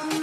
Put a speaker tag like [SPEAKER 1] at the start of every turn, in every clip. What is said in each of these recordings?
[SPEAKER 1] I'm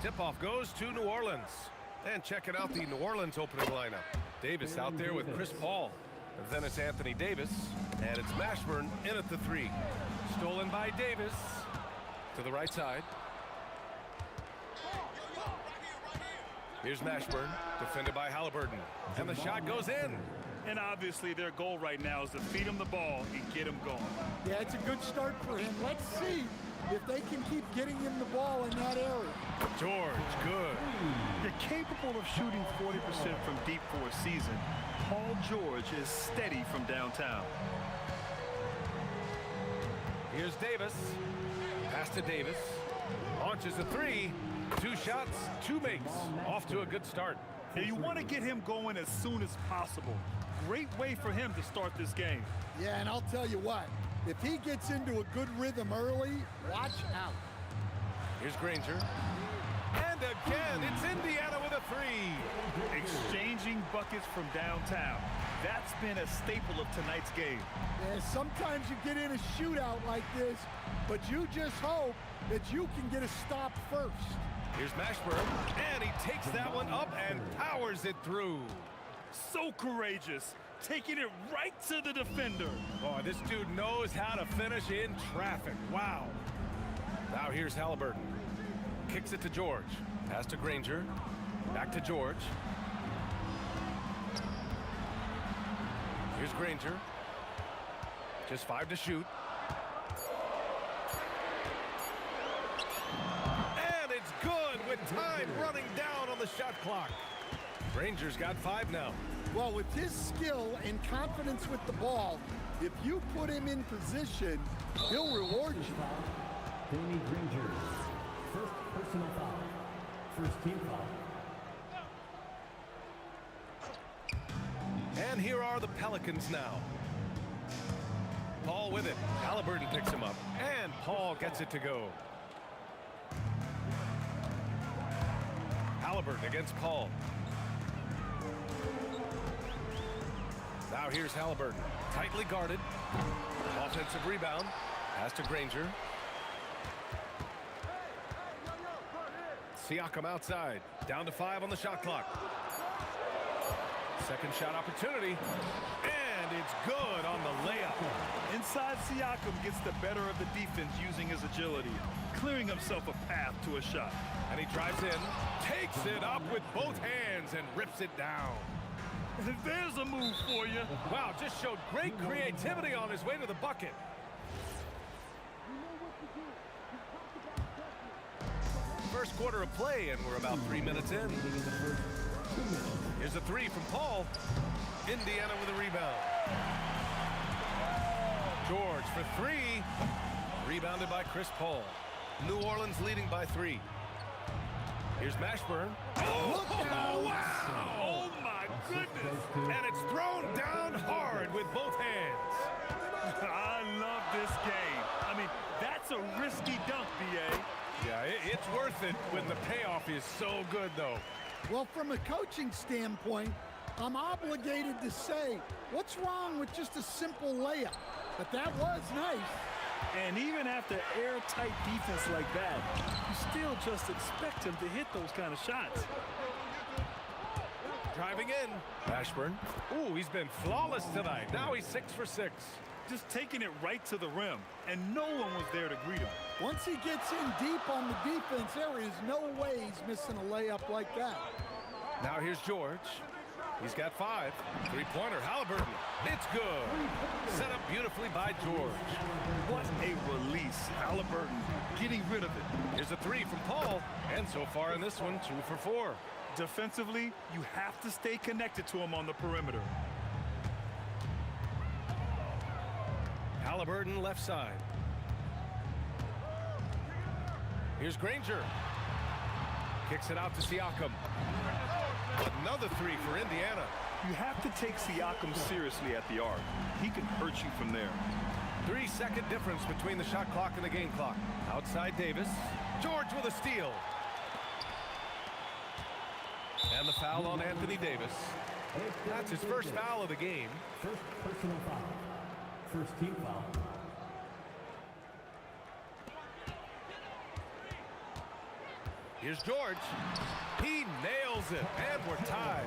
[SPEAKER 1] Tip-off goes to New Orleans. And checking out the New Orleans opening lineup. Davis out there with Chris Paul. And then it's Anthony Davis. And it's Mashburn in at the 3. Stolen by Davis. To the right side. Here's Mashburn, defended by Halliburton. And the shot goes in.
[SPEAKER 2] And obviously their goal right now is to feed him the ball and get him going.
[SPEAKER 3] Yeah, it's a good start for him. Let's see if they can keep getting him the ball in that area.
[SPEAKER 1] George, good.
[SPEAKER 2] You're capable of shooting 40% from deep for a season. Paul George is steady from downtown.
[SPEAKER 1] Here's Davis. Pass to Davis. Launches a 3. 2 shots, 2 makes. Off to a good start.
[SPEAKER 2] Now you want to get him going as soon as possible. Great way for him to start this game.
[SPEAKER 3] Yeah, and I'll tell you what. If he gets into a good rhythm early, watch out.
[SPEAKER 1] Here's Granger. And again, it's Indiana with a 3.
[SPEAKER 2] Exchanging buckets from downtown. That's been a staple of tonight's game.
[SPEAKER 3] Yeah, sometimes you get in a shootout like this, but you just hope that you can get a stop first.
[SPEAKER 1] Here's Mashburn, and he takes that one up and powers it through.
[SPEAKER 2] So courageous, taking it right to the defender.
[SPEAKER 1] Oh, this dude knows how to finish in traffic. Wow. Now here's Halliburton. Kicks it to George. Pass to Granger. Back to George. Here's Granger. Just 5 to shoot. And it's good with time running down on the shot clock. Granger's got 5 now.
[SPEAKER 3] Well, with his skill and confidence with the ball, if you put him in position, he'll reward you.
[SPEAKER 4] Danny Granger, first personal foul, first team foul.
[SPEAKER 1] And here are the Pelicans now. Paul with it. Halliburton picks him up. And Paul gets it to go. Halliburton against Paul. Now here's Halliburton. Tightly guarded. Offensive rebound. Pass to Granger. Siakam outside. Down to 5 on the shot clock. Second shot opportunity. And it's good on the layup.
[SPEAKER 2] Inside, Siakam gets the better of the defense using his agility, clearing himself a path to a shot.
[SPEAKER 1] And he drives in, takes it up with both hands, and rips it down.
[SPEAKER 2] There's a move for you.
[SPEAKER 1] Wow, just showed great creativity on his way to the bucket. First quarter of play, and we're about 3 minutes in. Here's a 3 from Paul. Indiana with a rebound. George for 3. Rebounded by Chris Paul. New Orleans leading by 3. Here's Mashburn. Oh, wow!
[SPEAKER 2] Oh, my goodness.
[SPEAKER 1] And it's thrown down hard with both hands.
[SPEAKER 2] I love this game. I mean, that's a risky dunk, B.A.
[SPEAKER 1] Yeah, it's worth it when the payoff is so good, though.
[SPEAKER 3] Well, from a coaching standpoint, I'm obligated to say, what's wrong with just a simple layup? But that was nice.
[SPEAKER 2] And even after airtight defense like that, you still just expect him to hit those kind of shots.
[SPEAKER 1] Driving in. Mashburn. Ooh, he's been flawless tonight. Now he's 6 for 6.
[SPEAKER 2] Just taking it right to the rim, and no one was there to greet him.
[SPEAKER 3] Once he gets in deep on the defense, there is no way he's missing a layup like that.
[SPEAKER 1] Now here's George. He's got 5. Three-pointer, Halliburton. It's good. Set up beautifully by George.
[SPEAKER 2] What a release. Halliburton getting rid of it.
[SPEAKER 1] Here's a 3 from Paul. And so far in this one, 2 for 4.
[SPEAKER 2] Defensively, you have to stay connected to him on the perimeter.
[SPEAKER 1] Halliburton left side. Here's Granger. Kicks it out to Siakam. Another 3 for Indiana.
[SPEAKER 2] You have to take Siakam seriously at the arc. He can hurt you from there.
[SPEAKER 1] 3-second difference between the shot clock and the game clock. Outside Davis. George with a steal. And the foul on Anthony Davis. That's his first foul of the game.
[SPEAKER 4] First personal foul. First team foul.
[SPEAKER 1] Here's George. He nails it, and we're tied.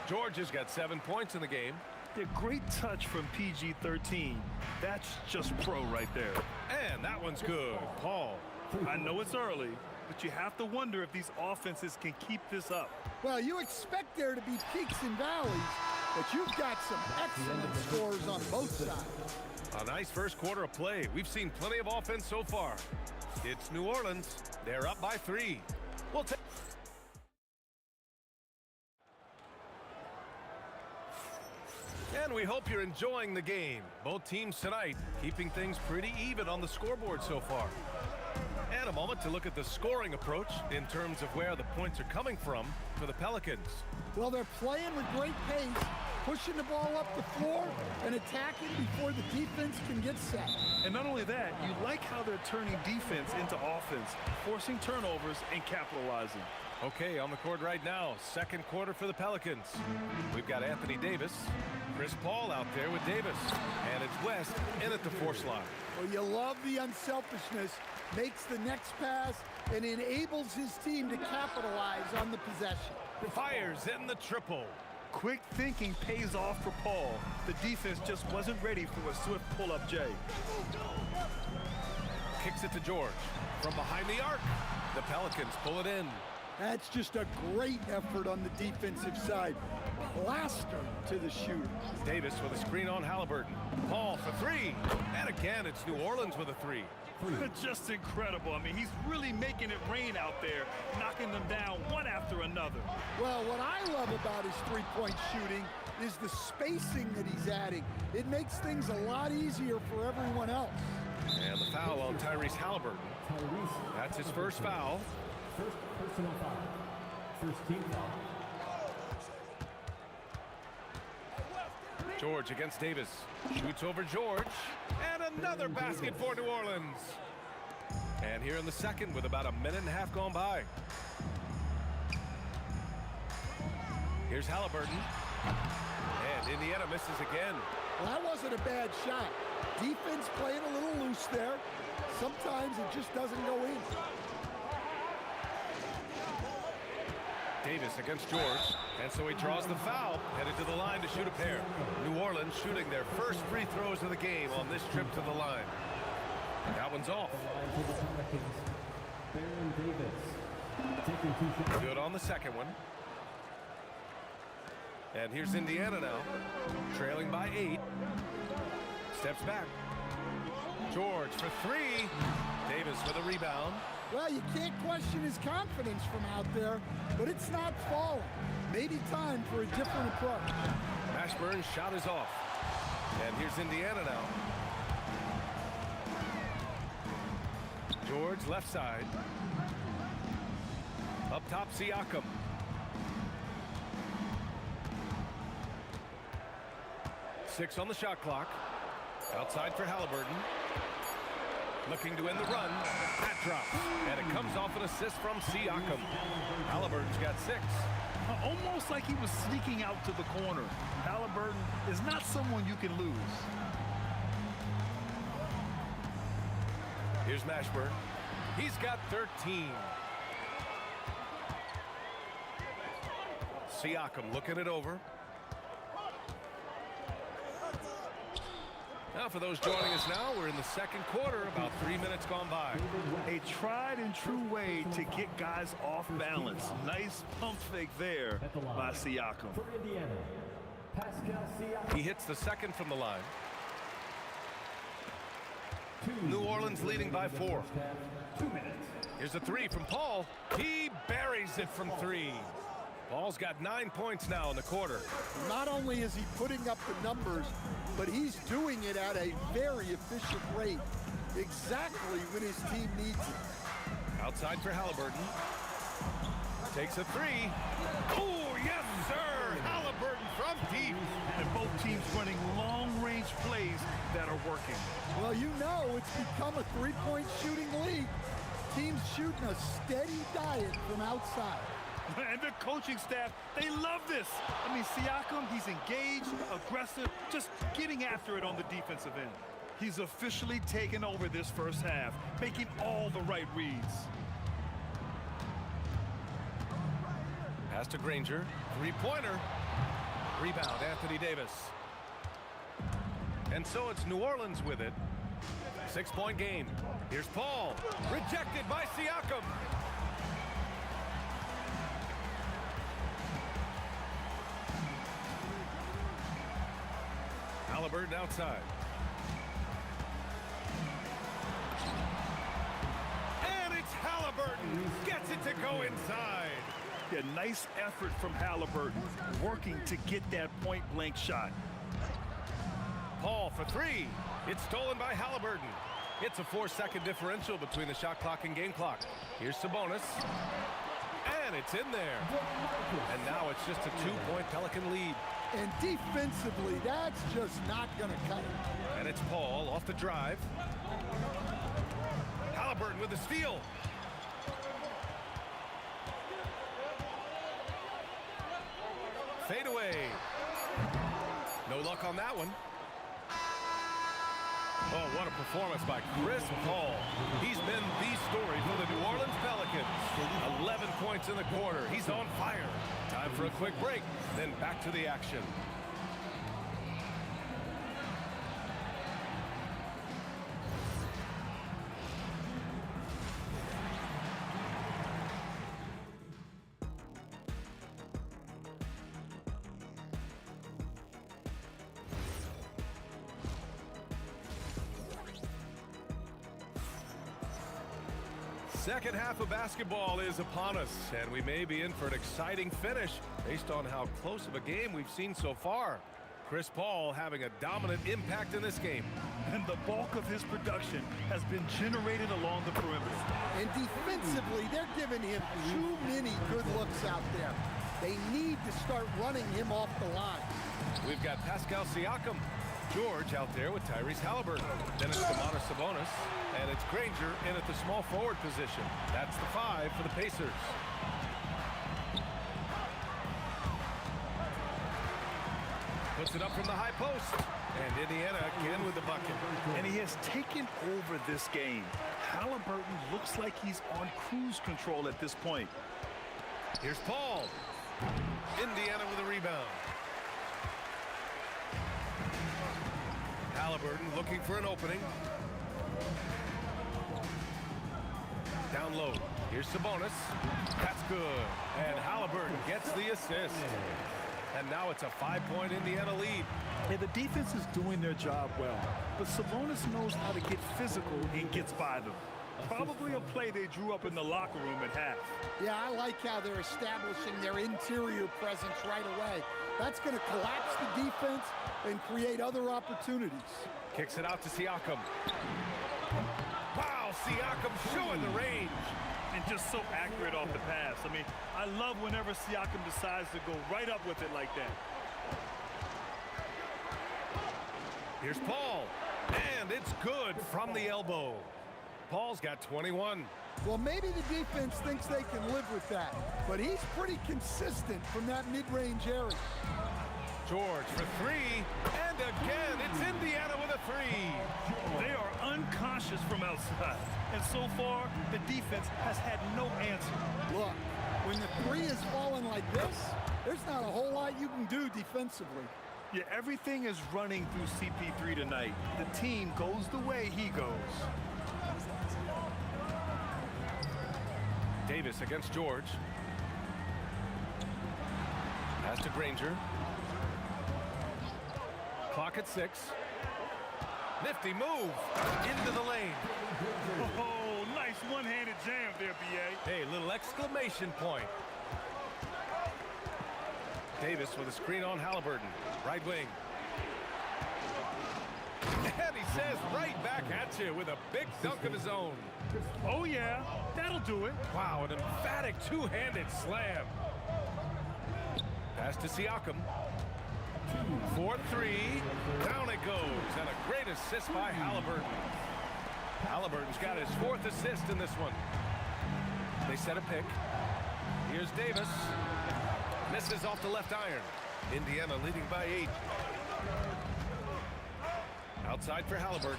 [SPEAKER 1] George has got 7 points in the game.
[SPEAKER 2] A great touch from PG-13. That's just pro right there.
[SPEAKER 1] And that one's good. Paul.
[SPEAKER 2] I know it's early, but you have to wonder if these offenses can keep this up.
[SPEAKER 3] Well, you expect there to be peaks and valleys, but you've got some excellent scores on both sides.
[SPEAKER 1] A nice first quarter of play. We've seen plenty of offense so far. It's New Orleans. They're up by 3. We'll take. And we hope you're enjoying the game. Both teams tonight keeping things pretty even on the scoreboard so far. And a moment to look at the scoring approach in terms of where the points are coming from for the Pelicans.
[SPEAKER 3] Well, they're playing with great pace, pushing the ball up the floor and attacking before the defense can get set.
[SPEAKER 2] And not only that, you like how they're turning defense into offense, forcing turnovers and capitalizing.
[SPEAKER 1] Okay, on the court right now, second quarter for the Pelicans. We've got Anthony Davis, Chris Paul out there with Davis, and it's West in at the force line.
[SPEAKER 3] Well, you love the unselfishness, makes the next pass, and enables his team to capitalize on the possession.
[SPEAKER 1] Fires in the triple.
[SPEAKER 2] Quick thinking pays off for Paul. The defense just wasn't ready for a swift pull-up J.
[SPEAKER 1] Kicks it to George. From behind the arc, the Pelicans pull it in.
[SPEAKER 3] That's just a great effort on the defensive side. Plaster to the shooter.
[SPEAKER 1] Davis with a screen on Halliburton. Paul for 3. And again, it's New Orleans with a 3.
[SPEAKER 2] Just incredible. I mean, he's really making it rain out there, knocking them down one after another.
[SPEAKER 3] Well, what I love about his three-point shooting is the spacing that he's adding. It makes things a lot easier for everyone else.
[SPEAKER 1] And the foul on Tyrese Halliburton. That's his first foul.
[SPEAKER 4] First personal foul. First team foul.
[SPEAKER 1] George against Davis. Shoots over George. And another basket for New Orleans. And here in the second with about a minute and a half gone by. Here's Halliburton. And Indiana misses again.
[SPEAKER 3] Well, that wasn't a bad shot. Defense playing a little loose there. Sometimes it just doesn't go in.
[SPEAKER 1] Davis against George, and so he draws the foul, headed to the line to shoot a pair. New Orleans shooting their first free throws of the game on this trip to the line. That one's off. Good on the second one. And here's Indiana now, trailing by 8. Steps back. George for 3. Davis with a rebound.
[SPEAKER 3] Well, you can't question his confidence from out there, but it's not falling. Maybe time for a different approach.
[SPEAKER 1] Mashburn's shot is off. And here's Indiana now. George left side. Up top, Siakam. Six on the shot clock. Outside for Halliburton. Looking to end the run. That drops. And it comes off an assist from Siakam. Halliburton's got 6.
[SPEAKER 2] Almost like he was sneaking out to the corner. Halliburton is not someone you can lose.
[SPEAKER 1] Here's Mashburn. He's got 13. Siakam looking it over. Now for those joining us now, we're in the second quarter, about 3 minutes gone by.
[SPEAKER 2] A tried and true way to get guys off balance. Nice pump fake there by Siakam.
[SPEAKER 4] For Indiana, Pascal Siakam.
[SPEAKER 1] He hits the second from the line. New Orleans leading by 4.
[SPEAKER 4] 2 minutes.
[SPEAKER 1] Here's a 3 from Paul. He buries it from 3. Paul's got 9 points now in the quarter.
[SPEAKER 3] Not only is he putting up the numbers, but he's doing it at a very efficient rate, exactly when his team needs it.
[SPEAKER 1] Outside for Halliburton. Takes a 3. Oh, yes, sir! Halliburton from deep.
[SPEAKER 2] And both teams running long-range plays that are working.
[SPEAKER 3] Well, you know it's become a three-point shooting league. Teams shooting a steady diet from outside.
[SPEAKER 2] And the coaching staff, they love this. I mean, Siakam, he's engaged, aggressive, just getting after it on the defensive end. He's officially taken over this first half, making all the right reads.
[SPEAKER 1] Pass to Granger. Three-pointer. Rebound, Anthony Davis. And so it's New Orleans with it. 6-point game. Here's Paul. Rejected by Siakam. Halliburton outside. And it's Halliburton. Gets it to go inside.
[SPEAKER 2] Yeah, nice effort from Halliburton, working to get that point-blank shot.
[SPEAKER 1] Paul for three. It's stolen by Halliburton. It's a 4-second differential between the shot clock and game clock. Here's Sabonis. And it's in there. And now it's just a 2-point Pelican lead.
[SPEAKER 3] And defensively, that's just not going to cut it.
[SPEAKER 1] And it's Paul off the drive. Halliburton with the steal. Fade away. No luck on that one. Oh, what a performance by Chris Paul. He's been the story for the New Orleans Pelicans. 11 points in the quarter. He's on fire. Time for a quick break, then back to the action. Second half of basketball is upon us, and we may be in for an exciting finish based on how close of a game we've seen so far. Chris Paul having a dominant impact in this game.
[SPEAKER 2] And the bulk of his production has been generated along the perimeter.
[SPEAKER 3] And defensively, they're giving him too many good looks out there. They need to start running him off the line.
[SPEAKER 1] We've got Pascal Siakam. George out there with Tyrese Halliburton. Then it's Domantas Sabonis. And it's Granger in at the small forward position. That's the 5 for the Pacers. Puts it up from the high post. And Indiana again with the bucket.
[SPEAKER 2] And he has taken over this game. Halliburton looks like he's on cruise control at this point.
[SPEAKER 1] Here's Paul. Indiana with a rebound. Halliburton looking for an opening. Down low. Here's Sabonis. That's good. And Halliburton gets the assist. And now it's a 5-point Indiana lead.
[SPEAKER 2] Yeah, the defense is doing their job well, but Sabonis knows how to get physical and gets by them. Probably a play they drew up in the locker room at half.
[SPEAKER 3] Yeah, I like how they're establishing their interior presence right away. That's going to collapse the defense and create other opportunities.
[SPEAKER 1] Kicks it out to Siakam. Wow, Siakam showing the range.
[SPEAKER 2] And just so accurate off the pass. I mean, I love whenever Siakam decides to go right up with it like that.
[SPEAKER 1] Here's Paul. And it's good from the elbow. Paul's got 21.
[SPEAKER 3] Well, maybe the defense thinks they can live with that, but he's pretty consistent from that mid-range area.
[SPEAKER 1] George for three, and again, it's Indiana with a 3.
[SPEAKER 2] They are unconscious from outside, and so far, the defense has had no answer.
[SPEAKER 3] Look, when the 3 is falling like this, there's not a whole lot you can do defensively.
[SPEAKER 2] Yeah, everything is running through CP3 tonight. The team goes the way he goes.
[SPEAKER 1] Davis against George. Pass to Granger. Clock at 6. Nifty move into the lane.
[SPEAKER 2] Oh, nice one-handed jam there, B.A.
[SPEAKER 1] Hey, little exclamation point. Davis with a screen on Halliburton. Right wing. And he says right back at you with a big dunk of his own.
[SPEAKER 2] Oh, yeah, that'll do it.
[SPEAKER 1] Wow, an emphatic two-handed slam. Pass to Siakam. 4-3. Down it goes. And a great assist by Halliburton. Halliburton's got his 4th assist in this one. They set a pick. Here's Davis. Misses off the left iron. Indiana leading by 8. Outside for Halliburton.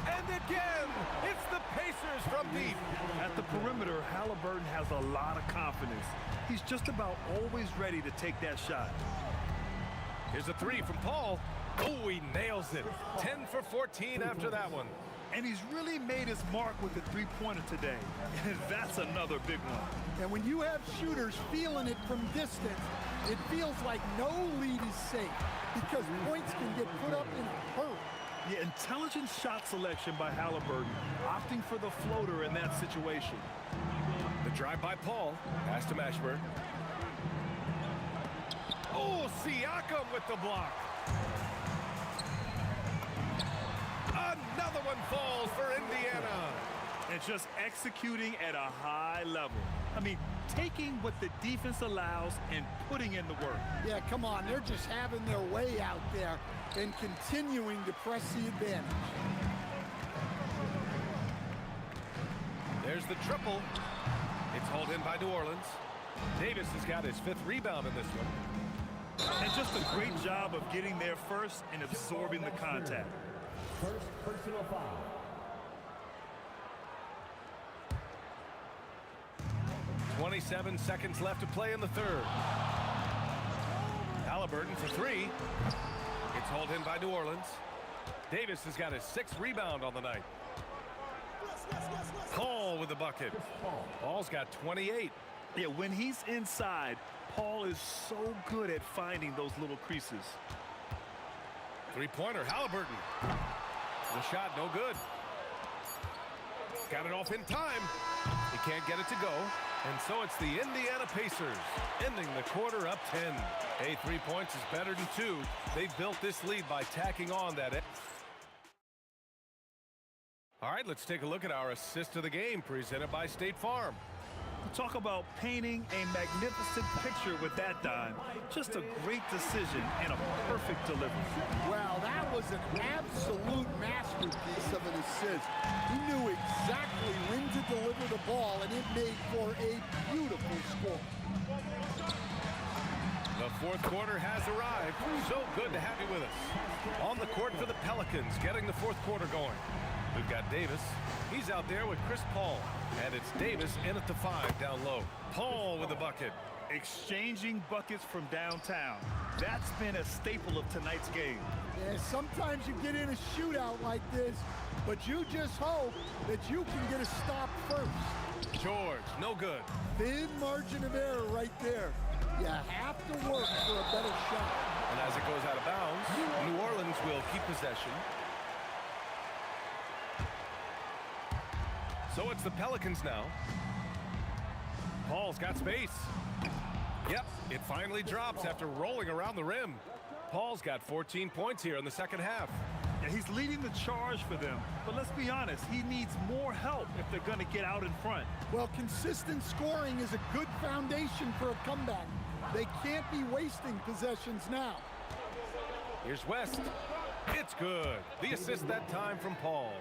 [SPEAKER 1] And again, it's the Pacers from deep.
[SPEAKER 2] At the perimeter, Halliburton has a lot of confidence. He's just about always ready to take that shot.
[SPEAKER 1] Here's a three from Paul. Oh, he nails it. 10 for 14 after that one.
[SPEAKER 2] And he's really made his mark with the three-pointer today. And that's another big one.
[SPEAKER 3] And when you have shooters feeling it from distance, it feels like no lead is safe because points can get put up in a hurry.
[SPEAKER 2] Yeah, intelligent shot selection by Halliburton, opting for the floater in that situation.
[SPEAKER 1] The drive by Paul. Pass to Mashburn. Oh, Siakam with the block. Another one falls for Indiana.
[SPEAKER 2] And just executing at a high level. I mean, taking what the defense allows and putting in the work.
[SPEAKER 3] Yeah, come on. They're just having their way out there and continuing to press the advantage.
[SPEAKER 1] There's the triple. It's hauled in by New Orleans. Davis has got his 5th rebound in this one.
[SPEAKER 2] And just a great job of getting there first and absorbing the contact.
[SPEAKER 4] First personal foul.
[SPEAKER 1] 27 seconds left to play in the third. Halliburton for 3. It's hauled in by New Orleans. Davis has got his 6th rebound on the night. Paul with the bucket. Paul's got 28.
[SPEAKER 2] Yeah, when he's inside, Paul is so good at finding those little creases.
[SPEAKER 1] Three-pointer, Halliburton. The shot, no good. Got it off in time. He can't get it to go. And so it's the Indiana Pacers ending the quarter up 10. Hey, 3 points is better than 2. They've built this lead by tacking on that. All right, let's take a look at our assist of the game presented by State Farm.
[SPEAKER 2] Talk about painting a magnificent picture with that dime. Just a great decision and a perfect delivery.
[SPEAKER 3] Well, that was an absolute masterpiece of an assist. He knew exactly when to deliver the ball, and it made for a beautiful score.
[SPEAKER 1] The 4th quarter has arrived. So good to have you with us. On the court for the Pelicans, getting the 4th quarter going. We've got Davis. He's out there with Chris Paul. And it's Davis in at the 5 down low. Paul with the bucket.
[SPEAKER 2] Exchanging buckets from downtown. That's been a staple of tonight's game.
[SPEAKER 3] Yeah, sometimes you get in a shootout like this, but you just hope that you can get a stop first.
[SPEAKER 1] George, no good.
[SPEAKER 3] Thin margin of error right there. You have to work for a better shot.
[SPEAKER 1] And as it goes out of bounds, New Orleans will keep possession. So it's the Pelicans now. Paul's got space. Yep, it finally drops after rolling around the rim. Paul's got 14 points here in the second half.
[SPEAKER 2] Yeah, he's leading the charge for them. But let's be honest, he needs more help if they're going to get out in front.
[SPEAKER 3] Well, consistent scoring is a good foundation for a comeback. They can't be wasting possessions now.
[SPEAKER 1] Here's West. It's good. The assist that time from Paul.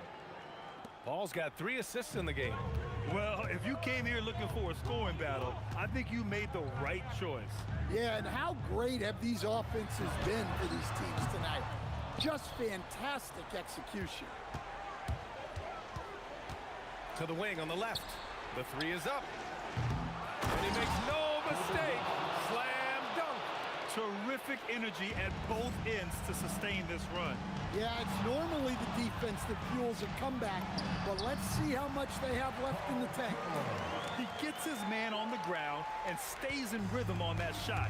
[SPEAKER 1] Paul's got 3 assists in the game.
[SPEAKER 2] Well, if you came here looking for a scoring battle, I think you made the right choice.
[SPEAKER 3] Yeah, and how great have these offenses been for these teams tonight? Just fantastic execution.
[SPEAKER 1] To the wing on the left. The 3 is up. And he makes no mistake. Slam dunk.
[SPEAKER 2] Terrific energy at both ends to sustain this run.
[SPEAKER 3] Yeah, it's normally the defense that fuels a comeback, but let's see how much they have left in the tank.
[SPEAKER 2] He gets his man on the ground and stays in rhythm on that shot.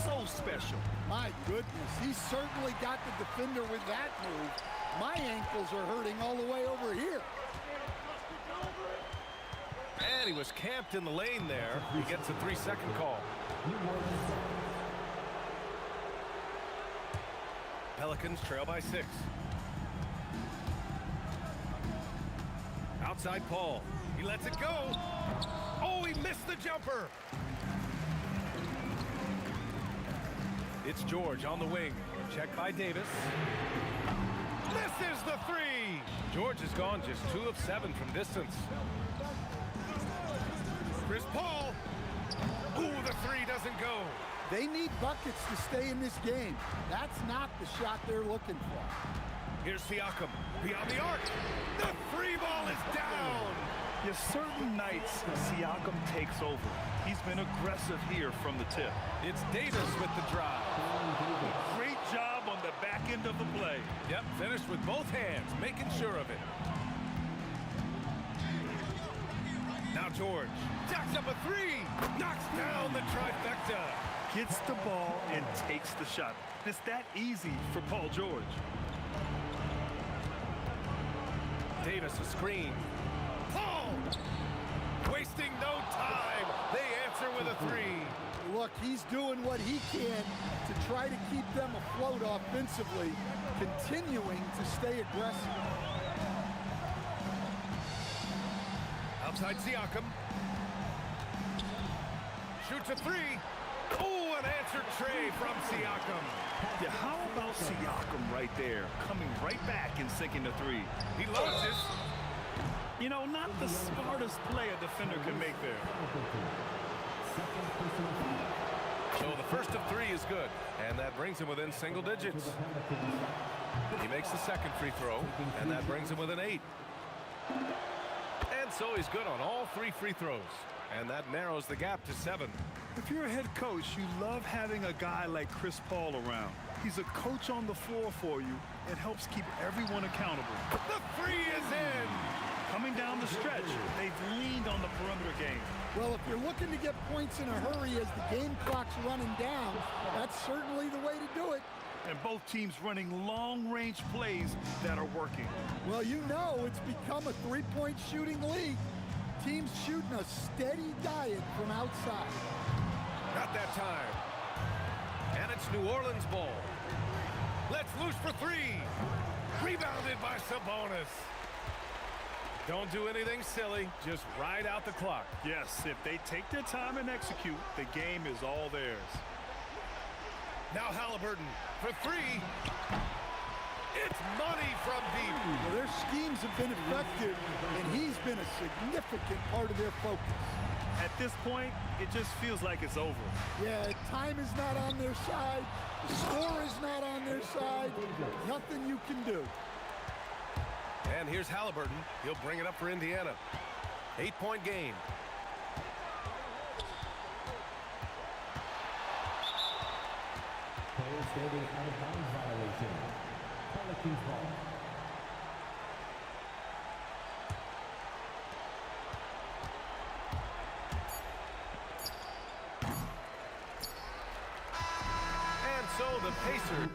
[SPEAKER 2] So special.
[SPEAKER 3] My goodness, he certainly got the defender with that move. My ankles are hurting all the way over here.
[SPEAKER 1] And he was camped in the lane there. He gets a 3-second call. Pelicans trail by 6. Outside Paul. He lets it go. Oh, he missed the jumper. It's George on the wing. Checked by Davis. Misses the 3. George has gone just 2 of 7 from distance. Chris Paul. Ooh, the 3 doesn't go.
[SPEAKER 3] They need buckets to stay in this game. That's not the shot they're looking for.
[SPEAKER 1] Here's Siakam, beyond the arc. The three ball is down.
[SPEAKER 2] Yeah, certain nights, Siakam takes over. He's been aggressive here from the tip.
[SPEAKER 1] It's Davis with the drive.
[SPEAKER 2] Great job on the back end of the play.
[SPEAKER 1] Yep, finished with both hands, making sure of it. Now George jacks up a three, knocks down the trifecta.
[SPEAKER 2] Gets the ball and takes the shot. It's that easy for Paul George.
[SPEAKER 1] Davis a screen. Paul! Wasting no time. They answer with a three.
[SPEAKER 3] Look, he's doing what he can to try to keep them afloat offensively, continuing to stay aggressive.
[SPEAKER 1] Outside Siakam. Shoots a three. Oh, an answered tray from Siakam.
[SPEAKER 2] Yeah, how about Siakam right there, coming right back and sinking the three?
[SPEAKER 1] He launches.
[SPEAKER 2] You know, not the smartest play a defender can make there.
[SPEAKER 1] So the first of three is good, and that brings him within single digits. He makes the second free throw, and that brings him within 8. And so he's good on all 3 free throws, and that narrows the gap to 7.
[SPEAKER 2] If you're a head coach, you love having a guy like Chris Paul around. He's a coach on the floor for you and helps keep everyone accountable.
[SPEAKER 1] The three is in!
[SPEAKER 2] Coming down the stretch, they've leaned on the perimeter game.
[SPEAKER 3] Well, if you're looking to get points in a hurry as the game clock's running down, that's certainly the way to do it.
[SPEAKER 2] And both teams running long-range plays that are working.
[SPEAKER 3] Well, you know it's become a three-point shooting league. Teams shooting a steady diet from outside.
[SPEAKER 1] Not that time. And it's New Orleans ball. Let's loose for three. Rebounded by Sabonis. Don't do anything silly. Just ride out the clock.
[SPEAKER 2] Yes, if they take their time and execute, the game is all theirs.
[SPEAKER 1] Now Halliburton for three. It's money from deep.
[SPEAKER 3] Well, their schemes have been effective, and he's been a significant part of their focus.
[SPEAKER 2] At this point, it just feels like it's over.
[SPEAKER 3] Yeah, time is not on their side. The score is not on their side. Nothing you can do.
[SPEAKER 1] And here's Halliburton. He'll bring it up for Indiana. 8-point game.
[SPEAKER 4] Player standing out of bounds violation. Pelicans ball.
[SPEAKER 1] And so the Pacers.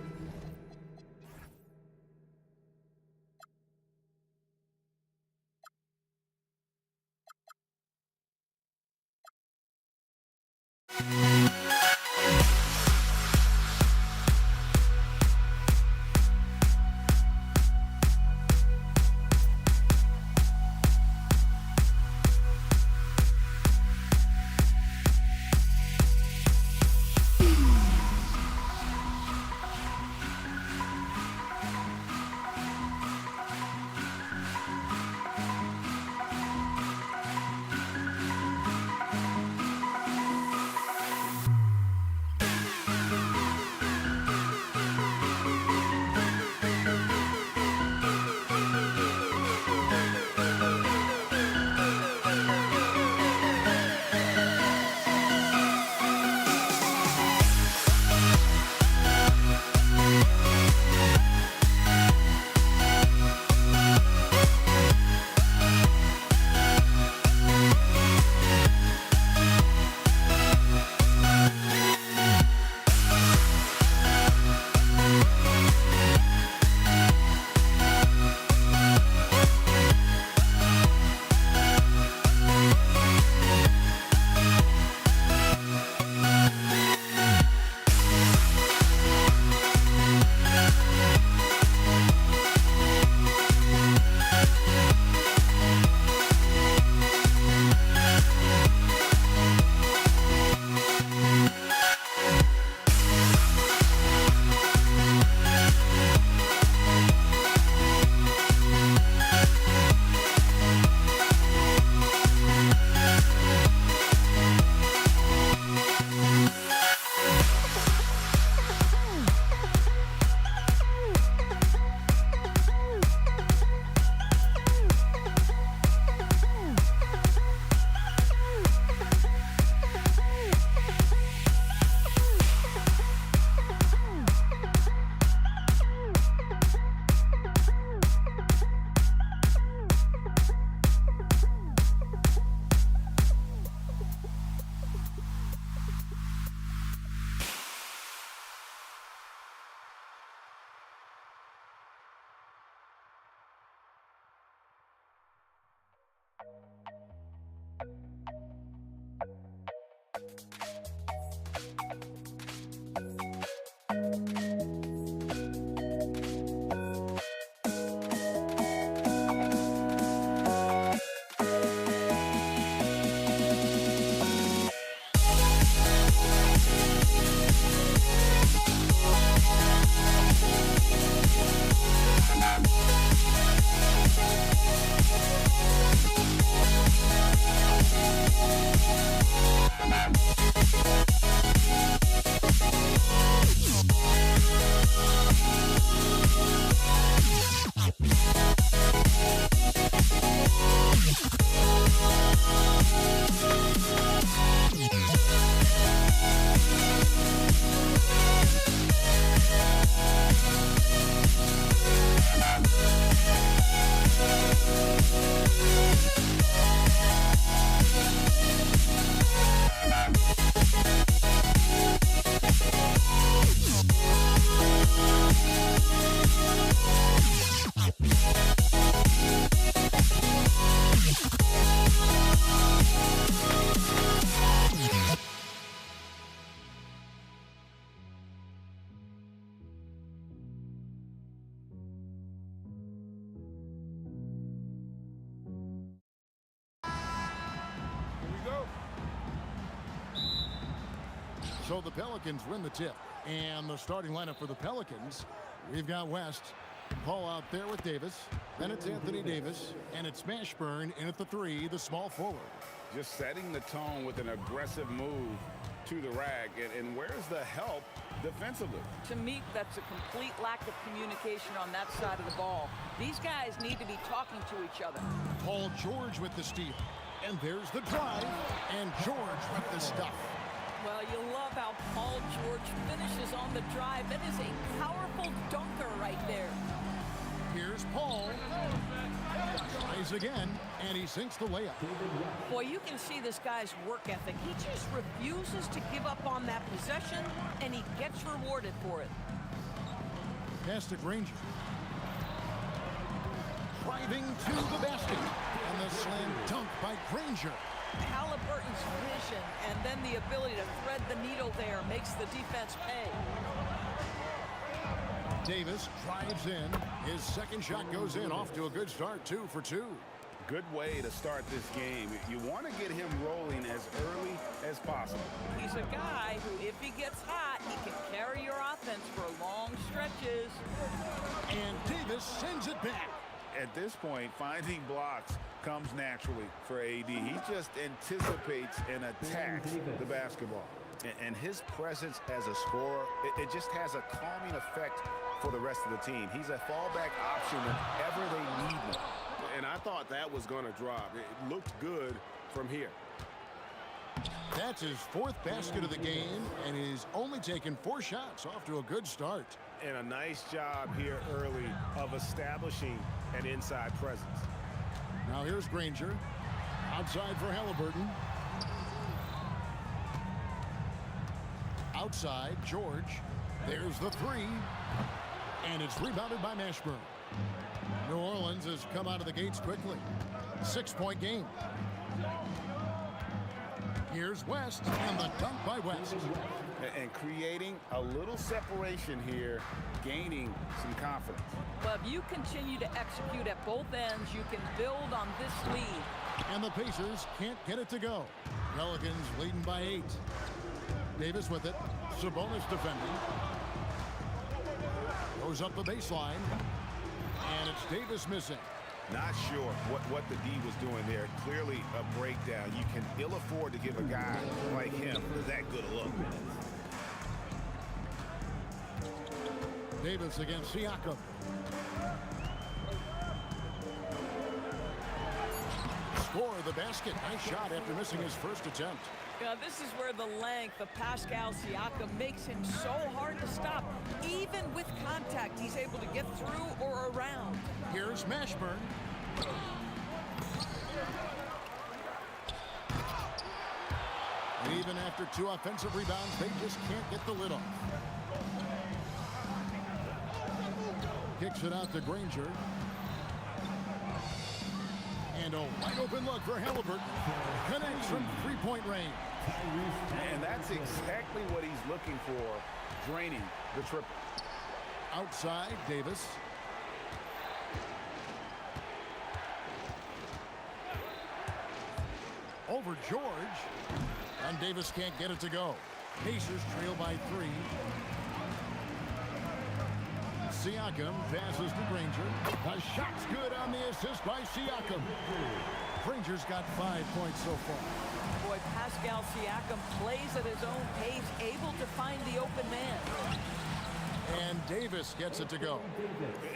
[SPEAKER 5] So the Pelicans win the tip. And the starting lineup for the Pelicans, we've got West, Paul out there with Davis. Then it's Anthony Davis. And it's Mashburn in at the 3, the small forward.
[SPEAKER 6] Just setting the tone with an aggressive move to the rack. And where's the help defensively?
[SPEAKER 7] To me, that's a complete lack of communication on that side of the ball. These guys need to be talking to each other.
[SPEAKER 5] Paul George with the steal. And there's the drive. And George with the stuff.
[SPEAKER 7] Well, you love how Paul George finishes on the drive. That is a powerful dunker right there.
[SPEAKER 5] Here's Paul. Tries again, and he sinks the layup.
[SPEAKER 7] Boy, you can see this guy's work ethic. He just refuses to give up on that possession, and he gets rewarded for it.
[SPEAKER 5] Pass to Granger. Driving to the basket. And the slam dunk by Granger.
[SPEAKER 7] Halliburton's vision and then the ability to thread the needle there makes the defense pay.
[SPEAKER 5] Davis drives in. His second shot goes in, off to a good start, 2 for 2.
[SPEAKER 6] Good way to start this game. You want to get him rolling as early as possible.
[SPEAKER 7] He's a guy who, if he gets hot, he can carry your offense for long stretches.
[SPEAKER 5] And Davis sends it back.
[SPEAKER 6] At this point, finding blocks comes naturally for AD. He just anticipates and attacks the basketball. And his presence as a scorer, it just has a calming effect for the rest of the team. He's a fallback option whenever they need him.
[SPEAKER 1] And I thought that was going to drop. It looked good from here.
[SPEAKER 5] That's his 4th basket of the game, and he's only taken 4 shots, off to a good start.
[SPEAKER 1] And a nice job here early of establishing an inside presence.
[SPEAKER 5] Now here's Granger. Outside for Halliburton. Outside, George. There's the 3. And it's rebounded by Mashburn. New Orleans has come out of the gates quickly. 6-point game. Here's West, and the dunk by West.
[SPEAKER 6] And creating a little separation here, gaining some confidence.
[SPEAKER 7] But if you continue to execute at both ends, you can build on this lead.
[SPEAKER 5] And the Pacers can't get it to go. Pelicans leading by 8. Davis with it. Sabonis defending. Goes up the baseline. And it's Davis missing.
[SPEAKER 6] Not sure what the D was doing there. Clearly a breakdown. You can ill afford to give a guy like him that good a look.
[SPEAKER 5] Davis against Siakam. Score the basket. Nice shot after missing his first attempt.
[SPEAKER 7] This is where the length of Pascal Siakam makes him so hard to stop. Even with contact, he's able to get through or around.
[SPEAKER 5] Here's Mashburn. And even after 2 offensive rebounds, they just can't get the lid off. Kicks it out to Granger. And a wide open look for Halliburton. Connects from 3-point range.
[SPEAKER 6] And that's exactly what he's looking for, draining the triple.
[SPEAKER 5] Outside, Davis. Over George. And Davis can't get it to go. Pacers trail by 3. Siakam passes to Granger. The shot's good on the assist by Siakam. Granger's got 5 points so far.
[SPEAKER 7] Boy, Pascal Siakam plays at his own pace, able to find the open man.
[SPEAKER 5] And Davis gets it to go.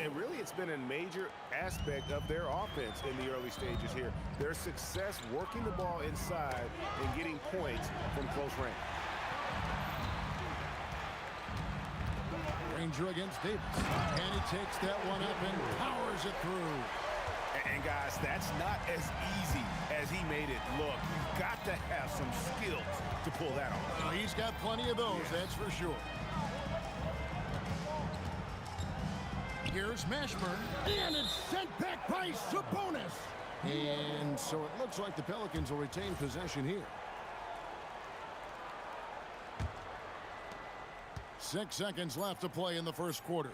[SPEAKER 6] And really, it's been a major aspect of their offense in the early stages here. Their success working the ball inside and getting points from close range.
[SPEAKER 5] Granger against Davis. And he takes that one up and powers it through.
[SPEAKER 6] And guys, that's not as easy as he made it look. You've got to have some skills to pull that off.
[SPEAKER 5] Well, he's got plenty of those, that's for sure. Here's Mashburn, and it's sent back by Sabonis. And so it looks like the Pelicans will retain possession here. 6 seconds left to play in the first quarter.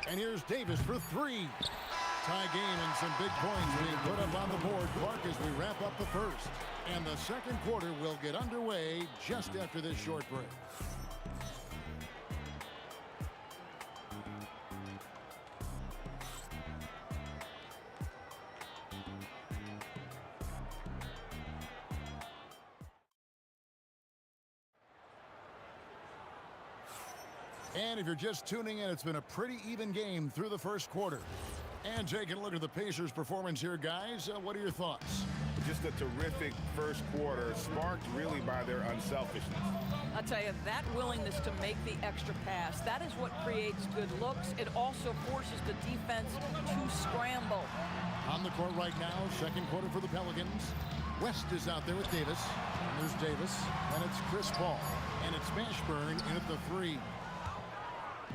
[SPEAKER 5] And here's Davis for 3. Tie game and some big points being put up on the board, Clark, as we wrap up the first. And the second quarter will get underway just after this short break. And if you're just tuning in, it's been a pretty even game through the first quarter. And taking a look at the Pacers' performance here, guys, what are your thoughts?
[SPEAKER 6] Just a terrific first quarter, sparked really by their unselfishness.
[SPEAKER 7] I'll tell you, that willingness to make the extra pass, that is what creates good looks. It also forces the defense to scramble.
[SPEAKER 5] On the court right now, second quarter for the Pelicans. West is out there with Davis. And there's Davis, and it's Chris Paul. And it's Mashburn in at the 3.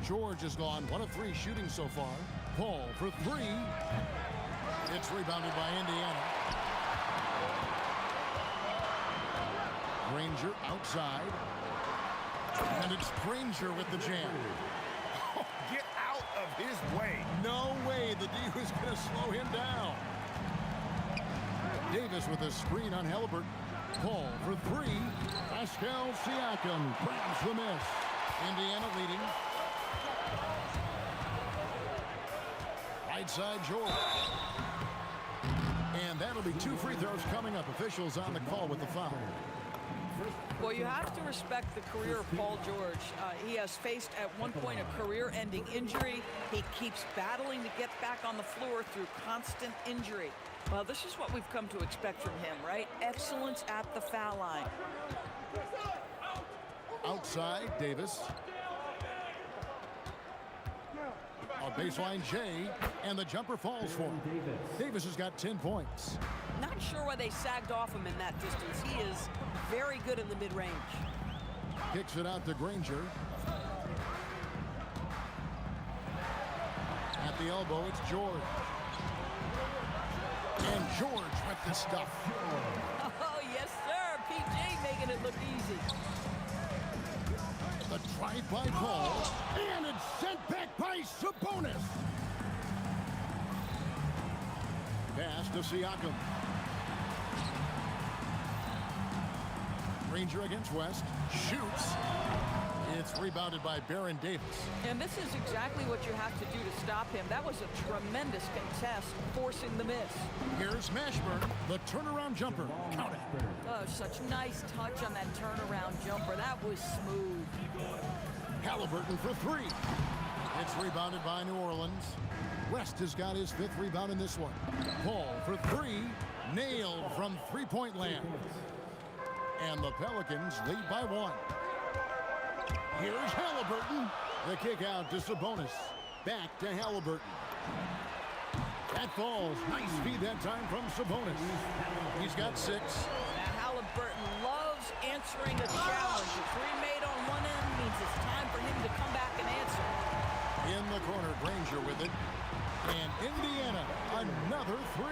[SPEAKER 5] George has gone 1 of 3 shooting so far. Paul for 3. It's rebounded by Indiana. Granger outside. And it's Granger with the jam.
[SPEAKER 6] Oh, get out of his way.
[SPEAKER 5] No way the D was going to slow him down. Davis with a screen on Halliburton. Paul for 3. Pascal Siakam grabs the miss. Indiana leading. Right side, George. And that'll be 2 free throws coming up. Officials on the call with the foul.
[SPEAKER 7] Well, you have to respect the career of Paul George. He has faced at one point a career-ending injury. He keeps battling to get back on the floor through constant injury. Well, this is what we've come to expect from him, right? Excellence at the foul line.
[SPEAKER 5] Outside, Davis. A baseline J, and the jumper falls for him. Davis has got 10 points.
[SPEAKER 7] Not sure why they sagged off him in that distance. He is very good in the mid-range.
[SPEAKER 5] Kicks it out to Granger. At the elbow, it's George. And George with the stuff.
[SPEAKER 7] Oh, yes, sir. PG making it look easy.
[SPEAKER 5] The drive-by Paul, and it's sent back by Sabonis. Pass to Siakam. Granger against West. Shoots. It's rebounded by Baron Davis.
[SPEAKER 7] And this is exactly what you have to do to stop him. That was a tremendous contest, forcing the miss.
[SPEAKER 5] Here's Mashburn, the turnaround jumper. Count it.
[SPEAKER 7] Oh, such nice touch on that turnaround jumper. That was smooth.
[SPEAKER 5] Halliburton for 3. It's rebounded by New Orleans. West has got his 5th rebound in this one. Paul for 3. Nailed from three-point land. And the Pelicans lead by 1. Here's Halliburton. The kick out to Sabonis. Back to Halliburton. That falls. Nice feed that time from Sabonis. He's got 6.
[SPEAKER 7] Now Halliburton loves answering a challenge. A 3 made on one end means it's time for him to come back and answer.
[SPEAKER 5] In the corner, Granger with it. And Indiana, another 3.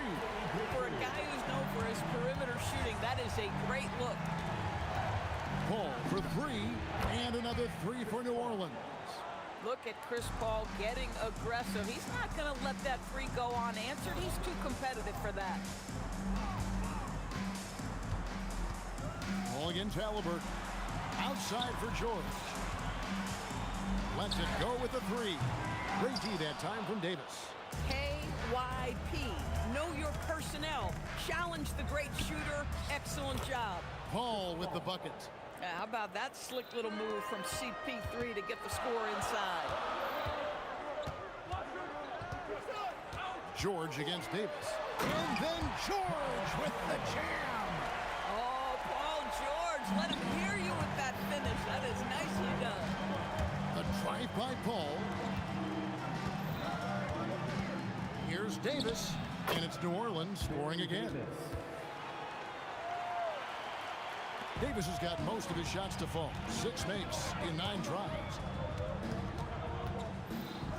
[SPEAKER 7] For a guy who's known for his perimeter shooting, that is a great look.
[SPEAKER 5] Paul for 3, and another 3 for New Orleans.
[SPEAKER 7] Look at Chris Paul getting aggressive. He's not going to let that 3 go unanswered. He's too competitive for that.
[SPEAKER 5] Ball against Halliburton. Outside for George. Lets it go with the three. Great D that time from Davis.
[SPEAKER 7] KYP. Know your personnel. Challenge the great shooter. Excellent job.
[SPEAKER 5] Paul with the bucket.
[SPEAKER 7] How about that slick little move from CP3 to get the score inside?
[SPEAKER 5] George against Davis. And then George with the jam.
[SPEAKER 7] Oh, Paul George, let him hear you with that finish. That is nicely done.
[SPEAKER 5] A drive by Paul. Here's Davis, and it's New Orleans scoring again. Davis has got most of his shots to fall. 6 makes in 9 tries.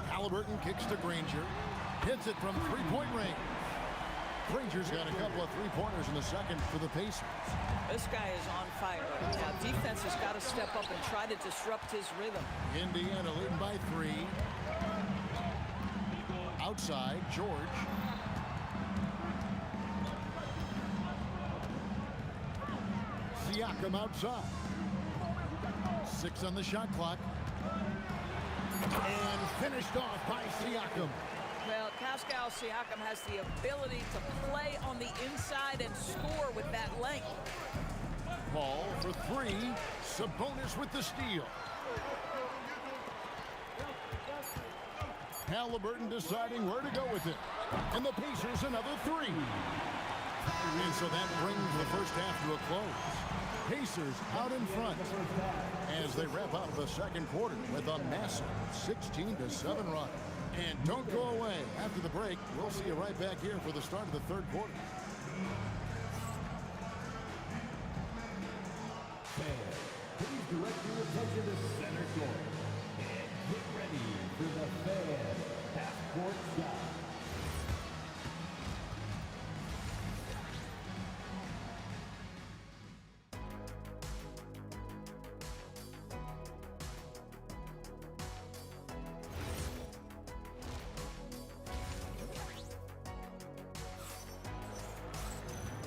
[SPEAKER 5] Halliburton kicks to Granger. Hits it from three-point range. Granger's got a couple of three-pointers in the second for the Pacers.
[SPEAKER 7] This guy is on fire. Now, defense has got to step up and try to disrupt his rhythm.
[SPEAKER 5] Indiana leading by 3. Outside, George. Siakam outside. 6 on the shot clock. And finished off by Siakam.
[SPEAKER 7] Well, Pascal Siakam has the ability to play on the inside and score with that length.
[SPEAKER 5] Paul for 3. Sabonis with the steal. Halliburton deciding where to go with it. And the Pacers another 3. And so that brings the first half to a close. Pacers out in front as they wrap up the second quarter with a massive 16-7 run. And don't go away. After the break, we'll see you right back here for the start of the third quarter.
[SPEAKER 4] Fans, please direct your attention to center court. And get ready for the fan half-court shot.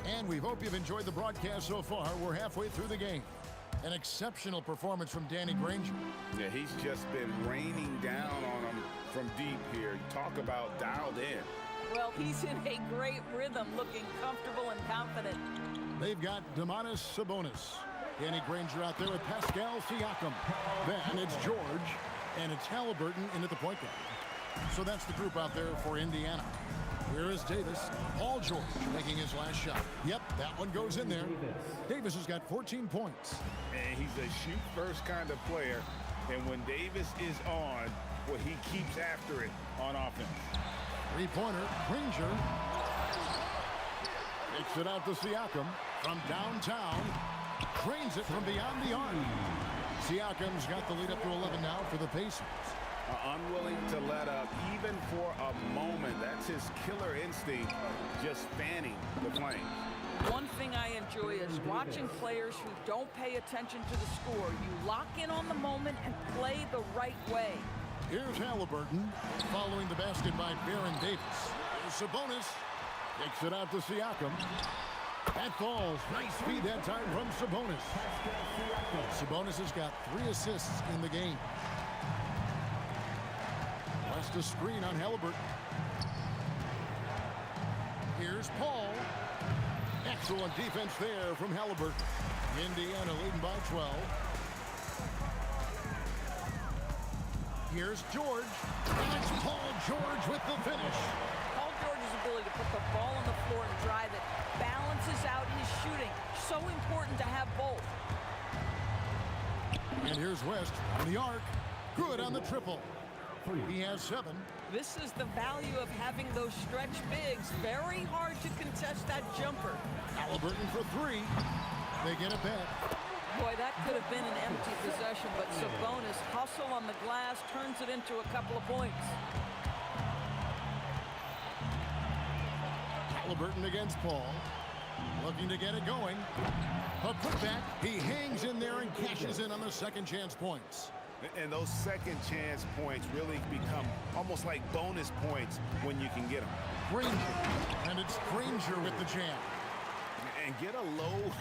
[SPEAKER 5] And we hope you've enjoyed the broadcast so far. We're halfway through the game. An exceptional performance from Danny Granger.
[SPEAKER 6] Yeah, he's just been raining down on him from deep here. Talk about dialed in.
[SPEAKER 7] Well, he's in a great rhythm, looking comfortable and confident.
[SPEAKER 5] They've got Domantas Sabonis. Danny Granger out there with Pascal Siakam. Then it's George, and it's Halliburton in at the point guard. So that's the group out there for Indiana. Here is Davis. Paul George making his last shot. Yep, that one goes in there. Davis has got 14 points.
[SPEAKER 6] And he's a shoot-first kind of player. And when Davis is on, well, he keeps after it on offense.
[SPEAKER 5] Three-pointer, Granger. Kicks it out to Siakam from downtown. Drains it from beyond the arc. Siakam's got the lead up to 11 now for the Pacers.
[SPEAKER 6] Unwilling to let up even for a moment. That's his killer instinct, just fanning the flame.
[SPEAKER 7] One thing I enjoy is watching players who don't pay attention to the score. You lock in on the moment and play the right way.
[SPEAKER 5] Here's Halliburton following the basket by Baron Davis. Here's Sabonis. Kicks it out to Siakam. That falls. Nice speed that time from Sabonis. Sabonis has got 3 assists in the game. West a screen on Halliburton. Here's Paul. Excellent defense there from Halliburton. Indiana leading by 12. Here's George. And it's Paul George with the finish.
[SPEAKER 7] Paul George's ability to put the ball on the floor and drive it balances out his shooting. So important to have both.
[SPEAKER 5] And here's West on the arc. Good on the triple. He has 7.
[SPEAKER 7] This is the value of having those stretch bigs. Very hard to contest that jumper.
[SPEAKER 5] Halliburton for 3. They get it back.
[SPEAKER 7] Boy, that could have been an empty possession, but Sabonis hustle on the glass, turns it into a couple of points.
[SPEAKER 5] Halliburton against Paul. Looking to get it going. A putback. He hangs in there and cashes in on the second chance points.
[SPEAKER 6] And those second chance points really become almost like bonus points when you can get them.
[SPEAKER 5] Granger. And it's Granger with the jam.
[SPEAKER 6] and get a low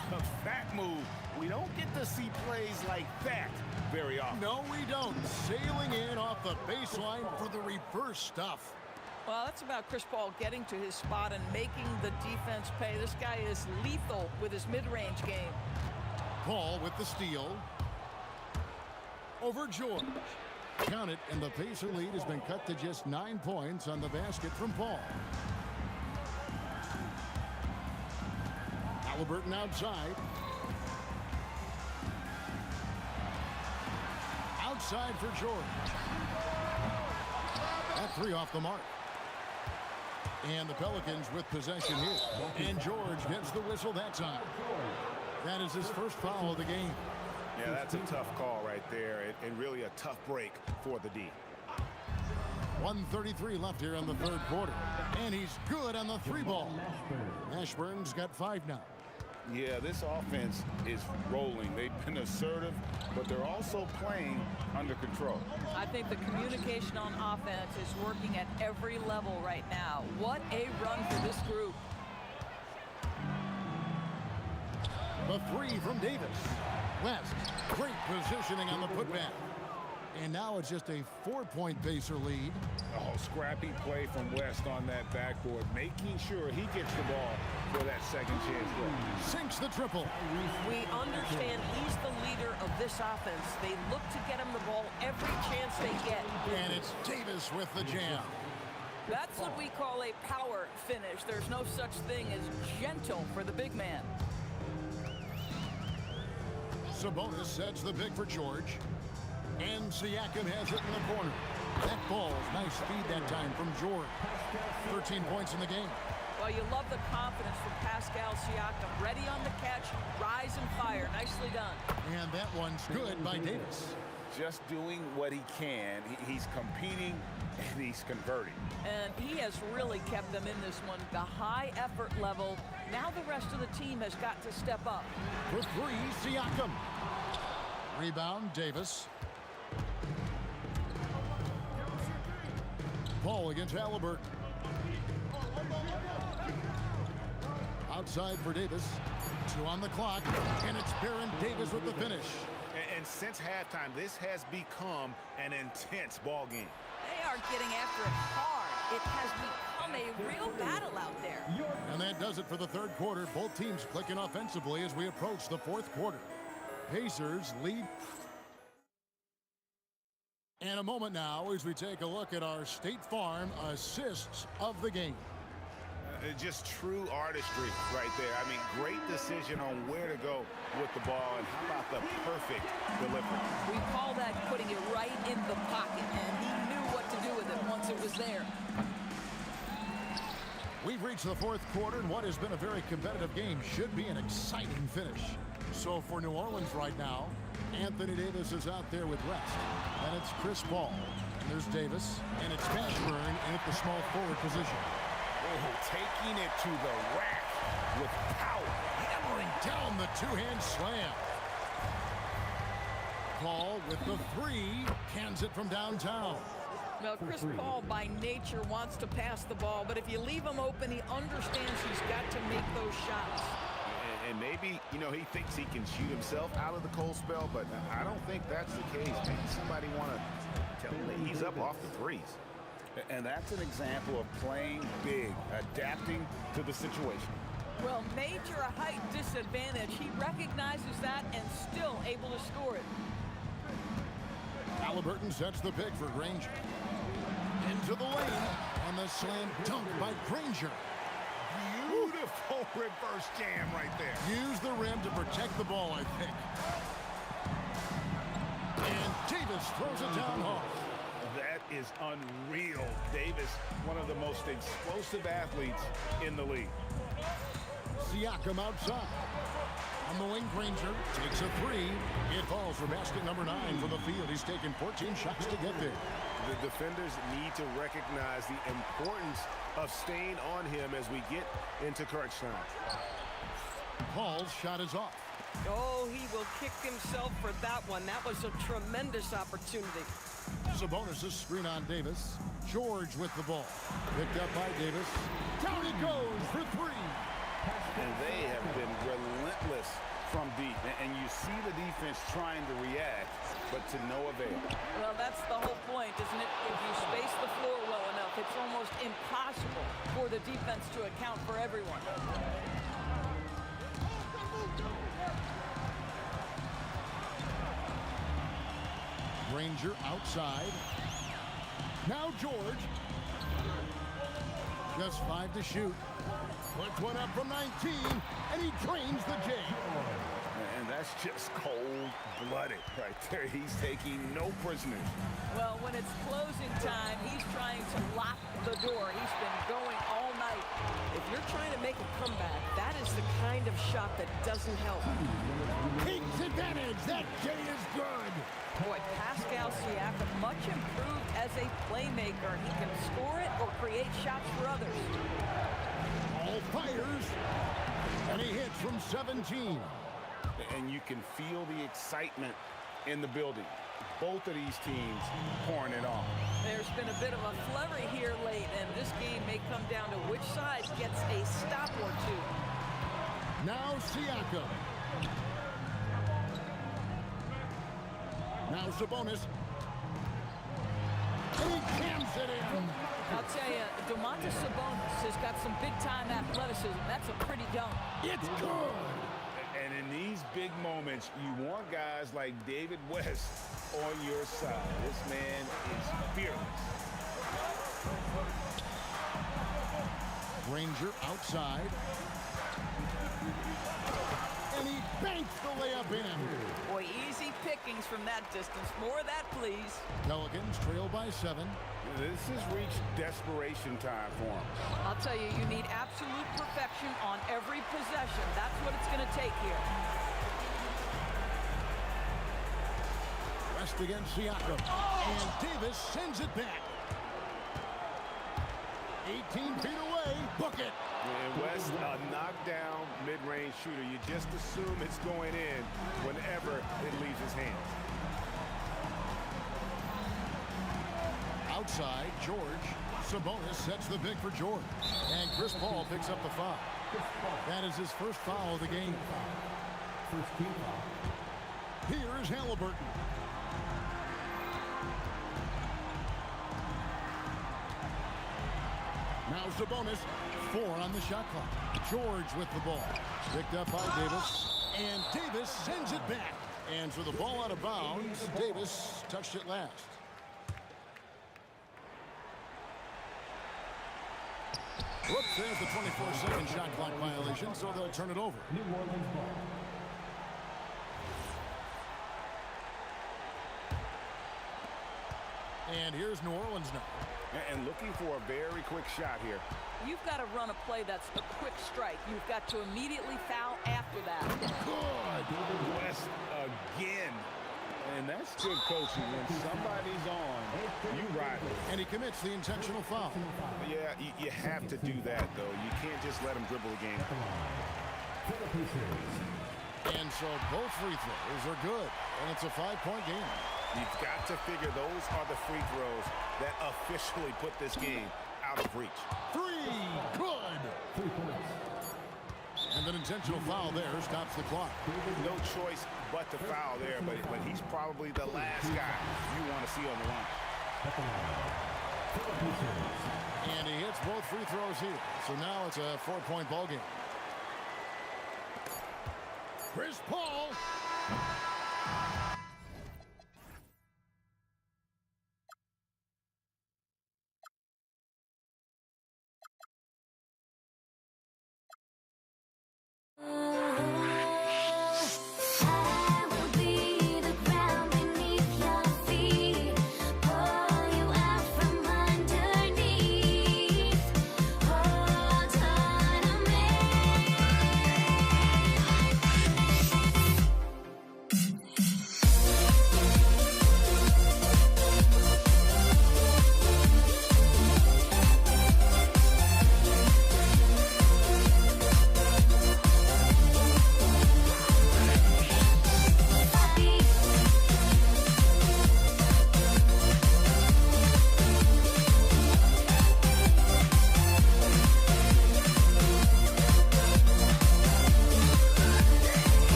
[SPEAKER 6] fat move. We don't get to see plays like that very often.
[SPEAKER 5] No, we don't. Sailing in off the baseline for the reverse stuff.
[SPEAKER 7] Well, that's about Chris Paul getting to his spot and making the defense pay. This guy is lethal with his mid-range game.
[SPEAKER 5] Paul with the steal. Over George. Count it, and the Pacer lead has been cut to just 9 points on the basket from Paul. Halliburton outside. Outside for George. That three off the mark. And the Pelicans with possession here. And George gets the whistle that time. That is his first foul of the game.
[SPEAKER 6] Yeah, that's a tough call right there, and really a tough break for the D.
[SPEAKER 5] 1:33 left here in the third quarter. And he's good on the three ball. Mashburn's got 5 now.
[SPEAKER 6] Yeah, this offense is rolling. They've been assertive, but they're also playing under control.
[SPEAKER 7] I think the communication on offense is working at every level right now. What a run for this group.
[SPEAKER 5] The three from Davis. West, great positioning on the putback. And now it's just a 4-point Pacer lead.
[SPEAKER 6] Oh, scrappy play from West on that backboard, making sure he gets the ball for that second chance goal.
[SPEAKER 5] Sinks the triple.
[SPEAKER 7] We understand he's the leader of this offense. They look to get him the ball every chance they get.
[SPEAKER 5] And it's Davis with the jam.
[SPEAKER 7] That's what we call a power finish. There's no such thing as gentle for the big man.
[SPEAKER 5] Sabonis sets the pick for George. And Siakam has it in the corner. That ball's nice feed that time from George. 13 points in the game.
[SPEAKER 7] Well, you love the confidence from Pascal Siakam. Ready on the catch, rise and fire. Nicely done.
[SPEAKER 5] And that one's good by Davis.
[SPEAKER 6] Just doing what he can. He's competing, and he's converting.
[SPEAKER 7] And he has really kept them in this one. The high effort level. Now the rest of the team has got to step up.
[SPEAKER 5] For three, Siakam. Rebound, Davis. Paul against Halliburton. Outside for Davis. 2 on the clock, and it's Baron Davis with the finish.
[SPEAKER 6] And since halftime, this has become an intense ball game.
[SPEAKER 7] They are getting after it hard. It has become a real battle out there.
[SPEAKER 5] And that does it for the third quarter. Both teams clicking offensively as we approach the fourth quarter. Pacers lead. And a moment now as we take a look at our State Farm assists of the game.
[SPEAKER 6] Just true artistry right there. I mean, great decision on where to go with the ball, and how about the perfect delivery?
[SPEAKER 7] We call that putting it right in the pocket, and he knew what to do with it once it was there.
[SPEAKER 5] We've reached the fourth quarter, and what has been a very competitive game should be an exciting finish. So for New Orleans right now, Anthony Davis is out there with West. And it's Chris Paul. And there's Davis. And it's Mashburn in at the small forward position.
[SPEAKER 6] Oh, taking it to the rack with power.
[SPEAKER 5] Hammering down the two-hand slam. Paul with the three. Cans it from downtown.
[SPEAKER 7] Well, Chris Paul by nature wants to pass the ball, but if you leave him open, he understands he's got to make those shots.
[SPEAKER 6] And maybe, you know, he thinks he can shoot himself out of the cold spell, but I don't think that's the case. Maybe somebody want to tell him that he's up off the threes. And that's an example of playing big, adapting to the situation.
[SPEAKER 7] Well, major height disadvantage. He recognizes that and still able to score it.
[SPEAKER 5] Halliburton sets the pick for Granger. Into the lane, and the slam dunk by Granger.
[SPEAKER 6] Beautiful reverse jam right there.
[SPEAKER 5] Use the rim to protect the ball, I think. And Davis throws it down hard.
[SPEAKER 6] That is unreal. Davis, one of the most explosive athletes in the league.
[SPEAKER 5] Siakam outside. On the wing, Granger takes a three. It falls for basket number 9 from the field. He's taken 14 shots to get there.
[SPEAKER 1] The defenders need to recognize the importance of staying on him as we get into crunch time.
[SPEAKER 5] Paul's shot is off.
[SPEAKER 8] Oh, he will kick himself for that one. That was a tremendous opportunity.
[SPEAKER 5] Sabonis' screen on Davis. George with the ball. Picked up by Davis. Down he goes for three.
[SPEAKER 6] And they have been relentless from deep. And you see the defense trying to react, but to no avail.
[SPEAKER 7] Well, that's the whole point, isn't it? If you space the floor well enough, it's almost impossible for the defense to account for everyone.
[SPEAKER 5] Granger outside. Now George. Just 5 to shoot. Puts one up from 19, and he drains the J.
[SPEAKER 6] And that's just cold-blooded right there. He's taking no prisoners.
[SPEAKER 7] Well, when it's closing time, he's trying to lock the door. He's been going all night.
[SPEAKER 8] If you're trying to make a comeback, that is the kind of shot that doesn't help.
[SPEAKER 5] Kings advantage. That J is good.
[SPEAKER 7] Boy, Pascal Siakam, much improved as a playmaker. He can score it or create shots for others.
[SPEAKER 5] All fires, and he hits from 17.
[SPEAKER 6] And you can feel the excitement in the building. Both of these teams pouring it on.
[SPEAKER 7] There's been a bit of a flurry here late, and this game may come down to which side gets a stop or two.
[SPEAKER 5] Now Siakam. Now Sabonis. And he jams it in.
[SPEAKER 7] I'll tell you, Domantas Sabonis has got some big-time athleticism. That's a pretty dunk.
[SPEAKER 5] It's good.
[SPEAKER 6] And in these big moments, you want guys like David West on your side. This man is fearless.
[SPEAKER 5] Granger outside. And he banks the layup in.
[SPEAKER 7] Boy, easy pickings from that distance. More of that, please.
[SPEAKER 5] Pelicans trail by 7.
[SPEAKER 6] This has reached desperation time for him.
[SPEAKER 7] I'll tell you, you need absolute perfection on every possession. That's what it's going to take here.
[SPEAKER 5] West against Siakam. And Davis sends it back. 18 feet away. Book it.
[SPEAKER 6] And West, a knockdown mid-range shooter. You just assume it's going in whenever it leaves his hands.
[SPEAKER 5] Outside, George. Sabonis sets the pick for George. And Chris Paul picks up the foul. That is his first foul of the game.
[SPEAKER 4] First team foul.
[SPEAKER 5] Here is Halliburton. Now Sabonis, 4 on the shot clock. George with the ball. Picked up by Davis. And Davis sends it back. And so the ball out of bounds. Davis touched it last. Whoops, there's the 24-second shot clock violation, so they'll turn it over.
[SPEAKER 4] New Orleans ball.
[SPEAKER 5] And here's New Orleans now.
[SPEAKER 6] And looking for a very quick shot here.
[SPEAKER 7] You've got to run a play that's a quick strike. You've got to immediately foul after that.
[SPEAKER 6] Good. West again. And that's good coaching. When somebody's on, you ride it.
[SPEAKER 5] And he commits the intentional foul.
[SPEAKER 6] Yeah, you have to do that, though. You can't just let him dribble the game.
[SPEAKER 5] And so both free throws are good. And it's a 5-point game.
[SPEAKER 6] You've got to figure those are the free throws that officially put this game out of reach.
[SPEAKER 5] 3, good.
[SPEAKER 4] 3 points.
[SPEAKER 5] And an intentional foul there stops the clock.
[SPEAKER 6] No choice but to foul there, but he's probably the last guy you want to see on the line.
[SPEAKER 5] And he hits both free throws here. So now it's a 4-point ball game. Chris Paul.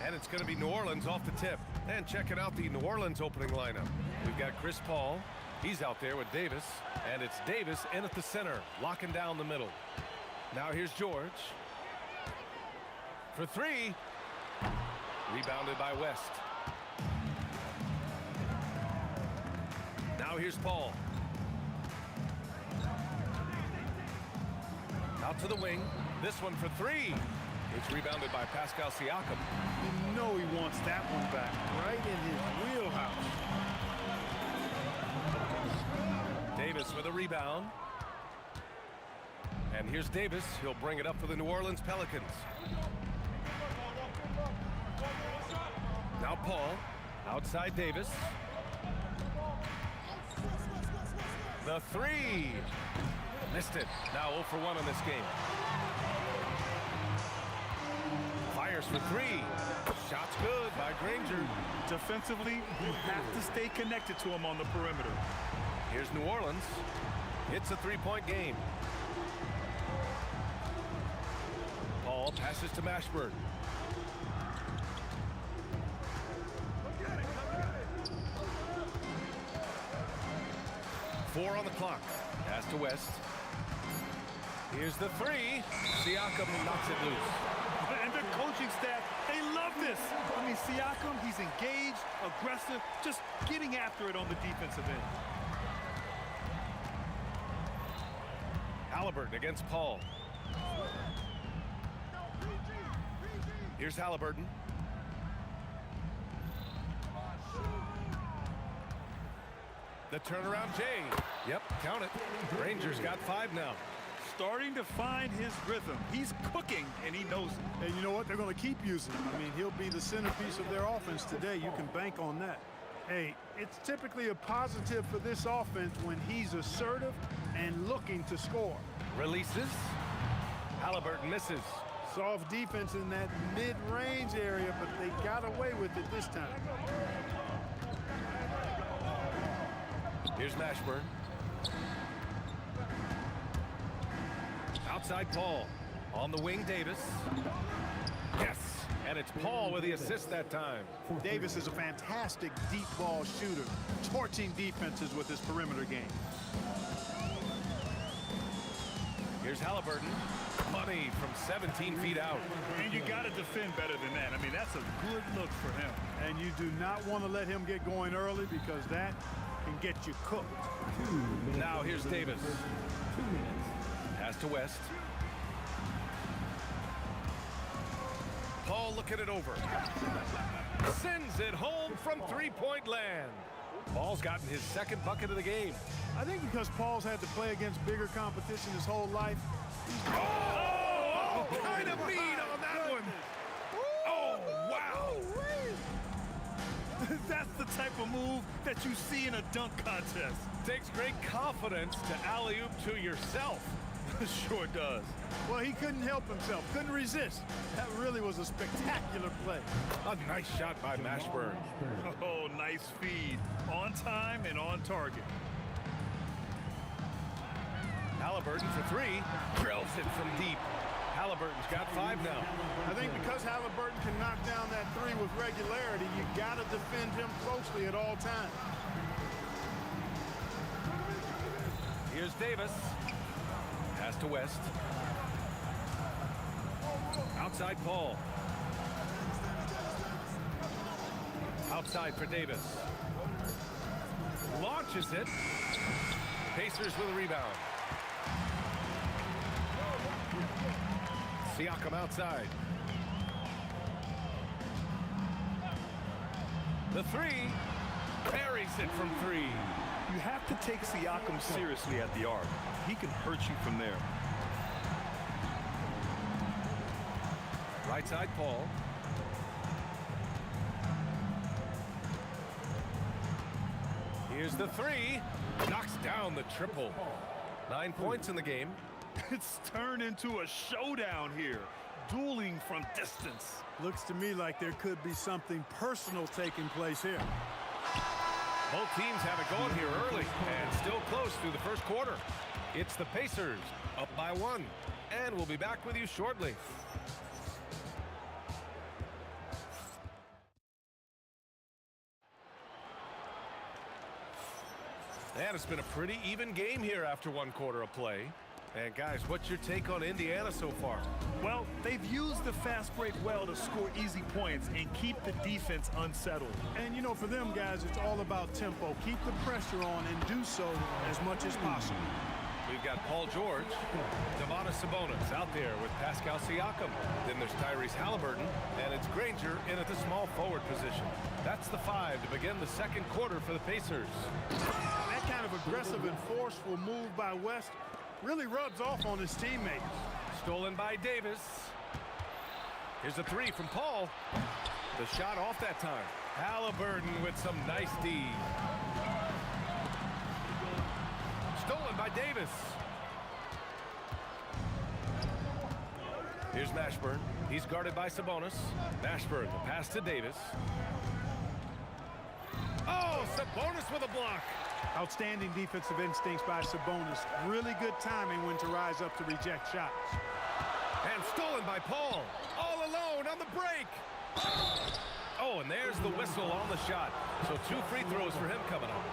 [SPEAKER 1] And it's going to be New Orleans off the tip. And checking out the New Orleans opening lineup. We've got Chris Paul. He's out there with Davis. And it's Davis in at the center, locking down the middle. Now here's George. For three. Rebounded by West. Now here's Paul. Out to the wing. This one for three. It's rebounded by Pascal Siakam.
[SPEAKER 2] You know he wants that one back, right in his wheelhouse.
[SPEAKER 1] Davis with a rebound. And here's Davis. He'll bring it up for the New Orleans Pelicans. Now Paul, outside Davis. The three. Missed it. Now 0 for 1 in this game. Fires for three. Shot's good by Granger.
[SPEAKER 2] Defensively, you have to stay connected to him on the perimeter.
[SPEAKER 1] Here's New Orleans. It's a three-point game. Paul passes to Mashburn. Four on the clock. Pass to West. Here's the three. Siakam knocks it loose.
[SPEAKER 2] And the coaching staff, they love this. I mean, Siakam, he's engaged, aggressive, just getting after it on the defensive end.
[SPEAKER 1] Halliburton against Paul. Here's Halliburton. The turnaround, Jay. Yep, count it. Rangers got 5 now.
[SPEAKER 2] Starting to find his rhythm. He's cooking, and he knows it.
[SPEAKER 9] And you know what? They're going to keep using him. I mean, he'll be the centerpiece of their offense today. You can bank on that. Hey, it's typically a positive for this offense when he's assertive and looking to score.
[SPEAKER 1] Releases. Halliburton misses.
[SPEAKER 9] Soft defense in that mid-range area, but they got away with it this time.
[SPEAKER 1] Here's Mashburn. Outside Paul. On the wing, Davis. Yes. And it's Paul with the assist that time.
[SPEAKER 9] Davis is a fantastic deep ball shooter, torching defenses with his perimeter game.
[SPEAKER 1] Here's Halliburton. Money from 17 feet out.
[SPEAKER 2] And you got to defend better than that. I mean, that's a good look for him.
[SPEAKER 9] And you do not want to let him get going early because that can get you cooked.
[SPEAKER 1] Now here's Davis. Pass to West. Paul looking it over. Sends it home from three-point land. Paul's gotten his second bucket of the game.
[SPEAKER 9] I think because Paul's had to play against bigger competition his whole life.
[SPEAKER 1] Oh, kind of mean on that one. Oh, wow.
[SPEAKER 2] That's the type of move that you see in a dunk contest.
[SPEAKER 1] Takes great confidence to alley-oop to yourself.
[SPEAKER 2] Sure does.
[SPEAKER 9] Well, he couldn't help himself, couldn't resist. That really was a spectacular play.
[SPEAKER 1] A nice shot by Mashburn.
[SPEAKER 2] Oh, nice feed. On time and on target.
[SPEAKER 1] Halliburton for three. Drills it from deep. Halliburton's got 5 now.
[SPEAKER 9] I think because Halliburton can knock down that three with regularity, you got to defend him closely at all times.
[SPEAKER 1] Here's Davis. Pass to West. Outside Paul. Outside for Davis. Launches it. Pacers with a rebound. Siakam outside. The three. Buries it from 3.
[SPEAKER 2] You have to take Siakam seriously at the arc. He can hurt you from there.
[SPEAKER 1] Right side Paul. Here's the 3. Knocks down the triple. 9 points in the game.
[SPEAKER 2] It's turned into a showdown here. Dueling from distance.
[SPEAKER 9] Looks to me like there could be something personal taking place here.
[SPEAKER 1] Both teams have it going here early and still close through the first quarter. It's the Pacers up by 1, and we'll be back with you shortly. And it's been a pretty even game here after 1 quarter of play. And guys, what's your take on Indiana so far?
[SPEAKER 2] Well, they've used the fast break well to score easy points and keep the defense unsettled.
[SPEAKER 9] And, you know, for them guys, it's all about tempo. Keep the pressure on and do so as much as possible.
[SPEAKER 1] We've got Paul George, Domantas Sabonis out there with Pascal Siakam. Then there's Tyrese Halliburton, and it's Granger in at the small forward position. That's the 5 to begin the second quarter for the Pacers.
[SPEAKER 9] That kind of aggressive and forceful move by West Really rubs off on his teammates.
[SPEAKER 1] Stolen by Davis. Here's a three from Paul. The shot off that time. Halliburton with some nice D. Stolen by Davis. Here's Mashburn. He's guarded by Sabonis. Mashburn, the pass to Davis. Oh, Sabonis with a block.
[SPEAKER 9] Outstanding defensive instincts by Sabonis. Really good timing when to rise up to reject shots.
[SPEAKER 1] And stolen by Paul. All alone on the break. Oh, and there's the whistle on the shot. So 2 free throws for him coming up.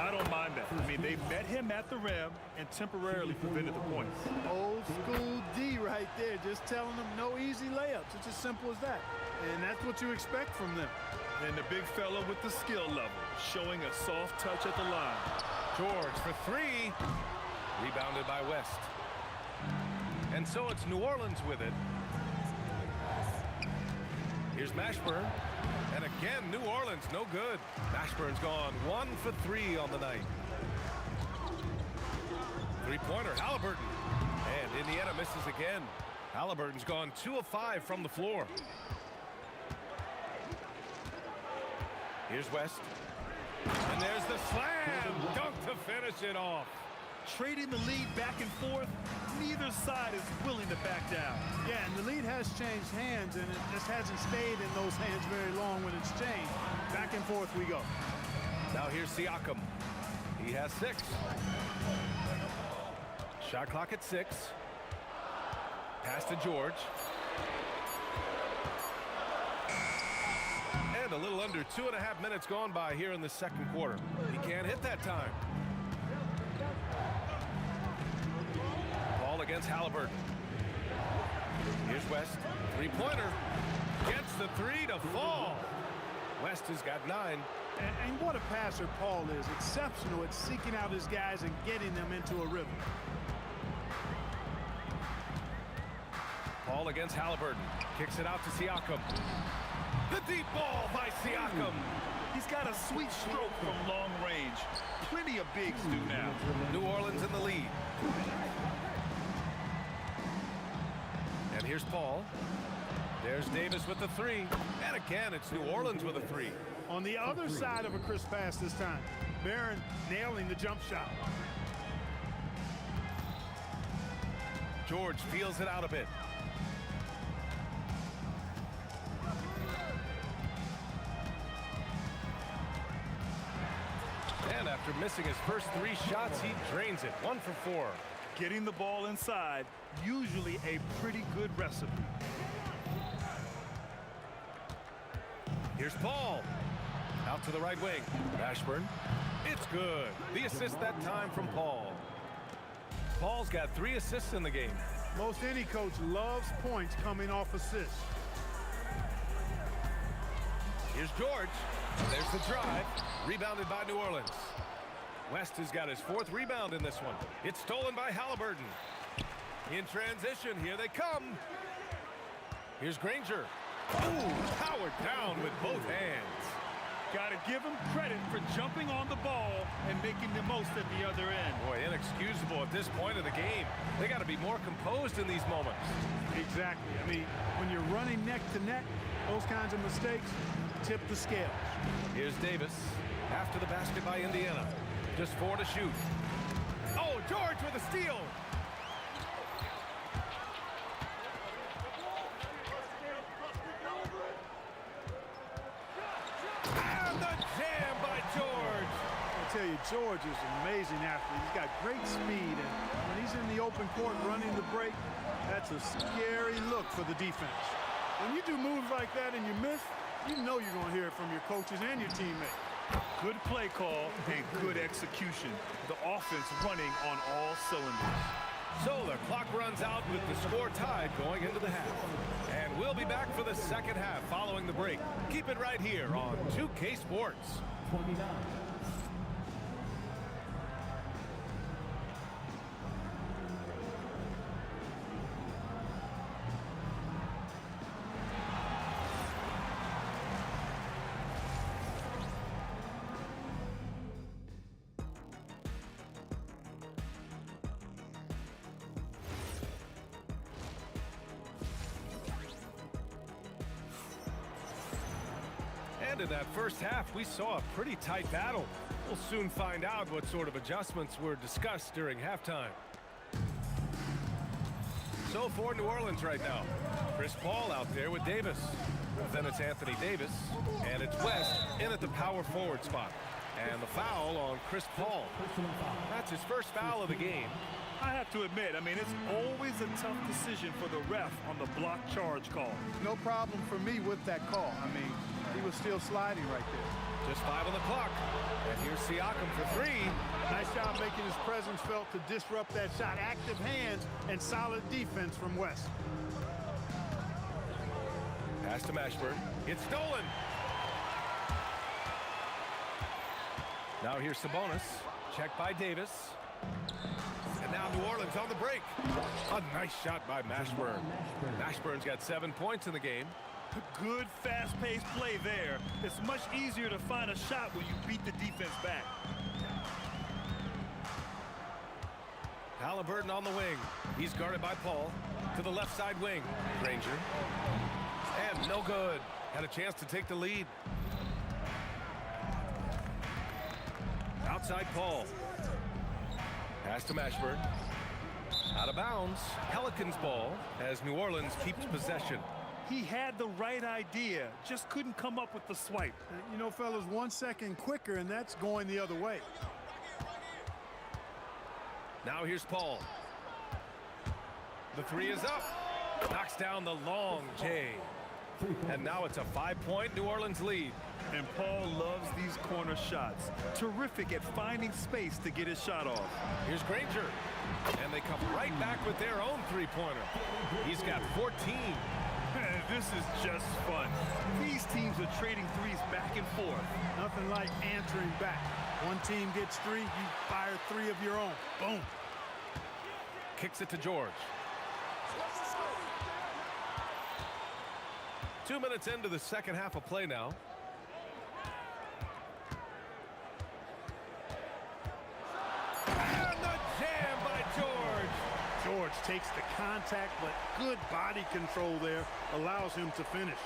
[SPEAKER 2] I don't mind that. I mean, they met him at the rim and temporarily prevented the points.
[SPEAKER 9] Old school D right there, just telling them no easy layups. It's as simple as that. And that's what you expect from them.
[SPEAKER 2] And the big fella with the skill level, showing a soft touch at the line.
[SPEAKER 1] George for 3. Rebounded by West. And so it's New Orleans with it. Here's Mashburn. And again, New Orleans, no good. Mashburn's gone 1 for 3 on the night. Three-pointer, Halliburton. And Indiana misses again. Halliburton's gone 2 of 5 from the floor. Here's West. And there's the slam dunk to finish it off.
[SPEAKER 2] Trading the lead back and forth, neither side is willing to back down.
[SPEAKER 9] Yeah, and the lead has changed hands, and it just hasn't stayed in those hands very long when it's changed. Back and forth we go.
[SPEAKER 1] Now here's Siakam. He has 6. Shot clock at 6. Pass to George. And a little under 2.5 minutes gone by here in the second quarter. He can't hit that time. Ball against Halliburton. Here's West. Three-pointer. Gets the 3 to fall. West has got 9.
[SPEAKER 9] And what a passer Paul is. Exceptional at seeking out his guys and getting them into a rhythm.
[SPEAKER 1] Paul against Halliburton. Kicks it out to Siakam. The deep ball by Siakam.
[SPEAKER 2] He's got a sweet stroke from long range. Plenty of bigs do now.
[SPEAKER 1] New Orleans in the lead. And here's Paul. There's Davis with the 3. And again, it's New Orleans with a 3.
[SPEAKER 9] On the other side of a crisp pass this time. Barron nailing the jump shot.
[SPEAKER 1] George feels it out a bit. And after missing his first 3 shots, he drains it. 1 for 4.
[SPEAKER 2] Getting the ball inside, usually a pretty good recipe.
[SPEAKER 1] Here's Paul. Out to the right wing. Mashburn. It's good. The assist that time from Paul. Paul's got 3 assists in the game.
[SPEAKER 9] Most any coach loves points coming off assists.
[SPEAKER 1] Here's George. There's the drive. Rebounded by New Orleans. West has got his 4th rebound in this one. It's stolen by Halliburton. In transition, here they come. Here's Granger. Ooh, powered down with both hands.
[SPEAKER 2] Got to give him credit for jumping on the ball and making the most at the other end.
[SPEAKER 1] Boy, inexcusable at this point of the game. They got to be more composed in these moments.
[SPEAKER 9] Exactly. I mean, when you're running neck to neck, those kinds of mistakes tip the scales.
[SPEAKER 1] Here's Davis. After the basket by Indiana. Just 4 to shoot. Oh, George with a steal. And the jam by George.
[SPEAKER 9] I tell you, George is an amazing athlete. He's got great speed, and when he's in the open court running the break, that's a scary look for the defense. When you do moves like that and you miss, you know you're going to hear it from your coaches and your teammates.
[SPEAKER 2] Good play call and good execution. The offense running on all cylinders.
[SPEAKER 1] So the clock runs out with the score tied going into the half. And we'll be back for the second half following the break. Keep it right here on 2K Sports.
[SPEAKER 4] 29.
[SPEAKER 1] end of that first half, we saw a pretty tight battle. We'll soon find out what sort of adjustments were discussed during halftime. So for New Orleans right now, Chris Paul out there with Davis. Then it's Anthony Davis, and it's West in at the power forward spot. And the foul on Chris Paul. That's his first foul of the game.
[SPEAKER 2] I have to admit, I mean, it's always a tough decision for the ref on the block charge call.
[SPEAKER 9] No problem for me with that call. I mean, he was still sliding right there.
[SPEAKER 1] Just 5 on the clock. And here's Siakam for 3.
[SPEAKER 9] Nice job making his presence felt to disrupt that shot. Active hands and solid defense from West.
[SPEAKER 1] Pass to Mashburn. It's stolen. Now here's Sabonis. Checked by Davis. And now New Orleans on the break. A nice shot by Mashburn. Mashburn's got 7 points in the game.
[SPEAKER 2] Good, fast-paced play there. It's much easier to find a shot when you beat the defense back.
[SPEAKER 1] Halliburton on the wing. He's guarded by Paul. To the left side wing. Granger. And no good. Had a chance to take the lead. Outside Paul. Pass to Mashburn. Out of bounds. Pelicans ball as New Orleans keeps possession.
[SPEAKER 2] He had the right idea, just couldn't come up with the swipe.
[SPEAKER 9] You know, fellas, 1 second quicker, and that's going the other way.
[SPEAKER 1] Now here's Paul. The 3 is up. Knocks down the long J. And now it's a 5-point New Orleans lead.
[SPEAKER 2] And Paul loves these corner shots. Terrific at finding space to get his shot off.
[SPEAKER 1] Here's Granger. And they come right back with their own 3-pointer. He's got 14.
[SPEAKER 2] This is just fun. These teams are trading threes back and forth.
[SPEAKER 9] Nothing like answering back. One team gets 3, you fire 3 of your own. Boom.
[SPEAKER 1] Kicks it to George. 2 minutes into the second half of play now. And the jam by George.
[SPEAKER 9] George takes the contact, but good body control there allows him to finish.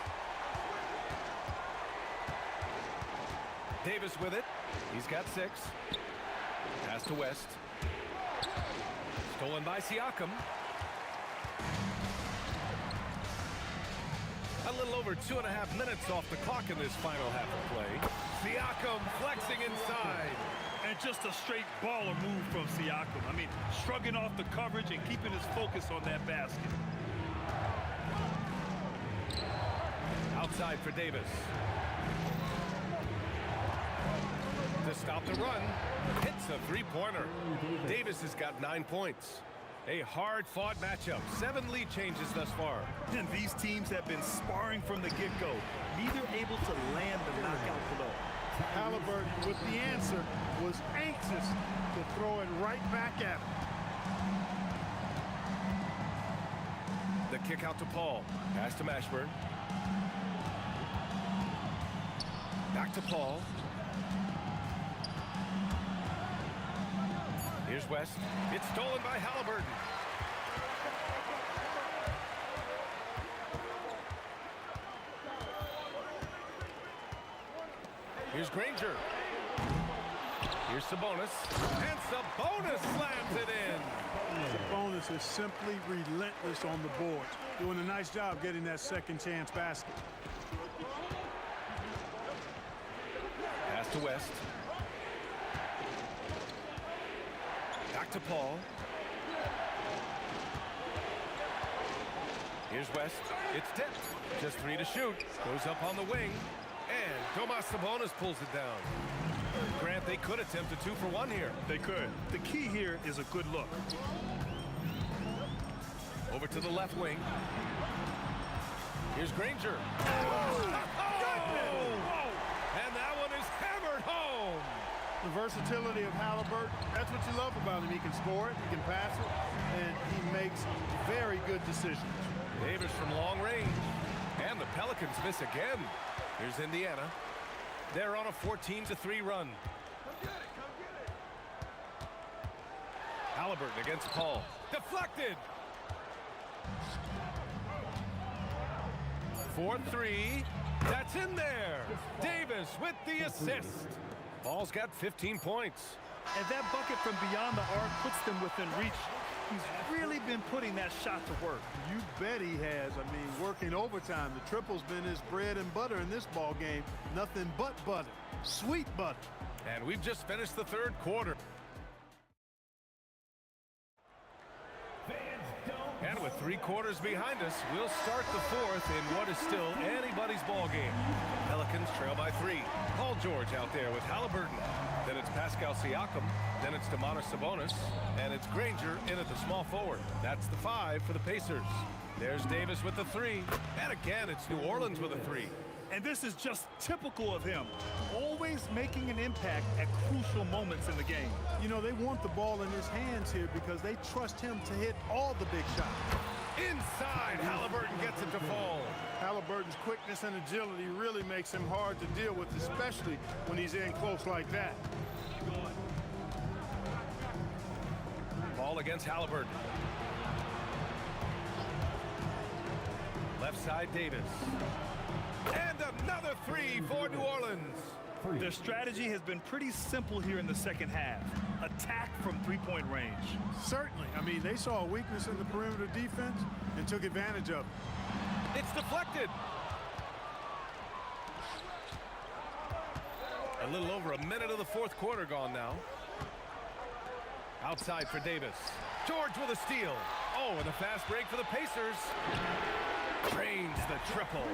[SPEAKER 1] Davis with it. He's got 6. Pass to West. Stolen by Siakam. A little over 2.5 minutes off the clock in this final half of play. Siakam flexing inside.
[SPEAKER 2] And just a straight baller move from Siakam. I mean, shrugging off the coverage and keeping his focus on that basket.
[SPEAKER 1] Outside for Davis. To stop the run, hits a 3-pointer. Davis has got 9 points. A hard-fought matchup. 7 lead changes thus far.
[SPEAKER 2] And these teams have been sparring from the get-go. Neither able to land the knockout blow.
[SPEAKER 9] Halliburton, with the answer, was anxious to throw it right back at him.
[SPEAKER 1] The kick out to Paul. Pass to Mashburn. Back to Paul. Here's West. It's stolen by Halliburton. Here's Granger. Here's Sabonis. And Sabonis slams it in.
[SPEAKER 9] Sabonis is simply relentless on the boards. Doing a nice job getting that second chance basket.
[SPEAKER 1] Pass to West. Back to Paul. Here's West. It's tipped. Just 3 to shoot. Goes up on the wing. And Domas Sabonis pulls it down. Grant, they could attempt a 2 for 1 here.
[SPEAKER 2] They could. The key here is a good look.
[SPEAKER 1] Over to the left wing. Here's Granger. Oh! And that one is hammered home.
[SPEAKER 9] The versatility of Halliburton, that's what you love about him. He can score it, he can pass it, and he makes very good decisions.
[SPEAKER 1] Davis from long range. And the Pelicans miss again. Here's Indiana. They're on a 14-3 run. Halliburton against Paul. Deflected. 4-3. That's in there. Davis with the assist. Ball's got 15 points.
[SPEAKER 2] And that bucket from beyond the arc puts them within reach. He's really been putting that shot to work.
[SPEAKER 9] You bet he has. I mean, working overtime. The triple's been his bread and butter in this ball game. Nothing but butter. Sweet butter.
[SPEAKER 1] And we've just finished the third quarter. And with 3 quarters behind us, we'll start the fourth in what is still anybody's ball game. Pelicans trail by 3. Paul George out there with Halliburton. Then it's Pascal Siakam. Then it's Domantas Sabonis. And it's Granger in at the small forward. That's the 5 for the Pacers. There's Davis with the 3. And again, it's New Orleans with a 3.
[SPEAKER 2] And this is just typical of him. Always making an impact at crucial moments in the game.
[SPEAKER 9] You know, they want the ball in his hands here because they trust him to hit all the big shots.
[SPEAKER 1] Inside, Halliburton gets it to fall.
[SPEAKER 9] Halliburton's quickness and agility really makes him hard to deal with, especially when he's in close like that.
[SPEAKER 1] Ball against Halliburton. Left side, Davis. And another 3 for New Orleans.
[SPEAKER 2] Their strategy has been pretty simple here in the second half. Attack from three-point range.
[SPEAKER 9] Certainly. I mean, they saw a weakness in the perimeter defense and took advantage of it.
[SPEAKER 1] It's deflected. A little over a minute of the fourth quarter gone now. Outside for Davis. George with a steal. Oh, and a fast break for the Pacers. Drains the triple.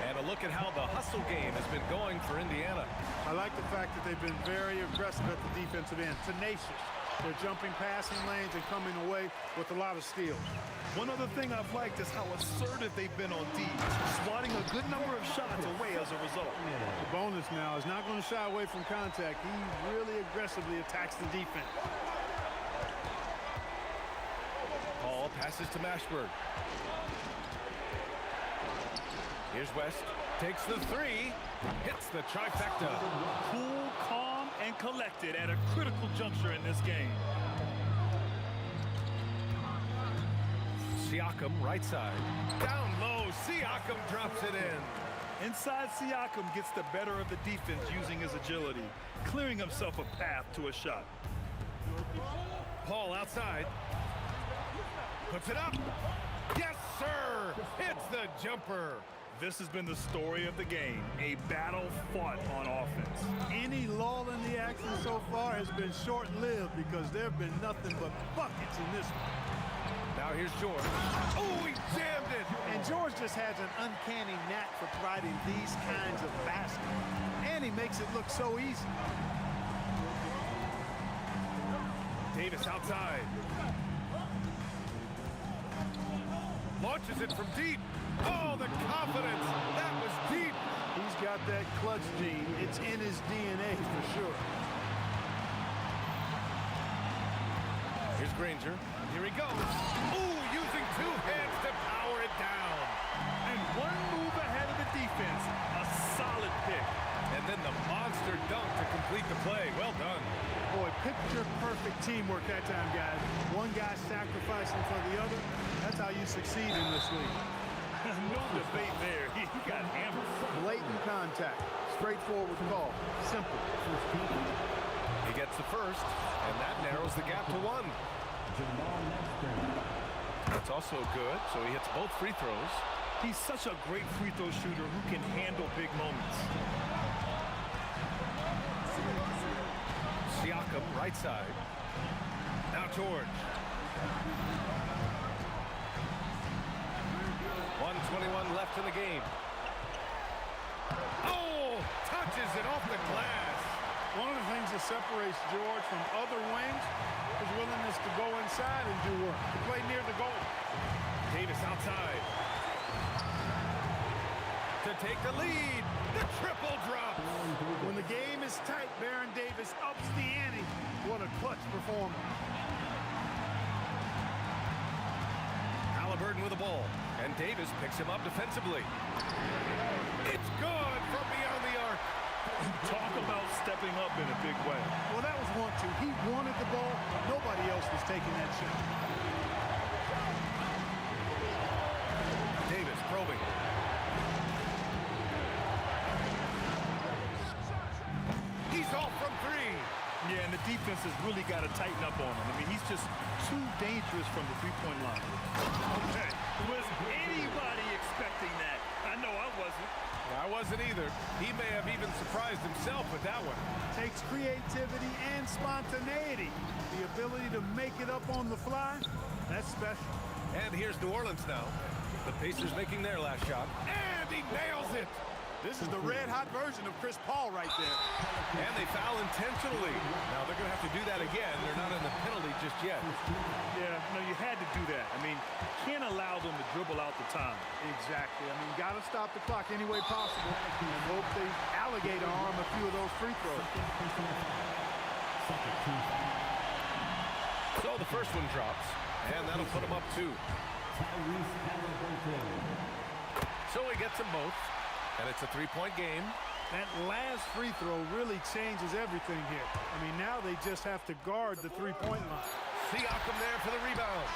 [SPEAKER 1] And a look at how the hustle game has been going for Indiana.
[SPEAKER 9] I like the fact that they've been very aggressive at the defensive end, tenacious. They're jumping passing lanes and coming away with a lot of steals.
[SPEAKER 2] One other thing I've liked is how assertive they've been on D, swatting a good number of shots away as a result.
[SPEAKER 9] The bonus now is not going to shy away from contact. He really aggressively attacks the defense.
[SPEAKER 1] Paul passes to Mashburn. Here's West, takes the 3, hits the trifecta.
[SPEAKER 2] Cool, calm, and collected at a critical juncture in this game.
[SPEAKER 1] Siakam, right side. Down low, Siakam drops it in.
[SPEAKER 2] Inside, Siakam gets the better of the defense using his agility, clearing himself a path to a shot.
[SPEAKER 1] Paul outside. Puts it up. Yes, sir! Hits the jumper.
[SPEAKER 2] This has been the story of the game, a battle fought on offense.
[SPEAKER 9] Any lull in the action so far has been short-lived because there have been nothing but buckets in this one.
[SPEAKER 1] Now here's George. Oh, he jammed it!
[SPEAKER 9] And George just has an uncanny knack for providing these kinds of baskets. And he makes it look so easy.
[SPEAKER 1] Davis outside. Launches it from deep. Oh, the confidence. That was deep.
[SPEAKER 9] He's got that clutch gene. It's in his DNA for sure.
[SPEAKER 1] Here's Granger. Here he goes. Ooh, using 2 hands to power it down.
[SPEAKER 2] And one move ahead of the defense. A solid pick.
[SPEAKER 1] And then the monster dunk to complete the play. Well done.
[SPEAKER 9] Boy, picture-perfect teamwork that time, guys. One guy sacrificing for the other. That's how you succeed in this league.
[SPEAKER 2] No debate there. He got hammered.
[SPEAKER 9] Blatant contact. Straightforward call. Simple.
[SPEAKER 1] He gets the first, and that narrows the gap to 1. That's also good, so he hits both free throws.
[SPEAKER 2] He's such a great free throw shooter who can handle big moments.
[SPEAKER 1] Siakam, right side. Now George. 1:21 left in the game. Oh, touches it off the glass.
[SPEAKER 9] One of the things that separates George from other wings is willingness to go inside and do work, to play near the goal.
[SPEAKER 1] Davis outside. To take the lead. The triple drop.
[SPEAKER 9] When the game is tight, Baron Davis ups the ante. What a clutch performance.
[SPEAKER 1] Halliburton with the ball. And Davis picks him up defensively. It's good from beyond the arc.
[SPEAKER 2] Talk about stepping up in a big way.
[SPEAKER 9] Well, that was 1-2. He wanted the ball. Nobody else was taking that shot.
[SPEAKER 1] Davis probing.
[SPEAKER 2] defense has really got to tighten up on him. I mean, he's just too dangerous from the three-point line. Okay, was anybody expecting that? I know I wasn't.
[SPEAKER 1] I wasn't either. He may have even surprised himself with that one.
[SPEAKER 9] Takes creativity and spontaneity. The ability to make it up on the fly, that's special.
[SPEAKER 1] And here's New Orleans now. The Pacers making their last shot. And he nails it.
[SPEAKER 9] This is the red-hot version of Chris Paul right there.
[SPEAKER 1] And they foul intentionally. Now they're going to have to do that again. They're not in the penalty just yet.
[SPEAKER 2] Yeah, no, you had to do that. I mean, can't allow them to dribble out the time.
[SPEAKER 9] Exactly. I mean, got to stop the clock any way possible and hope they alligator arm a few of those free throws.
[SPEAKER 1] So the first one drops, and that'll put him up 2. So he gets them both, and it's a 3-point game.
[SPEAKER 9] That last free throw really changes everything here. I mean, now they just have to guard the three-point line.
[SPEAKER 1] Siakam there for the rebound.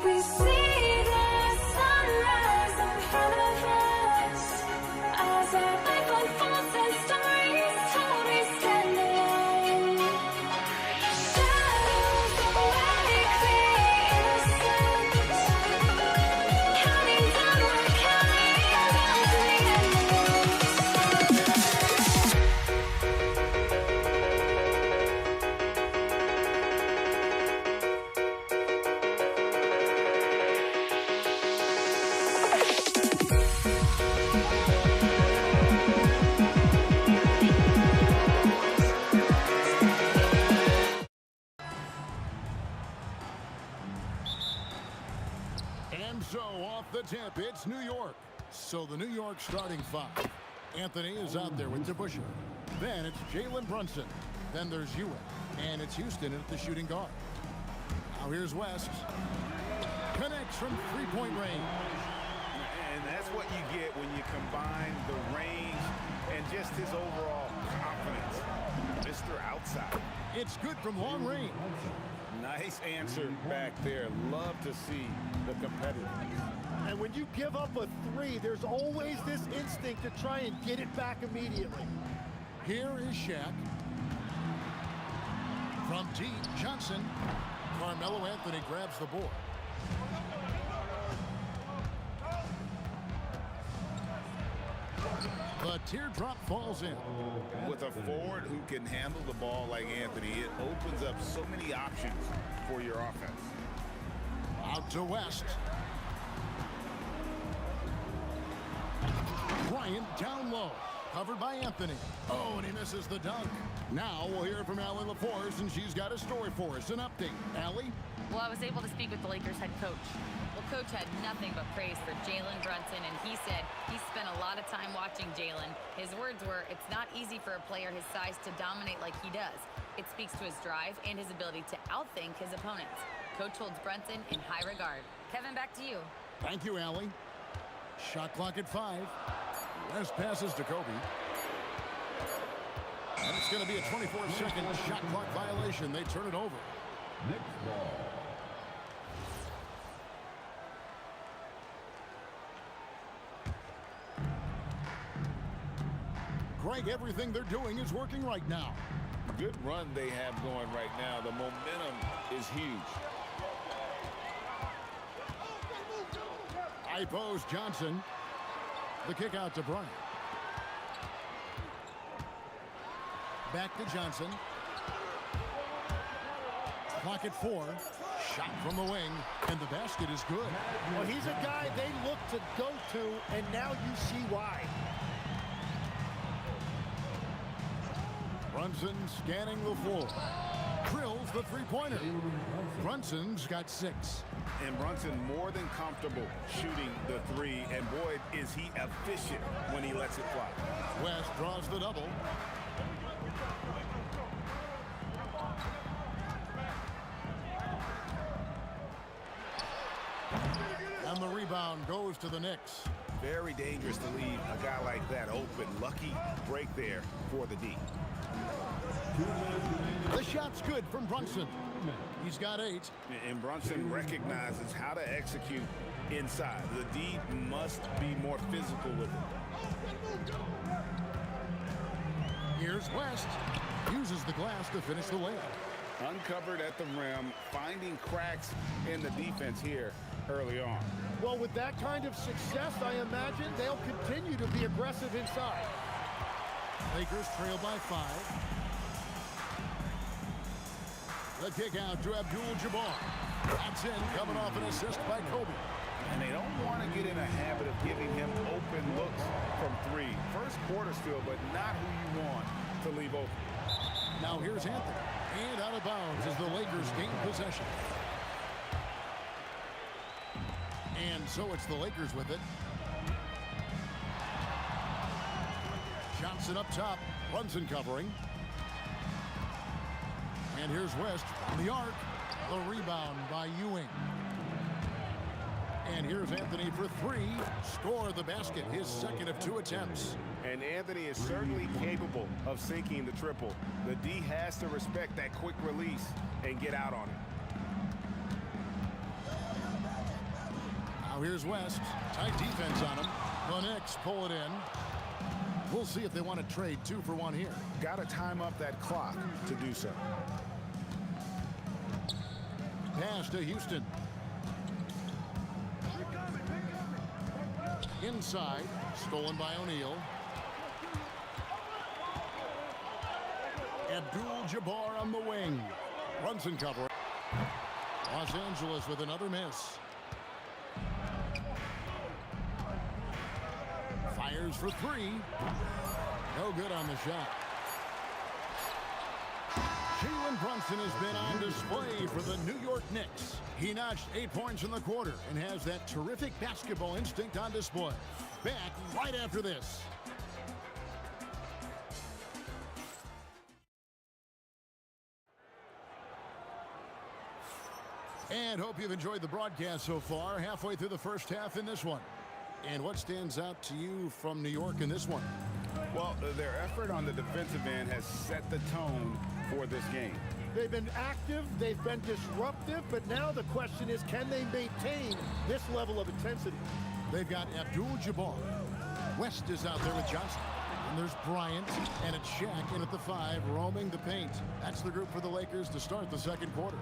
[SPEAKER 10] We see the sunrise ahead of us as our life unfolds and stories told we stand alone. Shadows awake the innocence, counting down, we're counting down to the end.
[SPEAKER 5] And so off the tip, it's New York. So the New York starting five. Anthony is out there with DeBusschere. Then it's Jalen Brunson. Then there's Ewing. And it's Houston at the shooting guard. Now here's West. Connects from three-point range.
[SPEAKER 6] And that's what you get when you combine the range and just his overall confidence. Mr. Outside.
[SPEAKER 5] It's good from long range.
[SPEAKER 6] Nice answer back there. Love to see the competitiveness.
[SPEAKER 3] And when you give up a three, there's always this instinct to try and get it back immediately.
[SPEAKER 5] Here is Shaq. From deep, Johnson. Carmelo Anthony grabs the board. The teardrop falls in.
[SPEAKER 6] With a forward who can handle the ball like Anthony, it opens up so many options for your offense.
[SPEAKER 5] Out to West. Bryant down low. Covered by Anthony. Oh, and he misses the dunk. Now we'll hear from Allie LaForce, and she's got a story for us. An update. Allie?
[SPEAKER 11] Well, I was able to speak with the Lakers head coach. Well, coach had nothing but praise for Jalen Brunson, and he said he spent a lot of time watching Jalen. His words were, it's not easy for a player his size to dominate like he does. It speaks to his drive and his ability to outthink his opponents. Coach holds Brunson in high regard. Kevin, back to you.
[SPEAKER 5] Thank you, Allie. Shot clock at 5. West passes to Kobe. And it's going to be a 24-second shot clock violation. They turn it over.
[SPEAKER 4] Next ball.
[SPEAKER 5] Greg, everything they're doing is working right now.
[SPEAKER 6] Good run they have going right now. The momentum is huge.
[SPEAKER 5] I pose Johnson. The kick out to Bryant. Back to Johnson. Clock at 4. Shot from the wing, and the basket is good.
[SPEAKER 3] Well, he's a guy they look to go to, and now you see why.
[SPEAKER 5] Brunson scanning the floor. Drills the three-pointer. Brunson's got 6.
[SPEAKER 6] And Brunson more than comfortable shooting the three. And boy, is he efficient when he lets it fly.
[SPEAKER 5] West draws the double. And the rebound goes to the Knicks.
[SPEAKER 6] Very dangerous to leave a guy like that open. Lucky break there for the D.
[SPEAKER 5] The shot's good from Brunson. He's got 8.
[SPEAKER 6] And Brunson recognizes how to execute inside. The D must be more physical with it.
[SPEAKER 5] Here's West. Uses the glass to finish the layup.
[SPEAKER 6] Uncovered at the rim, finding cracks in the defense here early on.
[SPEAKER 3] Well, with that kind of success, I imagine they'll continue to be aggressive inside.
[SPEAKER 5] Lakers trail by 5. The kick out to Abdul-Jabbar. That's in, coming off an assist by Kobe.
[SPEAKER 6] And they don't want to get in a habit of giving him open looks from 3. First quarter still, but not who you want to leave open.
[SPEAKER 5] Now here's Anthony. And out of bounds as the Lakers gain possession. And so it's the Lakers with it. Johnson up top. Brunson covering. And here's West on the arc. The rebound by Ewing. And here's Anthony for 3. Score the basket, his second of 2 attempts.
[SPEAKER 6] And Anthony is certainly capable of sinking the triple. The D has to respect that quick release and get out on it.
[SPEAKER 5] Now here's West. Tight defense on him. The Knicks pull it in. We'll see if they want to trade 2 for 1 here.
[SPEAKER 6] Got to time up that clock to do so.
[SPEAKER 5] Pass to Houston. Inside. Stolen by O'Neal. Abdul-Jabbar on the wing. Brunson cover. Los Angeles with another miss. Fires for 3. No good on the shot. Jalen Brunson has been on display for the New York Knicks. He notched 8 points in the quarter and has that terrific basketball instinct on display. Back right after this. And hope you've enjoyed the broadcast so far. Halfway through the first half in this one. And what stands out to you from New York in this one?
[SPEAKER 6] Well, their effort on the defensive end has set the tone for this game.
[SPEAKER 3] They've been active, they've been disruptive, but now the question is, can they maintain this level of intensity?
[SPEAKER 5] They've got Abdul-Jabbar. West is out there with Johnson. And there's Bryant, and it's Shaq in at the 5, roaming the paint. That's the group for the Lakers to start the second quarter.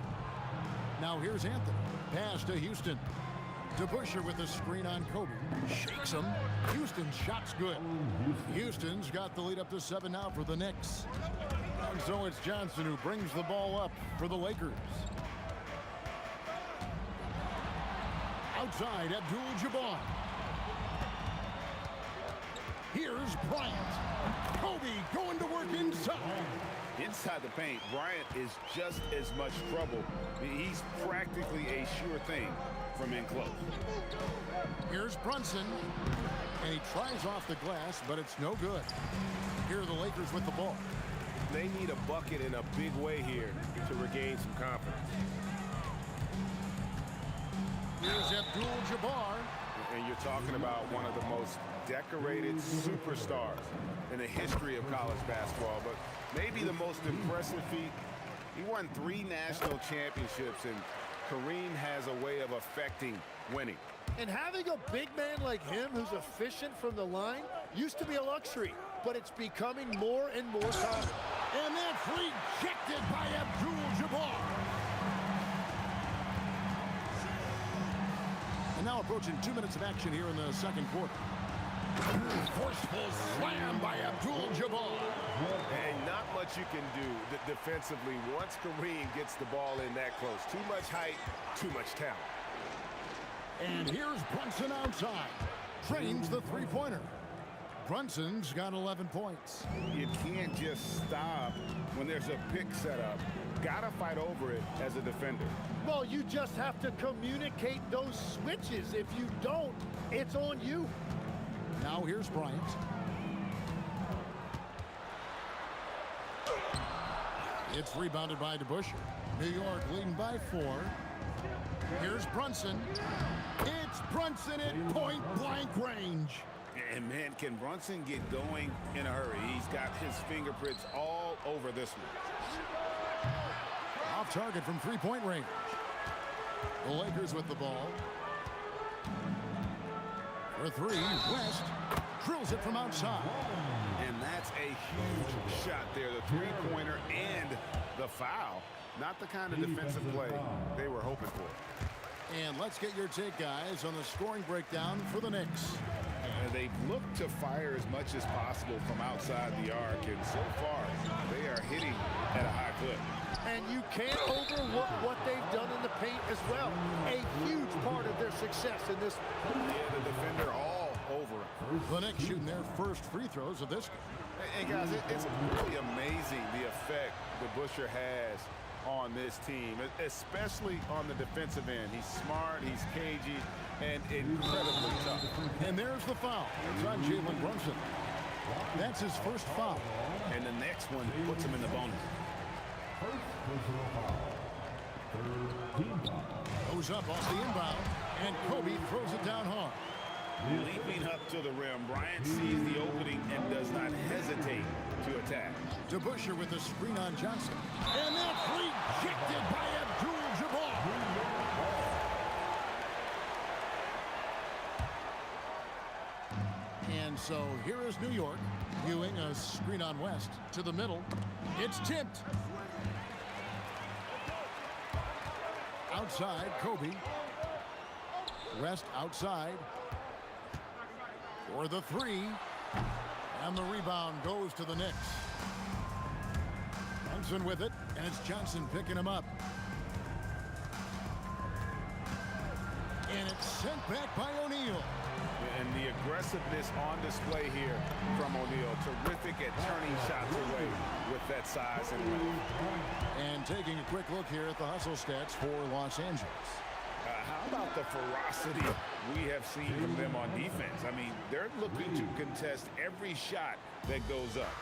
[SPEAKER 5] Now here's Anthony. Pass to Houston. DeBusschere with a screen on Kobe. Shakes him. Houston's shot's good. Houston's got the lead up to 7 now for the Knicks. And so it's Johnson who brings the ball up for the Lakers. Outside, Abdul-Jabbar. Here's Bryant. Kobe going to work inside.
[SPEAKER 6] Inside the paint, Bryant is just as much trouble. He's practically a sure thing from in close.
[SPEAKER 5] Here's Brunson. And he tries off the glass, but it's no good. Here are the Lakers with the ball.
[SPEAKER 1] They need a bucket in a big way here to regain some confidence.
[SPEAKER 5] Here's Abdul-Jabbar.
[SPEAKER 1] And you're talking about one of the most decorated superstars in the history of college basketball, but maybe the most impressive feat. He won 3 national championships, and Kareem has a way of affecting winning.
[SPEAKER 3] And having a big man like him who's efficient from the line used to be a luxury, but it's becoming more and more common.
[SPEAKER 5] And that's rejected by Abdul-Jabbar. And now approaching 2 minutes of action here in the second quarter. Forceful slam by Abdul-Jabbar.
[SPEAKER 1] And not much you can do defensively once Kareem gets the ball in that close. Too much height, too much talent.
[SPEAKER 5] And here's Brunson outside. Trains the three-pointer. Brunson's got 11 points.
[SPEAKER 6] You can't just stop when there's a pick set up. Gotta fight over it as a defender.
[SPEAKER 3] Well, you just have to communicate those switches. If you don't, it's on you.
[SPEAKER 5] Now here's Bryant. It's rebounded by DeBusschere. New York leading by 4. Here's Brunson. It's Brunson at point-blank range.
[SPEAKER 6] And, man, can Brunson get going in a hurry? He's got his fingerprints all over this one.
[SPEAKER 5] Off target from three-point range. The Lakers with the ball. For 3, West drills it from outside.
[SPEAKER 6] And that's a huge shot there. The three-pointer and the foul. Not the kind of defensive play they were hoping for.
[SPEAKER 5] And let's get your take, guys, on the scoring breakdown for the Knicks.
[SPEAKER 6] They've looked to fire as much as possible from outside the arc, and so far they are hitting at a high clip.
[SPEAKER 3] And you can't overlook what they've done in the paint as well. A huge part of their success in this.
[SPEAKER 6] Yeah, the defender all over him.
[SPEAKER 5] The Knicks shooting their first free throws of this game.
[SPEAKER 1] And guys, it's really amazing the effect DeBusschere has on this team, especially on the defensive end. He's smart, he's cagey, and incredibly tough.
[SPEAKER 5] And there's the foul. It's on Jalen Brunson. That's his first foul.
[SPEAKER 6] And the next one puts him in the bonus.
[SPEAKER 5] Goes up off the inbound, and Kobe throws it down hard.
[SPEAKER 6] Leaping up to the rim, Bryant sees the opening and does not hesitate to attack.
[SPEAKER 5] DeBusschere with a screen on Johnson. And that's rejected by Abdul-Jabbar. And so here is New York. Ewing, a screen on West to the middle. It's tipped. Outside, Kobe. West outside. For the three. And the rebound goes to the Knicks. Brunson with it, and it's Johnson picking him up. And it's sent back by O'Neal.
[SPEAKER 6] And the aggressiveness on display here from O'Neal. Terrific at turning shots away with that size and length.
[SPEAKER 5] And taking a quick look here at the hustle stats for Los Angeles.
[SPEAKER 6] How about the ferocity we have seen from them on defense? I mean, they're looking to contest every shot that goes up.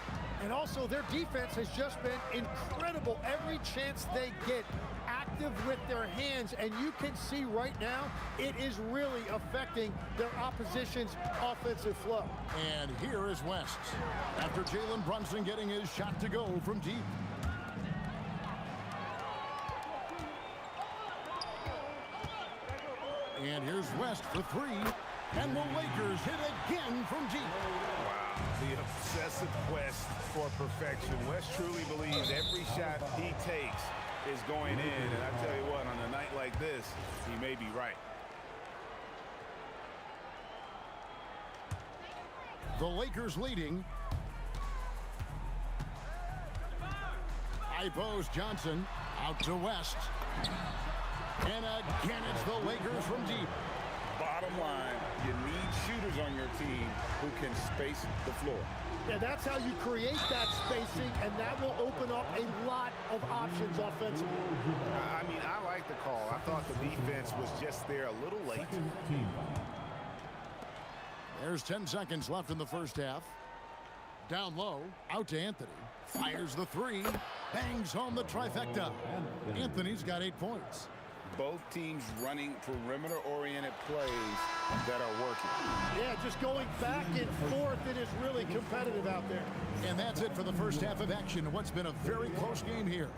[SPEAKER 12] And also, their defense has just been incredible every chance they get. Active with their hands, and you can see right now it is really affecting their opposition's offensive flow.
[SPEAKER 5] And here is West after Jalen Brunson getting his shot to go from deep. And here's West for three, and the Lakers hit again from deep.
[SPEAKER 6] Wow, the obsessive quest for perfection. West truly believes every shot he takes is going in, and I tell you what, on a night like this, he may be right.
[SPEAKER 5] The Lakers leading. High post Johnson out to West. And again, it's the Lakers from deep.
[SPEAKER 6] Bottom line, you need shooters on your team who can space the floor.
[SPEAKER 12] Yeah, that's how you create that spacing, and that will open up a lot of options offensively.
[SPEAKER 6] I mean, I like the call. I thought the defense was just there a little late.
[SPEAKER 5] There's 10 seconds left in the first half. Down low, out to Anthony. Fires the three, bangs home the trifecta. Anthony's got 8 points.
[SPEAKER 6] Both teams running perimeter-oriented plays that are working.
[SPEAKER 12] Yeah, just going back and forth, it is really competitive out there.
[SPEAKER 5] And that's it for the first half of action. What's been a very close game here.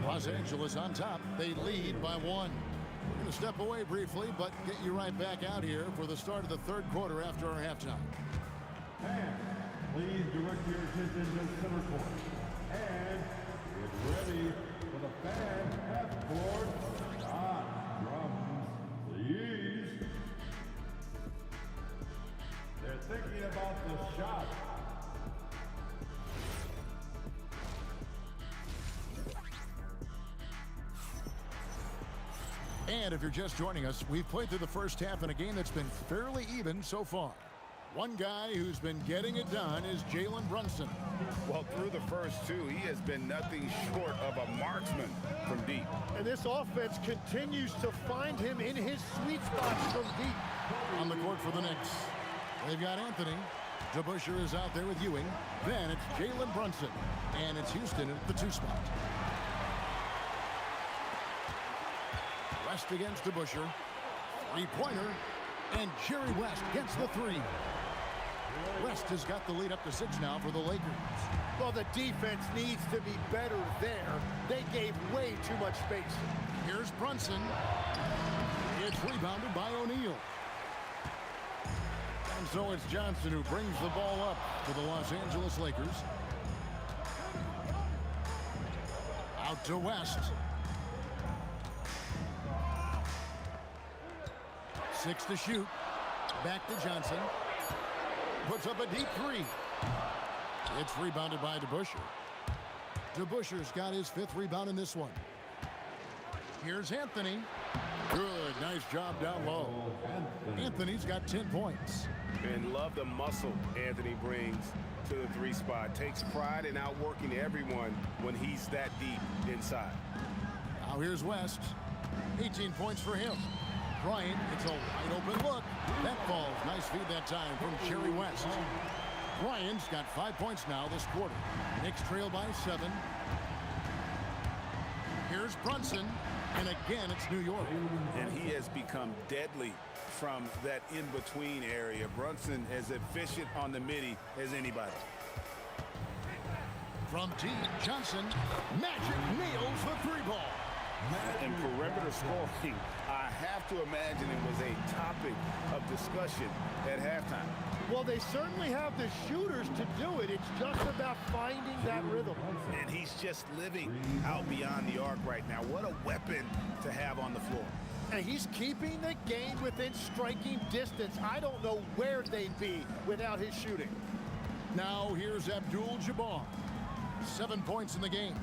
[SPEAKER 5] Los Angeles on top. They lead by 1. We're going to step away briefly, but get you right back out here for the start of the third quarter after our halftime.
[SPEAKER 4] And please direct your attention to center court. And get ready for the fan half-court shot drums, please. They're thinking about the shot.
[SPEAKER 5] And if you're just joining us, we've played through the first half in a game that's been fairly even so far. One guy who's been getting it done is Jalen Brunson.
[SPEAKER 6] Well, through the first two, he has been nothing short of a marksman from deep.
[SPEAKER 12] And this offense continues to find him in his sweet spots from deep.
[SPEAKER 5] On the court for the Knicks, they've got Anthony. DeBusschere is out there with Ewing. Then it's Jalen Brunson. And it's Houston at the 2 spot. West against DeBusschere. Three-pointer. And Jerry West gets the 3. West has got the lead up to 6 now for the Lakers.
[SPEAKER 12] Well, the defense needs to be better there. They gave way too much space.
[SPEAKER 5] Here's Brunson. It's rebounded by O'Neal. And so it's Johnson who brings the ball up for the Los Angeles Lakers. Out to West. 6 to shoot. Back to Johnson. Puts up a deep 3. It's rebounded by DeBusschere. DeBusschere's got his 5th rebound in this one. Here's Anthony. Good, nice job down low. Anthony's got 10 points.
[SPEAKER 6] And love the muscle Anthony brings to the 3 spot. Takes pride in outworking everyone when he's that deep inside.
[SPEAKER 5] Now here's West. 18 points for him. Bryant, it's a wide open look. That falls. Nice feed that time from Jerry West. Bryant's got 5 points now this quarter. Knicks trail by 7. Here's Brunson. And again, it's New York.
[SPEAKER 6] And he has become deadly from that in-between area. Brunson as efficient on the midi as anybody.
[SPEAKER 5] From deep, Johnson, magic nails the 3 ball.
[SPEAKER 6] And perimeter scoring, I have to imagine it was a topic of discussion at halftime.
[SPEAKER 12] Well, they certainly have the shooters to do it. It's just about finding that rhythm.
[SPEAKER 6] And he's just living out beyond the arc right now. What a weapon to have on the floor.
[SPEAKER 12] And he's keeping the game within striking distance. I don't know where they'd be without his shooting.
[SPEAKER 5] Now here's Abdul-Jabbar. 7 points in the game.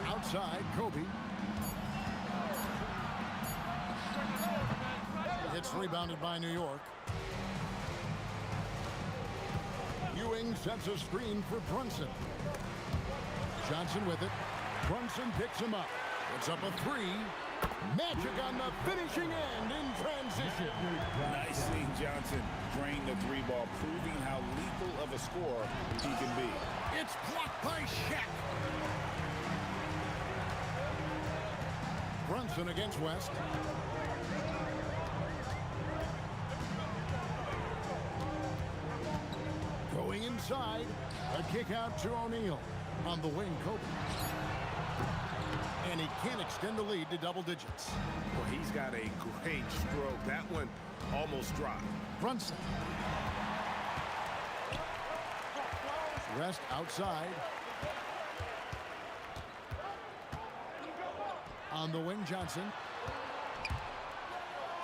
[SPEAKER 5] Outside, Kobe. It's rebounded by New York. Ewing sets a screen for Brunson. Johnson with it. Brunson picks him up. It's up a three. Magic on the finishing end in transition.
[SPEAKER 6] Nicely, Johnson drained the three ball, proving how lethal of a scorer he can be.
[SPEAKER 5] It's blocked by Shaq. Brunson against West. Going inside, a kick out to O'Neal. On the wing, Kobe. And he can't extend the lead to double digits.
[SPEAKER 1] Well, he's got a great stroke. That one almost dropped.
[SPEAKER 5] Brunson. West outside. On the wing, Johnson.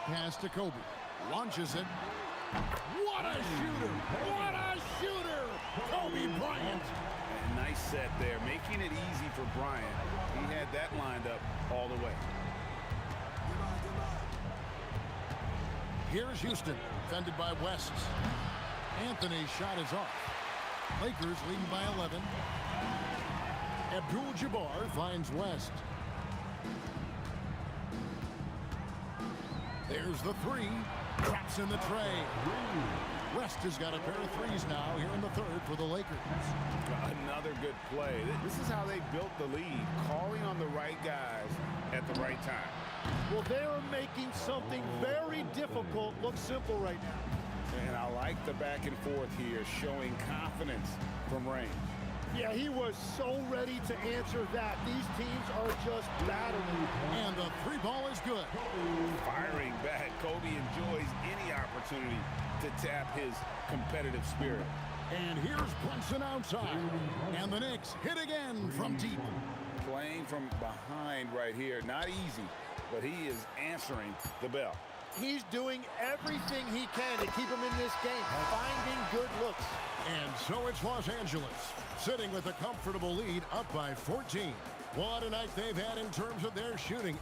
[SPEAKER 5] Pass to Kobe. Launches it. What a shooter! What a shooter! Kobe Bryant.
[SPEAKER 6] A nice set there, making it easy for Bryant. He had that lined up all the way.
[SPEAKER 5] Here's Houston, defended by West. Anthony's shot is off. Lakers leading by 11. Abdul-Jabbar finds West. There's the three. Traps in the tray. West has got a pair of threes now here in the third for the Lakers.
[SPEAKER 6] Another good play. This is how they built the lead, calling on the right guys at the right time.
[SPEAKER 12] Well, they're making something very difficult look simple right now.
[SPEAKER 6] And I like the back and forth here, showing confidence from range.
[SPEAKER 12] Yeah, he was so ready to answer that. These teams are just battling.
[SPEAKER 5] And the three ball is good.
[SPEAKER 6] Firing back, Kobe enjoys any opportunity to tap his competitive spirit.
[SPEAKER 5] And here's Brunson outside. And the Knicks hit again from deep.
[SPEAKER 6] Playing from behind right here, not easy, but he is answering the bell.
[SPEAKER 12] He's doing everything he can to keep him in this game, finding good looks.
[SPEAKER 5] And so it's Los Angeles, sitting with a comfortable lead, up by 14. What a night they've had in terms of their shooting.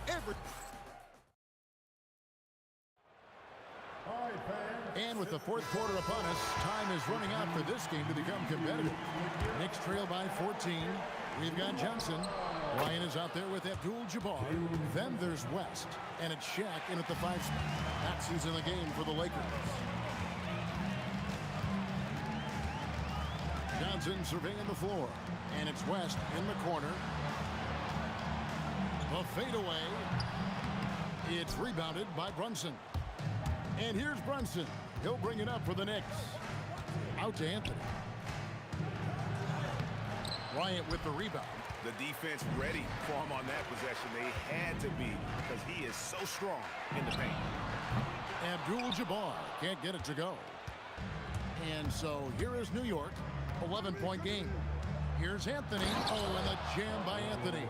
[SPEAKER 5] And with the fourth quarter upon us, time is running out for this game to become competitive. Knicks trail by 14. We've got Johnson. Ryan is out there with Abdul-Jabbar. Then there's West. And it's Shaq in at the 5 spot. That's who's in the game for the Lakers. Johnson surveying the floor. And it's West in the corner. A fadeaway. It's rebounded by Brunson. And here's Brunson. He'll bring it up for the Knicks. Out to Anthony. Bryant with the rebound.
[SPEAKER 1] The defense ready for him on that possession. They had to be, because he is so strong in the paint.
[SPEAKER 5] Abdul-Jabbar can't get it to go. And so here is New York. 11-point game. Here's Anthony. Oh, and a jam by Anthony.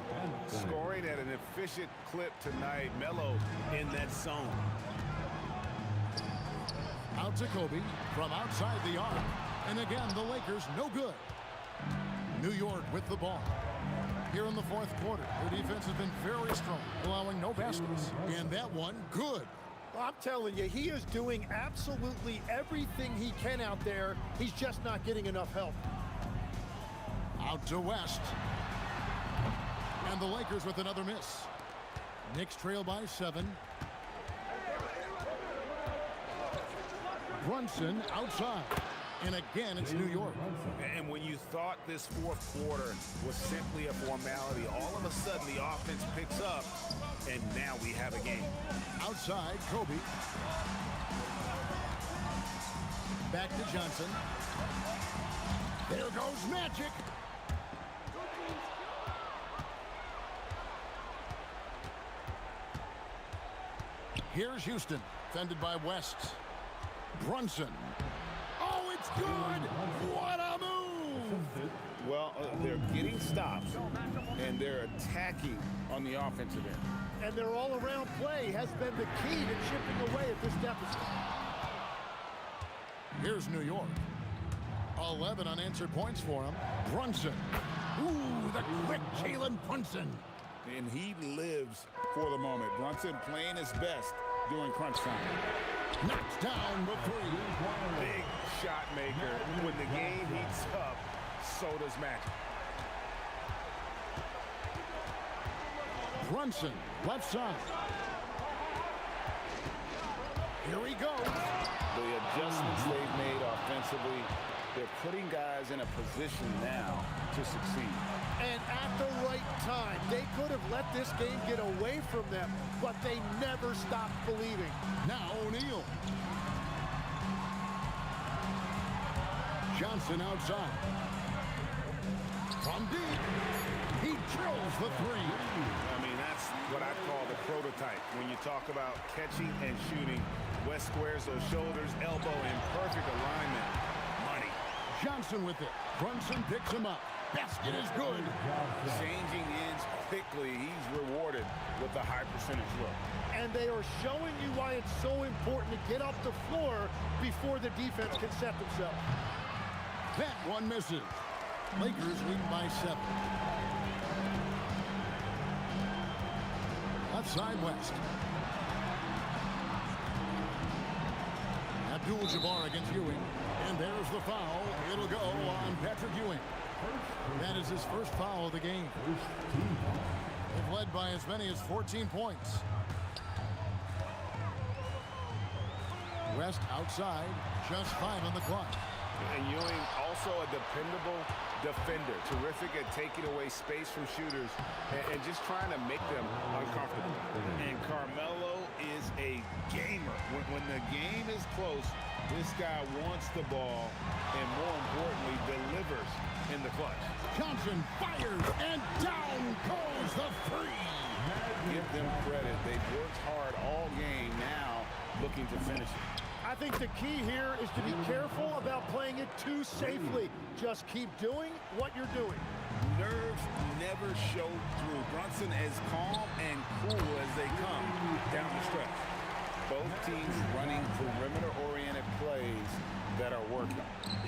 [SPEAKER 1] Scoring at an efficient clip tonight. Melo in that zone.
[SPEAKER 5] Out to Kobe from outside the arc. And again, the Lakers no good. New York with the ball. Here in the fourth quarter, their defense has been very strong, allowing no baskets. And that one, good.
[SPEAKER 12] I'm telling you, he is doing absolutely everything he can out there. He's just not getting enough help.
[SPEAKER 5] Out to West. And the Lakers with another miss. Knicks trail by 7. Brunson outside. And again, it's New York.
[SPEAKER 1] And when you thought this fourth quarter was simply a formality, all of a sudden the offense picks up, and now we have a game.
[SPEAKER 5] Outside, Kobe. Back to Johnson. There goes Magic. Here's Houston, defended by West. Brunson. Oh, it's good! What a move!
[SPEAKER 6] Well, they're getting stops, and they're attacking on the offensive end.
[SPEAKER 12] And their all-around play has been the key to chipping away at this deficit.
[SPEAKER 5] Here's New York. 11 unanswered points for him. Brunson. Ooh, the quick Jalen Brunson.
[SPEAKER 6] And he lives for the moment. Brunson playing his best during crunch time.
[SPEAKER 5] Knocks down the three.
[SPEAKER 6] Big shot maker. When the game heats up, so does Magic.
[SPEAKER 5] Brunson, left side. Here he goes.
[SPEAKER 6] The adjustments they've made offensively, they're putting guys in a position now to succeed.
[SPEAKER 12] And at the right time, they could have let this game get away from them, but they never stopped believing.
[SPEAKER 5] Now O'Neal. Johnson outside. From deep. He drills the three.
[SPEAKER 6] I mean, that's what I call the prototype. When you talk about catching and shooting, West squares those shoulders, elbow in perfect alignment. Money.
[SPEAKER 5] Johnson with it. Brunson picks him up. Basket is good.
[SPEAKER 6] Changing ends quickly. He's rewarded with a high percentage look.
[SPEAKER 12] And they are showing you why it's so important to get off the floor before the defense can set themselves.
[SPEAKER 5] That one misses. Lakers lead by 7. Left side West. Abdul-Jabbar against Ewing. And there's the foul. It'll go on Patrick Ewing. That is his first foul of the game. They've led by as many as 14 points. West outside. Just 5 on the clock.
[SPEAKER 6] And Ewing also a dependable defender. Terrific at taking away space from shooters and just trying to make them uncomfortable. And Carmelo is a gamer. When the game is close, this guy wants the ball and, more importantly, delivers in the clutch.
[SPEAKER 5] Johnson fires, and down goes the three.
[SPEAKER 6] Give them credit. They've worked hard all game, now looking to finish it.
[SPEAKER 12] I think the key here is to be careful about playing it too safely. Just keep doing what you're doing.
[SPEAKER 6] Nerves never show through. Brunson as calm and cool as they come down the stretch. Both teams running perimeter-oriented plays that are working.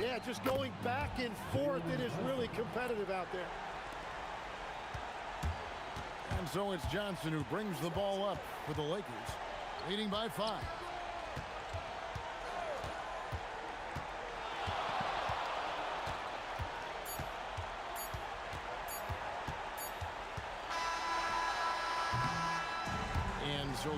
[SPEAKER 12] Yeah, just going back and forth, it is really competitive out there.
[SPEAKER 5] And so it's Johnson who brings the ball up for the Lakers, leading by 5. And so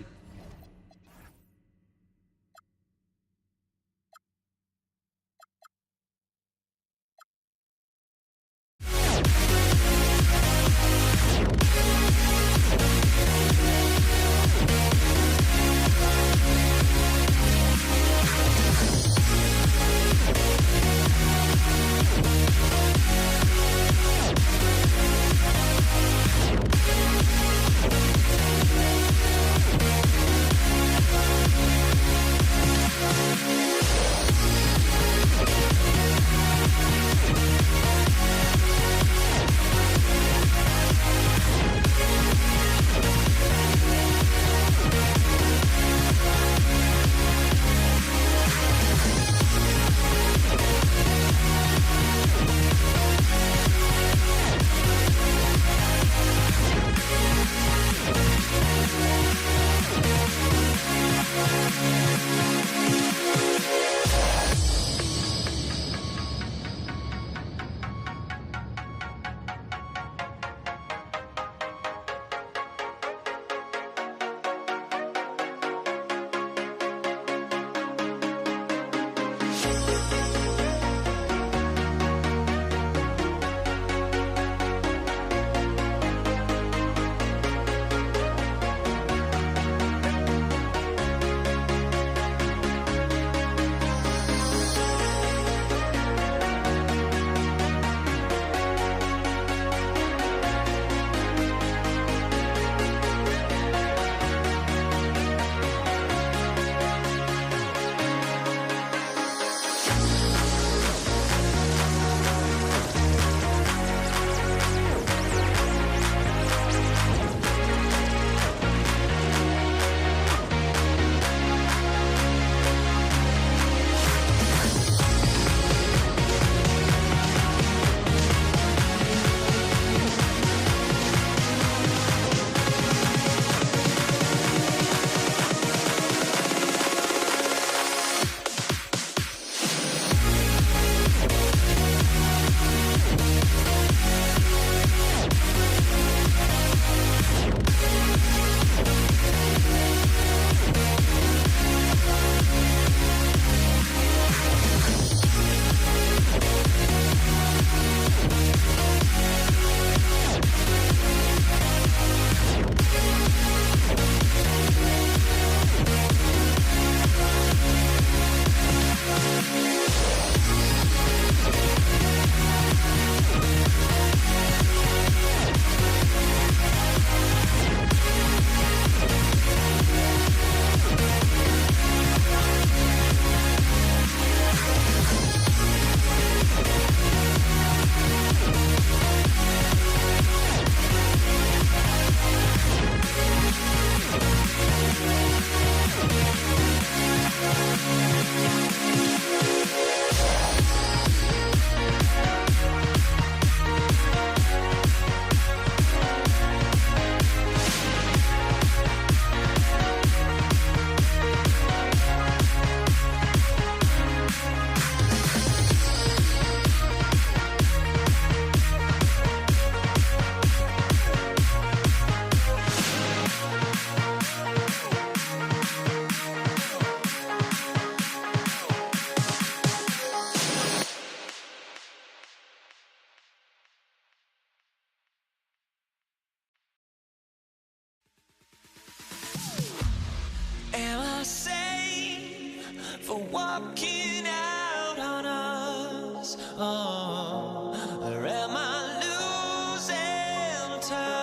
[SPEAKER 10] walking out on us. Oh, or am I losing touch?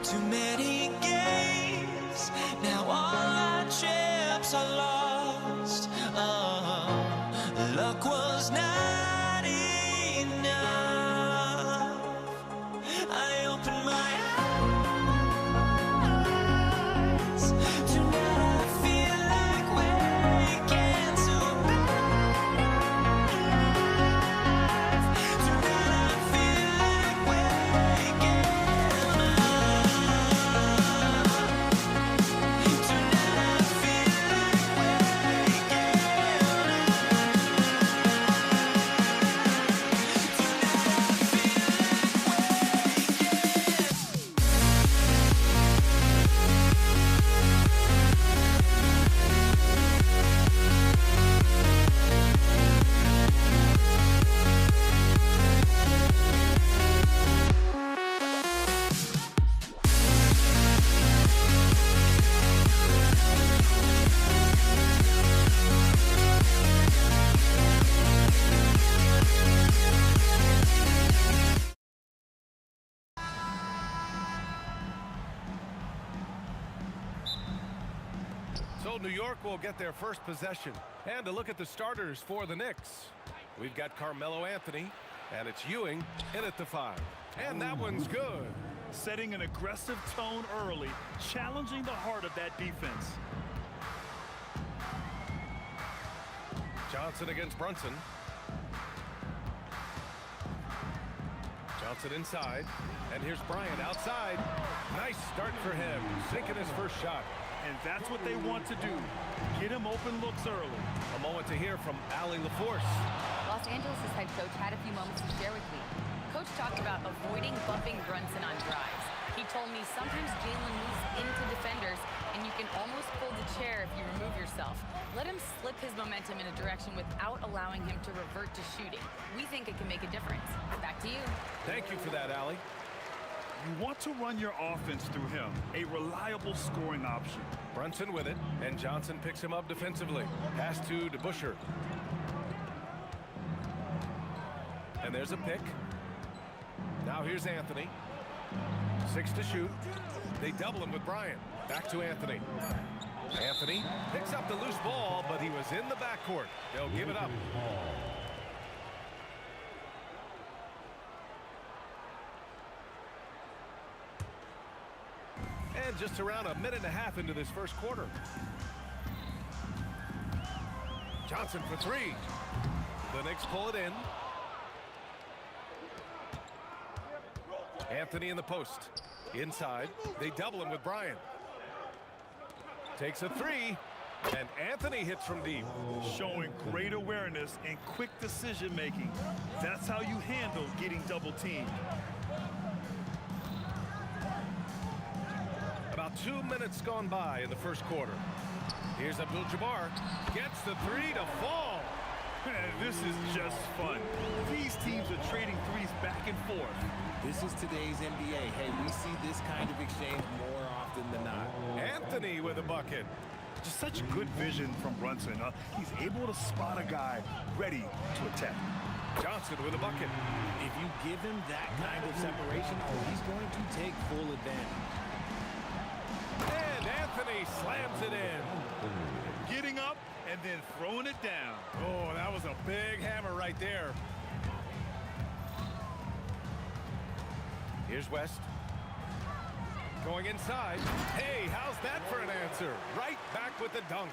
[SPEAKER 10] Too many games, now all our chips are lost. Oh, luck was not enough. I opened my eyes. Tonight I feel like waking to life. Tonight I feel like waking up. Tonight I feel like waking
[SPEAKER 1] So New York will get their first possession. And to look at the starters for the Knicks, we've got Carmelo Anthony, and it's Ewing in at the 5. And that one's good.
[SPEAKER 2] Setting an aggressive tone early, challenging the heart of that defense.
[SPEAKER 1] Johnson against Brunson. Johnson inside, and here's Bryant outside. Nice start for him, sinking his first shot.
[SPEAKER 2] And that's what they want to do. Get him open looks early.
[SPEAKER 1] A moment to hear from Allie LaForce.
[SPEAKER 11] Los Angeles' head coach had a few moments to share with me. Coach talked about avoiding bumping Brunson on drives. He told me sometimes Jalen moves into defenders, and you can almost pull the chair if you remove yourself. Let him slip his momentum in a direction without allowing him to revert to shooting. We think it can make a difference. Back to you.
[SPEAKER 1] Thank you for that, Allie.
[SPEAKER 2] You want to run your offense through him, a reliable scoring option.
[SPEAKER 1] Brunson with it, and Johnson picks him up defensively. Pass to DeBusschere. And there's a pick. Now here's Anthony. 6 to shoot. They double him with Bryant. Back to Anthony. Anthony picks up the loose ball, but he was in the backcourt. They'll give it up. And just around a minute and a half into this first quarter. Johnson for 3. The Knicks pull it in. Anthony in the post. Inside. They double him with Bryant. Takes a 3. And Anthony hits from deep.
[SPEAKER 2] Showing great awareness and quick decision making. That's how you handle getting double teamed.
[SPEAKER 1] About 2 minutes gone by in the first quarter. Here's Abdul-Jabbar. Gets the 3 to fall.
[SPEAKER 2] This is just fun. These teams are trading threes back and forth.
[SPEAKER 13] This is today's NBA. Hey, we see this kind of exchange more often than not.
[SPEAKER 1] Anthony with a bucket.
[SPEAKER 2] Just such good vision from Brunson. He's able to spot a guy ready to attack.
[SPEAKER 1] Johnson with a bucket.
[SPEAKER 13] If you give him that kind of separation, he's going to take full advantage.
[SPEAKER 1] And Anthony slams it in.
[SPEAKER 2] Getting up and then throwing it down.
[SPEAKER 1] Oh, that was a big hammer right there. Here's West. Going inside. Hey, how's that for an answer? Right back with the dunk.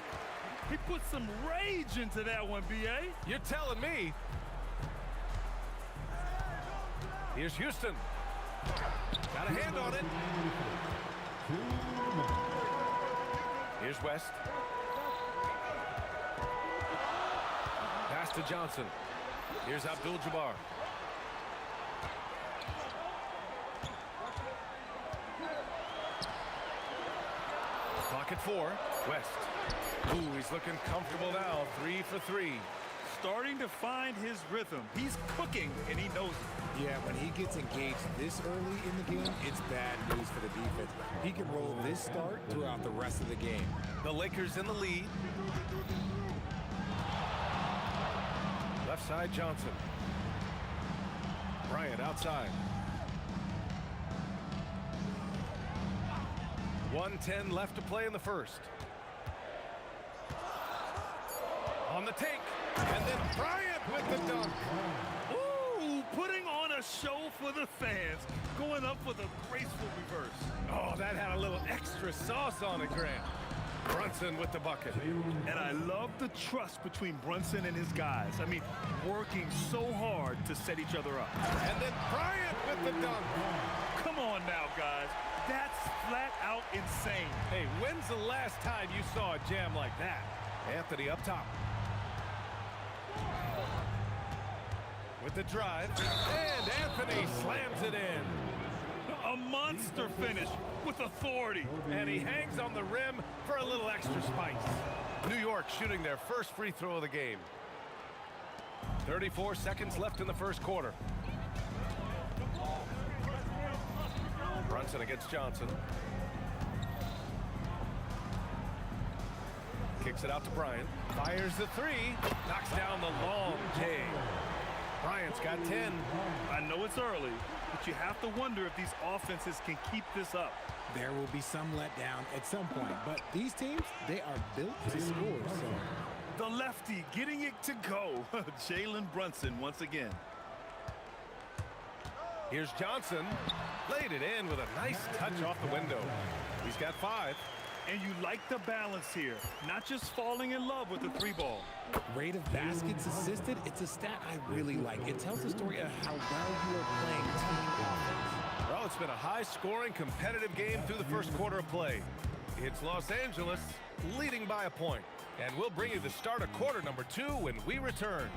[SPEAKER 2] He put some rage into that one, B.A.
[SPEAKER 1] You're telling me. Here's Houston. Got a hand on it. Here's West. Pass to Johnson. Here's Abdul-Jabbar. Pocket 4. West. Ooh, he's looking comfortable now. 3 for 3.
[SPEAKER 2] Starting to find his rhythm. He's cooking, and he knows it.
[SPEAKER 13] Yeah, when he gets engaged this early in the game, it's bad news for the defense. defense. He can roll this start throughout the rest of the game.
[SPEAKER 1] The Lakers in the lead. Left side, Johnson. Bryant outside. 1:10 left to play in the first. On the take, and then Bryant with the dunk.
[SPEAKER 2] Ooh, putting on a show for the fans, going up with a graceful reverse.
[SPEAKER 1] Oh, that had a little extra sauce on it, Grant. Brunson with the bucket.
[SPEAKER 2] And I love the trust between Brunson and his guys. I mean, working so hard to set each other up.
[SPEAKER 1] And then Bryant with the dunk.
[SPEAKER 2] Come on now, guys. That's flat out insane.
[SPEAKER 1] Hey, when's the last time you saw a jam like that? Anthony up top. With the drive, and Anthony slams it in.
[SPEAKER 2] A monster finish with authority.
[SPEAKER 1] And he hangs on the rim for a little extra spice. New York shooting their first free throw of the game. 34 seconds left in the first quarter. Brunson against Johnson. Kicks it out to Bryant. Fires the three. Knocks down the long J. Bryant's got 10.
[SPEAKER 2] I know it's early, but you have to wonder if these offenses can keep this up.
[SPEAKER 13] There will be some letdown at some point, but these teams, they are built to score. So.
[SPEAKER 2] The lefty getting it to go. Jalen Brunson once again.
[SPEAKER 1] Here's Johnson. Laid it in with a nice touch off the window. He's got 5.
[SPEAKER 2] And you like the balance here, not just falling in love with the 3-ball.
[SPEAKER 13] Rate of baskets assisted, it's a stat I really like. It tells the story of how well you are playing team offense.
[SPEAKER 1] Well, it's been a high-scoring, competitive game through the first quarter of play. It's Los Angeles leading by a point. And we'll bring you the start of quarter number 2 when we return.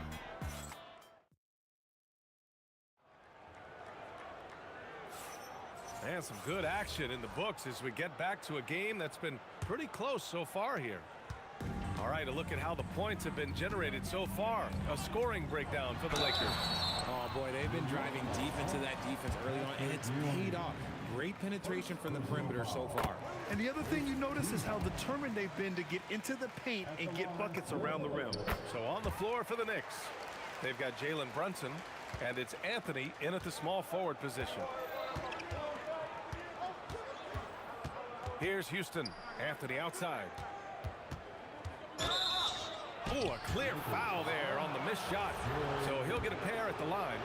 [SPEAKER 1] And some good action in the books as we get back to a game that's been pretty close so far here. All right, a look at how the points have been generated so far. A scoring breakdown for the Lakers.
[SPEAKER 13] Oh, boy, they've been driving deep into that defense early on, and it's paid off. Great penetration from the perimeter so far.
[SPEAKER 2] And the other thing you notice is how determined they've been to get into the paint and get buckets around the rim.
[SPEAKER 1] So on the floor for the Knicks, they've got Jalen Brunson, and it's Anthony in at the small forward position. Here's Houston. Anthony outside. Ooh, a clear foul there on the missed shot. So he'll get a pair at the line.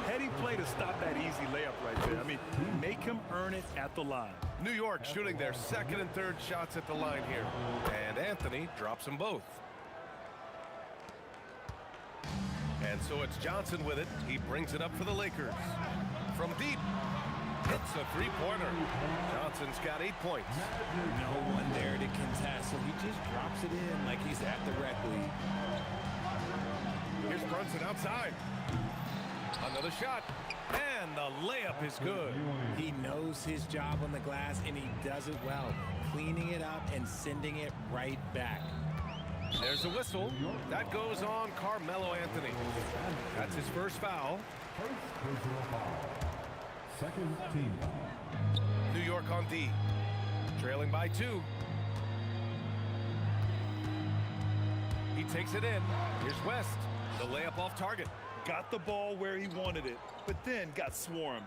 [SPEAKER 2] Heady play to stop that easy layup right there. I mean, make him earn it at the line.
[SPEAKER 1] New York shooting their second and third shots at the line here. And Anthony drops them both. And so it's Johnson with it. He brings it up for the Lakers. From deep. Hits a three-pointer. Johnson's got 8 points.
[SPEAKER 13] No one there to contest, so he just drops it in like he's at the rec league.
[SPEAKER 1] Here's Brunson outside. Another shot. And the layup is good.
[SPEAKER 13] He knows his job on the glass, and he does it well. Cleaning it up and sending it right back.
[SPEAKER 1] There's a whistle. That goes on Carmelo Anthony. That's his first foul.
[SPEAKER 4] Second team.
[SPEAKER 1] New York on D. Trailing by 2. He takes it in. Here's West. The layup off target.
[SPEAKER 2] Got the ball where he wanted it, but then got swarmed.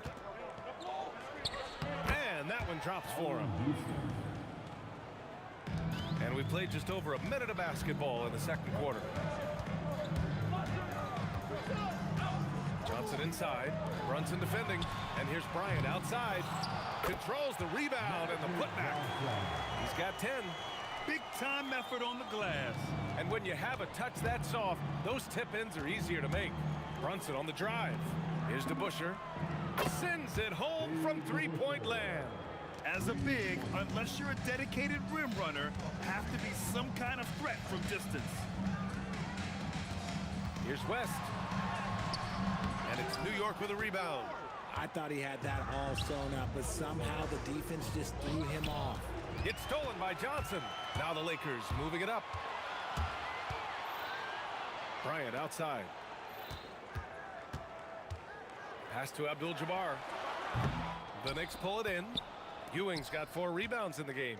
[SPEAKER 1] And that one drops for him. And we played just over a minute of basketball in the second quarter. Johnson inside. Brunson defending. And here's Bryant outside. Controls the rebound and the putback. He's got 10.
[SPEAKER 2] Big time effort on the glass.
[SPEAKER 1] And when you have a touch that soft, those tip-ins are easier to make. Brunson on the drive. Here's DeBusschere. Sends it home from three-point land.
[SPEAKER 2] As a big, unless you're a dedicated rim runner, have to be some kind of threat from distance.
[SPEAKER 1] Here's West. And it's New York with a rebound.
[SPEAKER 13] I thought he had that all sewn up, but somehow the defense just threw him off.
[SPEAKER 1] It's stolen by Johnson. Now the Lakers moving it up. Bryant outside. Pass to Abdul-Jabbar. The Knicks pull it in. Ewing's got 4 rebounds in the game.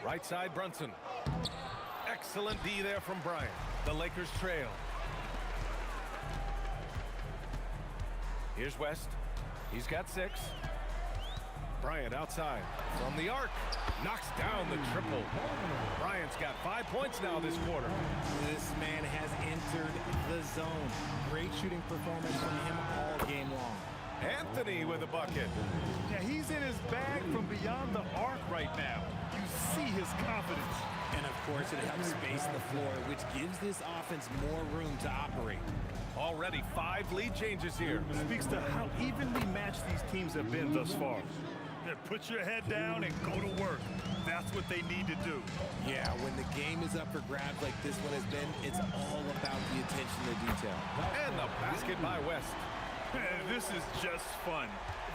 [SPEAKER 1] Right side, Brunson. Excellent D there from Bryant. The Lakers trail. Here's West. He's got 6. Bryant outside. From the arc. Knocks down the triple. Bryant's got 5 points now this quarter.
[SPEAKER 13] This man has entered the zone. Great shooting performance from him all game long.
[SPEAKER 1] Anthony with a bucket.
[SPEAKER 2] Yeah, he's in his bag from beyond the arc right now. You see his confidence.
[SPEAKER 13] And of course, it helps space the floor, which gives this offense more room to operate.
[SPEAKER 1] Already 5 lead changes here.
[SPEAKER 2] Speaks to how evenly matched these teams have been thus far. Yeah, put your head down and go to work. That's what they need to do.
[SPEAKER 13] Yeah, when the game is up for grabs like this one has been, it's all about the attention to detail.
[SPEAKER 1] And the basket by West.
[SPEAKER 2] This is just fun.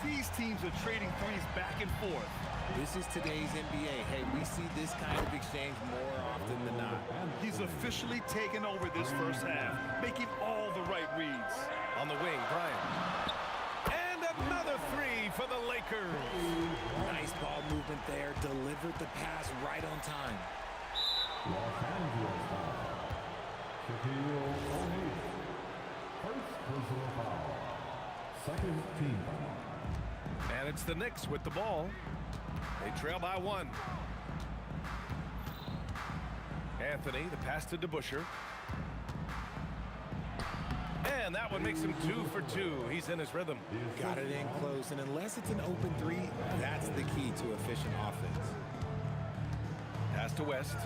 [SPEAKER 2] These teams are trading threes back and forth.
[SPEAKER 13] This is today's NBA. Hey, we see this kind of exchange more often than not.
[SPEAKER 2] He's officially taken over this first half, making all the right reads.
[SPEAKER 1] On the wing, Bryant. And another 3 for the Lakers.
[SPEAKER 13] Nice ball movement there. Delivered the pass right on time.
[SPEAKER 4] Los Angeles foul. Shaquille O'Neal. First personal foul. Second team foul.
[SPEAKER 1] And it's the Knicks with the ball. They trail by 1. Anthony, the pass to DeBusschere. And that one makes him 2 for 2. He's in his rhythm.
[SPEAKER 13] Got it in close, and unless it's an open 3, that's the key to efficient offense.
[SPEAKER 1] Pass to West.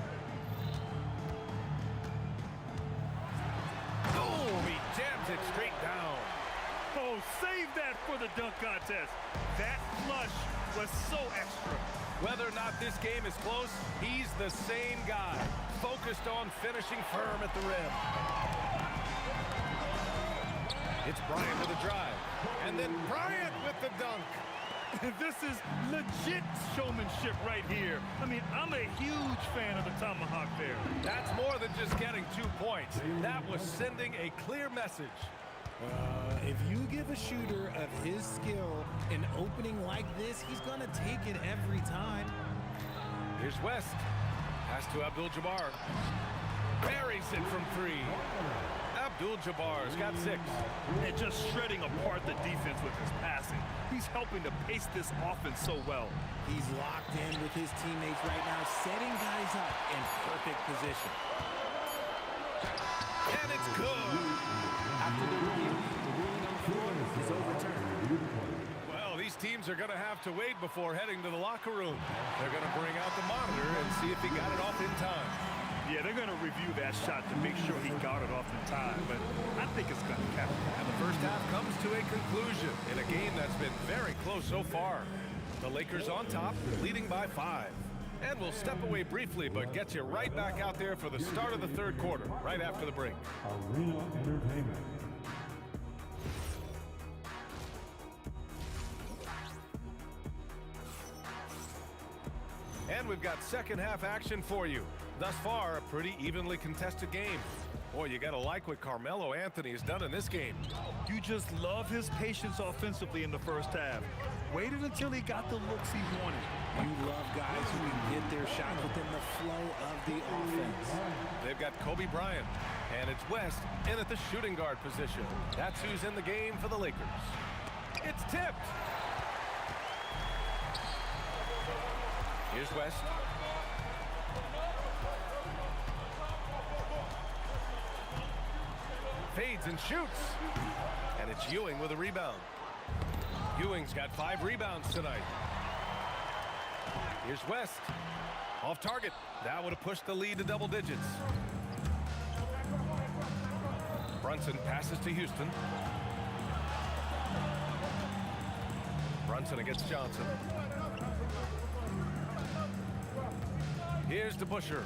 [SPEAKER 1] Oh, he jams it straight down.
[SPEAKER 2] Oh, save that for the dunk contest. That flush was so extra.
[SPEAKER 1] Whether or not this game is close, he's the same guy, focused on finishing firm at the rim. It's Bryant with a drive, and then Bryant with the dunk.
[SPEAKER 2] This is legit showmanship right here. I mean, I'm a huge fan of the tomahawk there.
[SPEAKER 1] That's more than just getting 2 points. That was sending a clear message.
[SPEAKER 13] If you give a shooter of his skill an opening like this, he's going to take it every time.
[SPEAKER 1] Here's West. Pass to Abdul-Jabbar. Buries it from 3. Abdul-Jabbar's got 6.
[SPEAKER 2] And just shredding apart the defense with his passing. He's helping to pace this offense so well.
[SPEAKER 13] He's locked in with his teammates right now, setting guys up in perfect position.
[SPEAKER 1] And it's good.
[SPEAKER 13] After the review, the ruling on the floor is overturned.
[SPEAKER 1] Well, these teams are going to have to wait before heading to the locker room. They're going to bring out the monitor and see if he got it off in time.
[SPEAKER 2] Yeah, they're going to review that shot to make sure he got it off in time, but I think it's going to count.
[SPEAKER 1] And the first half comes to a conclusion in a game that's been very close so far. The Lakers on top, leading by 5. And we'll step away briefly, but get you right back out there for the start of the third quarter, right after the break.
[SPEAKER 4] Arena Entertainment.
[SPEAKER 1] And we've got second half action for you. Thus far, a pretty evenly contested game. Boy, you got to like what Carmelo Anthony has done in this game.
[SPEAKER 2] You just love his patience offensively in the first half. Waited until he got the looks he wanted.
[SPEAKER 13] You love guys who can get their shot within the flow of the offense.
[SPEAKER 1] They've got Kobe Bryant, and it's West in at the shooting guard position. That's who's in the game for the Lakers. It's tipped. Here's West. Fades and shoots. And it's Ewing with a rebound. Ewing's got 5 rebounds tonight. Here's West. Off target. That would have pushed the lead to double digits. Brunson passes to Houston. Brunson against Johnson. Here's DeBusschere.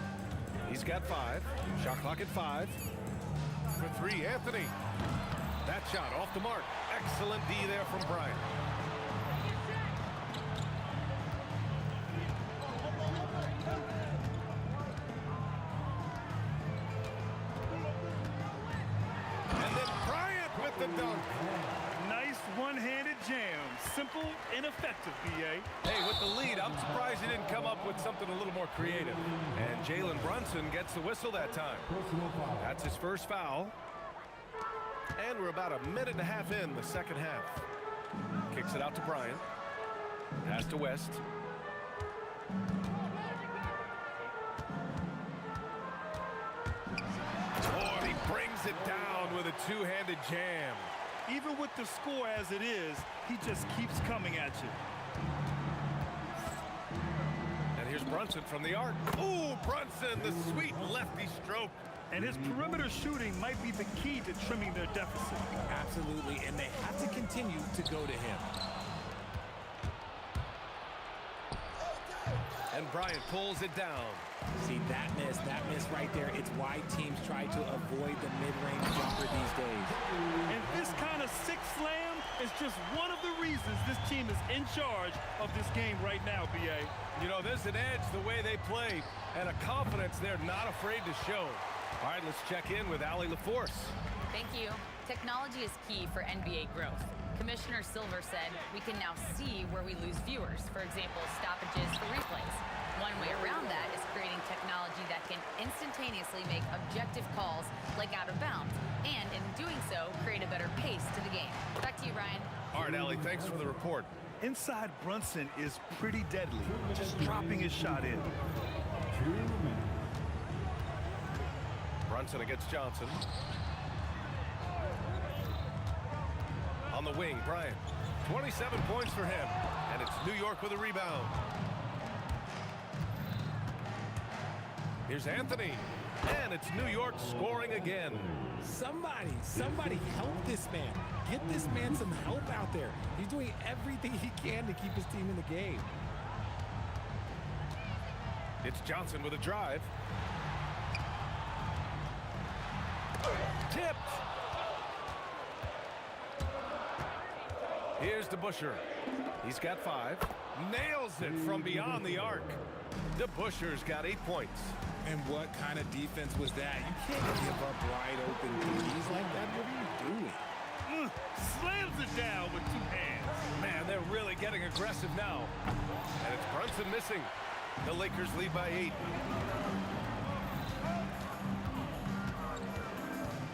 [SPEAKER 1] He's got 5. Shot clock at 5. For 3, Anthony. That shot off the mark. Excellent D there from Bryant. And then Bryant with the dunk.
[SPEAKER 2] Nice one-handed jam. Simple and effective, B.A.
[SPEAKER 1] Hey, with the lead, I'm surprised he didn't come up with something a little more creative. And Jalen Brunson gets the whistle that time. That's his first foul. And we're about a minute and a half in the second half. Kicks it out to Bryant. Pass to West. Oh, and he brings it down with a two-handed jam.
[SPEAKER 2] Even with the score as it is, he just keeps coming at you.
[SPEAKER 1] And here's Brunson from the arc. Ooh, Brunson, the sweet lefty stroke.
[SPEAKER 2] And his perimeter shooting might be the key to trimming their deficit.
[SPEAKER 13] Absolutely, and they have to continue to go to him.
[SPEAKER 1] And Bryant pulls it down.
[SPEAKER 13] See, that miss right there, it's why teams try to avoid the mid-range jumper these days.
[SPEAKER 2] And this kind of sick slam is just one of the reasons this team is in charge of this game right now, B.A.
[SPEAKER 1] You know, there's an edge the way they play and a confidence they're not afraid to show. All right, let's check in with Allie LaForce.
[SPEAKER 11] Thank you. Technology is key for NBA growth. Commissioner Silver said we can now see where we lose viewers, for example, stoppages for replays. One way around that is creating technology that can instantaneously make objective calls like out of bounds, and in doing so, create a better pace to the game. Back to you, Ryan.
[SPEAKER 1] All right, Allie, thanks for the report.
[SPEAKER 2] Inside Brunson is pretty deadly, just dropping his shot in.
[SPEAKER 1] Brunson against Johnson. On the wing, Bryant. 27 points for him, and it's New York with a rebound. Here's Anthony, and it's New York scoring again.
[SPEAKER 13] Somebody help this man. Get this man some help out there. He's doing everything he can to keep his team in the game.
[SPEAKER 1] It's Johnson with a drive. Tipped. Here's DeBuscher. He's got 5. Nails it from beyond the arc. DeBuscher's got 8 points.
[SPEAKER 13] And what kind of defense was that? You can't give up wide open threes like that. What are you doing?
[SPEAKER 2] Slams it down with 2 hands.
[SPEAKER 1] Man, they're really getting aggressive now. And it's Brunson missing. The Lakers lead by 8.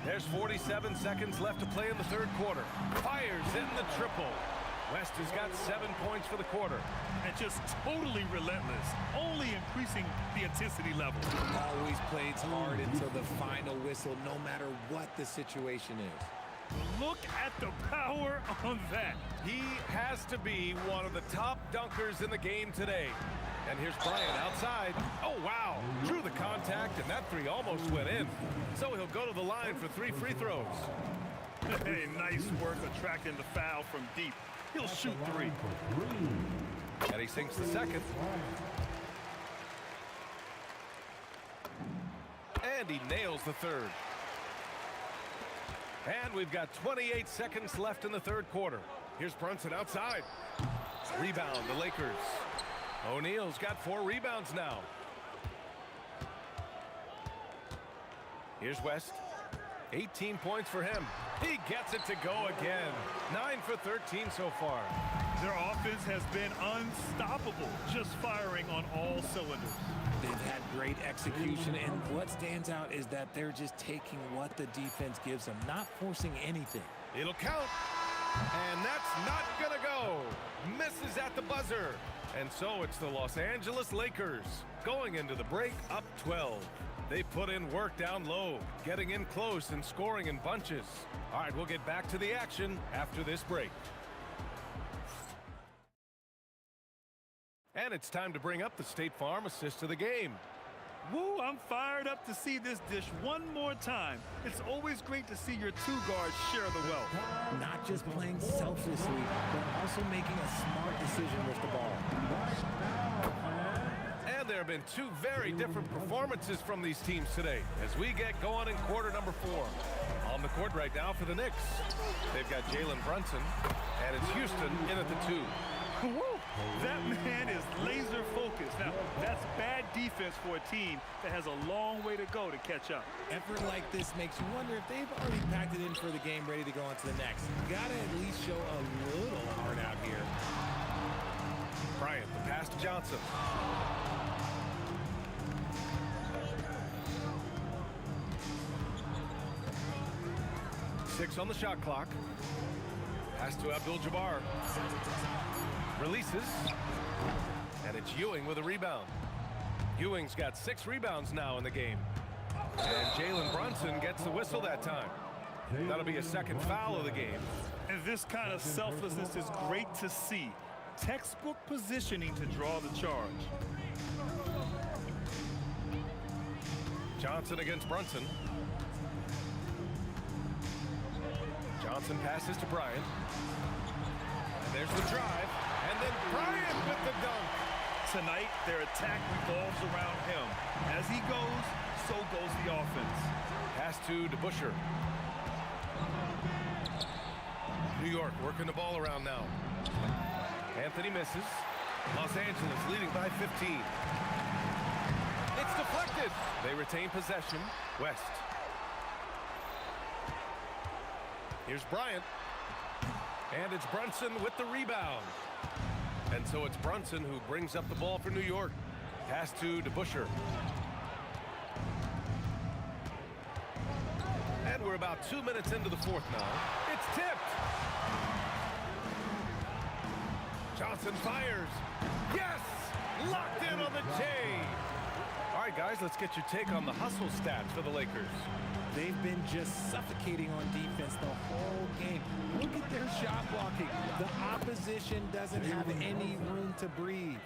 [SPEAKER 1] There's 47 seconds left to play in the third quarter. Fires in the triple. West has got 7 points for the quarter.
[SPEAKER 2] And just totally relentless, only increasing the intensity level.
[SPEAKER 13] Always plays hard until the final whistle, no matter what the situation is.
[SPEAKER 2] Look at the power on that.
[SPEAKER 1] He has to be one of the top dunkers in the game today. And here's Bryant outside. Oh, wow. Drew the contact, and that 3 almost went in. So he'll go to the line for 3 free throws.
[SPEAKER 2] Hey, nice work attracting the foul from deep. He'll shoot 3.
[SPEAKER 1] And he sinks the second. And he nails the third. And we've got 28 seconds left in the third quarter. Here's Brunson outside. Rebound, the Lakers. O'Neal's got 4 rebounds now. Here's West. 18 points for him. He gets it to go again. 9 for 13 so far.
[SPEAKER 2] Their offense has been unstoppable, just firing on all cylinders.
[SPEAKER 13] They've had great execution, and what stands out is that they're just taking what the defense gives them, not forcing anything.
[SPEAKER 1] It'll count. And that's not gonna go. Misses at the buzzer. And so it's the Los Angeles Lakers going into the break up 12. They put in work down low, getting in close and scoring in bunches. All right, we'll get back to the action after this break. And it's time to bring up the State Farm assist of the game.
[SPEAKER 2] Woo, I'm fired up to see this dish one more time. It's always great to see your 2 guards share the wealth.
[SPEAKER 13] Not just playing selflessly, but also making a smart decision with the ball.
[SPEAKER 1] And there have been 2 very different performances from these teams today as we get going in quarter number 4. On the court right now for the Knicks, they've got Jalen Brunson, and it's Houston in at the 2.
[SPEAKER 2] Woo, that man is laser focused. Now, that's bad defense. defense for a team that has a long way to go to catch up.
[SPEAKER 13] Effort like this makes you wonder if they've already packed it in for the game, ready to go on to the next. Gotta at least show a little heart out here.
[SPEAKER 1] Bryant, the pass to Johnson. Six on the shot clock. Pass to Abdul-Jabbar. Releases. And it's Ewing with a rebound. Ewing's got 6 rebounds now in the game. And Jalen Brunson gets the whistle that time. That'll be a second foul of the game.
[SPEAKER 2] And this kind of selflessness is great to see. Textbook positioning to draw the charge.
[SPEAKER 1] Johnson against Brunson. Johnson passes to Bryant. And there's the drive. And then Bryant with the dunk.
[SPEAKER 2] Tonight, their attack revolves around him. As he goes, so goes the offense.
[SPEAKER 1] Pass to DeBusschere. New York working the ball around now. Anthony misses. Los Angeles leading by 15. It's deflected. They retain possession. West. Here's Bryant. And it's Brunson with the rebound. And so it's Brunson who brings up the ball for New York. Pass to DeBusschere. And we're about 2 minutes into the fourth now. It's tipped. Johnson fires. Yes! Locked in on the J. All right, guys, let's get your take on the hustle stats for the Lakers.
[SPEAKER 13] They've been just suffocating on defense the whole game. Look at their shot blocking. The opposition doesn't have any room to breathe.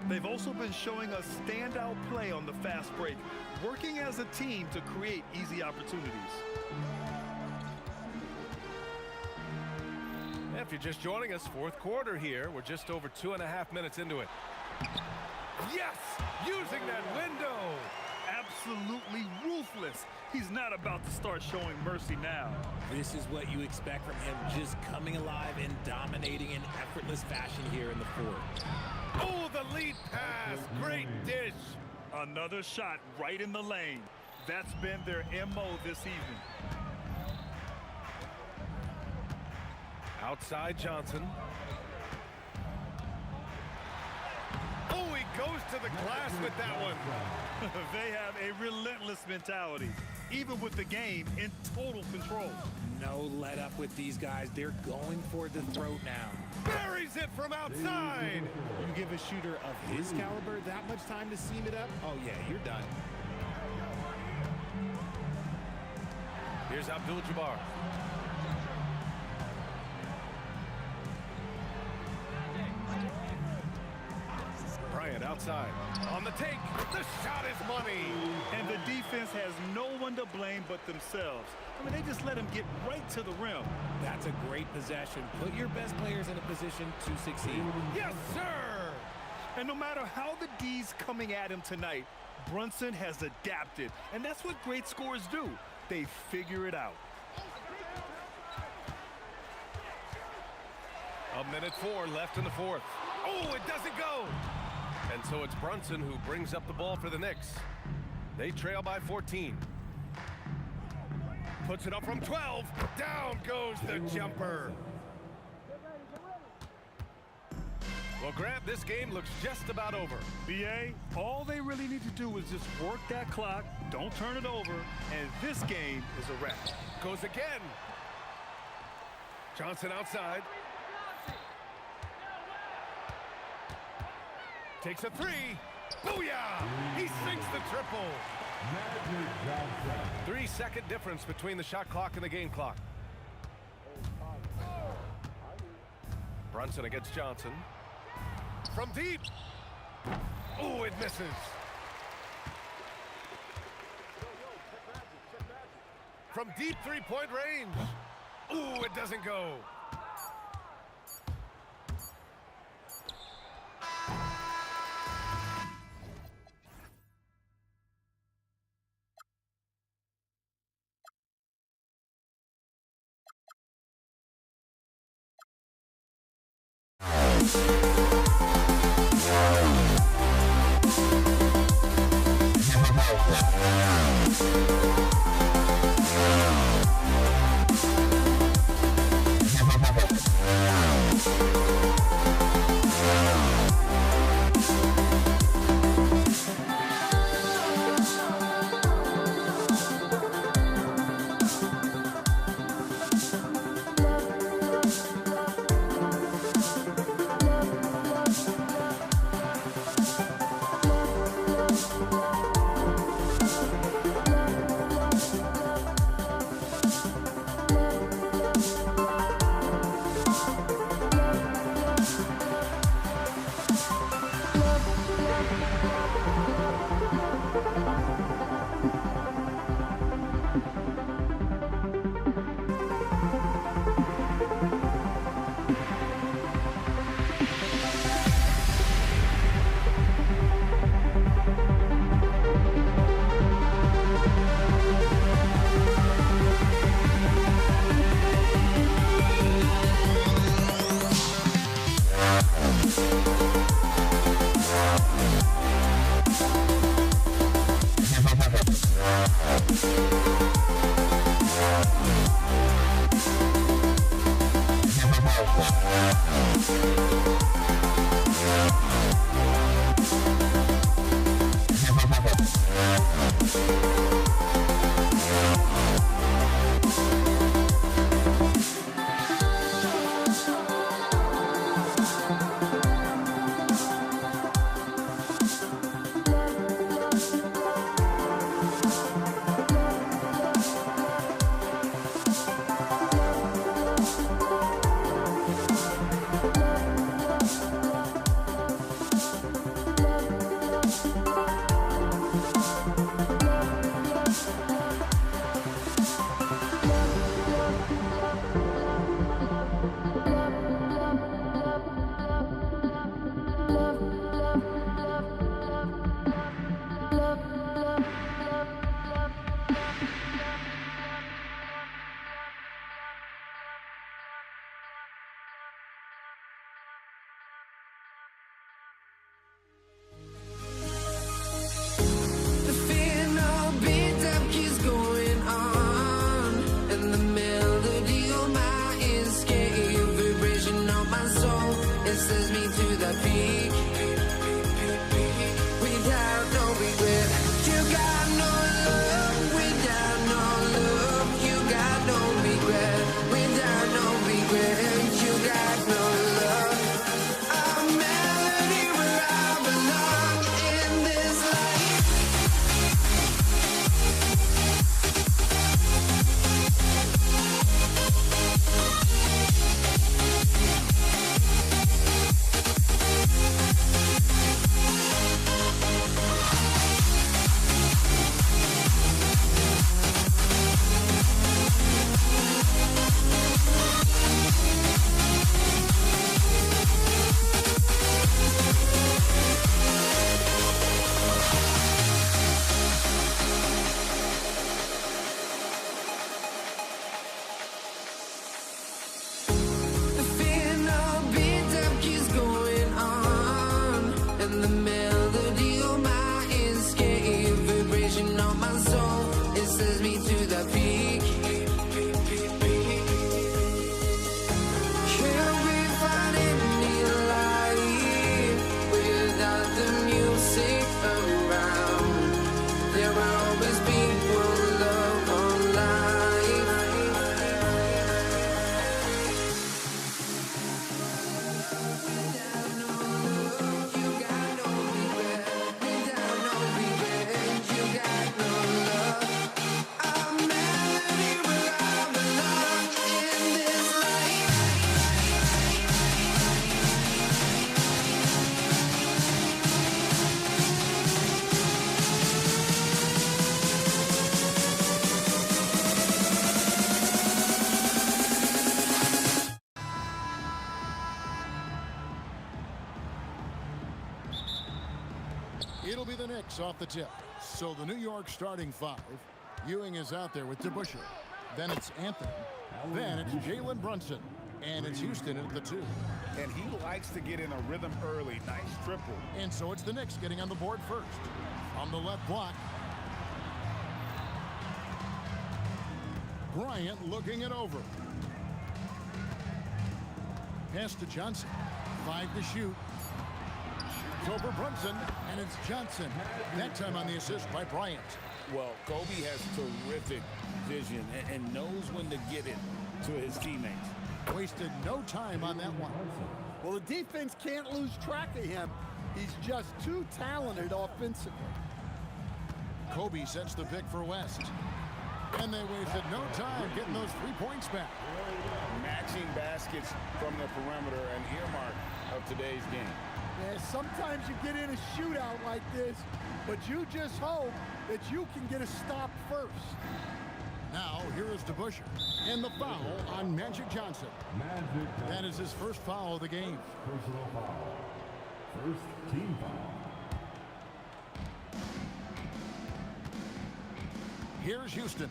[SPEAKER 2] They've also been showing us standout play on the fast break, working as a team to create easy opportunities.
[SPEAKER 1] If you're just joining us, fourth quarter here. We're just over 2.5 minutes into it. Yes! Using that window!
[SPEAKER 2] Absolutely ruthless. He's not about to start showing mercy now.
[SPEAKER 13] This is what you expect from him, just coming alive and dominating in effortless fashion here in the fourth.
[SPEAKER 1] Oh, the lead pass. Great dish.
[SPEAKER 2] Another shot right in the lane. That's been their MO this evening.
[SPEAKER 1] Outside Johnson. Oh, he goes to the glass with that one.
[SPEAKER 2] They have a relentless mentality, even with the game in total control.
[SPEAKER 13] No let up with these guys. They're going for the throat now.
[SPEAKER 1] Buries it from outside.
[SPEAKER 13] You give a shooter of his caliber that much time to seam it up? Oh, yeah, you're done.
[SPEAKER 1] Here's Abdul-Jabbar. Bryant outside. On the take. The shot is money.
[SPEAKER 2] And the defense has no one to blame but themselves. I mean, they just let him get right to the rim.
[SPEAKER 13] That's a great possession. Put your best players in a position to succeed.
[SPEAKER 1] Yes, sir!
[SPEAKER 2] And no matter how the D's coming at him tonight, Brunson has adapted. And that's what great scorers do. They figure it out.
[SPEAKER 1] 1:04 left in the fourth. Oh, it doesn't go! And so it's Brunson who brings up the ball for the Knicks. They trail by 14. Puts it up from 12. Down goes the jumper. Well, Grant, this game looks just about over.
[SPEAKER 2] BA, all they really need to do is just work that clock, don't turn it over, and this game is a wrap.
[SPEAKER 1] Goes again. Johnson outside. Takes a three. Booyah! He sinks the triple. 3-second difference between the shot clock and the game clock. Brunson against Johnson. From deep. Oh, it misses. From deep three-point range. Oh, it doesn't go.
[SPEAKER 5] It'll be the Knicks off the tip. So the New York starting five. Ewing is out there with DeBusschere. Then it's Anthony. Then it's Jalen Brunson. And it's Houston at the 2.
[SPEAKER 6] And he likes to get in a rhythm early. Nice triple.
[SPEAKER 5] And so it's the Knicks getting on the board first. On the left block. Bryant looking it over. Pass to Johnson. 5 to shoot. Shoots over Brunson, and it's Johnson. That time on the assist by Bryant.
[SPEAKER 6] Well, Kobe has terrific vision and knows when to get it to his teammates.
[SPEAKER 5] Wasted no time on that one.
[SPEAKER 3] Well, the defense can't lose track of him. He's just too talented offensively.
[SPEAKER 5] Kobe sets the pick for West. And they wasted no time getting those 3 points back.
[SPEAKER 6] Matching baskets from the perimeter, an earmark of today's game.
[SPEAKER 3] Yeah, sometimes you get in a shootout like this, but you just hope that you can get a stop first.
[SPEAKER 5] Now, here is DeBusschere. And the foul on Magic Johnson. That is his first foul of the game.
[SPEAKER 4] Personal foul. First team foul.
[SPEAKER 5] Here's Houston.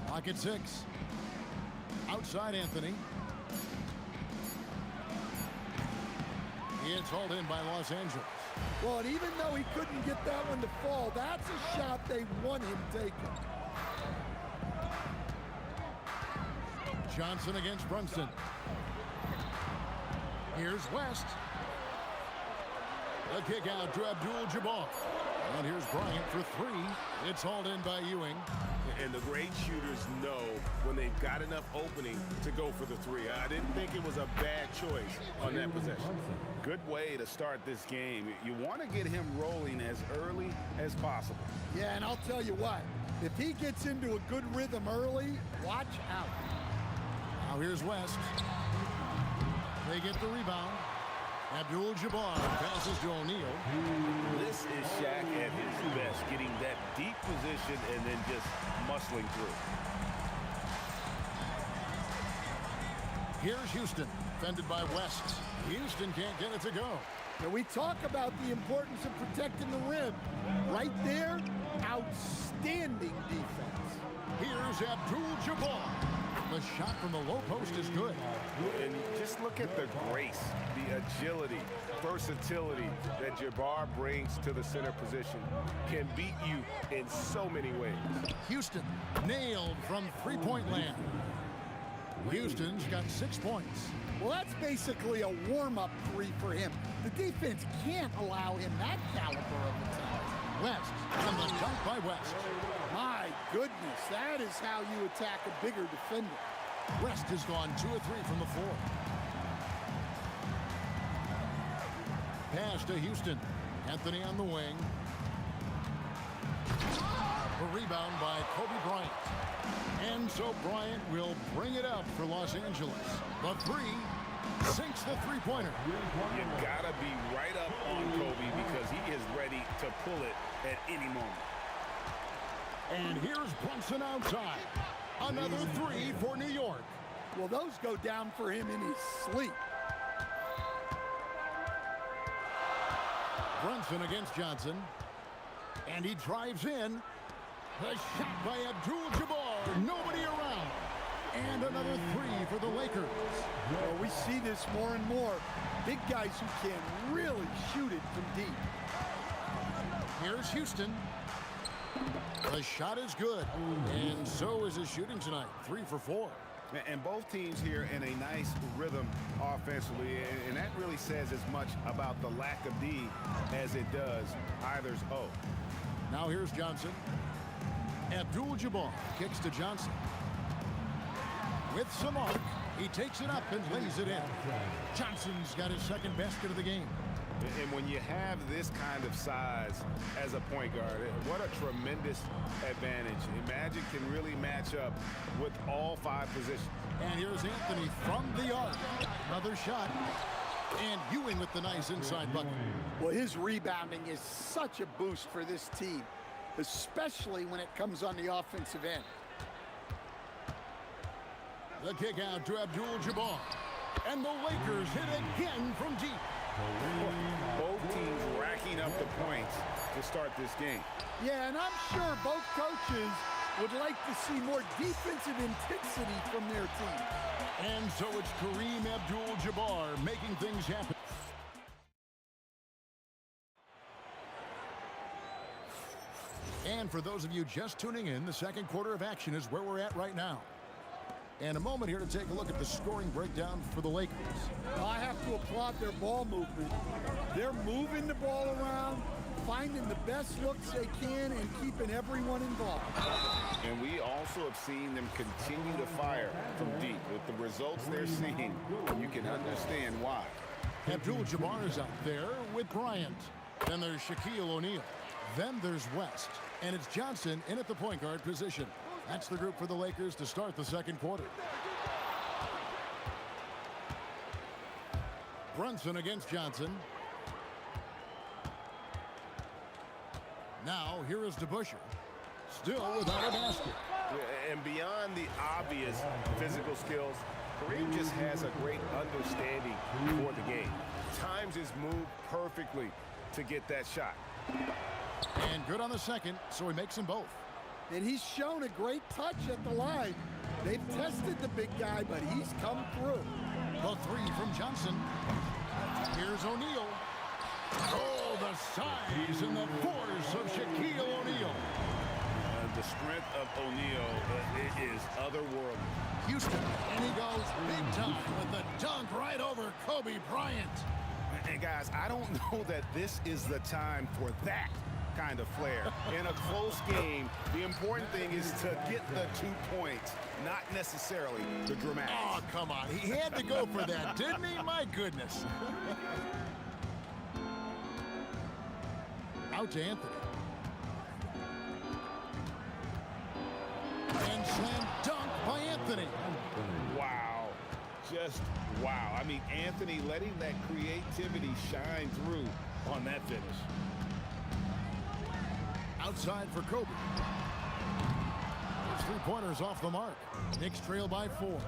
[SPEAKER 5] Clock at 6. Outside Anthony. It's hauled in by Los Angeles.
[SPEAKER 3] Well, and even though he couldn't get that one to fall, that's a shot they want him taking.
[SPEAKER 5] Johnson against Brunson. Here's West. The kick out to Abdul-Jabbar. And here's Bryant for 3. It's hauled in by Ewing.
[SPEAKER 1] And the great shooters know when they've got enough opening to go for the 3. I didn't think it was a bad choice on that possession.
[SPEAKER 6] Good way to start this game. You want to get him rolling as early as possible.
[SPEAKER 3] Yeah, and I'll tell you what, if he gets into a good rhythm early, watch out.
[SPEAKER 5] Now here's West. They get the rebound. Abdul-Jabbar passes to O'Neal.
[SPEAKER 6] This is Shaq at his best, getting that deep position and then just muscling through.
[SPEAKER 5] Here's Houston, defended by West. Houston can't get it to go.
[SPEAKER 3] Now we talk about the importance of protecting the rim. Right there, outstanding defense.
[SPEAKER 5] Here's Abdul-Jabbar. The shot from the low post is good.
[SPEAKER 6] And just look at the grace, the agility, versatility that Jabbar brings to the center position. Can beat you in so many ways.
[SPEAKER 5] Houston nailed from three-point land. Houston's got 6 points.
[SPEAKER 3] Well, that's basically a warm-up 3 for him. The defense can't allow him that caliber of attack.
[SPEAKER 5] West, and the dunk by West.
[SPEAKER 3] My goodness, that is how you attack a bigger defender.
[SPEAKER 5] West has gone 2 of 3 from the floor. Pass to Houston. Anthony on the wing. A rebound by Kobe Bryant. And so Bryant will bring it up for Los Angeles. The 3 sinks the three-pointer.
[SPEAKER 6] You gotta be right up on Kobe because he is ready to pull it at any moment.
[SPEAKER 5] And here's Brunson outside. Another 3 for New York.
[SPEAKER 3] Well, those go down for him in his sleep.
[SPEAKER 5] Brunson against Johnson. And he drives in. The shot by Abdul-Jabbar. Nobody around. And another 3 for the Lakers.
[SPEAKER 3] Well, we see this more and more. Big guys who can really shoot it from deep.
[SPEAKER 5] Here's Houston. The shot is good. And so is his shooting tonight. 3 for 4.
[SPEAKER 6] And both teams here in a nice rhythm offensively. And that really says as much about the lack of D as it does either's O.
[SPEAKER 5] Now here's Johnson. Abdul-Jabbar kicks to Johnson. With some arc, he takes it up and lays it in. Johnson's got his second basket of the game.
[SPEAKER 6] And when you have this kind of size as a point guard, what a tremendous advantage. And Magic can really match up with all 5 positions.
[SPEAKER 5] And here's Anthony from the arc. Another shot. And Ewing with the nice inside bucket.
[SPEAKER 3] Well, his rebounding is such a boost for this team, especially when it comes on the offensive end.
[SPEAKER 5] The kick out to Abdul-Jabbar. And the Lakers hit again from deep.
[SPEAKER 6] Both teams points to start this game.
[SPEAKER 3] Yeah, and I'm sure both coaches would like to see more defensive intensity from their team.
[SPEAKER 5] And so it's Kareem Abdul-Jabbar making things happen. And for those of you just tuning in, the second quarter of action is where we're at right now. And a moment here to take a look at the scoring breakdown for the Lakers.
[SPEAKER 3] I have to applaud their ball movement. They're moving the ball around, finding the best looks they can, and keeping everyone involved.
[SPEAKER 6] And we also have seen them continue to fire from deep. With the results they're seeing, you can understand why.
[SPEAKER 5] Abdul-Jabbar is out there with Bryant. Then there's Shaquille O'Neal. Then there's West. And it's Johnson in at the point guard position. That's the group for the Lakers to start the second quarter. Brunson against Johnson. Now, here is DeBusschere. Still without a basket.
[SPEAKER 6] And beyond the obvious physical skills, Kareem just has a great understanding for the game. Times his move perfectly to get that shot.
[SPEAKER 5] And good on the second, so he makes them both.
[SPEAKER 3] And he's shown a great touch at the line. They've tested the big guy, but he's come through.
[SPEAKER 5] The three from Johnson. Here's O'Neal. Oh, the size and the force of Shaquille O'Neal.
[SPEAKER 6] The strength of O'Neal is otherworldly.
[SPEAKER 5] Houston, and he goes big time with the dunk right over Kobe Bryant.
[SPEAKER 6] And guys, I don't know that this is the time for that kind of flair. In a close game, the important thing is to get the 2 points, not necessarily the dramatics.
[SPEAKER 5] Oh, come on. He had to go for that, didn't he? My goodness. Out to Anthony. And slam dunk by Anthony.
[SPEAKER 6] Wow. Just wow. I mean, Anthony letting that creativity shine through on that finish.
[SPEAKER 5] Outside for Kobe. His three-pointers off the mark. Knicks trail by 4.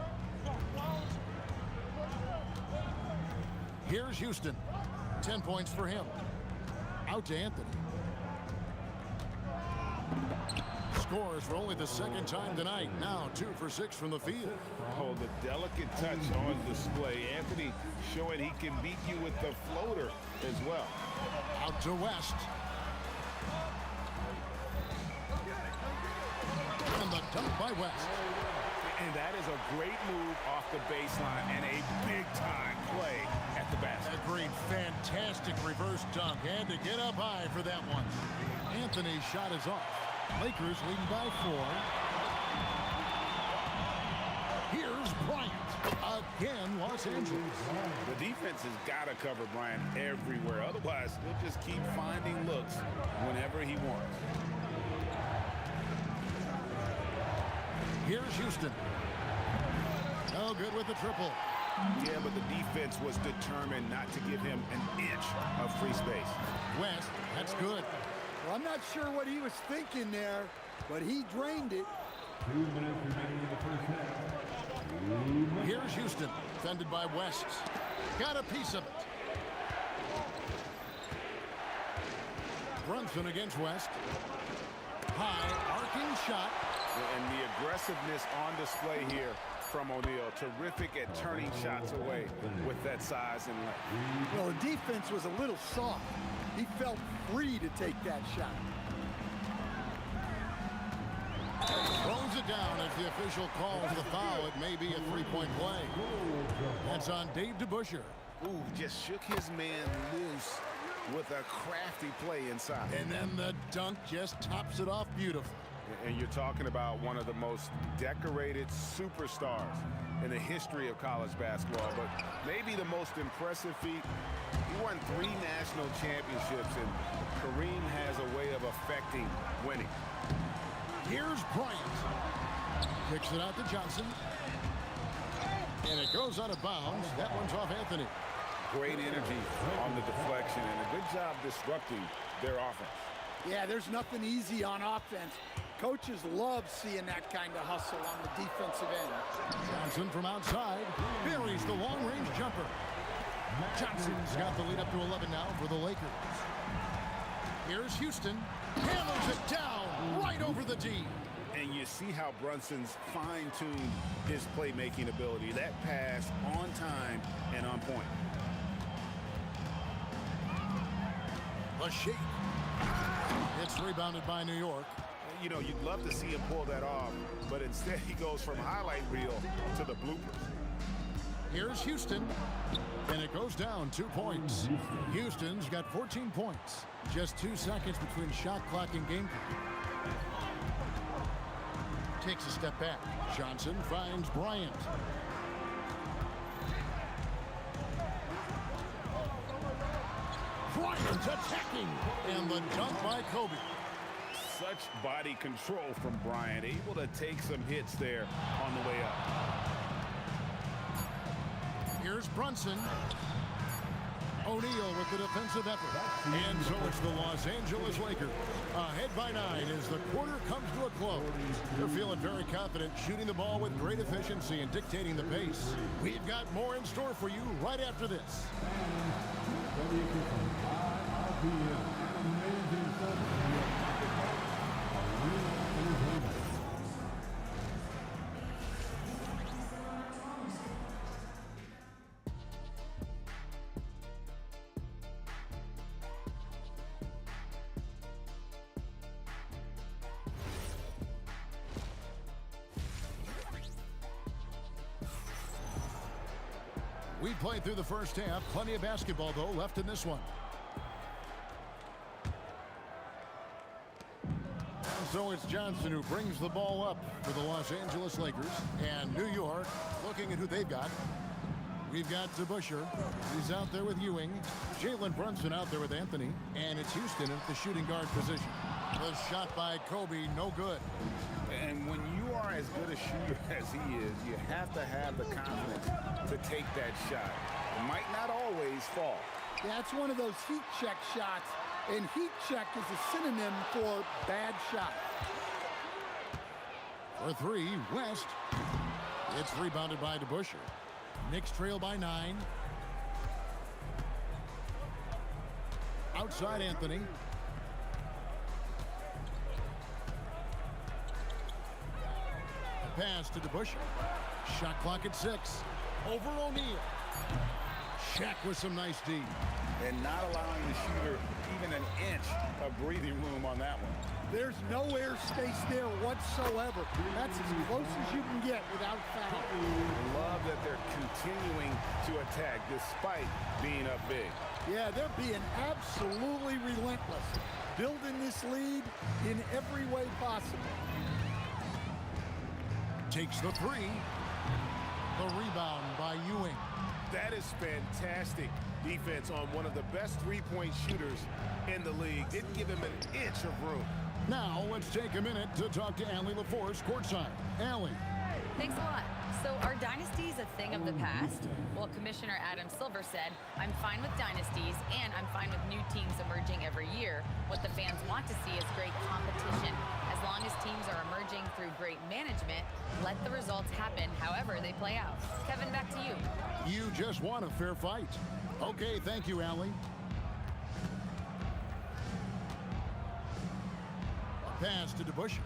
[SPEAKER 5] Here's Houston. 10 points for him. Out to Anthony. Scores for only the second time tonight. Now 2 for 6 from the field.
[SPEAKER 6] Oh, the delicate touch on display. Anthony showing he can beat you with the floater as well.
[SPEAKER 5] Out to West. And the dunk by West.
[SPEAKER 6] And that is a great move off the baseline and a big-time play at the basket.
[SPEAKER 5] Agreed. Fantastic reverse dunk. Had to get up high for that one. Anthony's shot is off. Lakers leading by 4. Here's Bryant. Again, Los Angeles.
[SPEAKER 6] The defense has got to cover Bryant everywhere. Otherwise, he'll just keep finding looks whenever he wants.
[SPEAKER 5] Here's Houston. No good with the triple.
[SPEAKER 6] Yeah, but the defense was determined not to give him an inch of free space.
[SPEAKER 5] West, that's good.
[SPEAKER 3] Well, I'm not sure what he was thinking there, but he drained it.
[SPEAKER 4] 2 minutes remaining in the first half.
[SPEAKER 5] Here's Houston, defended by West. Got a piece of it. Brunson against West. High, arcing shot.
[SPEAKER 6] And the aggressiveness on display here from O'Neal. Terrific at turning shots away with that size and length.
[SPEAKER 3] Well, the defense was a little soft. He felt free to take that shot.
[SPEAKER 5] Throws it down. If the official calls the foul, it may be a three-point play. That's on Dave DeBusschere.
[SPEAKER 6] Ooh, just shook his man loose with a crafty play inside.
[SPEAKER 5] And then the dunk just tops it off beautiful.
[SPEAKER 6] And you're talking about one of the most decorated superstars in the history of college basketball, but maybe the most impressive feat. He won 3 national championships, and Kareem has a way of affecting winning.
[SPEAKER 5] Here's Bryant. Kicks it out to Johnson. And it goes out of bounds. That one's off Anthony.
[SPEAKER 6] Great energy on the deflection, and a good job disrupting their offense.
[SPEAKER 3] Yeah, there's nothing easy on offense. Coaches love seeing that kind of hustle on the defensive end.
[SPEAKER 5] Johnson from outside buries the long-range jumper. Johnson's got the lead up to 11 now for the Lakers. Here's Houston. Hammers it down right over the D.
[SPEAKER 6] And you see how Brunson's fine-tuned his playmaking ability. That pass on time and on point.
[SPEAKER 5] The shake. It's rebounded by New York.
[SPEAKER 6] You know, you'd love to see him pull that off, but instead he goes from highlight reel to the bloopers.
[SPEAKER 5] Here's Houston, and it goes down 2 points. Houston's got 14 points. Just 2 seconds between shot clock and game clock. Takes a step back. Johnson finds Bryant. Bryant attacking, and the dunk by Kobe.
[SPEAKER 6] Such body control from Bryant, able to take some hits there on the way up.
[SPEAKER 5] Here's Brunson. O'Neal with the defensive effort. And so it's the Los Angeles Lakers. Ahead by 9 as the quarter comes to a close. They're feeling very confident, shooting the ball with great efficiency and dictating the pace. We've got more in store for you right after this. We played through the first half. Plenty of basketball, though, left in this one. And so it's Johnson who brings the ball up for the Los Angeles Lakers. And New York looking at who they've got. We've got DeBusschere. He's out there with Ewing. Jalen Brunson out there with Anthony. And it's Houston at the shooting guard position. The shot by Kobe, no good.
[SPEAKER 6] And when you are as good a shooter as he is, you have to have the confidence to take that shot. It might not always fall.
[SPEAKER 3] Yeah, it's one of those heat check shots, and heat check is a synonym for bad shot.
[SPEAKER 5] For 3, West. It's rebounded by DeBusschere. Knicks trail by 9. Outside Anthony. Pass to DeBusschere. Shot clock at 6. Over O'Neal. Shaq with some nice D.
[SPEAKER 6] And not allowing the shooter even an inch of breathing room on that one.
[SPEAKER 3] There's no air space there whatsoever. That's as close as you can get without foul.
[SPEAKER 6] Love that they're continuing to attack despite being up big.
[SPEAKER 3] Yeah, they're being absolutely relentless. Building this lead in every way possible.
[SPEAKER 5] Takes the 3. The rebound by Ewing.
[SPEAKER 1] That is fantastic defense on one of the best three-point shooters in the league. Didn't give him an inch of room.
[SPEAKER 5] Now let's take a minute to talk to Allie LaForce courtside. Allie.
[SPEAKER 11] Thanks a lot. So are dynasties a thing of the past? Well, Commissioner Adam Silver said, I'm fine with dynasties and I'm fine with new teams emerging every year. What the fans want to see is great competition. As long as teams are emerging through great management, let the results happen however they play out. Kevin, back to you.
[SPEAKER 5] You just want a fair fight. Okay, thank you, Allie. A pass to DeBusschere.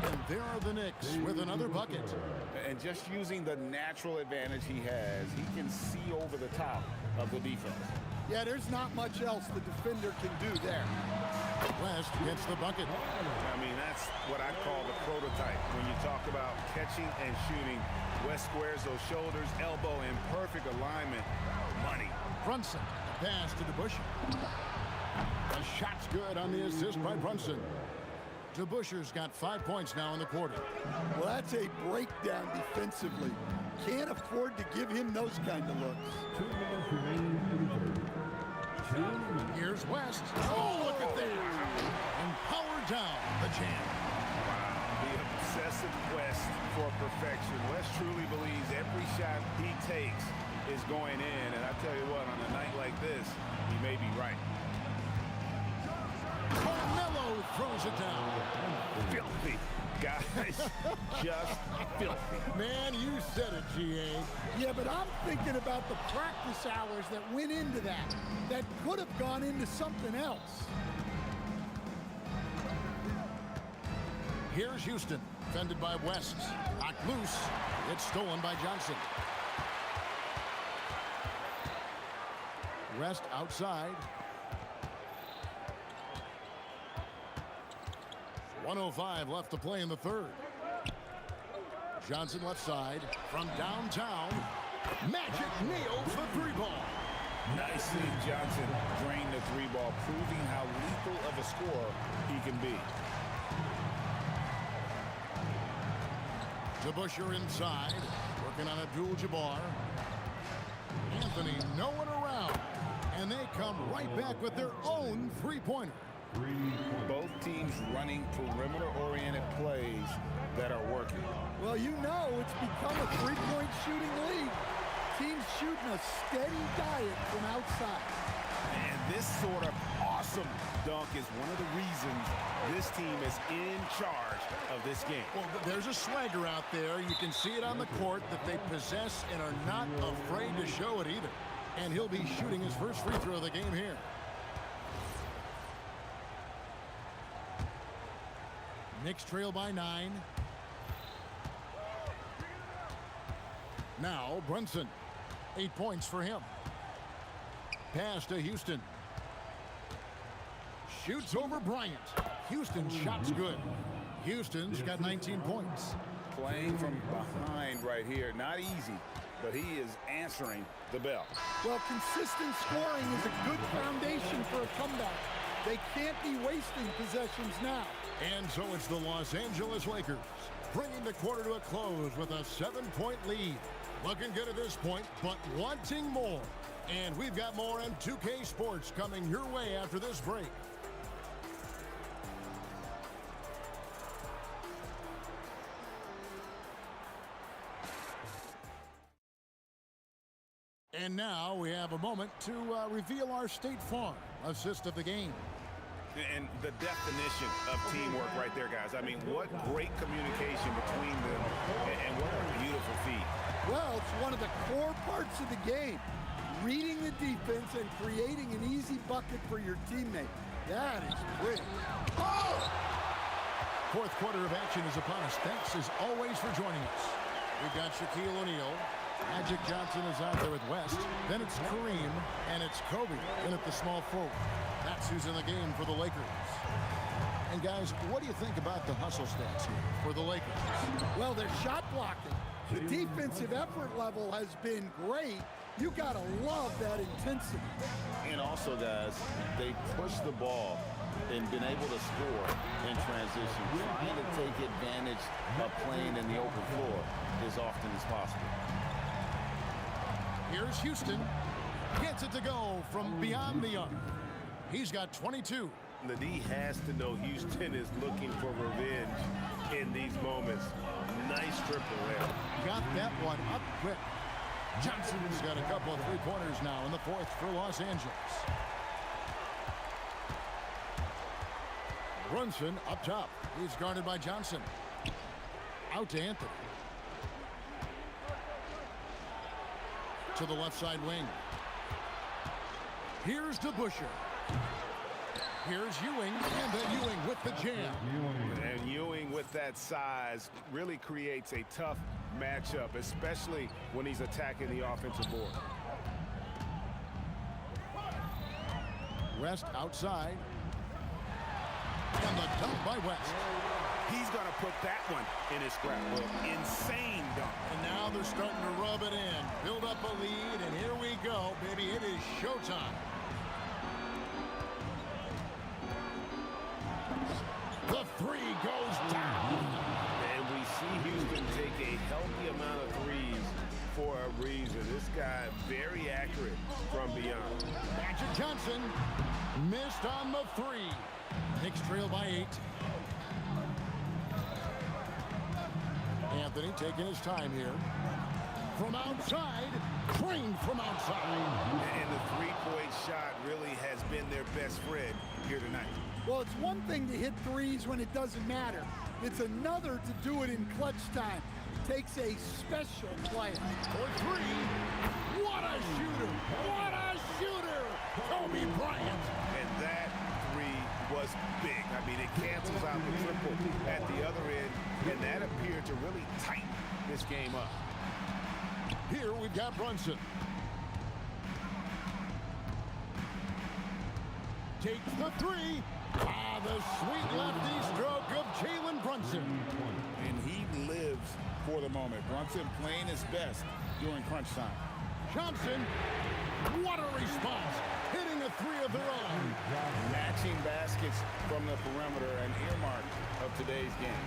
[SPEAKER 5] And there are the Knicks with another bucket.
[SPEAKER 6] And just using the natural advantage he has, he can see over the top of the defense.
[SPEAKER 3] Yeah, there's not much else the defender can do there.
[SPEAKER 5] West gets the bucket.
[SPEAKER 6] I mean, that's what I call the prototype. When you talk about catching and shooting, West squares those shoulders, elbow in perfect alignment. Money.
[SPEAKER 5] Brunson, pass to DeBusschere. The shot's good on the assist by Brunson. DeBusschere's got 5 points now in the quarter.
[SPEAKER 3] Well, that's a breakdown defensively. Can't afford to give him those kind of looks.
[SPEAKER 4] 2 minutes remaining in the third.
[SPEAKER 5] Here's West. Oh, look at that. And powered down the jam.
[SPEAKER 6] Wow, the obsessive quest for perfection. West truly believes every shot he takes is going in. And I tell you what, on a night like this, he may be right.
[SPEAKER 5] Carmelo throws it down.
[SPEAKER 6] Filthy. Guys, just filthy.
[SPEAKER 5] Man, you said it, G.A.
[SPEAKER 3] Yeah, but I'm thinking about the practice hours that went into that could have gone into something else.
[SPEAKER 5] Here's Houston, defended by West. Knocked loose. It's stolen by Johnson. West outside. 1:05 left to play in the third. Johnson left side from downtown. Magic nails the three ball.
[SPEAKER 6] Nice seeing Johnson drain the three ball, proving how lethal of a scorer he can be.
[SPEAKER 5] DeBusschere inside, working on Abdul-Jabbar. Anthony, no one around, and they come right back with their own three-pointer.
[SPEAKER 6] Both teams running perimeter-oriented plays that are working.
[SPEAKER 3] Well, you know it's become a three-point shooting league. Teams shooting a steady diet from outside.
[SPEAKER 6] And this sort of awesome dunk is one of the reasons this team is in charge of this game.
[SPEAKER 5] Well, there's a swagger out there. You can see it on the court that they possess and are not afraid to show it either. And he'll be shooting his first free throw of the game here. Knicks trail by 9. Now Brunson, 8 points for him. Pass to Houston. Shoots over Bryant. Houston's shot's good. Houston's got 19 points.
[SPEAKER 6] Playing from behind right here, not easy, but he is answering the bell.
[SPEAKER 3] Well, consistent scoring is a good foundation for a comeback. They can't be wasting possessions now.
[SPEAKER 5] And so it's the Los Angeles Lakers bringing the quarter to a close with a 7-point lead. Looking good at this point, but wanting more. And we've got more M2K Sports coming your way after this break. And now we have a moment to reveal our State Farm assist of the game.
[SPEAKER 6] And the definition of teamwork right there, guys. I mean, what great communication between them, and what a beautiful feat.
[SPEAKER 3] Well, it's one of the core parts of the game. Reading the defense and creating an easy bucket for your teammate. That is pretty.
[SPEAKER 5] Oh! Fourth quarter of action is upon us. Thanks as always for joining us. We've got Shaquille O'Neal. Magic Johnson is out there with West. Then it's Kareem, and it's Kobe in at the small forward. That's who's in the game for the Lakers. And guys, what do you think about the hustle stats here for the Lakers?
[SPEAKER 3] Well, they're shot blocking. The defensive effort level has been great. You gotta love that intensity.
[SPEAKER 6] And also, guys, they push the ball and been able to score in transition, trying to take advantage of playing in the open floor as often as possible.
[SPEAKER 5] Here's Houston. Gets it to go from beyond the arc. He's got 22.
[SPEAKER 1] The D has to know Houston is looking for revenge in these moments. Nice triple there.
[SPEAKER 5] Got that one up quick. Johnson's got a couple of three-pointers now in the fourth for Los Angeles. Brunson up top. He's guarded by Johnson. Out to Anthony. To the left side wing. Here's DeBusschere. Here's Ewing, and then Ewing with the jam.
[SPEAKER 1] And Ewing with that size really creates a tough matchup, especially when he's attacking the offensive board.
[SPEAKER 5] West outside. And the dunk by West.
[SPEAKER 6] He's going to put that one in his scrapbook. Insane dunk.
[SPEAKER 5] And now they're starting to rub it in. Build up a lead, and here we go, baby. It is showtime. The three goes down.
[SPEAKER 1] And we see Houston take a healthy amount of threes for a reason. This guy very accurate from beyond.
[SPEAKER 5] Magic Johnson missed on the three. Knicks trail by 8. Anthony taking his time here. From outside, trained from outside.
[SPEAKER 1] And the three-point shot really has been their best friend here tonight.
[SPEAKER 3] Well, it's one thing to hit threes when it doesn't matter. It's another to do it in clutch time. Takes a special player.
[SPEAKER 5] For three. What a shooter! What a shooter! Kobe Bryant.
[SPEAKER 6] And that three was big. I mean, it cancels out the triple at the other end, and that appeared to really tighten this game up.
[SPEAKER 5] Here we've got Brunson. Takes the three. Ah, the sweet lefty stroke of Jalen Brunson.
[SPEAKER 6] And he lives for the moment. Brunson playing his best during crunch time.
[SPEAKER 5] Johnson, what a response. Hitting a three of their own.
[SPEAKER 6] Matching baskets from the perimeter, an earmark of today's game.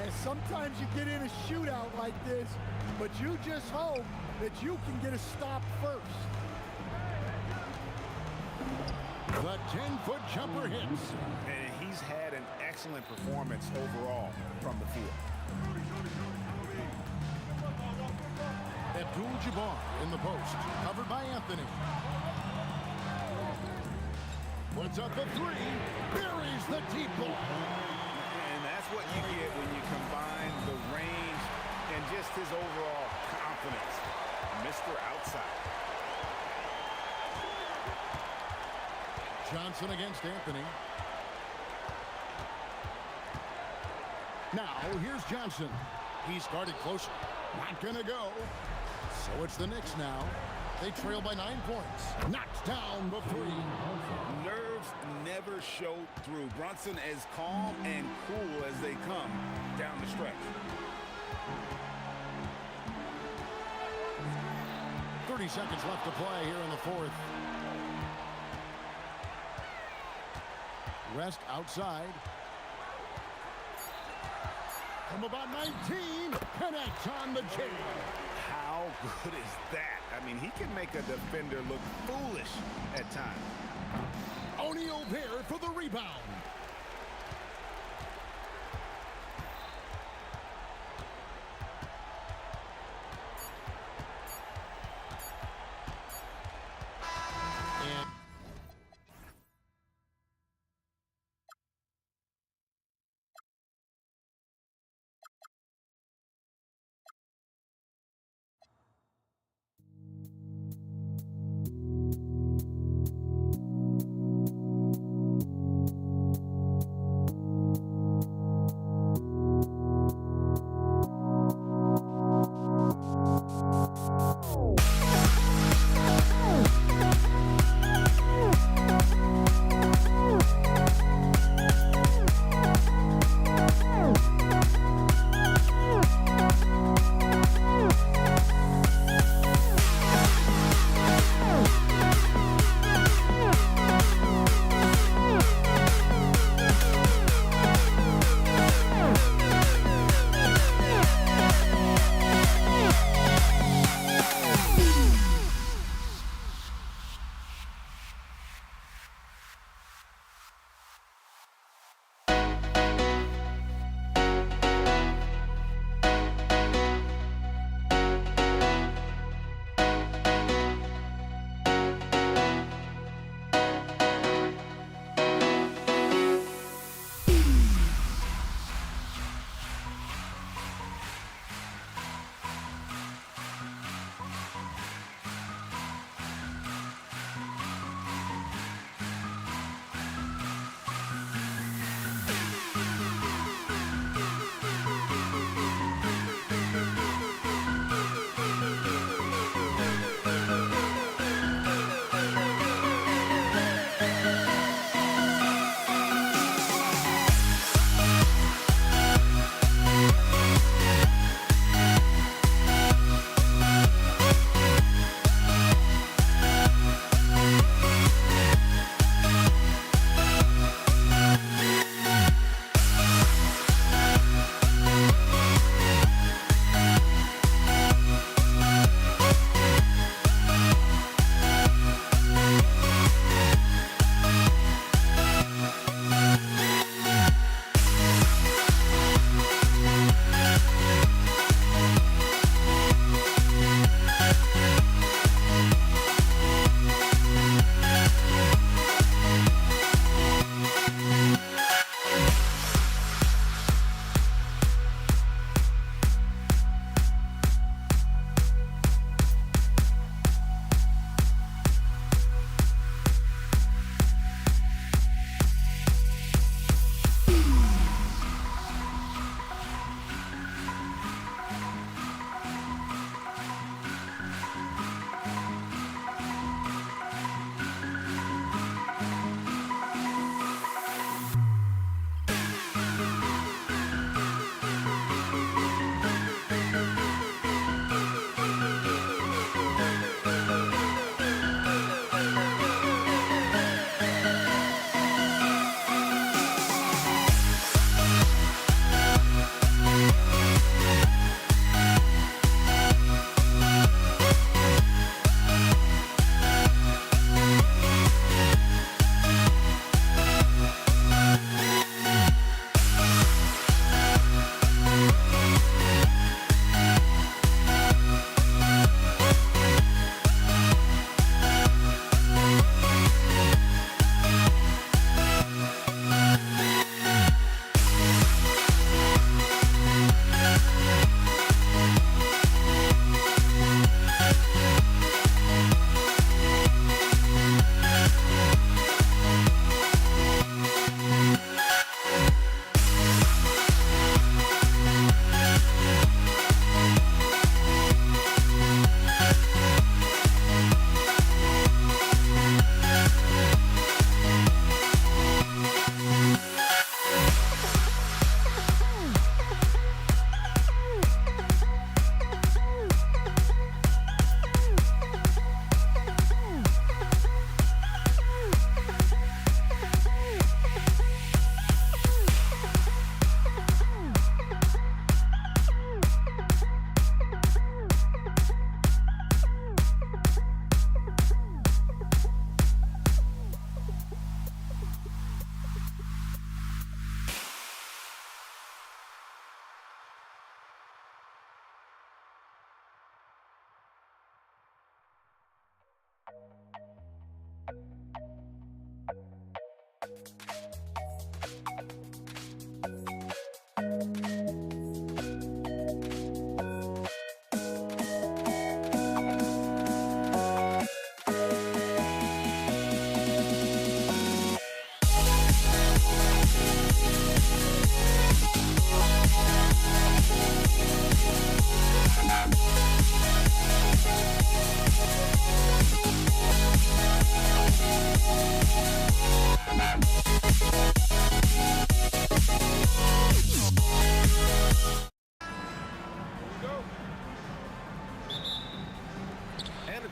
[SPEAKER 3] And sometimes you get in a shootout like this, but you just hope that you can get a stop first.
[SPEAKER 5] The 10-foot jumper hits.
[SPEAKER 6] And he's had an excellent performance overall from the field.
[SPEAKER 5] Abdul-Jabbar in the post, covered by Anthony. Puts up a three, buries the deep ball.
[SPEAKER 6] And that's what you get when you combine the range and just his overall confidence. Mr. Outside.
[SPEAKER 5] Johnson against Anthony. Now, here's Johnson. He started closer. Not gonna go. So it's the Knicks now. They trail by 9 points. Knocks down the three.
[SPEAKER 6] Nerves never show through. Brunson as calm and cool as they come down the stretch.
[SPEAKER 5] 30 seconds left to play here in the fourth. West outside. From about 19, connects on the J.
[SPEAKER 6] How good is that? I mean, he can make a defender look foolish at times.
[SPEAKER 5] O'Neal there for the rebound.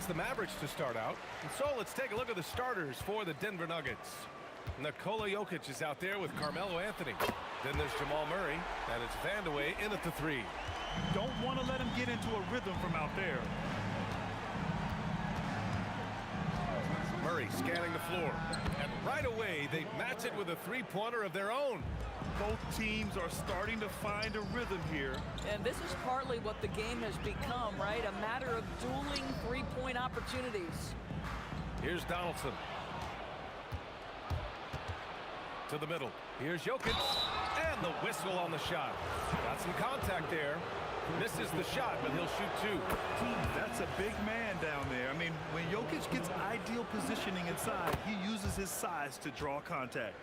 [SPEAKER 1] It's the Mavericks to start out. And so let's take a look at the starters for the Denver Nuggets. Nikola Jokic is out there with Carmelo Anthony. Then there's Jamal Murray, and it's Vandeweghe in at the 3.
[SPEAKER 2] Don't want to let him get into a rhythm from out there.
[SPEAKER 1] Murray scanning the floor. And right away, they match it with a three-pointer of their own.
[SPEAKER 2] Both teams are starting to find a rhythm here.
[SPEAKER 7] And this is partly what the game has become, right? A matter of dueling three-point opportunities.
[SPEAKER 1] Here's Donaldson. To the middle. Here's Jokic. And the whistle on the shot. Got some contact there. Misses the shot, but he'll shoot 2.
[SPEAKER 2] That's a big man down there. I mean, when Jokic gets ideal positioning inside, he uses his size to draw contact.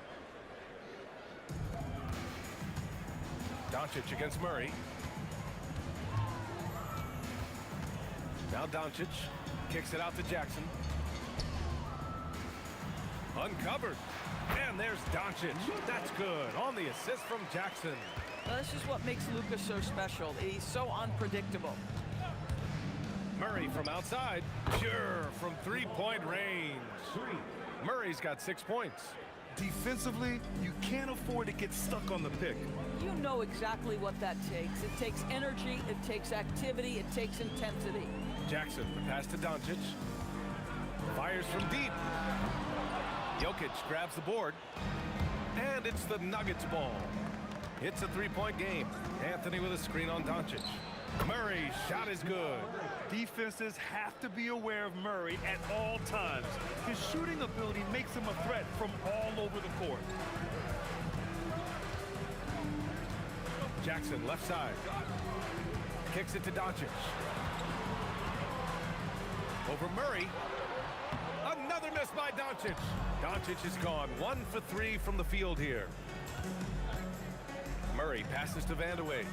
[SPEAKER 1] Doncic against Murray. Now Doncic kicks it out to Jackson. Uncovered. And there's Doncic. That's good on the assist from Jackson.
[SPEAKER 7] Well, this is what makes Luka so special. He's so unpredictable.
[SPEAKER 1] Murray from outside. Sure, from three-point range. Murray's got 6 points.
[SPEAKER 2] Defensively, you can't afford to get stuck on the pick.
[SPEAKER 7] You know exactly what that takes. It takes energy, it takes activity, it takes intensity.
[SPEAKER 1] Jackson, the pass to Doncic. Fires from deep. Jokic grabs the board. And it's the Nuggets ball. It's a three-point game. Anthony with a screen on Doncic. Murray's shot is good.
[SPEAKER 2] Defenses have to be aware of Murray at all times. His shooting ability makes him a threat from all over the court.
[SPEAKER 1] Jackson, left side. Kicks it to Doncic. Over Murray. Another miss by Doncic. Doncic is gone 1 for 3 from the field here. Murray passes to Vandeweghe.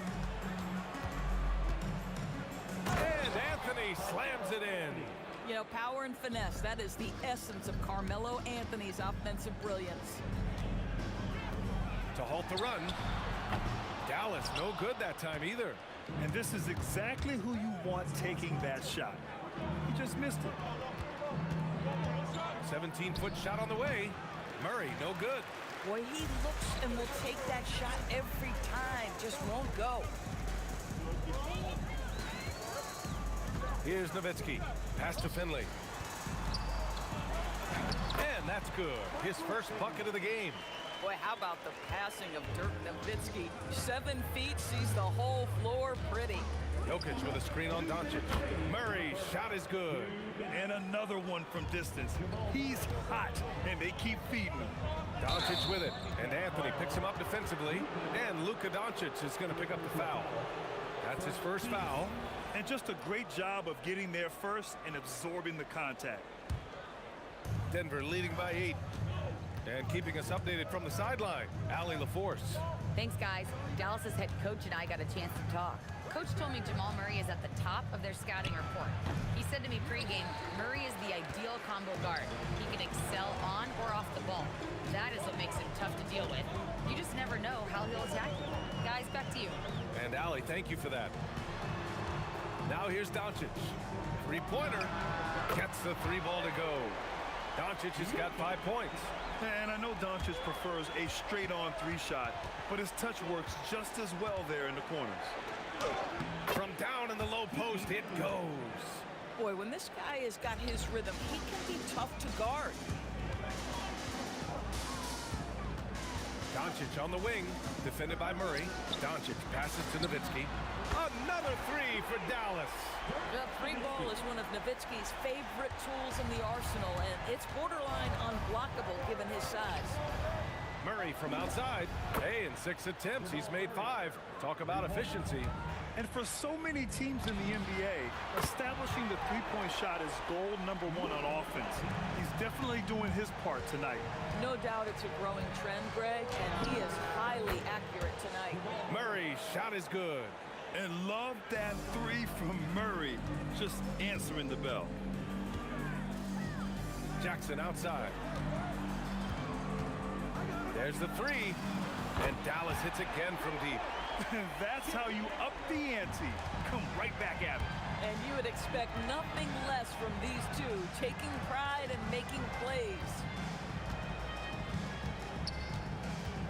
[SPEAKER 1] And Anthony slams it in.
[SPEAKER 7] You know, power and finesse, that is the essence of Carmelo Anthony's offensive brilliance.
[SPEAKER 1] To halt the run. Dallas, no good that time either.
[SPEAKER 2] And this is exactly who you want taking that shot. He just missed it.
[SPEAKER 1] 17-foot shot on the way. Murray, no good.
[SPEAKER 7] Boy, he looks and will take that shot every time. Just won't go.
[SPEAKER 1] Here's Nowitzki. Pass to Finley. And that's good. His first bucket of the game.
[SPEAKER 7] Boy, how about the passing of Dirk Nowitzki? 7 feet, sees the whole floor pretty.
[SPEAKER 1] Jokic with a screen on Doncic. Murray's shot is good.
[SPEAKER 2] And another one from distance. He's hot, and they keep feeding him.
[SPEAKER 1] Doncic with it, and Anthony picks him up defensively, and Luka Doncic is going to pick up the foul. That's his first foul.
[SPEAKER 2] And just a great job of getting there first and absorbing the contact.
[SPEAKER 1] Denver leading by 8. And keeping us updated from the sideline, Allie LaForce.
[SPEAKER 11] Thanks, guys. Dallas's head coach and I got a chance to talk. Coach told me Jamal Murray is at the top of their scouting report. He said to me pregame, Murray is the ideal combo guard. He can excel on or off the ball. That is what makes him tough to deal with. You just never know how he'll attack you. Guys, back to you.
[SPEAKER 1] And Allie, thank you for that. Now here's Doncic. Three-pointer. Gets the 3-ball to go. Doncic has got 5 points.
[SPEAKER 2] And I know Doncic prefers a straight-on 3-shot, but his touch works just as well there in the corners.
[SPEAKER 1] From down in the low post, it goes.
[SPEAKER 7] Boy, when this guy has got his rhythm, he can be tough to guard.
[SPEAKER 1] Doncic on the wing, defended by Murray. Doncic passes to Nowitzki. Another 3 for Dallas.
[SPEAKER 7] The 3-ball is one of Nowitzki's favorite tools in the arsenal, and it's borderline unblockable given his size.
[SPEAKER 1] Murray from outside. Hey, in 6 attempts, he's made 5. Talk about efficiency.
[SPEAKER 2] And for so many teams in the NBA, establishing the 3-point shot is goal number 1 on offense. He's definitely doing his part tonight.
[SPEAKER 7] No doubt it's a growing trend, Greg, and he is highly accurate tonight.
[SPEAKER 1] Murray's shot is good.
[SPEAKER 2] And love that 3 from Murray, just answering the bell.
[SPEAKER 1] Jackson outside. There's the 3, and Dallas hits again from deep.
[SPEAKER 2] That's how you up the ante. Come right back at him.
[SPEAKER 7] And you would expect nothing less from these two, taking pride and making plays.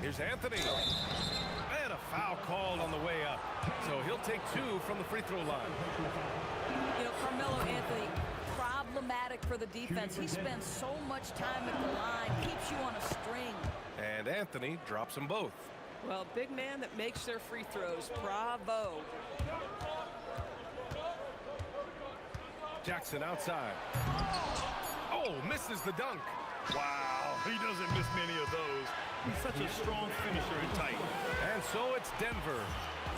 [SPEAKER 1] Here's Anthony. And a foul called on the way up. So he'll take 2 from the free throw line.
[SPEAKER 7] You know, Carmelo Anthony, problematic for the defense. He spends so much time at the line, keeps you on a string.
[SPEAKER 1] And Anthony drops them both.
[SPEAKER 7] Well, big man that makes their free throws. Bravo.
[SPEAKER 1] Jackson outside. Oh, misses the dunk.
[SPEAKER 2] Wow, he doesn't miss many of those. He's such a strong finisher and tight.
[SPEAKER 1] And so it's Denver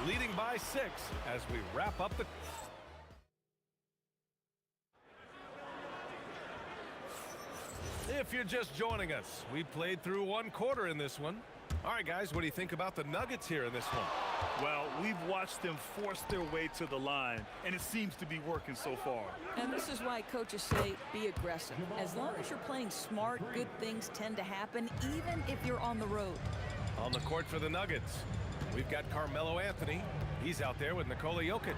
[SPEAKER 1] leading by 6 as we wrap up the... If you're just joining us, we played through 1 quarter in this one. All right, guys, what do you think about the Nuggets here in this one?
[SPEAKER 2] Well, we've watched them force their way to the line, and it seems to be working so far.
[SPEAKER 7] And this is why coaches say be aggressive. As long as you're playing smart, good things tend to happen, even if you're on the road.
[SPEAKER 1] On the court for the Nuggets, we've got Carmelo Anthony. He's out there with Nikola Jokic.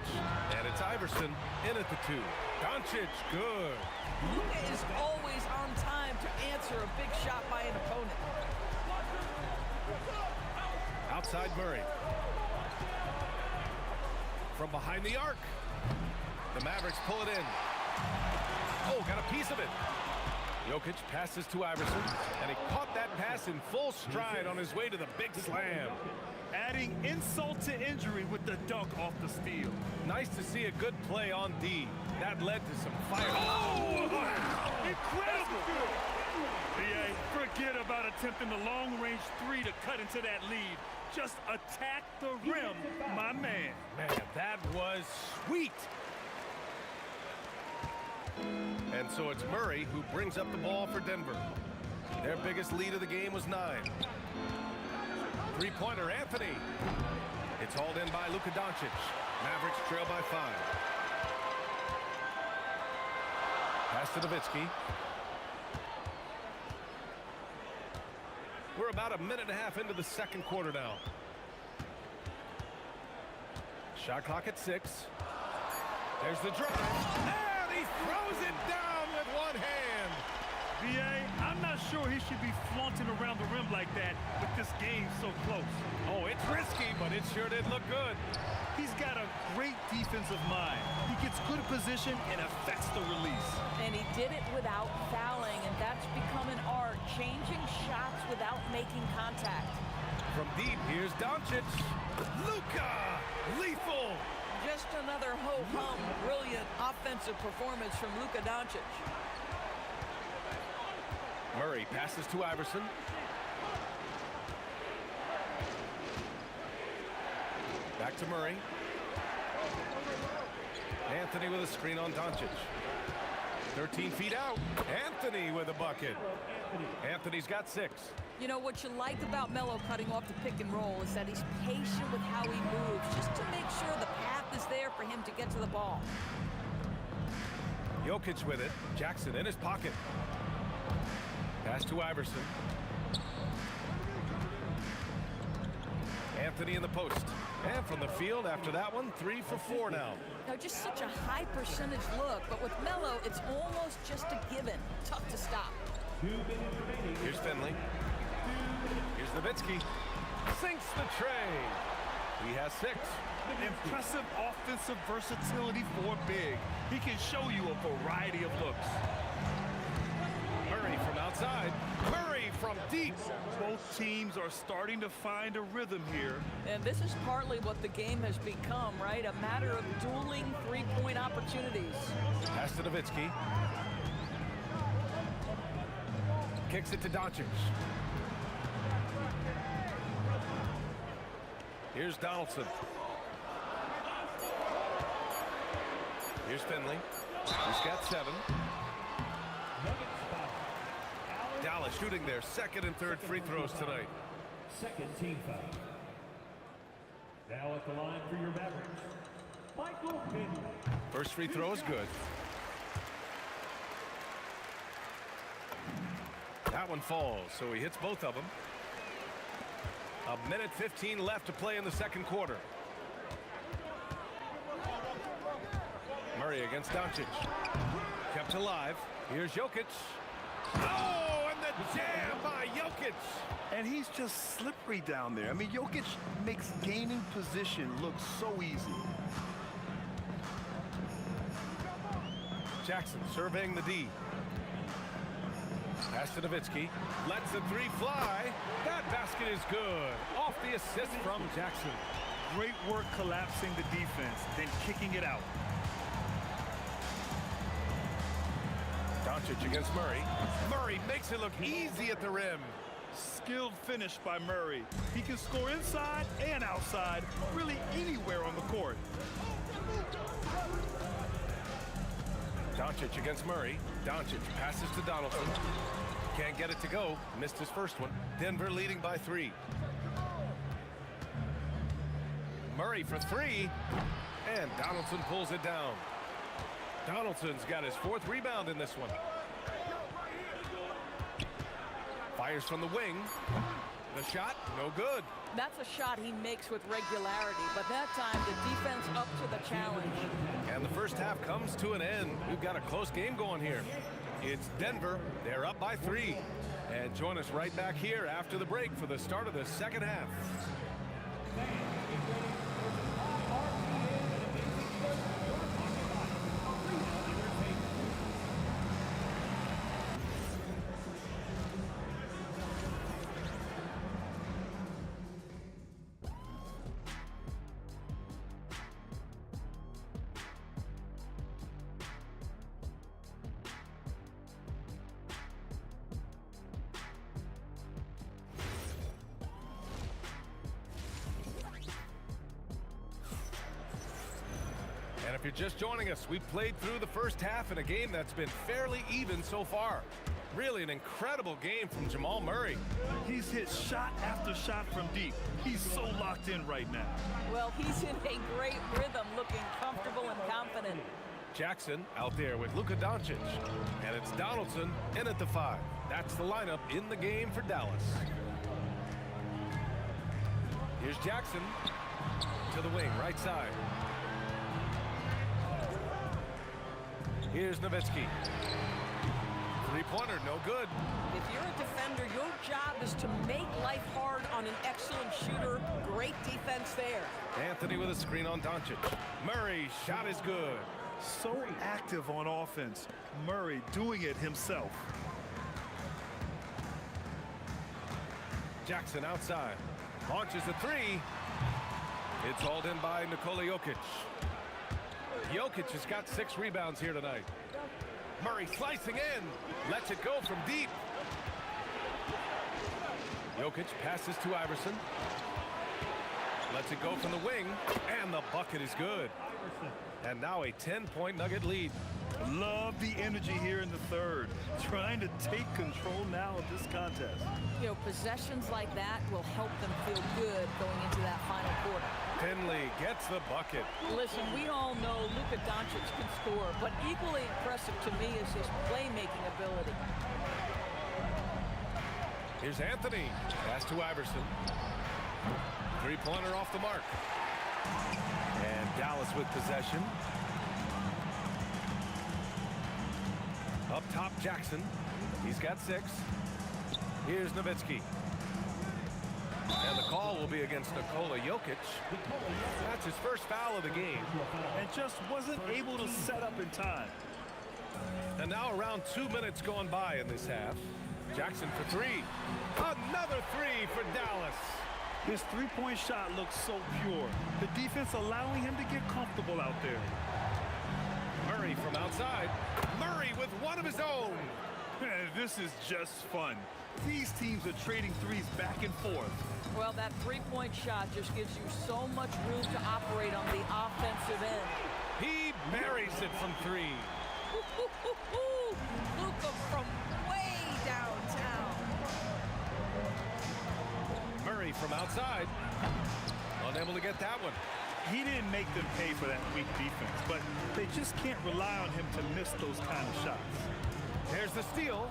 [SPEAKER 1] And it's Iverson in at the 2. Doncic, good.
[SPEAKER 7] Luka is always on time to answer a big shot by an opponent.
[SPEAKER 1] Outside Murray. From behind the arc. The Mavericks pull it in. Oh, got a piece of it. Jokic passes to Iverson, and he caught that pass in full stride on his way to the big slam.
[SPEAKER 2] Adding insult to injury with the dunk off the steal.
[SPEAKER 1] Nice to see a good play on D. That led to some fire.
[SPEAKER 2] Oh, wow. Incredible! BA, forget about attempting the long-range 3 to cut into that lead. Just attack the rim, my man.
[SPEAKER 1] Man, that was sweet. And so it's Murray who brings up the ball for Denver. Their biggest lead of the game was 9. Three-pointer, Anthony. It's hauled in by Luka Doncic. Mavericks trail by 5. Pass to Nowitzki. We're about a minute and a half into the second quarter now. Shot clock at 6. There's the drive. And he throws it down with one hand.
[SPEAKER 2] BA, I'm not sure he should be flaunting around the rim like that with this game so close.
[SPEAKER 1] Oh, it's risky, but it sure did look good.
[SPEAKER 2] He's got a great defensive mind. He gets good position and affects the release.
[SPEAKER 7] And he did it without fouling, and that's become an art, changing shots without making contact.
[SPEAKER 1] From deep, here's Doncic. Luka, lethal.
[SPEAKER 7] Just another ho-hum, brilliant offensive performance from Luka Doncic.
[SPEAKER 1] Murray passes to Iverson. Back to Murray. Anthony with a screen on Doncic. 13 feet out. Anthony with a bucket. Anthony's got 6.
[SPEAKER 7] You know, what you like about Melo cutting off the pick and roll is that he's patient with how he moves, just to make sure the path is there for him to get to the ball.
[SPEAKER 1] Jokic with it. Jackson in his pocket. Pass to Iverson. Anthony in the post. And from the field after that one, 3 for 4 now.
[SPEAKER 7] Now, just such a high percentage look, but with Melo, it's almost just a given. Tough to stop.
[SPEAKER 1] Here's Finley. Here's Nowitzki. Sinks the tray. He has 6.
[SPEAKER 2] Impressive offensive versatility for big. He can show you a variety of looks.
[SPEAKER 1] Murray from outside. Murray from deep.
[SPEAKER 2] Both teams are starting to find a rhythm here.
[SPEAKER 7] And this is partly what the game has become, right? A matter of dueling three-point opportunities.
[SPEAKER 1] Pass to Nowitzki. Kicks it to Doncic. Here's Donaldson. Here's Finley. He's got 7. Dallas shooting their second and third free throws tonight.
[SPEAKER 4] Second team foul. Now at the line for your Mavericks, Michael Finley.
[SPEAKER 1] First free throw is good. That one falls, so he hits both of them. A minute 15 left to play in the second quarter. Murray against Doncic. Kept alive. Here's Jokic. Oh, and the jam by Jokic.
[SPEAKER 2] And he's just slippery down there. I mean, Jokic makes gaining position look so easy.
[SPEAKER 1] Jackson surveying the D. Pass to Nowitzki. Lets the three fly. That basket is good. Off the assist from Jackson.
[SPEAKER 2] Great work collapsing the defense, then kicking it out.
[SPEAKER 1] Doncic against Murray. Murray makes it look easy at the rim.
[SPEAKER 2] Skilled finish by Murray. He can score inside and outside, really anywhere on the court.
[SPEAKER 1] Doncic against Murray. Doncic passes to Donaldson. Can't get it to go. Missed his first one. Denver leading by 3. Murray for 3. And Donaldson pulls it down. Donaldson's got his 4th rebound in this one. Fires from the wing. The shot, no good.
[SPEAKER 7] That's a shot he makes with regularity, but that time the defense up to the challenge.
[SPEAKER 1] And the first half comes to an end. We've got a close game going here. It's Denver. They're up by 3. And join us right back here after the break for the start of the second half. And if you're just joining us, we've played through the first half in a game that's been fairly even so far. Really an incredible game from Jamal Murray.
[SPEAKER 2] He's hit shot after shot from deep. He's so locked in right now.
[SPEAKER 7] Well, he's in a great rhythm, looking comfortable and confident.
[SPEAKER 1] Jackson out there with Luka Doncic. And it's Donaldson in at the 5. That's the lineup in the game for Dallas. Here's Jackson to the wing, right side. Here's Nowitzki. Three-pointer, no good.
[SPEAKER 8] If you're a defender, your job is to make life hard on an excellent shooter. Great defense there.
[SPEAKER 1] Anthony with a screen on Doncic. Murray, shot is good.
[SPEAKER 2] So active on offense. Murray doing it himself.
[SPEAKER 1] Jackson outside. Launches a 3. It's hauled in by Nikola Jokic. Jokic has got 6 rebounds here tonight. Murray slicing in. Lets it go from deep. Jokic passes to Iverson. Lets it go from the wing. And the bucket is good. And now a 10-point Nugget lead.
[SPEAKER 2] Love the energy here in the third. Trying to take control now of this contest.
[SPEAKER 7] You know, possessions like that will help them feel good going into that final quarter.
[SPEAKER 1] Finley gets the bucket.
[SPEAKER 7] Listen, we all know Luka Doncic can score, but equally impressive to me is his playmaking ability.
[SPEAKER 1] Here's Anthony. Pass to Iverson. Three-pointer off the mark. And Dallas with possession. Up top, Jackson. He's got 6. Here's Nowitzki. And the call will be against Nikola Jokic. That's his first foul of the game.
[SPEAKER 2] And just wasn't able to set up in time.
[SPEAKER 1] And now around 2 minutes gone by in this half. Jackson for 3. Another 3 for Dallas.
[SPEAKER 2] His three-point shot looks so pure. The defense allowing him to get comfortable out there.
[SPEAKER 1] Murray from outside. Murray with one of his own.
[SPEAKER 2] This is just fun. These teams are trading threes back and forth.
[SPEAKER 7] Well, that three-point shot just gives you so much room to operate on the offensive end.
[SPEAKER 1] He buries it from 3.
[SPEAKER 7] Luka from way downtown.
[SPEAKER 1] Murray from outside. Unable to get that one.
[SPEAKER 2] He didn't make them pay for that weak defense, but they just can't rely on him to miss those kind of shots.
[SPEAKER 1] There's the steal.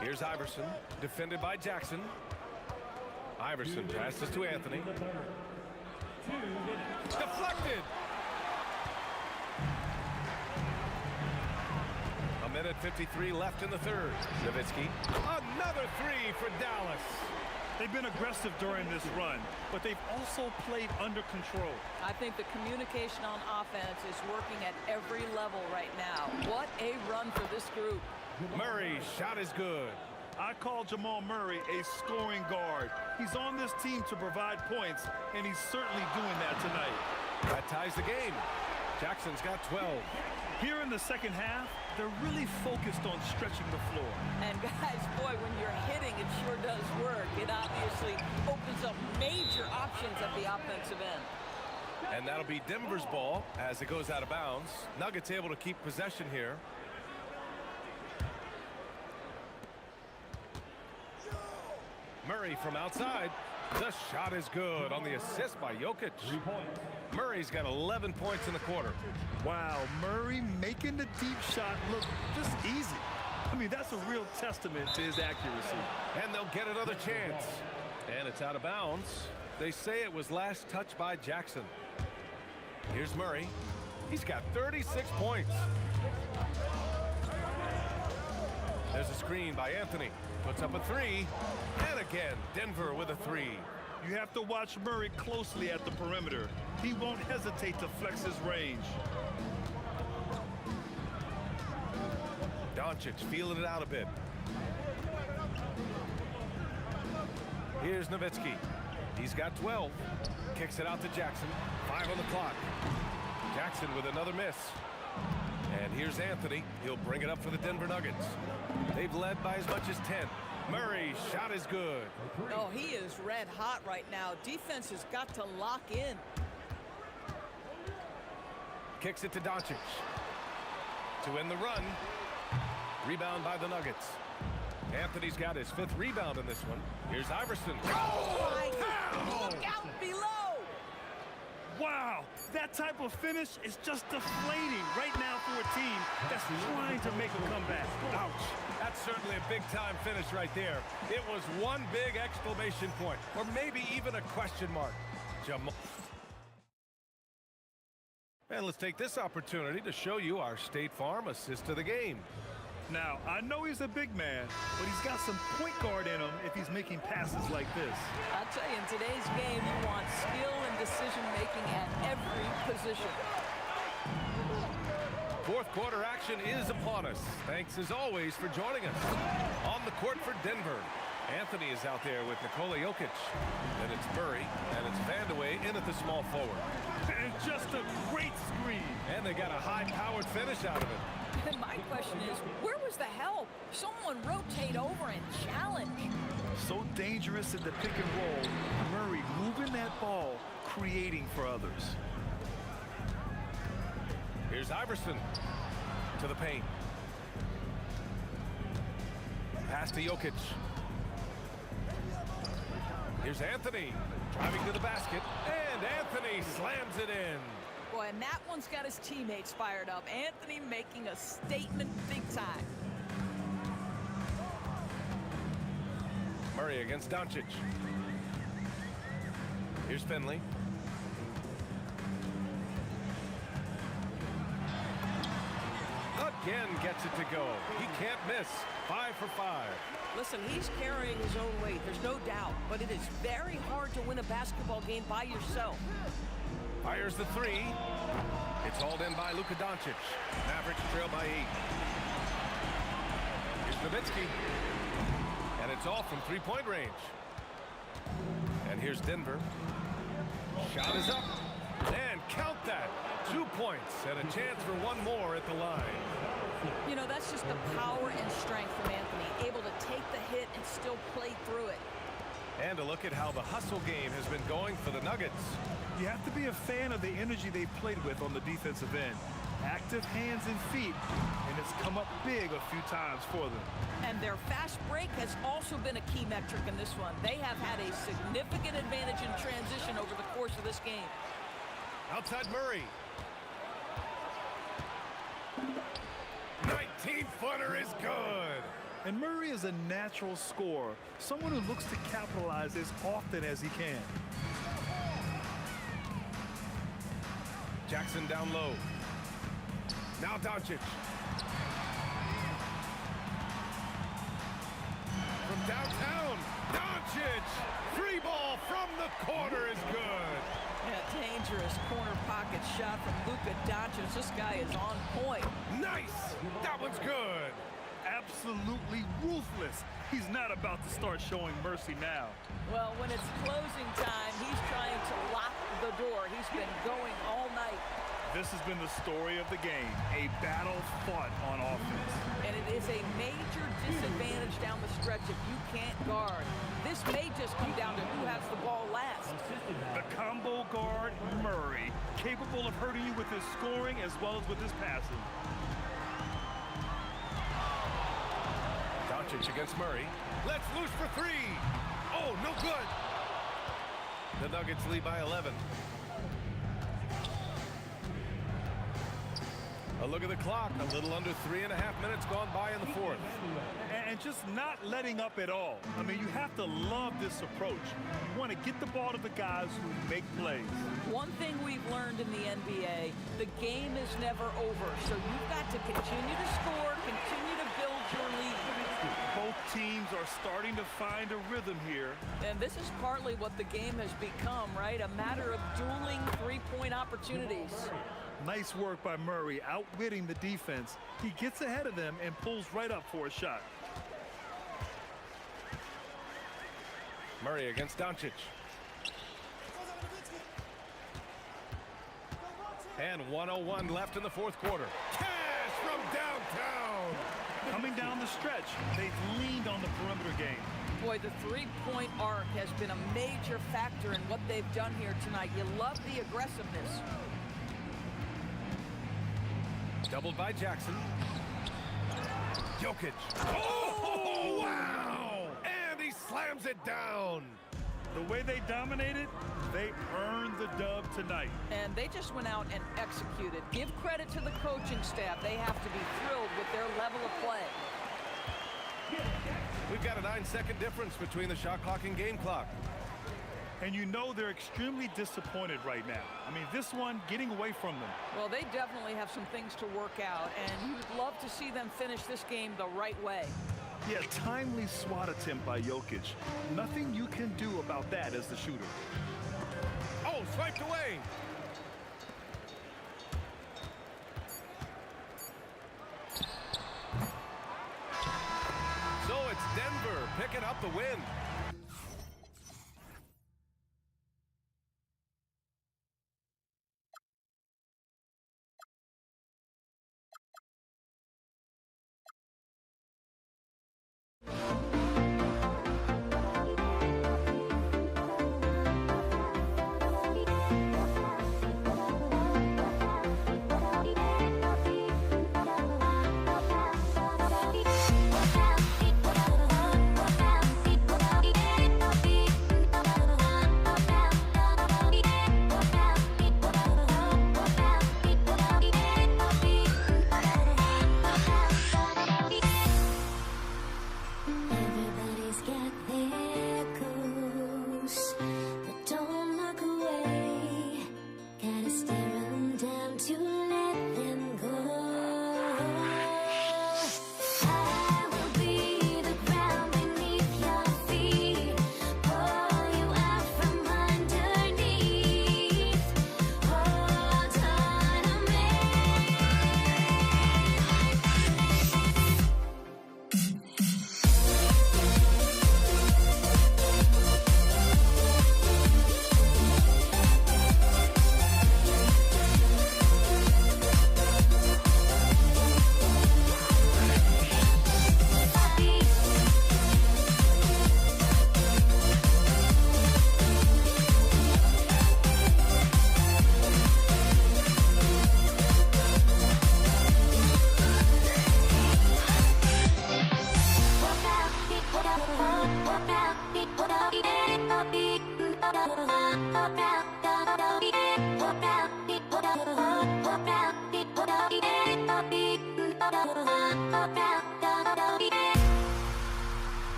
[SPEAKER 1] Here's Iverson, defended by Jackson. Iverson passes to Anthony. Deflected. A minute 53 left in the third. Nowitzki. Another three for Dallas.
[SPEAKER 2] They've been aggressive during this run, but they've also played under control.
[SPEAKER 7] I think the communication on offense is working at every level right now. What a run for this group.
[SPEAKER 1] Murray's shot is good.
[SPEAKER 2] I call Jamal Murray a scoring guard. He's on this team to provide points, and he's certainly doing that tonight.
[SPEAKER 1] That ties the game. Jackson's got 12.
[SPEAKER 2] Here in the second half, they're really focused on stretching the floor.
[SPEAKER 7] And guys, boy, when you're hitting, it sure does work. It obviously opens up major options at the offensive end.
[SPEAKER 1] And that'll be Denver's ball as it goes out of bounds. Nuggets able to keep possession here. Murray from outside. The shot is good on the assist by Jokic.
[SPEAKER 4] 3 points.
[SPEAKER 1] Murray's got 11 points in the quarter.
[SPEAKER 2] Wow, Murray making the deep shot look just easy. I mean, that's a real testament to his accuracy.
[SPEAKER 1] And they'll get another chance. And it's out of bounds. They say it was last touched by Jackson. Here's Murray. He's got 36 points. There's a screen by Anthony. Puts up a three. And again, Denver with a three.
[SPEAKER 2] You have to watch Murray closely at the perimeter. He won't hesitate to flex his range.
[SPEAKER 1] Doncic feeling it out a bit. Here's Nowitzki. He's got 12. Kicks it out to Jackson. 5 on the clock. Jackson with another miss. And here's Anthony. He'll bring it up for the Denver Nuggets. They've led by as much as 10. Murray's shot is good.
[SPEAKER 7] Oh, he is red hot right now. Defense has got to lock in.
[SPEAKER 1] Kicks it to Doncic. To win the run. Rebound by the Nuggets. Anthony's got his 5th rebound in this one. Here's Iverson.
[SPEAKER 7] Look out below.
[SPEAKER 2] Wow, that type of finish is just deflating right now for a team that's trying to make a comeback.
[SPEAKER 1] Ouch. That's certainly a big-time finish right there. It was one big exclamation point, or maybe even a question mark. Jamal. And let's take this opportunity to show you our State Farm assist of the game.
[SPEAKER 2] Now, I know he's a big man, but he's got some point guard in him if he's making passes like this.
[SPEAKER 7] I'll tell you, in today's game, you want skill and decision-making at every position.
[SPEAKER 1] Fourth quarter action is upon us. Thanks, as always, for joining us. On the court for Denver, Anthony is out there with Nikola Jokic. Then it's Murray, and it's Vandeweghe in at the small forward.
[SPEAKER 2] And just a great screen.
[SPEAKER 1] And they got a high-powered finish out of it.
[SPEAKER 7] And my question is, where was the help? Someone rotate over and challenge.
[SPEAKER 2] So dangerous in the pick and roll. Murray moving that ball, creating for others.
[SPEAKER 1] Here's Iverson to the paint. Pass to Jokic. Here's Anthony driving to the basket, and Anthony slams it in.
[SPEAKER 7] Boy, and that one's got his teammates fired up. Anthony making a statement big time.
[SPEAKER 1] Murray against Doncic. Here's Finley. Again gets it to go. He can't miss. 5 for 5.
[SPEAKER 8] Listen, he's carrying his own weight, there's no doubt, but it is very hard to win a basketball game by yourself.
[SPEAKER 1] Fires the three. It's hauled in by Luka Doncic. Mavericks trail by 8. Here's Nowitzki. And it's off from three-point range. And here's Denver. Shot is up. And count that. 2 points and a chance for one more at the line.
[SPEAKER 7] You know, that's just the power and strength from Anthony, able to take the hit and still play through it.
[SPEAKER 1] And a look at how the hustle game has been going for the Nuggets.
[SPEAKER 2] You have to be a fan of the energy they've played with on the defensive end. Active hands and feet, and it's come up big a few times for them.
[SPEAKER 7] And their fast break has also been a key metric in this one. They have had a significant advantage in transition over the course of this game.
[SPEAKER 1] Outside Murray. 19-footer is good.
[SPEAKER 2] And Murray is a natural scorer, someone who looks to capitalize as often as he can.
[SPEAKER 1] Jackson down low. Now Doncic. From downtown, Doncic. Free ball from the corner is good.
[SPEAKER 7] Yeah, dangerous corner pocket shot from Luka Doncic. This guy is on point.
[SPEAKER 1] Nice. That one's good.
[SPEAKER 2] Absolutely ruthless. He's not about to start showing mercy now.
[SPEAKER 7] Well, when it's closing time, he's trying to lock the door. He's been going all night.
[SPEAKER 2] This has been the story of the game, a battle fought on offense.
[SPEAKER 7] And it is a major disadvantage down the stretch if you can't guard. This may just come down to who has the ball last.
[SPEAKER 2] The combo guard, Murray, capable of hurting you with his scoring as well as with his passing.
[SPEAKER 1] Doncic against Murray. Let's loose for three. Oh, no good. The Nuggets lead by 11. A look at the clock. A little under 3.5 minutes gone by in the fourth.
[SPEAKER 2] And just not letting up at all. I mean, you have to love this approach. You want to get the ball to the guys who make plays.
[SPEAKER 7] One thing we've learned in the NBA, the game is never over. So you've got to continue to score, continue to build your lead.
[SPEAKER 2] Both teams are starting to find a rhythm here.
[SPEAKER 7] And this is partly what the game has become, right? A matter of dueling three-point opportunities.
[SPEAKER 2] Nice work by Murray, outwitting the defense. He gets ahead of them and pulls right up for a shot.
[SPEAKER 1] Murray against Doncic. And 1:01 left in the fourth quarter. Cash from downtown.
[SPEAKER 2] Coming down the stretch, they've leaned on the perimeter game.
[SPEAKER 7] Boy, the three-point arc has been a major factor in what they've done here tonight. You love the aggressiveness.
[SPEAKER 1] Doubled by Jackson. Jokic. Oh, wow! And he slams it down.
[SPEAKER 2] The way they dominated, they earned the dub tonight.
[SPEAKER 7] And they just went out and executed. Give credit to the coaching staff. They have to be thrilled with their level of play.
[SPEAKER 1] We've got a 9-second difference between the shot clock and game clock.
[SPEAKER 2] And you know they're extremely disappointed right now. I mean, this one getting away from them.
[SPEAKER 7] Well, they definitely have some things to work out, and you'd love to see them finish this game the right way.
[SPEAKER 2] Yeah, timely swat attempt by Jokic. Nothing you can do about that as the shooter.
[SPEAKER 1] Oh, swiped away. So it's Denver picking up the win.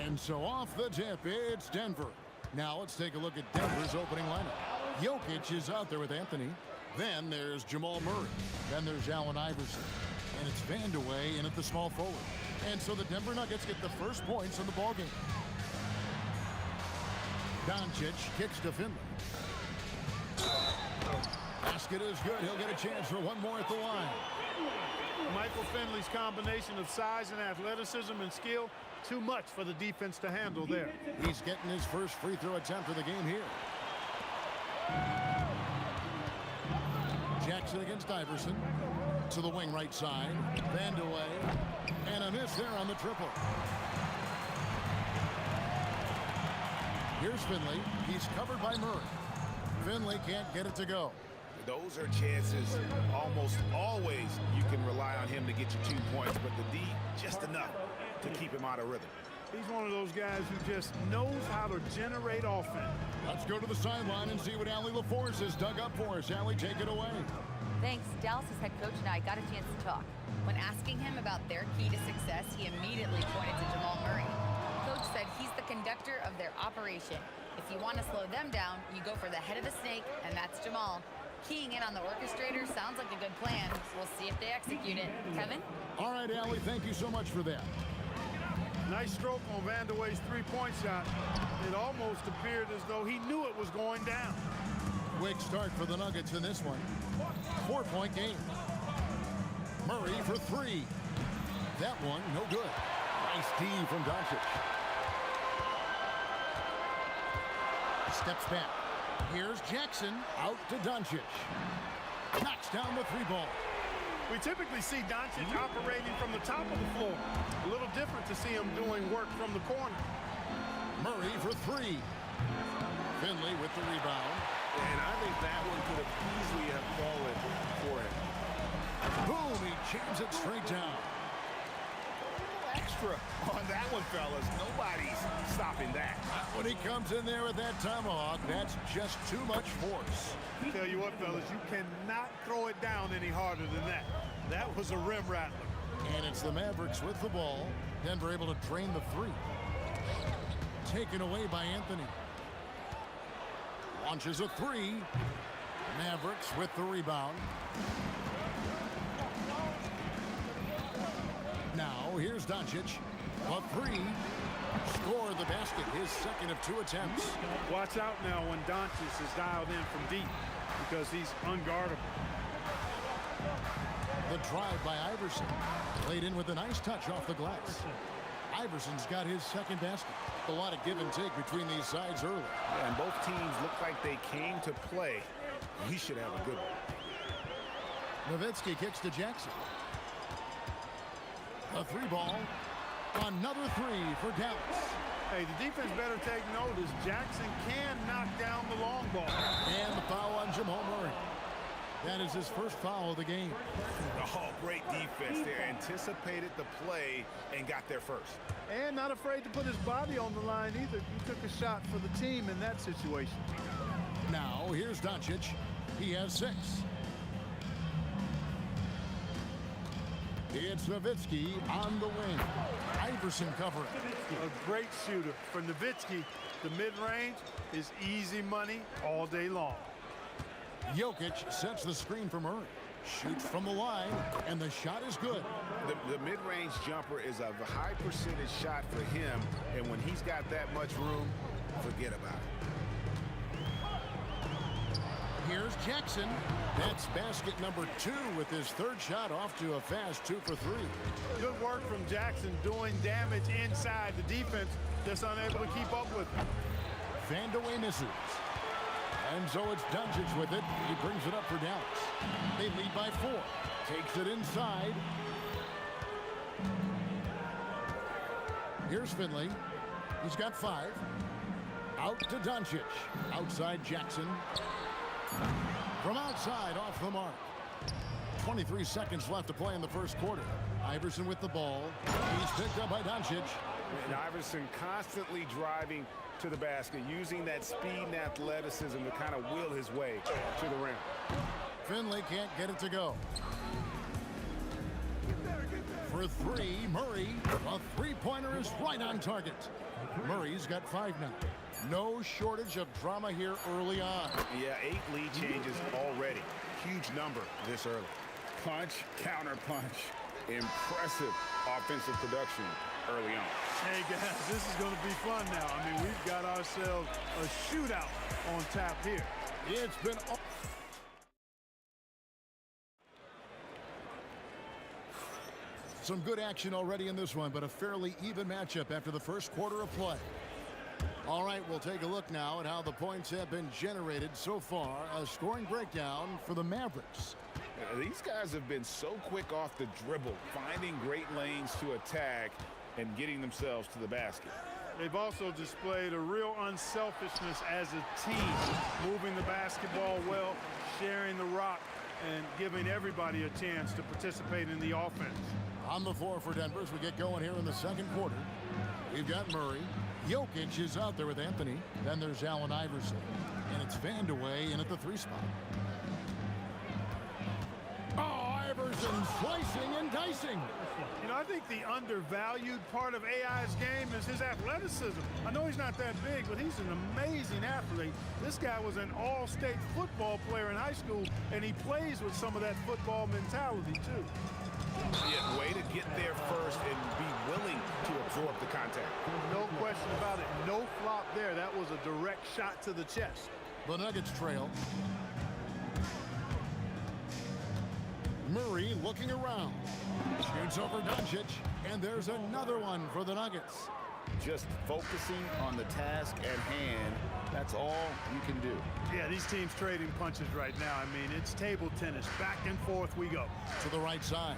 [SPEAKER 5] And so off the tip, it's Denver. Now let's take a look at Denver's opening lineup. Jokic is out there with Anthony. Then there's Jamal Murray. Then there's Allen Iverson. And it's Vandeweghe in at the small forward. And so the Denver Nuggets get the first points in the ballgame. Doncic kicks to Finley. Basket is good. He'll get a chance for one more at the line.
[SPEAKER 9] Michael Finley's combination of size and athleticism and skill, too much for the defense to handle there.
[SPEAKER 5] He's getting his first free throw attempt of the game here. Jackson against Iverson. To the wing right side. Vandeweghe. And a miss there on the triple. Here's Finley. He's covered by Murray. Finley can't get it to go.
[SPEAKER 6] Those are chances almost always you can rely on him to get you 2 points, but the D just enough to keep him out of rhythm.
[SPEAKER 9] He's one of those guys who just knows how to generate offense.
[SPEAKER 5] Let's go to the sideline and see what Allie LaForce has dug up for us. Allie, take it away.
[SPEAKER 11] Thanks. Dallas's head coach and I got a chance to talk. When asking him about their key to success, he immediately pointed to Jamal Murray. Coach said he's the conductor of their operation. If you want to slow them down, you go for the head of the snake, and that's Jamal. Keying in on the orchestrator sounds like a good plan. We'll see if they execute it. Kevin?
[SPEAKER 5] All right, Allie, thank you so much for that.
[SPEAKER 9] Nice stroke on Vandeweghe's three-point shot. It almost appeared as though he knew it was going down.
[SPEAKER 5] Quick start for the Nuggets in this one. 4-point game. Murray for three. That one, no good. Nice D from Doncic. Steps back. Here's Jackson out to Doncic. Knocks down the three ball.
[SPEAKER 9] We typically see Doncic operating from the top of the floor. A little different to see him doing work from the corner.
[SPEAKER 5] Murray for three. Finley with the rebound.
[SPEAKER 6] And I think that one could have easily have fallen for him.
[SPEAKER 5] Boom, he jams it straight down.
[SPEAKER 6] Extra on that one, fellas. Nobody's stopping that.
[SPEAKER 5] When he comes in there with that tomahawk, that's just too much force.
[SPEAKER 9] Tell you what, fellas, you cannot throw it down any harder than that. That was a rim rattler.
[SPEAKER 5] And it's the Mavericks with the ball. Denver able to drain the three. Taken away by Anthony. Launches a three. Mavericks with the rebound. Now, here's Doncic. A three. Score the basket, his second of two attempts.
[SPEAKER 9] Watch out now when Doncic is dialed in from deep because he's unguardable.
[SPEAKER 5] The drive by Iverson. Played in with a nice touch off the glass. Iverson's got his second basket. A lot of give and take between these sides early.
[SPEAKER 6] Yeah, and both teams look like they came to play. We should have a good one.
[SPEAKER 5] Nowitzki kicks to Jackson. A three ball. Another three for Dallas.
[SPEAKER 9] Hey, the defense better take notice. Jackson can knock down the long ball.
[SPEAKER 5] And the foul on Jamal Murray. That is his first foul of the game.
[SPEAKER 6] Oh, great defense there. Anticipated the play and got there first.
[SPEAKER 9] And not afraid to put his body on the line either. He took a shot for the team in that situation.
[SPEAKER 5] Now, here's Doncic. He has 6. It's Nowitzki on the wing. Iverson covering.
[SPEAKER 9] A great shooter. For Nowitzki, the mid-range is easy money all day long.
[SPEAKER 5] Jokic sets the screen for Murray. Shoots from the line, and the shot is good.
[SPEAKER 6] The mid-range jumper is a high percentage shot for him, and when he's got that much room, forget about it.
[SPEAKER 5] Here's Jackson. That's basket number 2 with his third shot off to a fast 2 for 3.
[SPEAKER 9] Good work from Jackson doing damage inside the defense that's unable to keep up with him.
[SPEAKER 5] Vandeweghe misses. And so it's Doncic with it. He brings it up for Dallas. They lead by 4. Takes it inside. Here's Finley. He's got 5. Out to Doncic. Outside Jackson. From outside, off the mark. 23 seconds left to play in the first quarter. Iverson with the ball. He's picked up by Doncic.
[SPEAKER 6] And Iverson constantly driving to the basket, using that speed and athleticism to kind of will his way to the rim.
[SPEAKER 5] Finley can't get it to go. For three, Murray. A three-pointer is right on target. Murray's got 5 now. No shortage of drama here early on.
[SPEAKER 6] Yeah, 8 lead changes already. Huge number this early. Punch, counter punch. Impressive offensive production early on.
[SPEAKER 9] Hey, guys, this is going to be fun now. I mean, we've got ourselves a shootout on tap here.
[SPEAKER 5] It's been... Some good action already in this one, but a fairly even matchup after the first quarter of play. All right, we'll take a look now at how the points have been generated so far. A scoring breakdown for the Mavericks.
[SPEAKER 6] These guys have been so quick off the dribble, finding great lanes to attack and getting themselves to the basket.
[SPEAKER 9] They've also displayed a real unselfishness as a team, moving the basketball well, sharing the rock, and giving everybody a chance to participate in the offense.
[SPEAKER 5] On the floor for Denver as we get going here in the second quarter. We've got Murray. Jokic is out there with Anthony. Then there's Allen Iverson. And it's Vandeweghe in at the 3 spot. Oh, Iverson slicing and dicing.
[SPEAKER 9] You know, I think the undervalued part of AI's game is his athleticism. I know he's not that big, but he's an amazing athlete. This guy was an all-state football player in high school, and he plays with some of that football mentality, too.
[SPEAKER 6] Yeah, way to get there first and be willing to absorb the contact.
[SPEAKER 9] No question about it. No flop there. That was a direct shot to the chest.
[SPEAKER 5] The Nuggets trail. Murray looking around. Shoots over Doncic, and there's another one for the Nuggets.
[SPEAKER 6] Just focusing on the task at hand, that's all you can do.
[SPEAKER 9] Yeah, these teams trading punches right now. I mean, it's table tennis. Back and forth we go.
[SPEAKER 5] To the right side.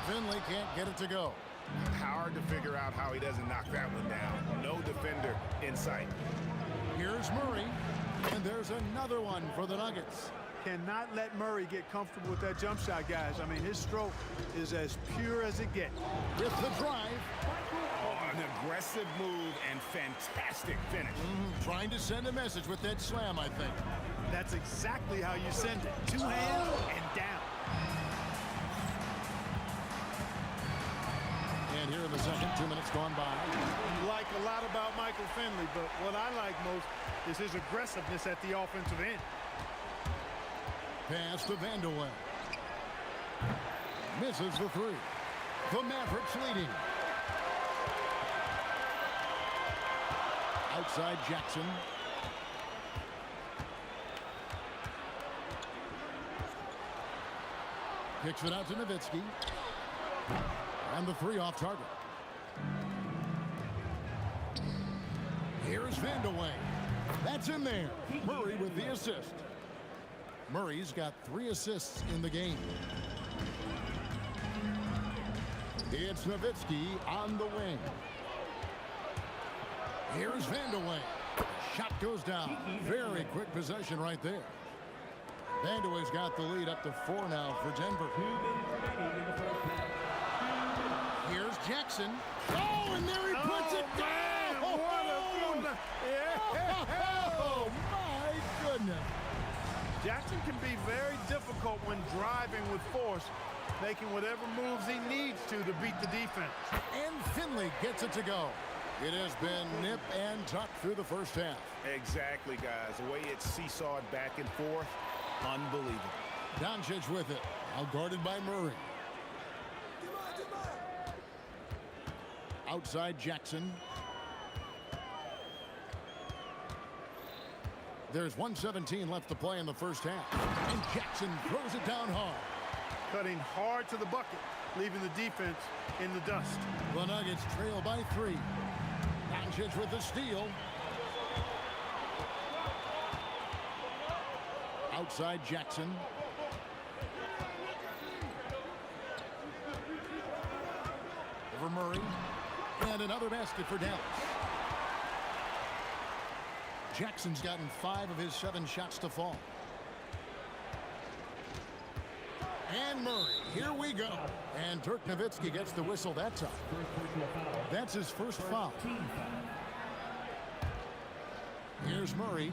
[SPEAKER 5] Finley can't get it to go.
[SPEAKER 6] Hard to figure out how he doesn't knock that one down. No defender in sight.
[SPEAKER 5] Here's Murray, and there's another one for the Nuggets.
[SPEAKER 9] Cannot let Murray get comfortable with that jump shot, guys. I mean, his stroke is as pure as it gets.
[SPEAKER 5] With the drive.
[SPEAKER 6] Oh, an aggressive move and fantastic finish.
[SPEAKER 5] Trying to send a message with that slam, I think.
[SPEAKER 9] That's exactly how you send it. 2 hands and down.
[SPEAKER 5] And here in the second, 2 minutes gone by.
[SPEAKER 9] Like a lot about Michael Finley, but what I like most is his aggressiveness at the offensive end.
[SPEAKER 5] Pass to Vandeweghe. Misses the 3. The Mavericks leading. Outside Jackson. Kicks it out to Nowitzki. And the 3 off target. Here's Vandeweghe. That's in there. Murray with the assist. Murray's got 3 assists in the game. It's Nowitzki on the wing. Here's Vandeweghe. Shot goes down. Very quick possession right there. Vandeweghe's got the lead up to 4 now for Denver. Here's Jackson. Oh, and there he puts it down! Oh, my goodness.
[SPEAKER 9] Jackson can be very difficult when driving with force, making whatever moves he needs to beat the defense.
[SPEAKER 5] And Finley gets it to go. It has been nip and tuck through the first half.
[SPEAKER 6] Exactly, guys. The way it's seesawed back and forth, unbelievable.
[SPEAKER 5] Doncic with it, out guarded by Murray. Outside Jackson. There's 1:17 left to play in the first half. And Jackson throws it down hard.
[SPEAKER 9] Cutting hard to the bucket, leaving the defense in the dust.
[SPEAKER 5] The Nuggets trail by 3. Doncic with the steal. Outside Jackson. Over Murray. And another basket for Dallas. Jackson's gotten 5 of his 7 shots to fall. And Murray, here we go. And Dirk Nowitzki gets the whistle that time. That's his first foul. Here's Murray.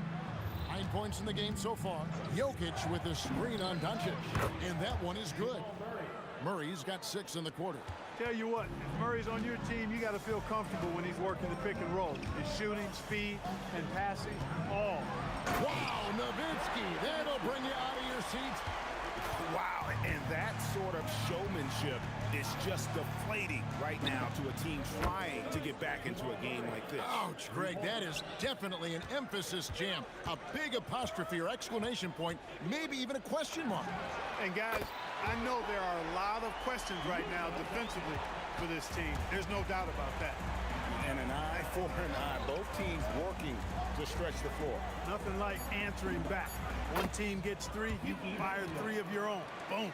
[SPEAKER 5] 9 points in the game so far. Jokic with the screen on Doncic. And that one is good. Murray's got 6 in the quarter.
[SPEAKER 9] Tell you what, if Murray's on your team, you got to feel comfortable when he's working the pick and roll. His shooting, speed, and passing, all.
[SPEAKER 5] Wow, Nowitzki, that'll bring you out of your seats.
[SPEAKER 6] Wow, and that sort of showmanship is just deflating right now to a team trying to get back into a game like this.
[SPEAKER 5] Ouch, Greg, that is definitely an emphasis jam. A big apostrophe or exclamation point, maybe even a question mark.
[SPEAKER 9] And guys, I know there are a lot of questions right now defensively for this team. There's no doubt about that.
[SPEAKER 6] And an eye for an eye. Both teams working to stretch the floor.
[SPEAKER 9] Nothing like answering back. One team gets 3, you fire 3 of your own. Boom.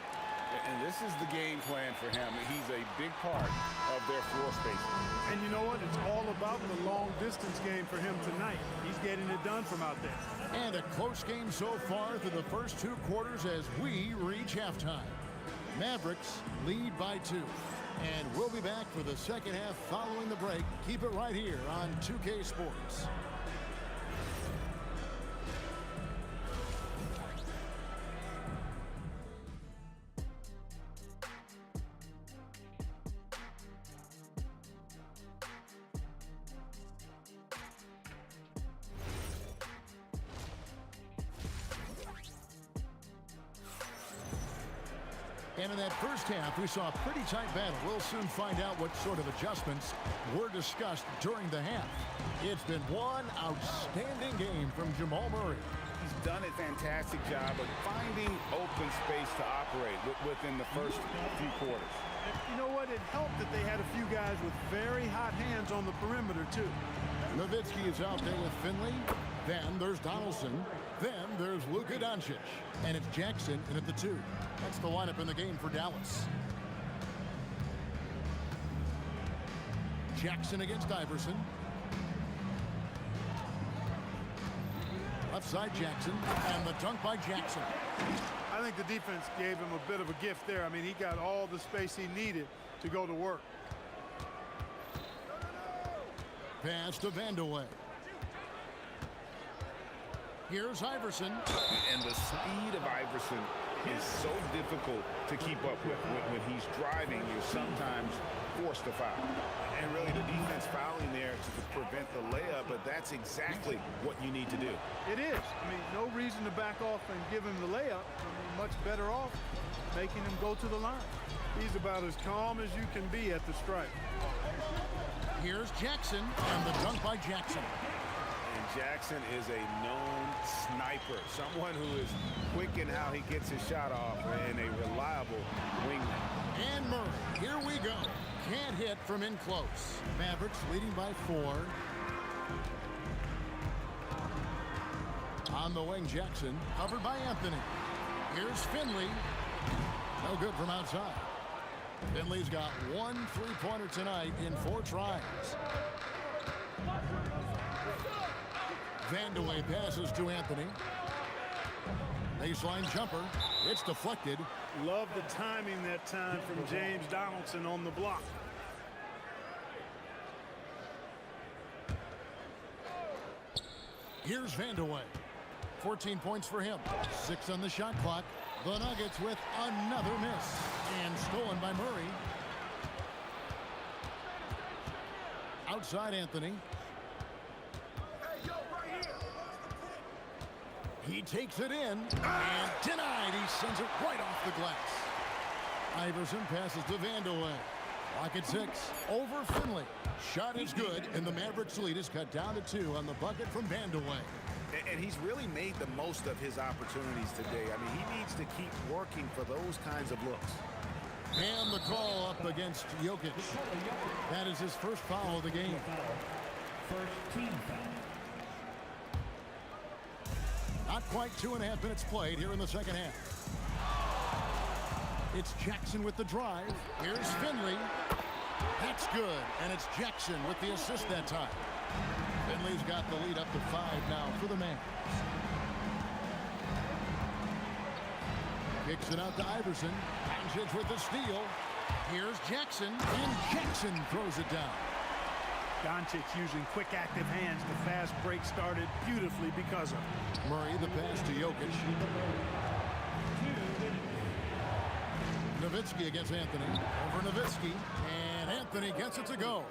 [SPEAKER 6] And this is the game plan for him. He's a big part of their floor spacing.
[SPEAKER 9] And you know what? It's all about the long distance game for him tonight. He's getting it done from out there.
[SPEAKER 5] And a close game so far through the first 2 quarters as we reach halftime. Mavericks lead by 2. And we'll be back for the second half following the break. Keep it right here on 2K Sports. And in that first half, we saw a pretty tight battle. We'll soon find out what sort of adjustments were discussed during the half. It's been one outstanding game from Jamal Murray.
[SPEAKER 6] He's done a fantastic job of finding open space to operate within the first few quarters.
[SPEAKER 9] You know what? It helped that they had a few guys with very hot hands on the perimeter, too.
[SPEAKER 5] Nowitzki is out there with Finley. Then there's Donaldson. Then there's Luka Doncic. And it's Jackson in at the 2. That's the lineup in the game for Dallas. Jackson against Iverson. Left side Jackson. And the dunk by Jackson.
[SPEAKER 9] I think the defense gave him a bit of a gift there. I mean, he got all the space he needed to go to work.
[SPEAKER 5] Pass to Vandeweghe. Here's Iverson.
[SPEAKER 6] And the speed of Iverson is so difficult to keep up with. When he's driving, you're sometimes forced to foul. And really the defense fouling there to prevent the layup, but that's exactly what you need to do.
[SPEAKER 9] It is. I mean, no reason to back off and give him the layup. I mean, much better off making him go to the line. He's about as calm as you can be at the stripe.
[SPEAKER 5] Here's Jackson, and the dunk by Jackson.
[SPEAKER 6] And Jackson is a known sniper, someone who is quick in how he gets his shot off, and a reliable wingman.
[SPEAKER 5] And Murray, here we go. Can't hit from in close. Mavericks leading by 4. On the wing, Jackson, covered by Anthony. Here's Finley. No good from outside. Finley's got 1 3-pointer tonight in 4 tries. Vandeweghe passes to Anthony. Baseline jumper. It's deflected.
[SPEAKER 9] Love the timing that time from James Donaldson on the block.
[SPEAKER 5] Here's Vandeweghe. 14 points for him. 6 on the shot clock. The Nuggets with another miss. And stolen by Murray. Outside Anthony. He takes it in and denied. He sends it right off the glass. Iverson passes to Vandeweghe. Clock at 6. Over Finley. Shot is good, and the Mavericks lead is cut down to 2 on the bucket from Vandeweghe.
[SPEAKER 6] And he's really made the most of his opportunities today. I mean, he needs to keep working for those kinds of looks.
[SPEAKER 5] And the call up against Jokic. That is his first foul of the game.
[SPEAKER 4] First team foul.
[SPEAKER 5] Not quite 2.5 minutes played here in the second half. It's Jackson with the drive. Here's Finley. That's good. And it's Jackson with the assist that time. Finley's got the lead up to 5 now for the Mavs. Kicks it out to Iverson. Doncic with the steal. Here's Jackson. And Jackson throws it down.
[SPEAKER 9] Doncic using quick active hands. The fast break started beautifully because of it.
[SPEAKER 5] Murray the pass to Jokic. Nowitzki against Anthony. Over Nowitzki, and Anthony gets it to go.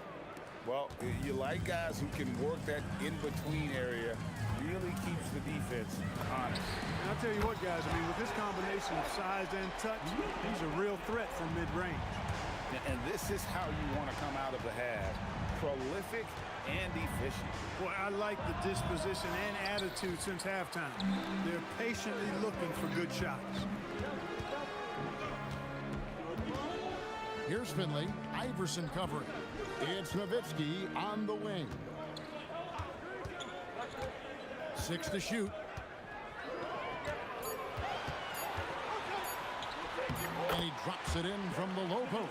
[SPEAKER 6] Well, you like guys who can work that in-between area, really keeps the defense honest.
[SPEAKER 9] And I'll tell you what, guys, I mean, with this combination of size and touch, he's a real threat from mid-range.
[SPEAKER 6] And this is how you want to come out of the half. Prolific and efficient.
[SPEAKER 9] Boy, I like the disposition and attitude since halftime. They're patiently looking for good shots.
[SPEAKER 5] Here's Finley. Iverson covering. It's Nowitzki on the wing. 6 to shoot. And he drops it in from the low post.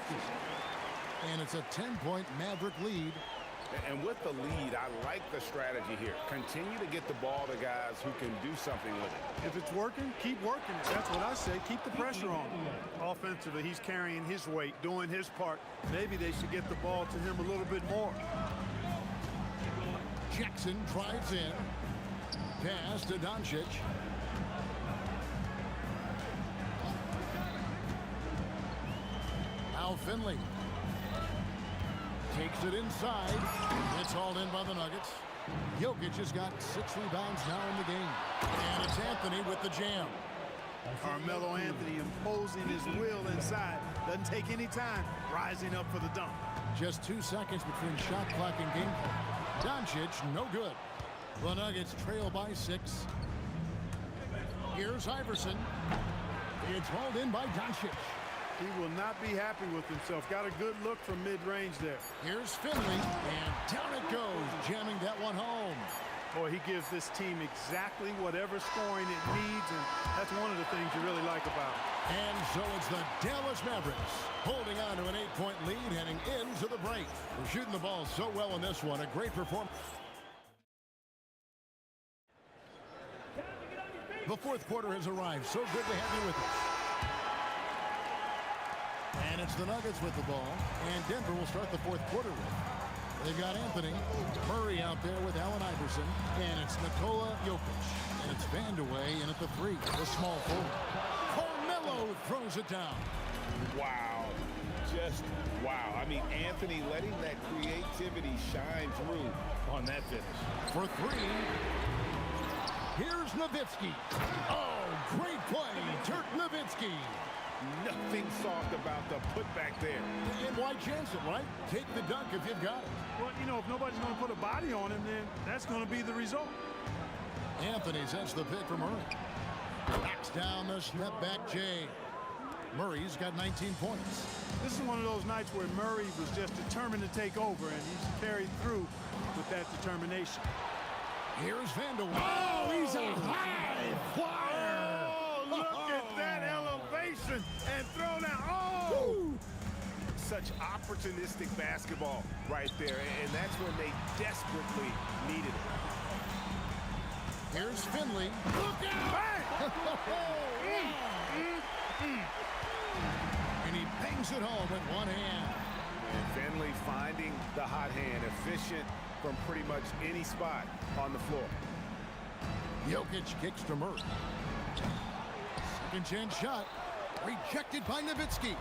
[SPEAKER 5] And it's a 10-point Maverick lead.
[SPEAKER 6] And with the lead, I like the strategy here. Continue to get the ball to guys who can do something with it.
[SPEAKER 9] If it's working, keep working it. That's what I say. Keep the pressure on. Offensively, he's carrying his weight, doing his part. Maybe they should get the ball to him a little bit more.
[SPEAKER 5] Jackson drives in. Pass to Doncic. Now Finley takes it inside. It's hauled in by the Nuggets. Jokic has got 6 rebounds now in the game. And it's Anthony with the jam.
[SPEAKER 9] Carmelo Anthony imposing his will inside. Doesn't take any time, rising up for the dunk.
[SPEAKER 5] Just 2 seconds between shot clock and game clock. Doncic, no good. The Nuggets trail by 6. Here's Iverson. It's hauled in by Doncic.
[SPEAKER 9] He will not be happy with himself. Got a good look from mid-range there.
[SPEAKER 5] Here's Finley, and down it goes, jamming that one home.
[SPEAKER 9] Boy, he gives this team exactly whatever scoring it needs, and that's one of the things you really like about it.
[SPEAKER 5] And so it's the Dallas Mavericks holding on to an 8-point lead heading into the break. They're shooting the ball so well in this one. A great performance. The fourth quarter has arrived. So good to have you with us. And it's the Nuggets with the ball. And Denver will start the fourth quarter with. They've got Anthony. Murray out there with Allen Iverson. And it's Nikola Jokic. And it's Vandeweghe in at the 3. The small forward. Carmelo throws it down.
[SPEAKER 6] Wow. Just wow. I mean, Anthony letting that creativity shine through on that finish.
[SPEAKER 5] For 3. Here's Nowitzki. Oh, great play. Dirk Nowitzki.
[SPEAKER 6] Nothing soft about the putback there.
[SPEAKER 5] And why chance it, right? Take the dunk if you've got it.
[SPEAKER 9] Well, you know, if nobody's going to put a body on him, then that's going to be the result.
[SPEAKER 5] Anthony sets the pick for Murray. Backs down the step back J. Murray's got 19 points.
[SPEAKER 9] This is one of those nights where Murray was just determined to take over, and he's carried through with that determination.
[SPEAKER 5] Here's Vandeweghe. Oh, he's a high flyer.
[SPEAKER 9] Oh, look at that elevation and throw down. Oh!
[SPEAKER 6] Woo. Such opportunistic basketball right there, and that's when they desperately needed it.
[SPEAKER 5] Here's Finley. Look out! And he bangs it home with one hand.
[SPEAKER 6] And Finley finding the hot hand, efficient from pretty much any spot on the floor.
[SPEAKER 5] Jokic kicks to Murray. Second chance shot. Rejected by Nowitzki.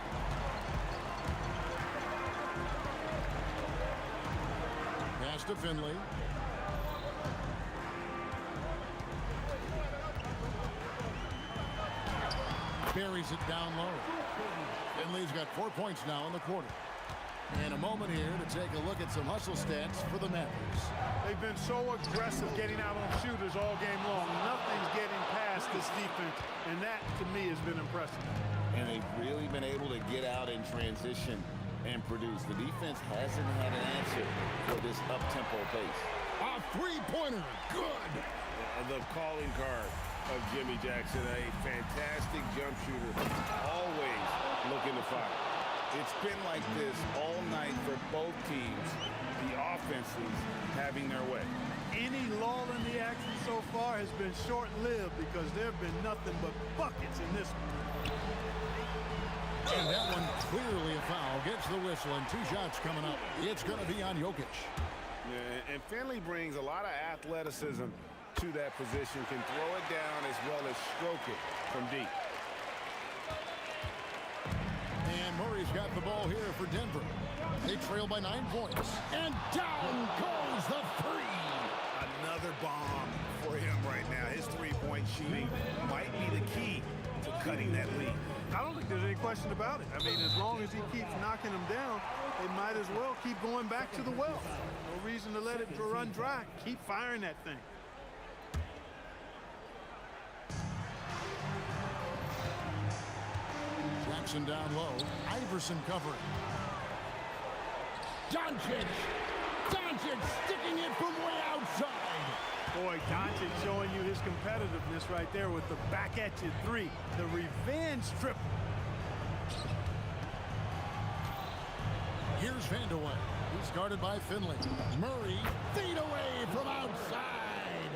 [SPEAKER 5] Pass to Finley. Buries it down low. Finley's got 4 points now in the quarter. And a moment here to take a look at some hustle stats for the Mavericks.
[SPEAKER 9] They've been so aggressive getting out on shooters all game long. Nothing's getting past this defense, and that, to me, has been impressive.
[SPEAKER 6] And they've really been able to get out in transition and produce. The defense hasn't had an answer for this up-tempo pace.
[SPEAKER 5] A three-pointer. Good.
[SPEAKER 6] The calling card of Jimmy Jackson, a fantastic jump shooter, always looking to fire. It's been like this all night for both teams, the offenses having their way.
[SPEAKER 9] Any lull in the action so far has been short-lived because there have been nothing but buckets in this one.
[SPEAKER 5] And that one clearly a foul. Gets the whistle, and 2 shots coming up. It's going to be on Jokic.
[SPEAKER 6] Yeah, and Finley brings a lot of athleticism to that position, can throw it down as well as stroke it from deep.
[SPEAKER 5] Murray's got the ball here for Denver. They trail by 9 points. And down goes the three.
[SPEAKER 6] Another bomb for him right now. His three-point shooting might be the key to cutting that lead.
[SPEAKER 9] I don't think there's any question about it. I mean, as long as he keeps knocking them down, they might as well keep going back to the well. No reason to let it run dry. Keep firing that thing.
[SPEAKER 5] Jackson down low. Iverson covering. Doncic sticking it from way outside.
[SPEAKER 9] Boy, Doncic showing you his competitiveness right there with the back at you three. The revenge triple.
[SPEAKER 5] Here's Vandeweghe. He's guarded by Finley. Murray, fade away from outside.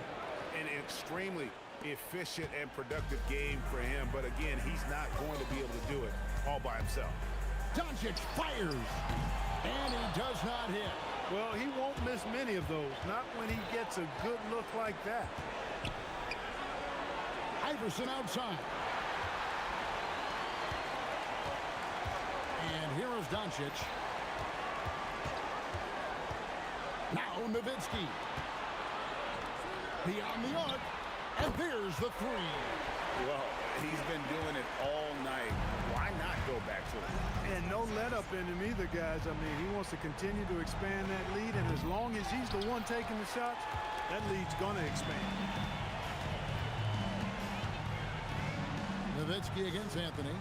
[SPEAKER 6] An extremely efficient and productive game for him, but again, he's not going to be able to do it all by himself.
[SPEAKER 5] Doncic fires, and he does not hit.
[SPEAKER 9] Well, he won't miss many of those, not when he gets a good look like that.
[SPEAKER 5] Iverson outside. And here is Doncic. Now Nowitzki. Beyond the arc, and there's the three.
[SPEAKER 6] Well, he's been doing it all night. Why not go back to it?
[SPEAKER 9] And no let up in him either, guys. I mean, he wants to continue to expand that lead, and as long as he's the one taking the shots, that lead's going to expand.
[SPEAKER 5] Nowitzki against Anthony.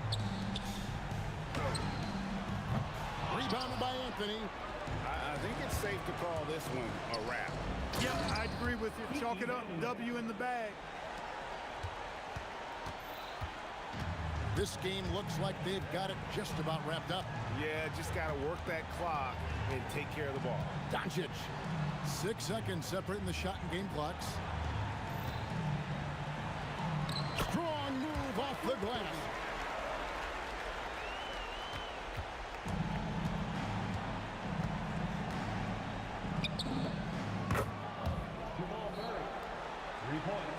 [SPEAKER 5] Rebounded by Anthony.
[SPEAKER 6] I think it's safe to call this one a wrap.
[SPEAKER 9] Yep, I agree with you. Chalk it up, W in the bag.
[SPEAKER 5] This game looks like they've got it just about wrapped up.
[SPEAKER 6] Yeah, just got to work that clock and take care of the ball.
[SPEAKER 5] Doncic. 6 seconds separating the shot and game clocks. Strong move off the glass.
[SPEAKER 4] Jamal Murray, 3 points.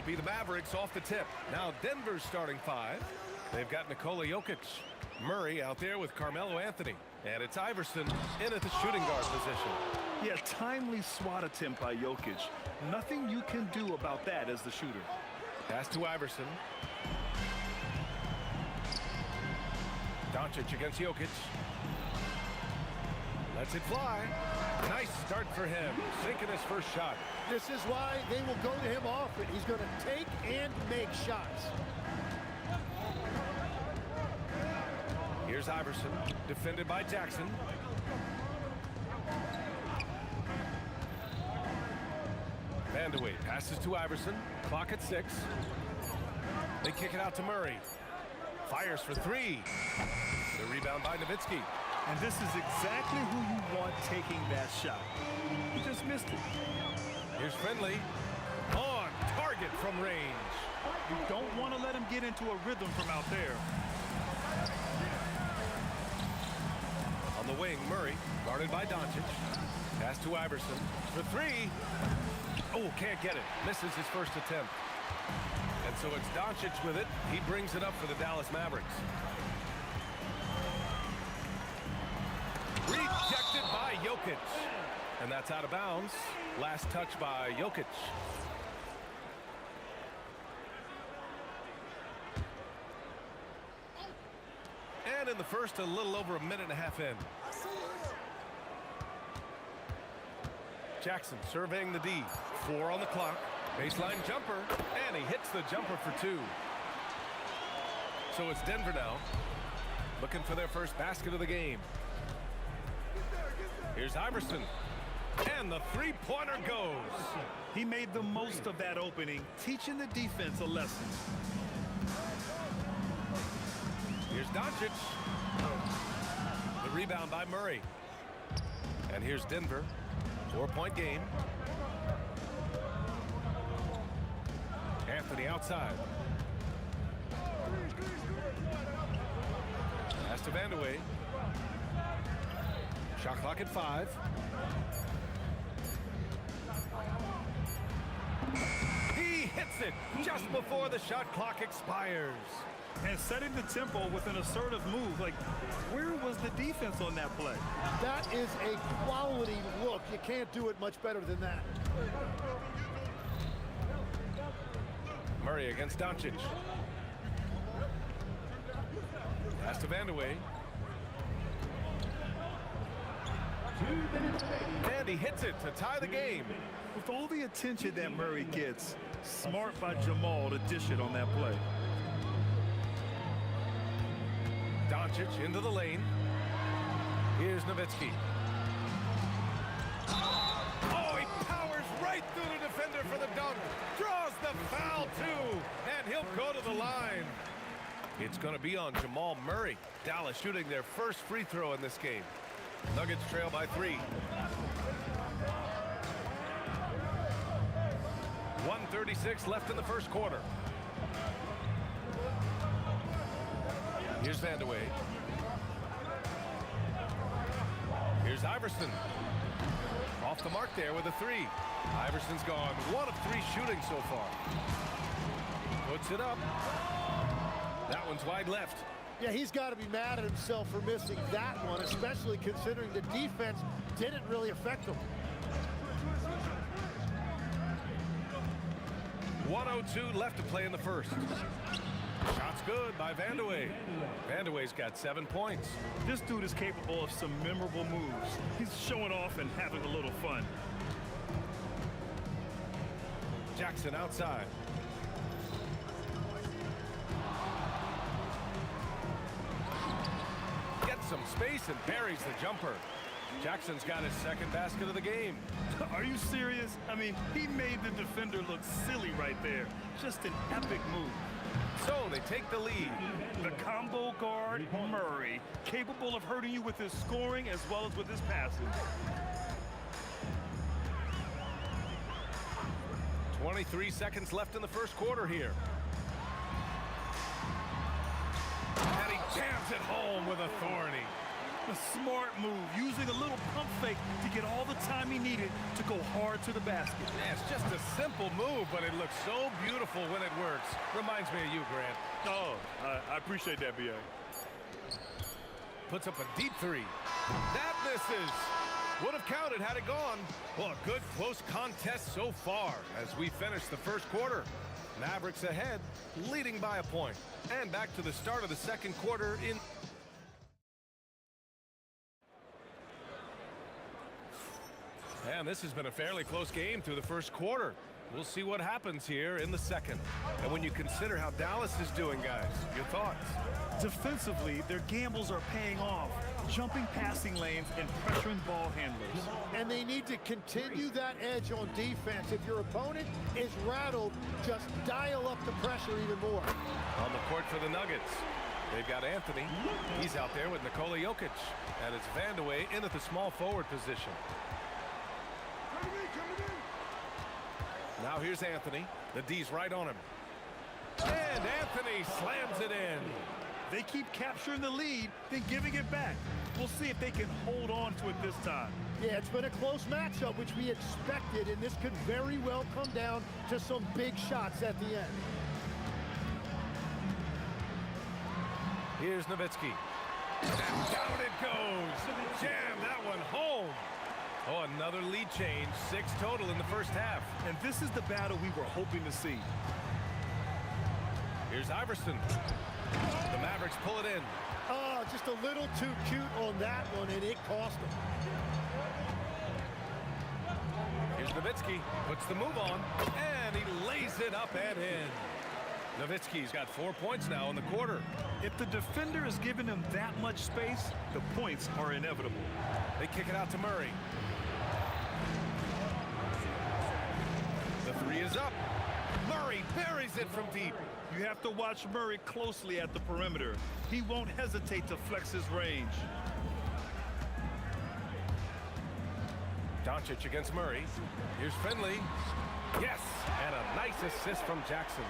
[SPEAKER 1] It'll be the Mavericks off the tip. Now Denver's starting 5. They've got Nikola Jokic. Murray out there with Carmelo Anthony. And it's Iverson in at the shooting guard position.
[SPEAKER 2] Yeah, timely swat attempt by Jokic. Nothing you can do about that as the shooter.
[SPEAKER 1] Pass to Iverson. Doncic against Jokic. Lets it fly. Nice start for him. Sinking his first shot.
[SPEAKER 12] This is why they will go to him often. He's going to take and make shots.
[SPEAKER 1] Here's Iverson, defended by Jackson. Vandeweghe passes to Iverson. Clock at 6. They kick it out to Murray. Fires for 3. The rebound by Nowitzki.
[SPEAKER 2] And this is exactly who you want taking that shot. He just missed it.
[SPEAKER 1] Here's Finley. On target from range.
[SPEAKER 2] You don't want to let him get into a rhythm from out there.
[SPEAKER 1] On the wing, Murray, guarded by Doncic. Pass to Iverson for 3. Oh, can't get it. Misses his first attempt. And so it's Doncic with it. He brings it up for the Dallas Mavericks. Rejected by Jokic. And that's out of bounds. Last touch by Jokic. And in the first, a little over a minute and a half in. Jackson surveying the D. 4 on the clock. Baseline jumper. And he hits the jumper for 2. So it's Denver now. Looking for their first basket of the game. Here's Iverson. And the three-pointer goes.
[SPEAKER 2] He made the most of that opening, teaching the defense a lesson.
[SPEAKER 1] Here's Doncic. The rebound by Murray. And here's Denver. 4-point game. Anthony outside. Pass to Vandeweghe. Shot clock at 5. He hits it just before the shot clock expires.
[SPEAKER 2] And setting the tempo with an assertive move. Like, where was the defense on that play?
[SPEAKER 12] That is a quality look. You can't do it much better than that.
[SPEAKER 1] Murray against Doncic. Pass to Vandeweghe. And he hits it to tie the game.
[SPEAKER 2] With all the attention that Murray gets, smart by Jamal to dish it on that play.
[SPEAKER 1] Doncic into the lane. Here's Nowitzki. Oh, he powers right through the defender for the dunk. Draws the foul, too. And he'll go to the line. It's going to be on Jamal Murray. Dallas shooting their first free throw in this game. Nuggets trail by 3. 1:36 left in the first quarter. Here's Vandeweghe. Here's Iverson. Off the mark there with a 3. Iverson's gone 1 of 3 shooting so far. Puts it up. That one's wide left.
[SPEAKER 12] Yeah, he's got to be mad at himself for missing that one, especially considering the defense didn't really affect him.
[SPEAKER 1] 1:02 left to play in the first. Shot's good by Vandeweghe. Vandeweghe's got 7 points.
[SPEAKER 2] This dude is capable of some memorable moves. He's showing off and having a little fun.
[SPEAKER 1] Jackson outside. Gets some space and buries the jumper. Jackson's got his second basket of the game.
[SPEAKER 2] Are you serious? I mean, he made the defender look silly right there. Just an epic move.
[SPEAKER 1] So they take the lead.
[SPEAKER 2] The combo guard, Murray, capable of hurting you with his scoring as well as with his passing.
[SPEAKER 1] 23 seconds left in the first quarter here. And he jams it home with authority.
[SPEAKER 2] A smart move, using a little pump fake to get all the time he needed to go hard to the basket.
[SPEAKER 1] Yeah, it's just a simple simple move, but it looks so beautiful when it works. Reminds me of you, Grant.
[SPEAKER 2] Oh, I appreciate that, B.A.
[SPEAKER 1] Puts up a deep three. That misses. Would have counted had it gone. Well, a good close contest so far as we finish the first quarter. Mavericks ahead, leading by a point. And back to the start of the second quarter in... And this has been a fairly close game through the first quarter. We'll see what happens here in the second. And when you consider how Dallas is doing, guys, your thoughts?
[SPEAKER 2] Defensively, their gambles are paying off. Jumping passing lanes and pressuring ball handlers.
[SPEAKER 12] And they need to continue that edge on defense. If your opponent is rattled, just dial up the pressure even more.
[SPEAKER 1] On the court for the Nuggets, they've got Anthony. He's out there with Nikola Jokic. And it's Vandeweghe in at the small forward position. Now here's Anthony. The D's right on him. And Anthony slams it in.
[SPEAKER 2] They keep capturing the lead, then giving it back. We'll see if they can hold on to it this time.
[SPEAKER 12] Yeah, it's been a close matchup, which we expected, and this could very well come down to some big shots at the end.
[SPEAKER 1] Here's Nowitzki. And down it goes. Jam that one home. Oh, another lead change. 6 total in the first half.
[SPEAKER 2] And this is the battle we were hoping to see.
[SPEAKER 1] Here's Iverson. The Mavericks pull it in.
[SPEAKER 12] Oh, just a little too cute on that one, and it cost him.
[SPEAKER 1] Here's Nowitzki. Puts the move on. And he lays it up and in. Nowitzki's got 4 points now in the quarter.
[SPEAKER 2] If the defender is giving him that much space, the points are inevitable.
[SPEAKER 1] They kick it out to Murray. The three is up. Murray buries it from deep.
[SPEAKER 2] You have to watch Murray closely at the perimeter. He won't hesitate to flex his range.
[SPEAKER 1] Doncic against Murray. Here's Finley. Yes, and a nice assist from Jackson.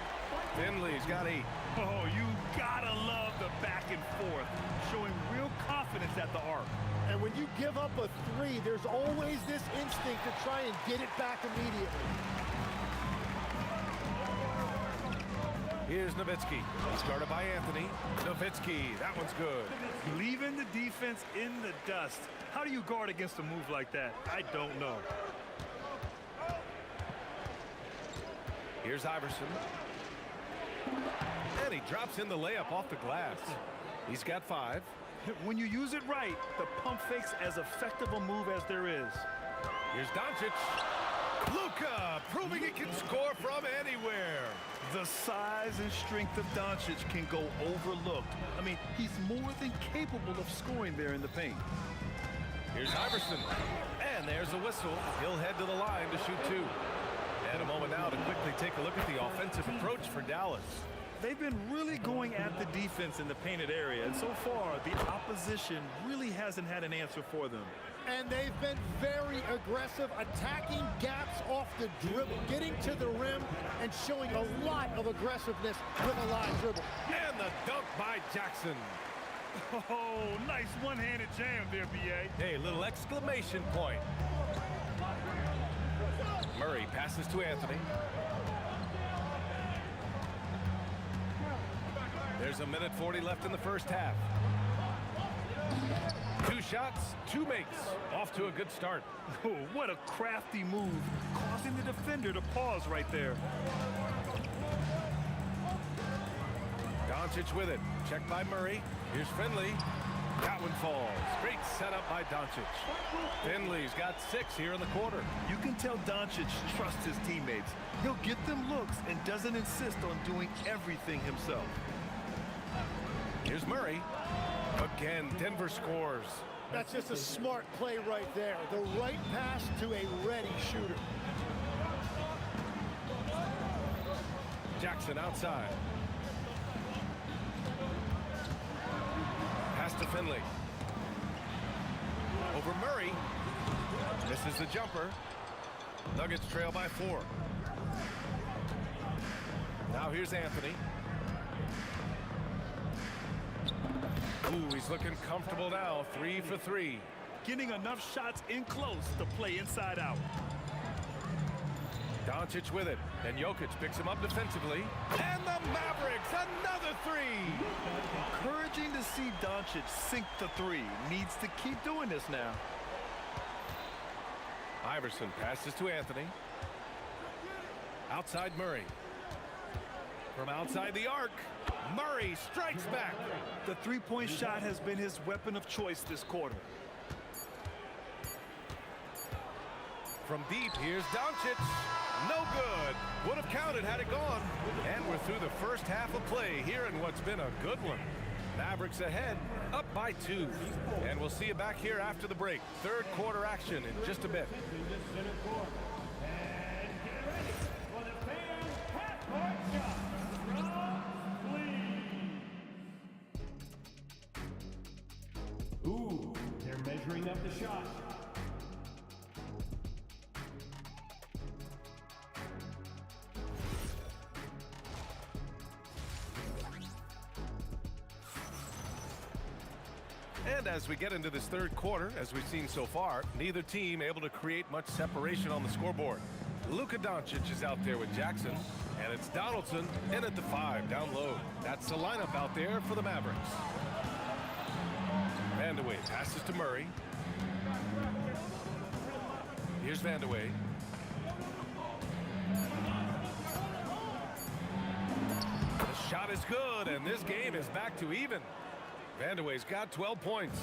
[SPEAKER 1] Finley's got 8.
[SPEAKER 2] Oh, you gotta love the back and forth, showing real confidence at the arc.
[SPEAKER 12] And when you give up a 3, there's always this instinct to try and get it back immediately.
[SPEAKER 1] Here's Nowitzki. He's guarded by Anthony. Nowitzki, that one's good.
[SPEAKER 2] Leaving the defense in the dust. How do you guard against a move like that? I don't know.
[SPEAKER 1] Here's Iverson. And he drops in the layup off the glass. He's got 5.
[SPEAKER 2] When you use it right, the pump fake's as effective a move as there is.
[SPEAKER 1] Here's Doncic. Luka proving he can score from anywhere.
[SPEAKER 2] The size and strength of Doncic can go overlooked. I mean, he's more than capable of scoring there in the paint.
[SPEAKER 1] Here's Iverson. And there's a whistle. He'll head to the line to shoot 2. And a moment now to quickly take a look at the offensive approach for Dallas.
[SPEAKER 2] They've been really going at the defense in the painted area, and so far, the opposition really hasn't had an answer for them.
[SPEAKER 12] And they've been very aggressive, attacking gaps off the dribble, getting to the rim, and showing a lot of aggressiveness with a live dribble.
[SPEAKER 1] And the dunk by Jackson.
[SPEAKER 2] Oh, nice one-handed jam there, B.A.
[SPEAKER 1] Hey, little exclamation point. Murray passes to Anthony. There's a minute 40 left in the first half. 2 shots, 2 makes. Off to a good start.
[SPEAKER 2] Oh, what a crafty move, causing the defender to pause right there.
[SPEAKER 1] Doncic with it. Checked by Murray. Here's Finley. That one falls. Great setup by Doncic. Finley's got 6 here in the quarter.
[SPEAKER 2] You can tell Doncic trusts his teammates. He'll get them looks and doesn't insist on doing everything himself.
[SPEAKER 1] Here's Murray. Again, Denver scores.
[SPEAKER 12] That's just a smart play right there. The right pass to a ready shooter.
[SPEAKER 1] Jackson outside. Pass to Finley. Over Murray. Misses the jumper. Nuggets trail by 4. Now here's Anthony. Ooh, he's looking comfortable now. 3 for 3.
[SPEAKER 2] Getting enough shots in close to play inside out.
[SPEAKER 1] Doncic with it, and Jokic picks him up defensively. And the Mavericks, another three!
[SPEAKER 2] Encouraging to see Doncic sink the three. Needs to keep doing this now.
[SPEAKER 1] Iverson passes to Anthony. Outside Murray. From outside the arc, Murray strikes back.
[SPEAKER 2] The three-point shot has been his weapon of choice this quarter.
[SPEAKER 1] From deep, here's Doncic. No good. Would have counted had it gone. And we're through the first half of play here in what's been a good one. Mavericks ahead, up by 2. And we'll see you back here after the break. Third quarter action in just a bit.
[SPEAKER 4] Ooh, they're measuring up the shot.
[SPEAKER 1] And as we get into this third quarter, as we've seen so far, neither team able to create much separation on the scoreboard. Luka Doncic is out there with Jackson, and it's Donaldson in at the 5, down low. That's the lineup out there for the Mavericks. Vandeweghe passes to Murray. Here's Vandeweghe. The shot is good, and this game is back to even. Vandeweghe's got 12 points.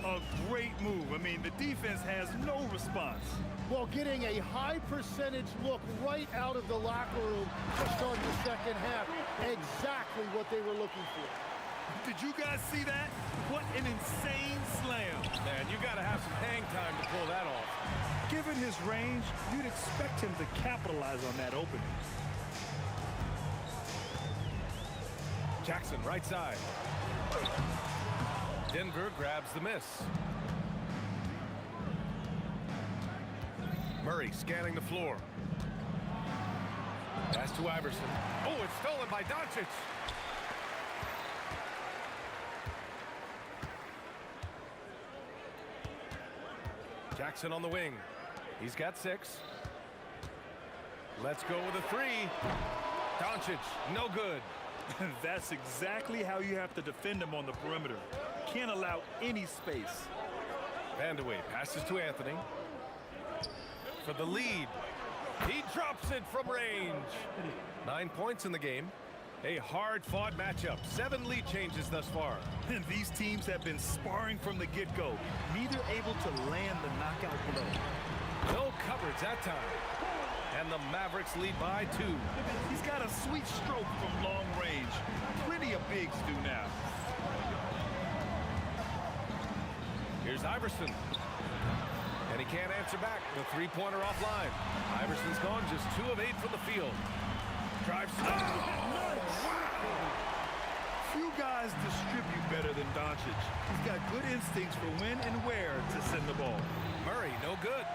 [SPEAKER 2] A great move. I mean, the defense has no response.
[SPEAKER 12] Well, getting a high percentage look right out of the locker room to start the second half. Exactly what they were looking for.
[SPEAKER 2] Did you guys see that? What an insane slam.
[SPEAKER 1] Man, you got to have some hang time to pull that off.
[SPEAKER 2] Given his range, you'd expect him to capitalize on that opening.
[SPEAKER 1] Jackson, right side. Denver grabs the miss. Murray scanning the floor. Pass to Iverson. Oh, it's stolen by Doncic. Jackson on the wing. He's got 6. Let's go with a 3. Doncic, no good.
[SPEAKER 2] That's exactly how you have to defend him on the perimeter. Can't allow any space.
[SPEAKER 1] Vandeweghe passes to Anthony. For the lead. He drops it from range. 9 points in the game. A hard-fought matchup. 7 lead changes thus far.
[SPEAKER 2] And these teams have been sparring from the get-go. Neither able to land the knockout blow.
[SPEAKER 1] No coverage that time. And the Mavericks lead by 2.
[SPEAKER 2] He's got a sweet stroke from long range. Plenty of bigs do now.
[SPEAKER 1] Here's Iverson. And he can't answer back. The three-pointer offline. Iverson's gone just 2 of 8 from the field. Drives.
[SPEAKER 2] Few guys distribute better than Doncic. He's got good instincts for when and where to send the ball.
[SPEAKER 1] Murray, no good.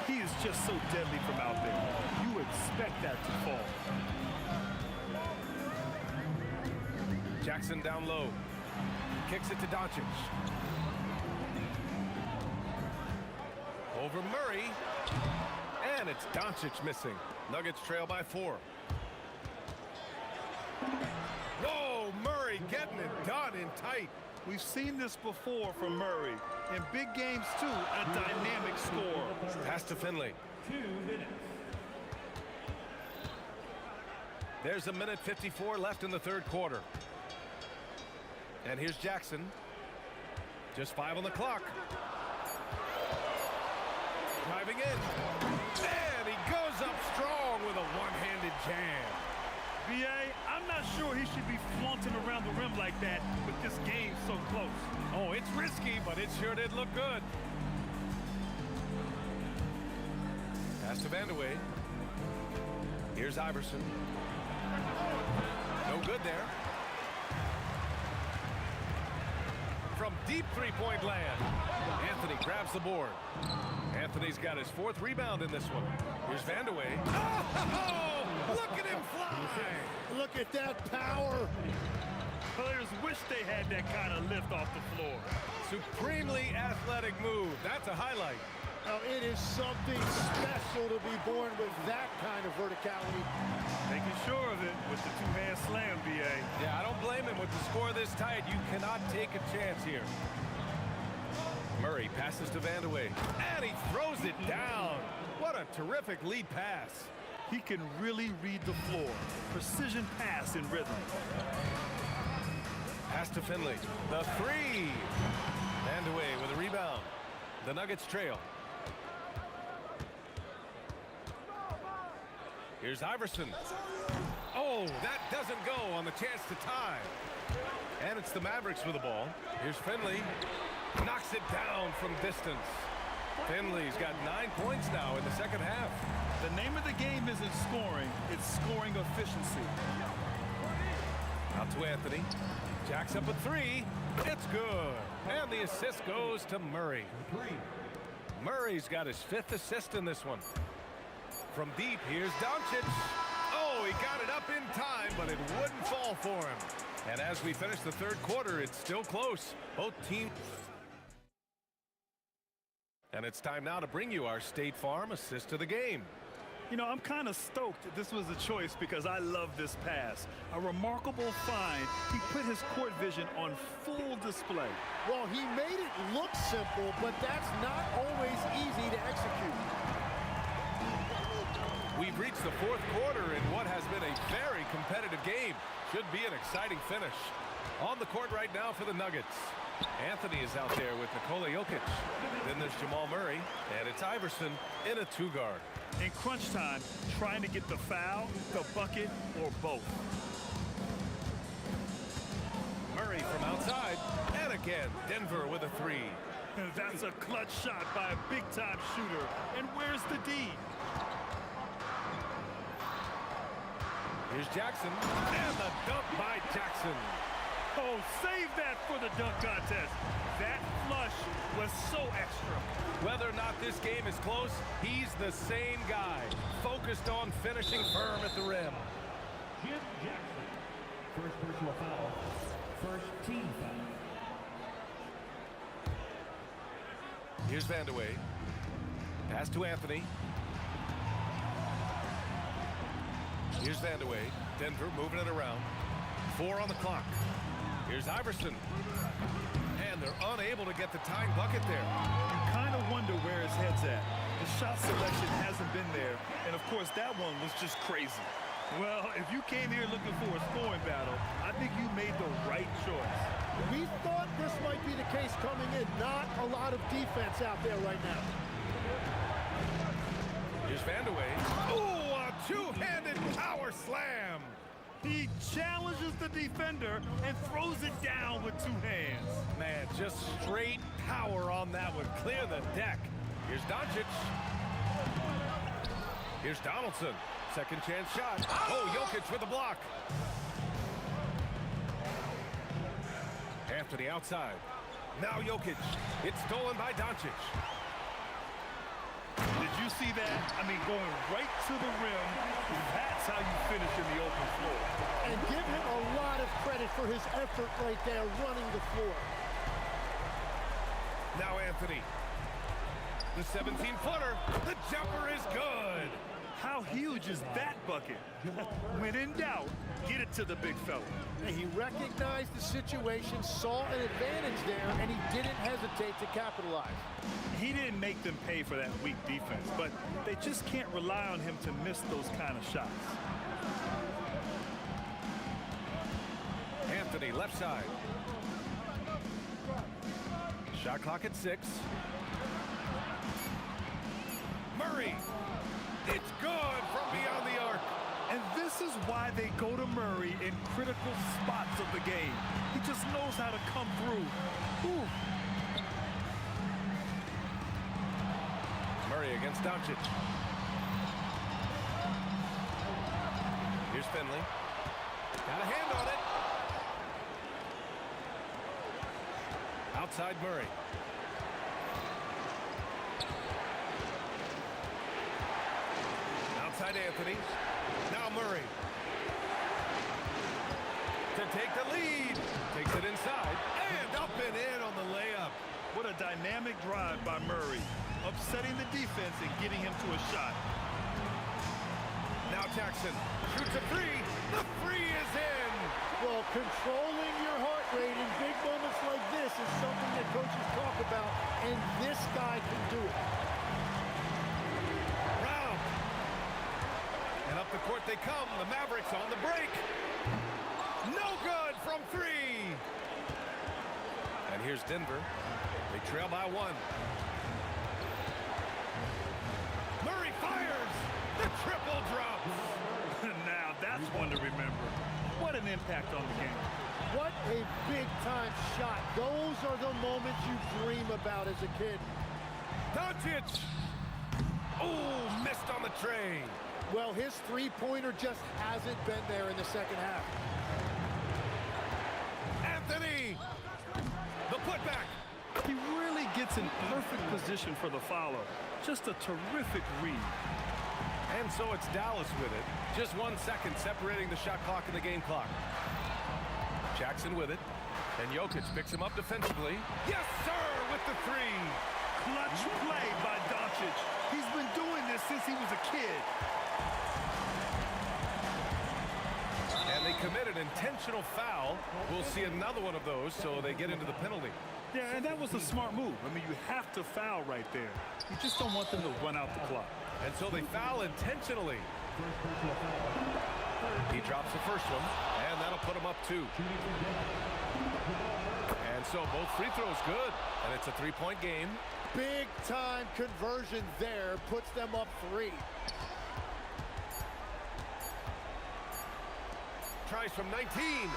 [SPEAKER 2] He is just so deadly from out there. You expect that to fall.
[SPEAKER 1] Jackson down low. Kicks it to Doncic. Over Murray. And it's Doncic missing. Nuggets trail by 4. Whoa, Murray getting it done in tight.
[SPEAKER 2] We've seen this before from Murray. In big games, too, a dynamic score.
[SPEAKER 1] Pass to Finley.
[SPEAKER 4] 2 minutes.
[SPEAKER 1] There's 1:54 left in the third quarter. And here's Jackson. Just 5 on the clock. Driving in. And he goes up strong with a one-handed jam.
[SPEAKER 2] B.A., I'm not sure he should be flaunting around the rim like that with this game so close.
[SPEAKER 1] Oh, it's risky, but it sure did look good. Pass to Vandeweghe. Here's Iverson. No good there. From deep three-point land, Anthony grabs the board. Anthony's got his 4th rebound in this one. Here's Vandeweghe. Oh, look at him fly!
[SPEAKER 12] Look at that power.
[SPEAKER 2] Players wish they had that kind of lift off the floor.
[SPEAKER 1] Supremely athletic move. That's a highlight.
[SPEAKER 12] Now, it is something special to be born with that kind of verticality.
[SPEAKER 2] Making sure of it with the two-hand slam, B.A.
[SPEAKER 1] Yeah, I don't blame him. With the score this tight, you cannot take a chance here. Murray passes to Vandeweghe, and he throws it down. What a terrific lead pass.
[SPEAKER 2] He can really read the floor. Precision pass in rhythm.
[SPEAKER 1] Pass to Finley. The three. Vandeweghe with a rebound. The Nuggets trail. Here's Iverson. Oh, that doesn't go on the chance to tie. And it's the Mavericks with the ball. Here's Finley. Knocks it down from distance. Finley's got 9 points now in the second half.
[SPEAKER 2] The name of the game isn't scoring, it's scoring efficiency.
[SPEAKER 1] Out to Anthony. Jacks up a three. It's good. And the assist goes to Murray. Murray's got his 5th assist in this one. From deep, here's Doncic. Oh, he got it up in time, but it wouldn't fall for him. And as we finish the third quarter, it's still close. Both teams. And it's time now to bring you our State Farm assist of the game.
[SPEAKER 2] You know, I'm kind of stoked this was a choice because I love this pass. A remarkable find. He put his court vision on full display.
[SPEAKER 12] Well, he made it look simple, but that's not always easy to execute.
[SPEAKER 1] We've reached the fourth quarter in what has been a very competitive game. Should be an exciting finish. On the court right now for the Nuggets. Anthony is out there with Nikola Jokic. Then there's Jamal Murray, and it's Iverson in a 2-guard.
[SPEAKER 2] In crunch time, trying to get the foul, the bucket, or both.
[SPEAKER 1] Murray from outside, and again, Denver with a 3.
[SPEAKER 2] That's a clutch shot by a big-time shooter. And where's the D?
[SPEAKER 1] Here's Jackson, and the dunk by Jackson.
[SPEAKER 2] Oh, save that for the dunk contest. That flush was so extra.
[SPEAKER 1] Whether or not this game is close, he's the same guy, focused on finishing firm at the rim.
[SPEAKER 4] Jim Jackson. First personal foul. First team foul.
[SPEAKER 1] Here's Vandeweghe. Pass to Anthony. Here's Vandeweghe. Denver moving it around. 4 on the clock. Here's Iverson. And they're unable to get the tying bucket there.
[SPEAKER 2] You kind of wonder where his head's at. The shot selection hasn't been there. And, of course, that one was just crazy. Well, if you came here looking for a scoring battle, I think you made the right choice.
[SPEAKER 12] We thought this might be the case coming in. Not a lot of defense out there right now.
[SPEAKER 1] Here's Vandeweghe. Oh, a two-handed power slam.
[SPEAKER 2] He challenges the defender and throws it down with 2 hands.
[SPEAKER 1] Man, just straight power on that one. Clear the deck. Here's Doncic. Here's Donaldson. Second chance shot. Oh, Jokic with the block. Anthony outside. Now Jokic. It's stolen by Doncic.
[SPEAKER 2] Did you see that? I mean, going right to the rim. That's how you finish in the open floor.
[SPEAKER 12] And give him a lot of credit for his effort right there running the floor.
[SPEAKER 1] Now Anthony. The 17-footer. The jumper is good.
[SPEAKER 2] How huge is that bucket? When in doubt, get it to the big fella.
[SPEAKER 12] And he recognized the situation, saw an advantage there, and he didn't hesitate to capitalize.
[SPEAKER 2] He didn't make them pay for that weak defense, but they just can't rely on him to miss those kind of shots.
[SPEAKER 1] Anthony left side. Shot clock at 6. Murray. It's good from beyond the arc.
[SPEAKER 2] And this is why they go to Murray in critical spots of the game. He just knows how to come through. Ooh.
[SPEAKER 1] Murray against Doncic. Here's Finley. Got a hand on it. Outside Murray. Outside Anthony. Now Murray. To take the lead. Takes it inside. And up and in on the layup.
[SPEAKER 2] What a dynamic drive by Murray, upsetting the defense and getting him to a shot.
[SPEAKER 1] Now Jackson shoots a three. The three is in.
[SPEAKER 12] Well, controlling your heart rate in big moments like this is something that coaches talk about, and this guy can do it.
[SPEAKER 1] Brown. And up the court they come. The Mavericks on the break. No good from three. And here's Denver. They trail by one. Murray fires. The triple drops.
[SPEAKER 2] Now that's one to remember. What an impact on the game.
[SPEAKER 12] What a big-time shot. Those are the moments you dream about as a kid.
[SPEAKER 1] Doncic. Oh, missed on the tray.
[SPEAKER 12] Well, his three-pointer just hasn't been there in the second half.
[SPEAKER 1] Anthony. The putback.
[SPEAKER 2] He really gets in perfect position for the follow. Just a terrific read.
[SPEAKER 1] And so it's Dallas with it. Just 1 second separating the shot clock and the game clock. Jackson with it. And Jokic picks him up defensively. Yes, sir, with the three.
[SPEAKER 2] Clutch play by Doncic. He's been doing this since he was a kid.
[SPEAKER 1] And they commit an intentional foul. We'll see another one of those, so they get into the penalty.
[SPEAKER 2] Yeah, and that was a smart move. I mean, you have to foul right there. You just don't want them to run out the clock.
[SPEAKER 1] And so they foul intentionally. He drops the first one, and that'll put him up 2. And so both free throws good, and it's a three-point game.
[SPEAKER 12] Big-time conversion there puts them up 3.
[SPEAKER 1] Tries from 19.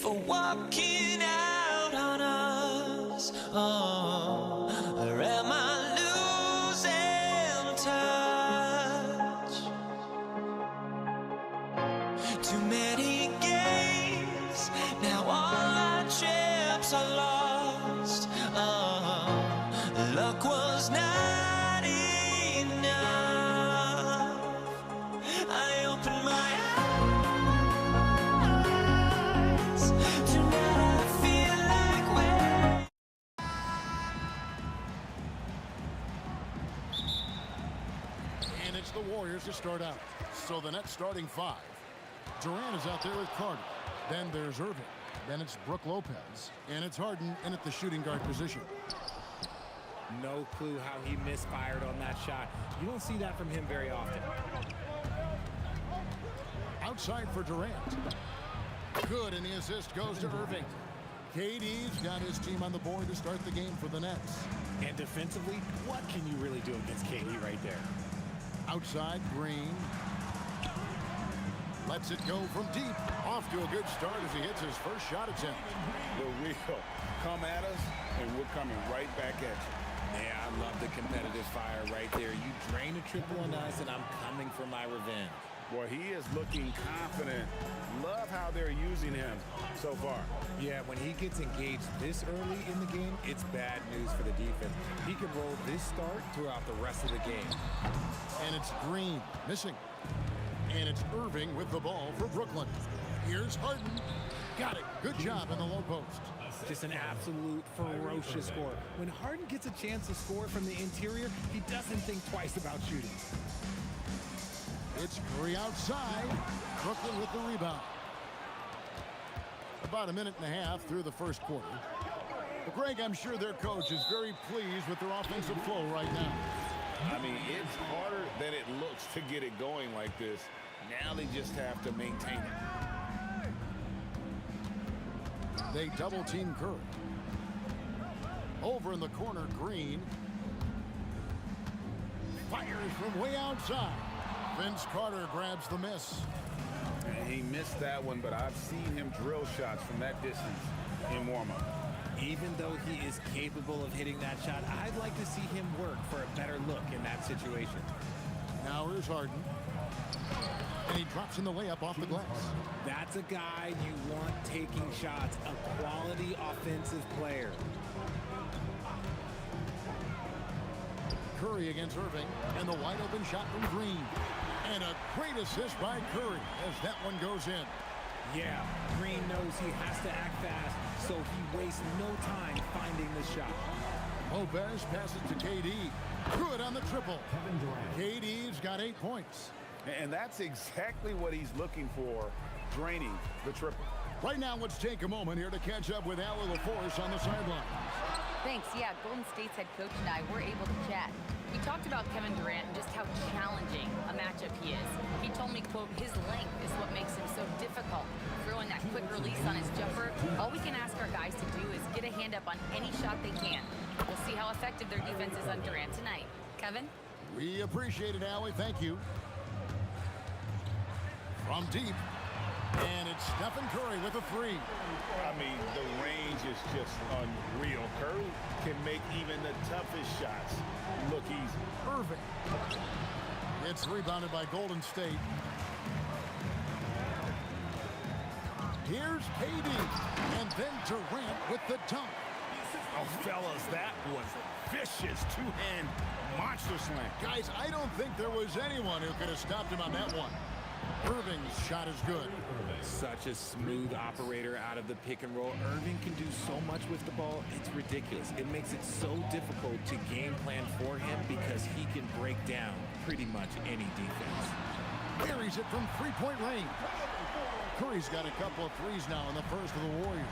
[SPEAKER 10] for walking out on us? Oh, or am I losing touch? Too many games, now all our chips are lost. Oh, luck was not enough. I opened my eyes. Tonight I feel like
[SPEAKER 5] And it's the Warriors to start out. So the Nets starting 5. Durant is out there with Carter. Then there's Irving. Then it's Brook Lopez. And it's Harden in at the shooting guard position.
[SPEAKER 13] No clue how he misfired on that shot. You don't see that from him very often.
[SPEAKER 5] Outside for Durant. Good, and the assist goes to Irving. KD's got his team on the board to start the game for the Nets.
[SPEAKER 13] And defensively, what can you really do against KD right there?
[SPEAKER 5] Outside, Green. Lets it go from deep. Off to a good start as he hits his first shot attempt.
[SPEAKER 6] The real come at us, and we're coming right back at you.
[SPEAKER 13] Yeah, I love the competitive fire right there. You drain a triple on us, and I'm coming for my revenge.
[SPEAKER 6] Boy, he is looking confident. Love how they're using him so far.
[SPEAKER 13] Yeah, when he gets engaged this early in the game, it's bad news for the defense. He can roll this start throughout the rest of the game.
[SPEAKER 5] And it's Green missing. And it's Irving with the ball for Brooklyn. Here's Harden. Got it. Good job in the low post.
[SPEAKER 13] Just an absolute ferocious score. When Harden gets a chance to score from the interior, he doesn't think twice about shooting.
[SPEAKER 5] It's Curry outside. Brooklyn with the rebound. About a minute and a half through the first quarter. But Greg, I'm sure their coach is very pleased with their offensive flow right now.
[SPEAKER 6] I mean, it's harder than it looks to get it going like this. Now they just have to maintain it.
[SPEAKER 5] They double team Curry. Over in the corner, Green. Fires from way outside. Vince Carter grabs the miss.
[SPEAKER 6] And he missed that one, but I've seen him drill shots from that distance in warm-up.
[SPEAKER 13] Even though he is capable of hitting that shot, I'd like to see him work for a better look in that situation.
[SPEAKER 5] Now here's Harden. And he drops in the layup off the glass.
[SPEAKER 13] That's a guy you want taking shots, a quality offensive player.
[SPEAKER 5] Curry against Irving, and the wide open shot from Green. And a great assist by Curry as that one goes in.
[SPEAKER 13] Yeah, Green knows he has to act fast, so he wastes no time finding the shot.
[SPEAKER 5] Lopez passes to KD. Good on the triple. KD's got 8 points.
[SPEAKER 6] And that's exactly what he's looking for, draining the triple.
[SPEAKER 5] Right now, let's take a moment here to catch up with Allie LaForce on the sideline.
[SPEAKER 11] Thanks. Yeah, Golden State's head coach and I were able to chat. We talked about Kevin Durant and just how challenging a matchup he is. He told me, quote, his length is what makes him so difficult. Throwing that quick release on his jumper, all we can ask our guys to do is get a hand up on any shot they can. We'll see how effective their defense is on Durant tonight. Kevin?
[SPEAKER 5] We appreciate it, Allie. Thank you. From deep. And it's Stephen Curry with a three.
[SPEAKER 6] I mean, the range is just unreal. Curry can make even the toughest shots look easy.
[SPEAKER 5] Irving. It's rebounded by Golden State. Here's KD. And then Durant with the dunk.
[SPEAKER 6] Oh, fellas, that was vicious two-hand monster slam.
[SPEAKER 5] Guys, I don't think there was anyone who could have stopped him on that one. Irving's shot is good.
[SPEAKER 13] Such a smooth operator out of the pick and roll. Irving can do so much with the ball, it's ridiculous. It makes it so difficult to game plan for him because he can break down pretty much any defense.
[SPEAKER 5] Buries it from three-point range. Curry's got a couple of threes now in the first of the Warriors.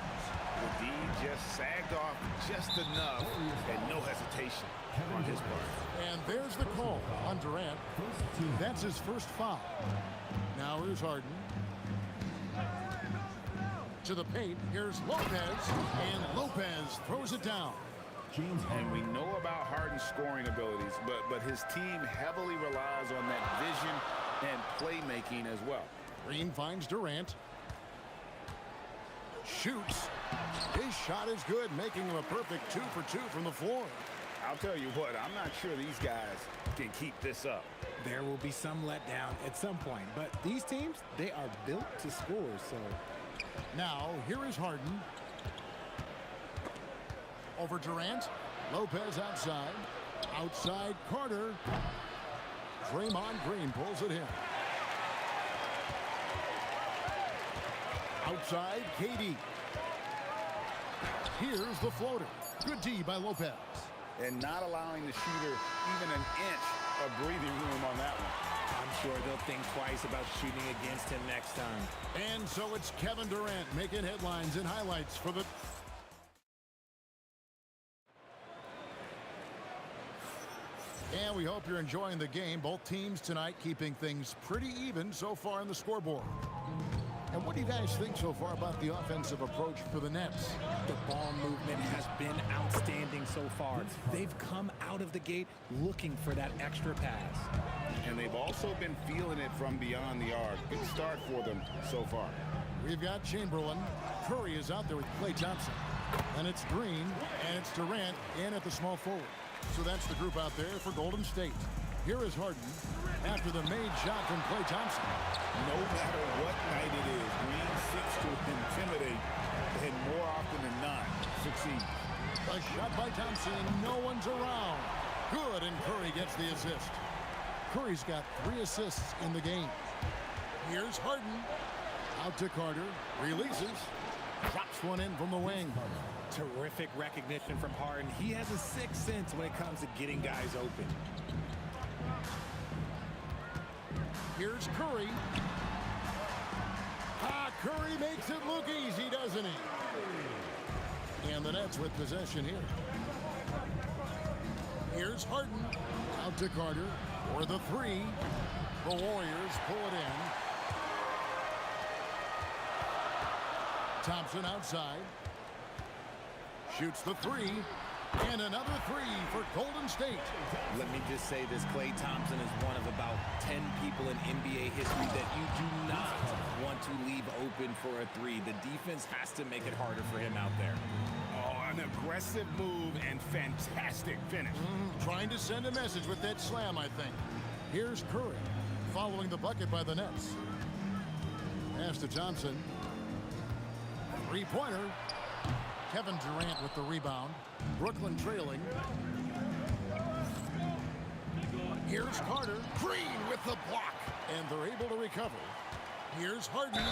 [SPEAKER 6] The D just sagged off just enough and no hesitation on his part.
[SPEAKER 5] And there's the call on Durant. That's his first foul. Now here's Harden. To the paint, here's Lopez, and Lopez throws it down.
[SPEAKER 6] And we know about Harden's scoring abilities, but his team heavily relies on that vision and playmaking as well.
[SPEAKER 5] Green finds Durant. Shoots. His shot is good, making him a perfect 2 for 2 from the floor.
[SPEAKER 6] I'll tell you what, I'm not sure these guys can keep this up.
[SPEAKER 13] There will be some letdown at some point, but these teams, they are built to score, so.
[SPEAKER 5] Now, here is Harden. Over Durant. Lopez outside. Outside Carter. Draymond Green pulls it in. Outside KD. Here's the floater. Good D by Lopez.
[SPEAKER 6] And not allowing the shooter even an inch of breathing room on that one.
[SPEAKER 13] I'm sure they'll think twice about shooting against him next time.
[SPEAKER 5] And so it's Kevin Durant making headlines and highlights for the... And we hope you're enjoying the game. Both teams tonight keeping things pretty even so far in the scoreboard. And what do you guys think so far about the offensive approach for the Nets?
[SPEAKER 13] The ball movement has been outstanding so far. They've come out of the gate looking for that extra pass.
[SPEAKER 6] And they've also been feeling it from beyond the arc. Good start for them so far.
[SPEAKER 5] We've got Chamberlain. Curry is out there with Klay Thompson. And it's Green, and it's Durant in at the small forward. So that's the group out there for Golden State. Here is Harden after the made shot from Klay Thompson.
[SPEAKER 6] No matter what night it is, Green seeks to intimidate and more often than not succeed.
[SPEAKER 5] A shot by Thompson, no one's around. Good, and Curry gets the assist. Curry's got 3 assists in the game. Here's Harden. Out to Carter. Releases. Drops one in from the wing.
[SPEAKER 13] Terrific recognition from Harden. He has a sixth sense when it comes to getting guys open.
[SPEAKER 5] Here's Curry. Curry makes it look easy, doesn't he? And the Nets with possession here. Here's Harden. Out to Carter for the 3. The Warriors pull it in. Thompson outside. Shoots the 3. And another 3 for Golden State.
[SPEAKER 13] Let me just say this, Klay Thompson is one of about 10 people in NBA history that you do not want to leave open for a 3. The defense has to make it harder for him out there.
[SPEAKER 6] Oh, an aggressive move and fantastic finish.
[SPEAKER 5] Trying to send a message with that slam, I think. Here's Curry following the bucket by the Nets. Pass to Thompson. 3-pointer. Kevin Durant with the rebound. Brooklyn trailing. Here's Carter. Green with the block. And they're able to recover. Here's Harden.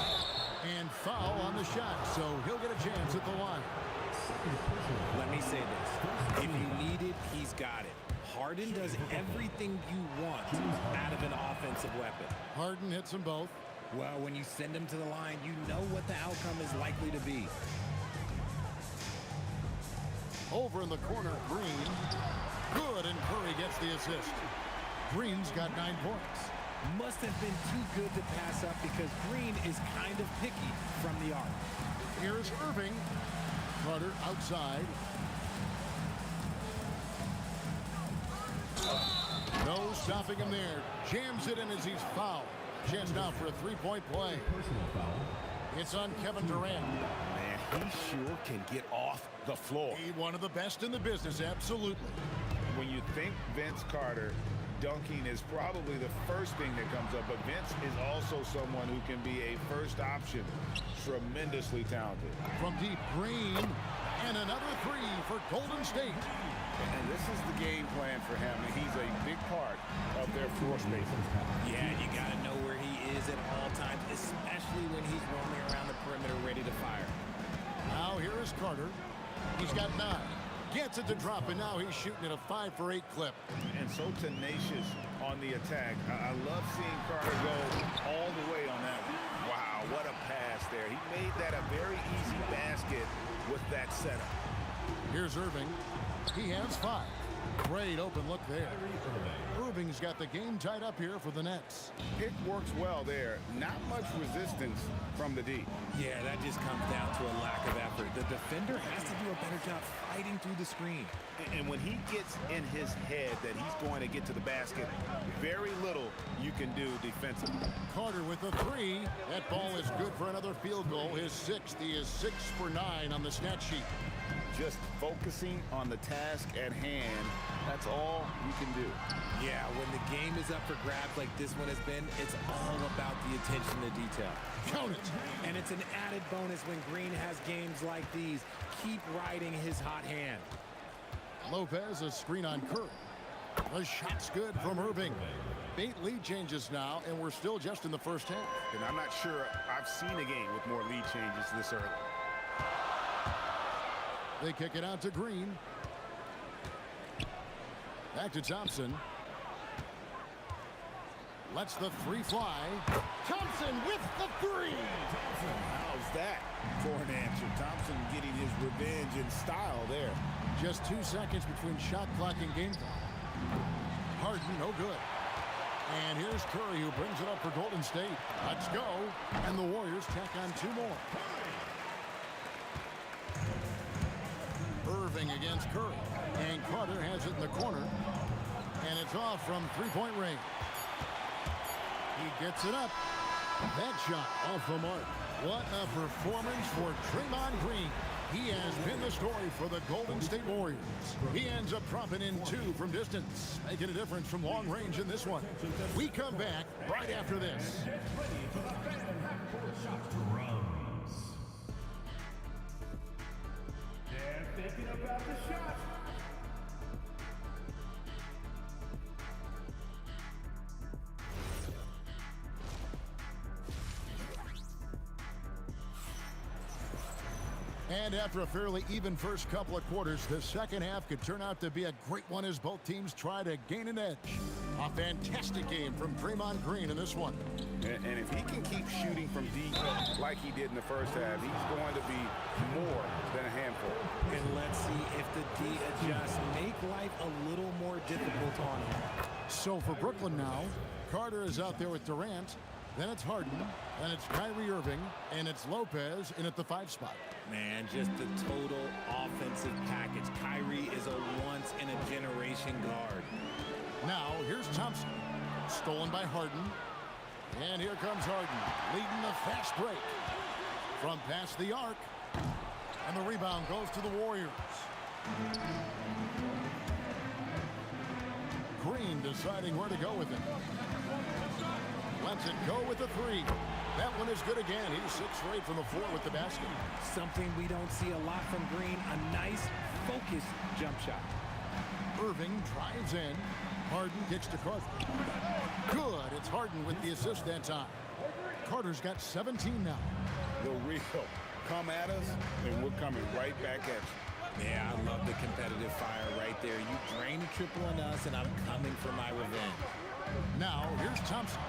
[SPEAKER 5] And foul on the shot, so he'll get a chance at the line.
[SPEAKER 13] Let me say this. If you need it, he's got it. Harden does everything you want out of an offensive weapon.
[SPEAKER 5] Harden hits them both.
[SPEAKER 13] Well, when you send him to the line, you know what the outcome is likely to be.
[SPEAKER 5] Over in the corner, Green. Good, and Curry gets the assist. Green's got 9 points.
[SPEAKER 13] Must have been too good to pass up because Green is kind of picky from the arc.
[SPEAKER 5] Here's Irving. Carter outside. No stopping him there. Jams it in as he's fouled. Chance now for a 3-point play. It's on Kevin Durant.
[SPEAKER 6] Man, he sure can get off the floor.
[SPEAKER 5] One of the best in the business, absolutely.
[SPEAKER 6] When you think Vince Carter, dunking is probably the first thing that comes up, but Vince is also someone who can be a first option. Tremendously talented.
[SPEAKER 5] From deep, Green, and another 3 for Golden State.
[SPEAKER 6] And this is the game plan for him, and he's a big part of their floor space.
[SPEAKER 13] Yeah, you got to know where he is at all times, especially when he's roaming around the perimeter ready to fire.
[SPEAKER 5] Now here is Carter. He's got 9. Gets it to drop, and now he's shooting at a 5 for 8 clip.
[SPEAKER 6] And so tenacious on the attack. I love seeing Carter go all the way on that one. Wow, what a pass there. He made that a very easy basket with that setup.
[SPEAKER 5] Here's Irving. He has 5. Great open look there. Irving Irving's got the game tied up here for the Nets.
[SPEAKER 6] Pick works well there. Not much resistance from the D.
[SPEAKER 13] Yeah, that just comes down to a lack of effort. The defender has to do a better job fighting through the screen.
[SPEAKER 6] And when he gets in his head that he's going to get to the basket, very little you can do defensively.
[SPEAKER 5] Carter with the three. That ball is good for another field goal. His sixth. He is 6 for 9 on the stat sheet.
[SPEAKER 6] Just focusing on the task at hand, that's all you can do.
[SPEAKER 13] Yeah, when the game is up for grabs like this one has been, it's all about the attention to detail.
[SPEAKER 5] Count it.
[SPEAKER 13] And it's an added bonus when Green has games like these. Keep riding his hot hand.
[SPEAKER 5] Lopez, a screen on Curry. The shot's good from Irving. 8 lead changes now, and we're still just in the first half.
[SPEAKER 6] And I'm not sure I've seen a game with more lead changes this early.
[SPEAKER 5] They kick it out to Green. Back to Thompson. Lets the three fly. Thompson with the three.
[SPEAKER 6] How's that for an answer? Thompson getting his revenge in style there.
[SPEAKER 5] Just 2 seconds between shot clock and game time. Harden, no good. And here's Curry, who brings it up for Golden State. Let's go. And the Warriors tack on 2 more. Irving against Curry. And Carter has it in the corner. And it's off from three-point range. He gets it up. That shot off the mark. What a performance for Draymond Green. He has been the story for the Golden State Warriors. He ends up dropping in 2 from distance, making a difference from long range in this one. We come back right after this.
[SPEAKER 4] They're thinking about the shot.
[SPEAKER 5] And after a fairly even first couple of quarters, the second half could turn out to be a great one as both teams try to gain an edge. A fantastic game from Draymond Green in this one.
[SPEAKER 6] And if he can keep shooting from deep like he did in the first half, he's going to be more than a handful.
[SPEAKER 13] And let's see if the D adjusts, make life a little more difficult on him.
[SPEAKER 5] So for Brooklyn now, Carter is out there with Durant. Then it's Harden, then it's Kyrie Irving, and it's Lopez in at the 5 spot.
[SPEAKER 13] Man, just the total offensive package. Kyrie is a once-in-a-generation guard.
[SPEAKER 5] Now, here's Thompson. Stolen by Harden. And here comes Harden, leading the fast break. From past the arc. And the rebound goes to the Warriors. Green deciding where to go with it. Lets it go with the three. That one is good again. He's 6 for 8 from the floor with the basket.
[SPEAKER 13] Something we don't see a lot from Green, a nice, focused jump shot.
[SPEAKER 5] Irving drives in. Harden kicks to Carter. Good. It's Harden with the assist that time. Carter's got 17 now.
[SPEAKER 6] The real come at us, and we're coming right back at you.
[SPEAKER 13] Yeah, I love the competitive fire right there. You drain a triple on us, and I'm coming for my revenge.
[SPEAKER 5] Now, here's Thompson.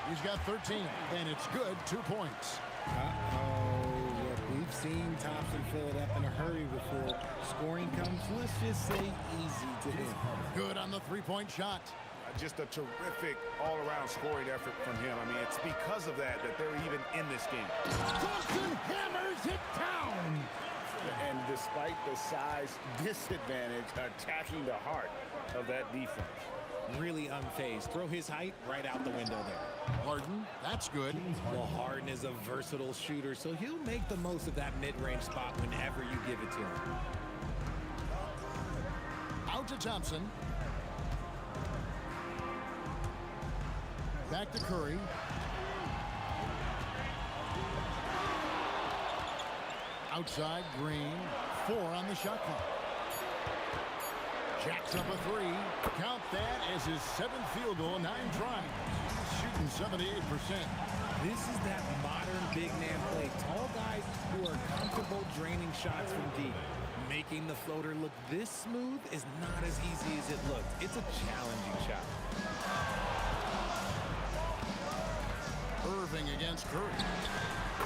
[SPEAKER 5] He's got 13, and it's good. 2 points.
[SPEAKER 13] Uh-oh. Look, we've seen Thompson fill it up in a hurry before. Scoring comes, let's just say, easy to him.
[SPEAKER 5] Good on the 3-point shot.
[SPEAKER 6] Just a terrific all-around scoring effort from him. I mean, it's because of that they're even in this game.
[SPEAKER 5] Thompson hammers it down.
[SPEAKER 6] And despite the size disadvantage, attacking the heart of that defense.
[SPEAKER 13] Really unfazed. Throw his height right out the window there.
[SPEAKER 5] Harden, that's good.
[SPEAKER 13] Well, Harden is a versatile shooter, so he'll make the most of that mid-range spot whenever you give it to him.
[SPEAKER 5] Out to Thompson. Back to Curry. Outside, Green. 4 on the shot clock. Jacks up a 3. Count that as his 7th field goal, 9 tries. Shooting 78%.
[SPEAKER 13] This is that modern big man play. Tall guys who are comfortable draining shots from deep. Making the floater look this smooth is not as easy as it looks. It's a challenging shot.
[SPEAKER 5] Irving against Curry.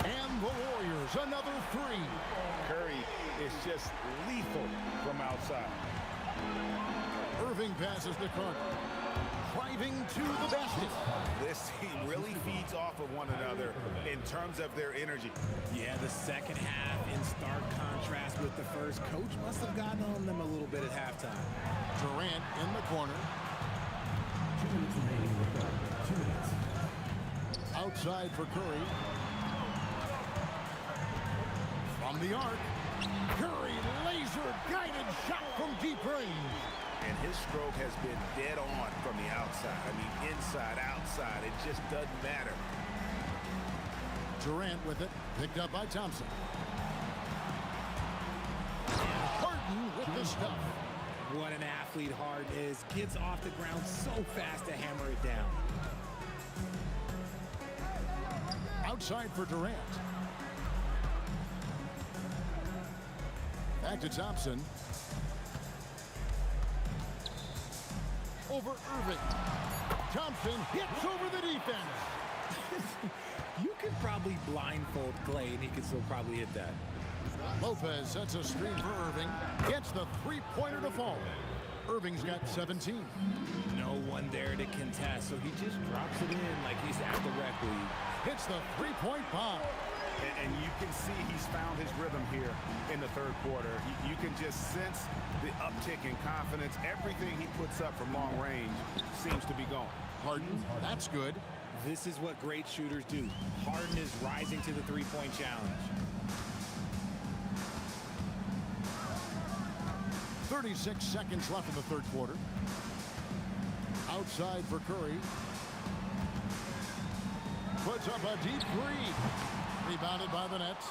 [SPEAKER 5] And the Warriors, another 3.
[SPEAKER 6] Curry is just lethal from outside.
[SPEAKER 5] Irving passes to Carter. Tries driving to the basket.
[SPEAKER 6] This team really feeds off of one another in terms of their energy.
[SPEAKER 13] Yeah, the second half in stark contrast with the first. Coach must have gotten on them a little bit at halftime.
[SPEAKER 5] Durant in the corner.
[SPEAKER 4] 2 minutes remaining in the third. 2 minutes.
[SPEAKER 5] Outside for Curry. From the arc. Curry, laser-guided shot from deep range.
[SPEAKER 6] And his stroke has been dead on from the outside. I mean, inside, outside, it just doesn't matter.
[SPEAKER 5] Durant with it, picked up by Thompson. Harden with the stuff.
[SPEAKER 13] What an athlete Harden is. Gets off the ground so fast to hammer it down.
[SPEAKER 5] Outside for Durant. Back to Thompson. Over Irving. Thompson hits over the defense.
[SPEAKER 13] You could probably blindfold Clay and he could still probably hit that.
[SPEAKER 5] Lopez sets a screen for Irving. Gets the three-pointer to fall. Irving's got 17.
[SPEAKER 13] No one there to contest, so he just drops it in like he's at the rec league.
[SPEAKER 5] Hits the three-point bomb.
[SPEAKER 6] And you can see he's found his rhythm here in the third quarter. You can just sense the uptick in confidence. Everything he puts up from long range seems to be going.
[SPEAKER 5] Harden, that's good.
[SPEAKER 13] This is what great shooters do. Harden is rising to the three-point challenge.
[SPEAKER 5] 36 seconds left in the third quarter. Outside for Curry. Puts up a deep three. Rebounded by the Nets.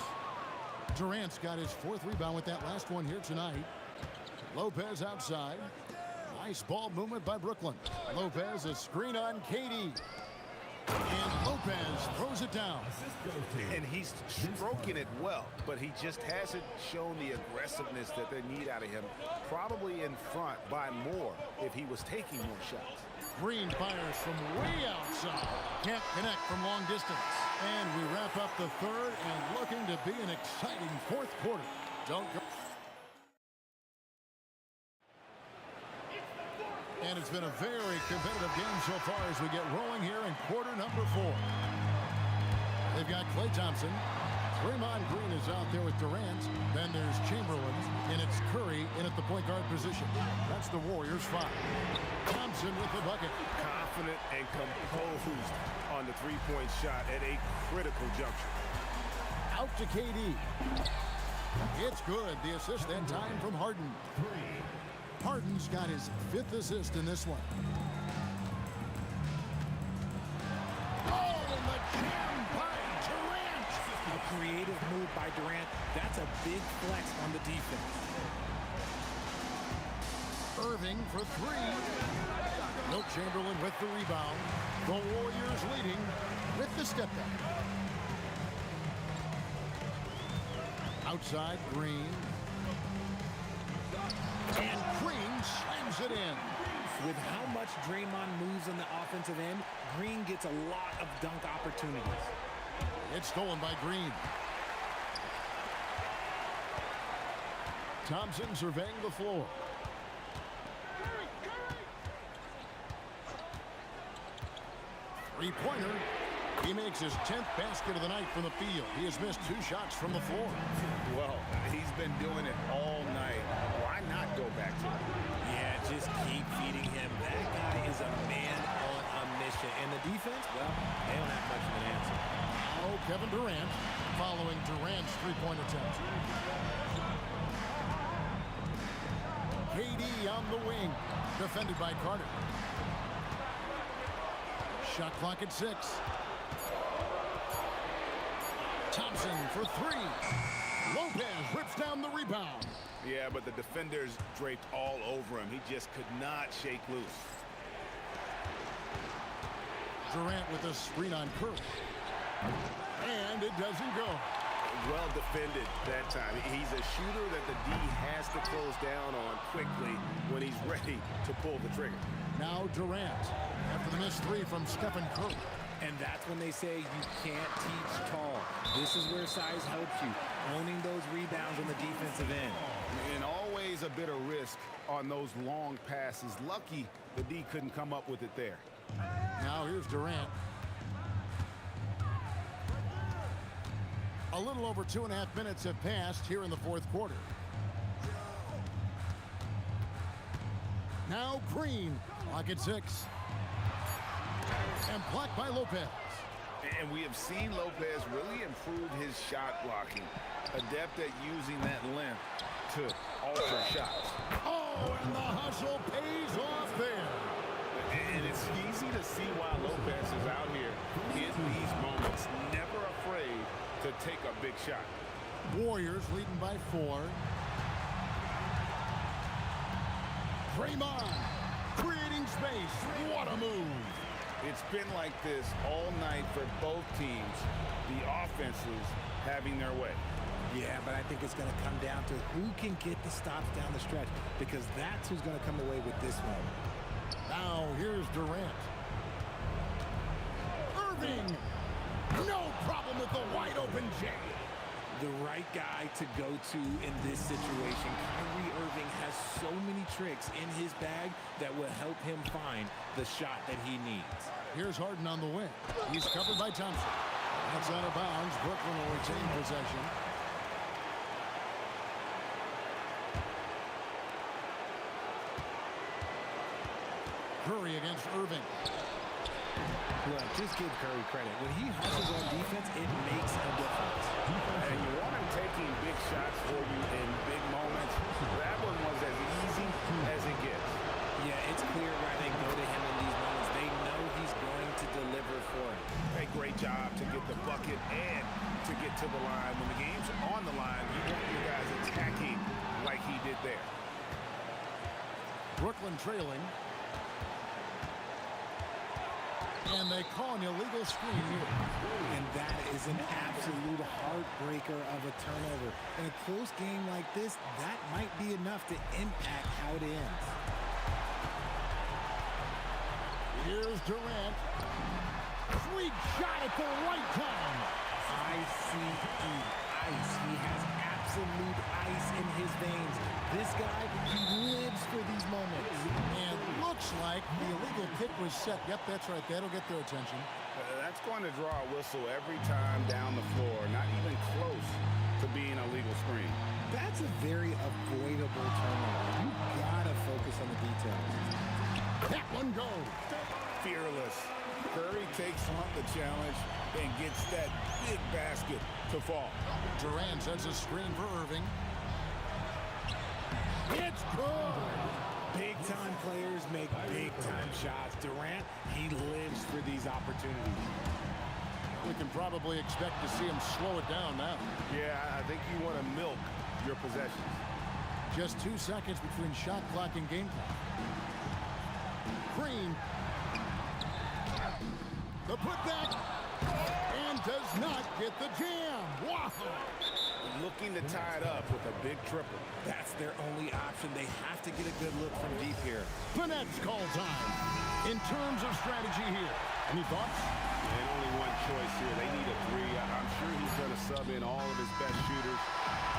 [SPEAKER 5] Durant's got his fourth rebound with that last one here tonight. Lopez outside. Nice ball movement by Brooklyn. Lopez, a screen on KD. And Lopez throws it down.
[SPEAKER 6] And he's stroking it well, but he just hasn't shown the aggressiveness that they need out of him. Probably in front by more if he was taking more shots.
[SPEAKER 5] Green fires from way outside. Can't connect from long distance. And we wrap up the third and looking to be an exciting fourth quarter. Don't go. And it's been a very competitive game so far as we get rolling here in quarter number 4. They've got Klay Thompson. Draymond Green is out there with Durant. Then there's Chamberlain, and it's Curry in at the point guard position. That's the Warriors' 5. Thompson with the bucket.
[SPEAKER 6] Confident and composed on the three-point shot at a critical juncture.
[SPEAKER 5] Out to KD. It's good. The assist that time from Harden. Harden's got his 5th assist in this one. Oh, and the jam by Durant.
[SPEAKER 13] A creative move by Durant. That's a big flex on the defense.
[SPEAKER 5] Irving for 3. Wilt Chamberlain with the rebound. The Warriors leading with the step back. Outside, Green. And Green slams it in.
[SPEAKER 13] With how much Draymond moves on the offensive end, Green gets a lot of dunk opportunities.
[SPEAKER 5] It's stolen by Green. Thompson surveying the floor. Three-pointer. He makes his 10th basket of the night from the field. He has missed 2 shots from the floor.
[SPEAKER 6] Well, he's been doing it all night. Why not go back to it?
[SPEAKER 13] Yeah, just keep feeding him. That guy is a man on a mission. And the defense, well, they don't have much of an answer.
[SPEAKER 5] Oh, Kevin Durant following Durant's three-point attempt. KD on the wing, defended by Carter. Shot clock at 6. Thompson for 3. Lopez rips down the rebound.
[SPEAKER 6] Yeah, but the defenders draped all over him. He just could not shake loose.
[SPEAKER 5] Durant with a screen on Curry. And it doesn't go.
[SPEAKER 6] Well defended that time. He's a shooter that the D has to close down on quickly when he's ready to pull the trigger.
[SPEAKER 5] Now Durant after the missed 3 from Stephen Curry.
[SPEAKER 13] And that's when they say you can't teach tall. This is where size helps you. Owning those rebounds on the defensive end.
[SPEAKER 6] And always always a bit of risk on those long passes. Lucky the D couldn't come up with it there.
[SPEAKER 5] Now here's Durant. A little over 2.5 minutes have passed here in the fourth quarter. Now Green, clock at 6. And blocked by Lopez.
[SPEAKER 6] And we have seen Lopez really improve his shot blocking. Adept at using that length to alter shots.
[SPEAKER 5] Oh, and the hustle pays off there.
[SPEAKER 6] And it's easy to see why Lopez is out here in these moments. Never afraid to take a big shot.
[SPEAKER 5] Warriors leading by 4. Draymond creating space. What a move.
[SPEAKER 6] It's been like this all night for both teams. The offenses having their way.
[SPEAKER 13] Yeah, but I think it's going to come down to who can get the stops down the stretch, because that's who's going to come away with this one.
[SPEAKER 5] Now here's Durant. Irving. No problem with the wide open J.
[SPEAKER 13] The right guy to go to in this situation. Kyrie Irving has so many tricks in his bag that will help him find the shot that he needs.
[SPEAKER 5] Here's Harden on the wing. He's covered by Thompson. That's out of bounds. Brooklyn will retain possession. Curry against Irving.
[SPEAKER 13] Look, just give Curry credit. When he hustles on defense, it makes a difference.
[SPEAKER 6] And you want him taking big shots for you in big moments. That one was as easy as it gets.
[SPEAKER 13] Yeah, it's clear why they go to him in these moments. They know he's going to deliver for him.
[SPEAKER 6] A great job to get the bucket and to get to the line. When the game's on the line, you want your guys attacking like he did there.
[SPEAKER 5] Brooklyn trailing. And they call an illegal screen here.
[SPEAKER 13] And that is an absolute heartbreaker of a turnover. In a close game like this, that might be enough to impact how it ends.
[SPEAKER 5] Here's Durant. Sweet shot at the right time.
[SPEAKER 13] Ice. He has absolute ice in his veins. This guy, he lives for these moments.
[SPEAKER 5] And looks like the illegal pick was set. Yep, that's right. That'll get their attention.
[SPEAKER 6] That's going to draw a whistle every time down the floor. Not even close to being a legal screen.
[SPEAKER 13] That's a very avoidable turnover. You gotta focus on the details.
[SPEAKER 5] That one goes.
[SPEAKER 6] Fearless. Curry takes on the challenge and gets that big basket to fall.
[SPEAKER 5] Durant sets a screen for Irving. It's good.
[SPEAKER 13] Big-time players make big-time shots. Durant, he lives for these opportunities.
[SPEAKER 5] We can probably expect to see him slow it down now.
[SPEAKER 6] Yeah, I think you want to milk your possessions.
[SPEAKER 5] Just 2 seconds between shot clock and game clock. Green. The putback. And does not get the jam. Wow.
[SPEAKER 6] Looking to tie it up with a big triple.
[SPEAKER 13] That's their only option. They have to get a good look from deep here.
[SPEAKER 5] Finette's call time. In terms of strategy here, any thoughts?
[SPEAKER 6] And only one choice here. They need a 3. I'm sure he's going to sub in all of his best shooters.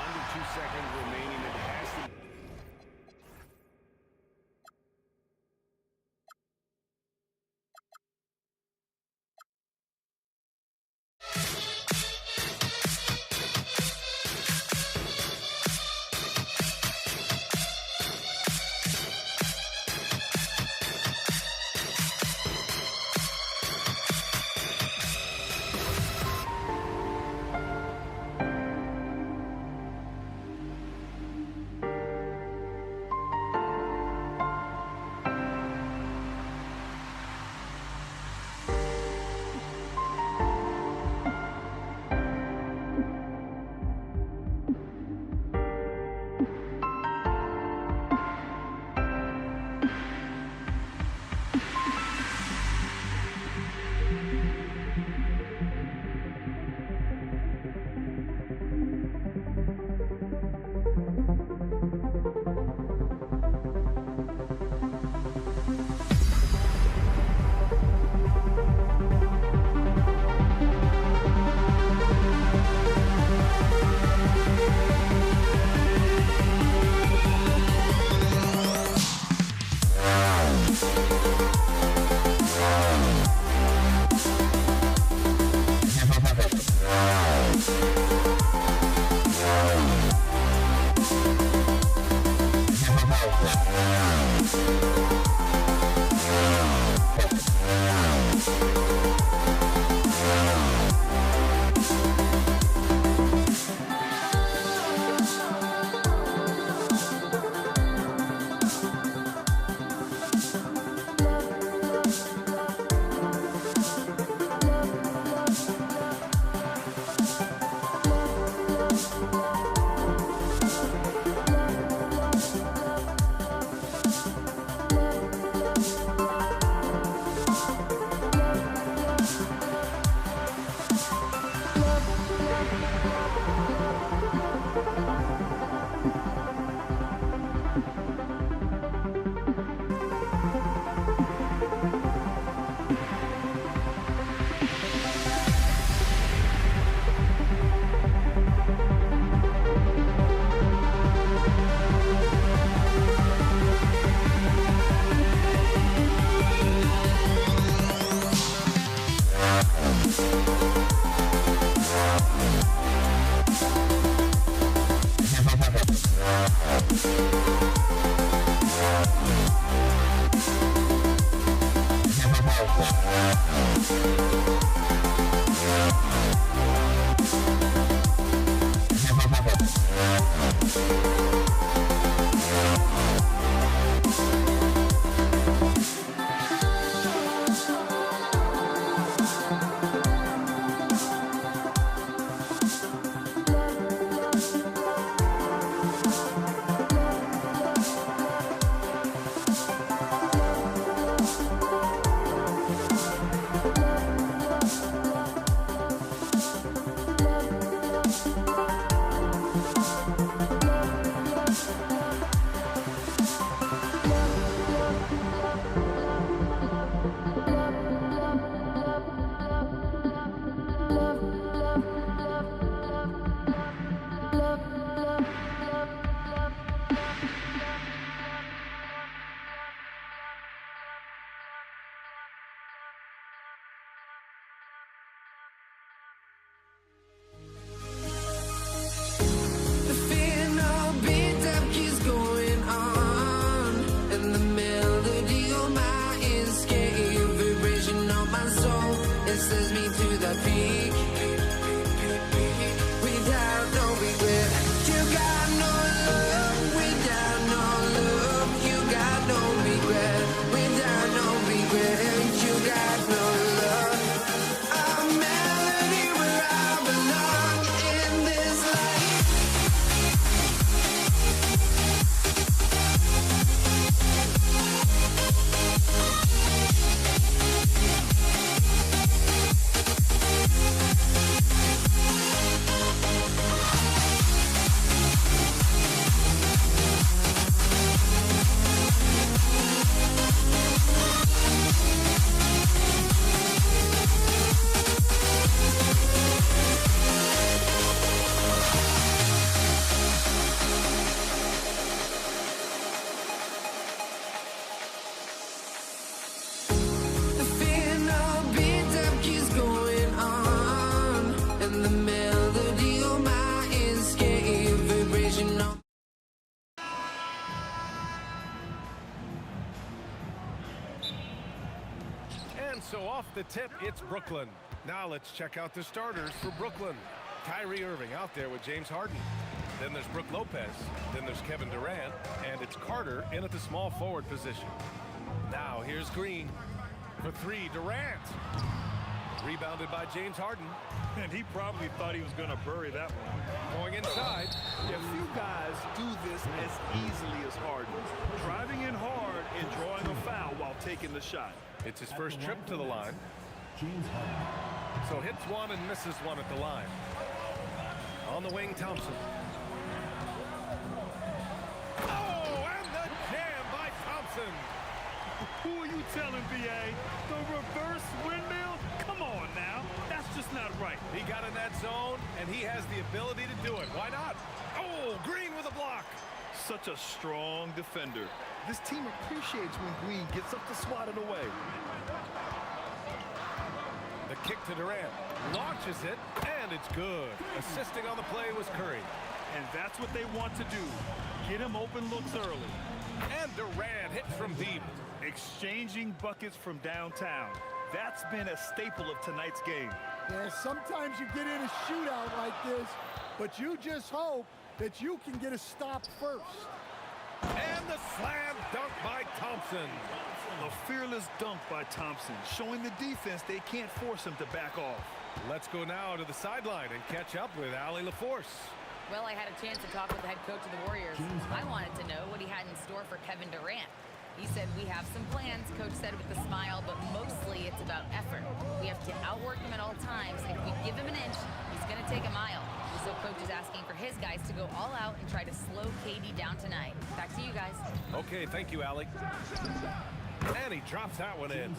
[SPEAKER 6] Under 2 seconds remaining. It has to.
[SPEAKER 1] So off the tip, it's Brooklyn. Now let's check out the starters for Brooklyn. Kyrie Irving out there with James Harden. Then there's Brook Lopez. Then there's Kevin Durant. And it's Carter in at the small forward position. Now here's Green. For three, Durant. Rebounded by James Harden.
[SPEAKER 2] And he probably thought he was going to bury that one.
[SPEAKER 1] Going inside.
[SPEAKER 2] Yeah, few guys do this as easily as Harden. Driving in hard and drawing a foul while taking the shot.
[SPEAKER 1] It's his first trip to the line. So hits one and misses one at the line. On the wing, Thompson. Oh, and the jam by Thompson.
[SPEAKER 2] Who are you telling, B.A.? The reverse windmill? Come on now. That's just not right.
[SPEAKER 1] He got in that zone, and he has the ability to do it. Why not? Oh, Green with a block.
[SPEAKER 2] Such a strong defender. This team appreciates when Green gets up to swat it away.
[SPEAKER 1] The kick to Durant. Launches it, and it's good. Assisting on the play was Curry.
[SPEAKER 2] And that's what they want to do. Get him open looks early.
[SPEAKER 1] And Durant hits from deep.
[SPEAKER 2] Exchanging buckets from downtown. That's been a staple of tonight's game.
[SPEAKER 3] Yeah, sometimes you get in a shootout like this, but you just hope that you can get a stop first.
[SPEAKER 1] And the slam dunk by Thompson.
[SPEAKER 2] A fearless dunk by Thompson, showing the defense they can't force him to back off.
[SPEAKER 1] Let's go now to the sideline and catch up with Allie LaForce.
[SPEAKER 11] Well, I had a chance to talk with the head coach of the Warriors. I wanted to know what he had in store for Kevin Durant. He said, we have some plans, Coach said with a smile, but mostly it's about effort. We have to outwork him at all times. If we give him an inch, he's going to take a mile. So Coach is asking for his guys to go all out and try to slow KD down tonight. Back to you guys.
[SPEAKER 1] Okay, thank you, Allie. And he drops that one in.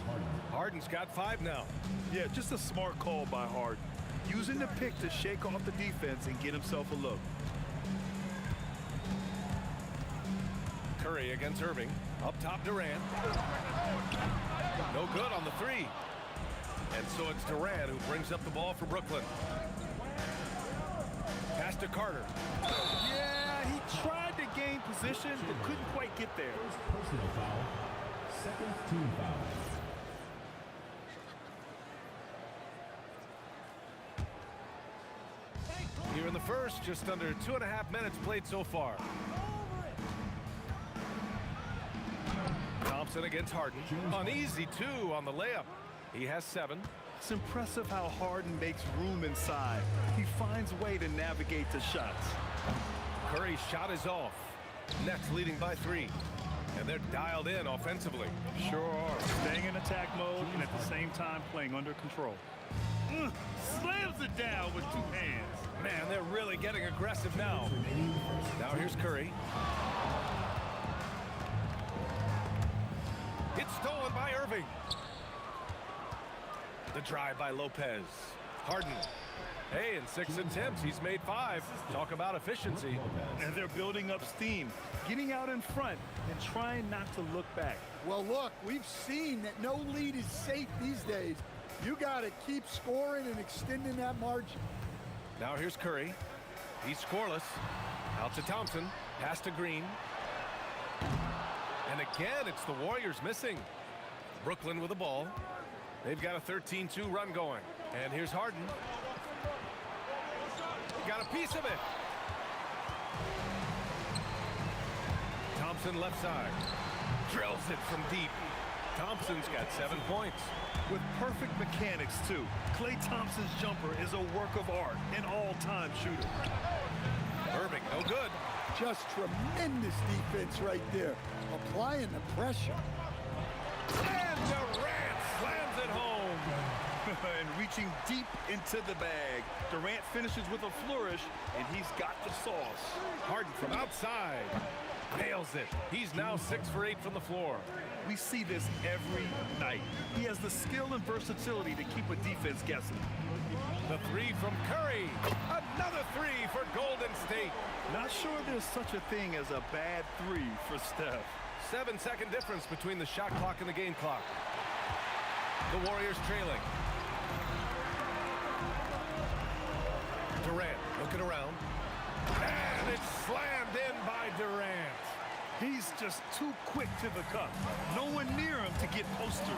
[SPEAKER 1] Harden's got 5 now.
[SPEAKER 2] Yeah, just a smart call by Harden. Using the pick to shake off the defense and get himself a look.
[SPEAKER 1] Curry against Irving. Up top, Durant. No good on the 3. And so it's Durant who brings up the ball for Brooklyn. Pass to Carter.
[SPEAKER 2] Yeah, he tried to gain position, but couldn't quite get there.
[SPEAKER 4] Personal foul. Second team foul.
[SPEAKER 1] first, just under 2.5 minutes played so far. Thompson against Harden. Uneasy, too, on the layup. He has 7.
[SPEAKER 2] It's impressive how Harden makes room inside. He finds a way to navigate the shots.
[SPEAKER 1] Curry's shot is off. Nets leading by 3. And they're dialed in offensively.
[SPEAKER 2] Sure are. Staying in attack mode and at the same time playing under control. Slams it down with 2 hands.
[SPEAKER 1] Man, they're really getting aggressive now. Now here's Curry. It's stolen by Irving. The drive by Lopez. Harden. Hey, in 6 attempts, he's made 5. Talk about efficiency.
[SPEAKER 2] And they're building up steam, getting out in front and trying not to look back.
[SPEAKER 3] Well, look, we've seen that no lead is safe these days. You got to keep scoring and extending that margin.
[SPEAKER 1] Now here's Curry. He's scoreless. Out to Thompson. Pass to Green. And again, it's the Warriors missing. Brooklyn with the ball. They've got a 13-2 run going. And here's Harden. Got a piece of it. Thompson left side. Drills it from deep. Thompson's got 7 points.
[SPEAKER 2] With perfect mechanics, too. Klay Thompson's jumper is a work of art, an all-time shooter.
[SPEAKER 1] Irving, no good.
[SPEAKER 3] Just tremendous defense right there. Applying the pressure.
[SPEAKER 1] And Durant slams it home.
[SPEAKER 2] And reaching deep into the bag. Durant finishes with a flourish, and he's got the sauce.
[SPEAKER 1] Harden from outside. Nails it. He's now 6 for 8 from the floor.
[SPEAKER 2] We see this every night. He has the skill and versatility to keep a defense guessing.
[SPEAKER 1] The 3 from Curry. Another 3 for Golden State.
[SPEAKER 2] Not sure there's such a thing as a bad 3 for Steph.
[SPEAKER 1] 7-second difference between the shot clock and the game clock. The Warriors trailing. Durant looking around. And it's slammed in by Durant.
[SPEAKER 2] He's just too quick to the cup. No one near him to get postered.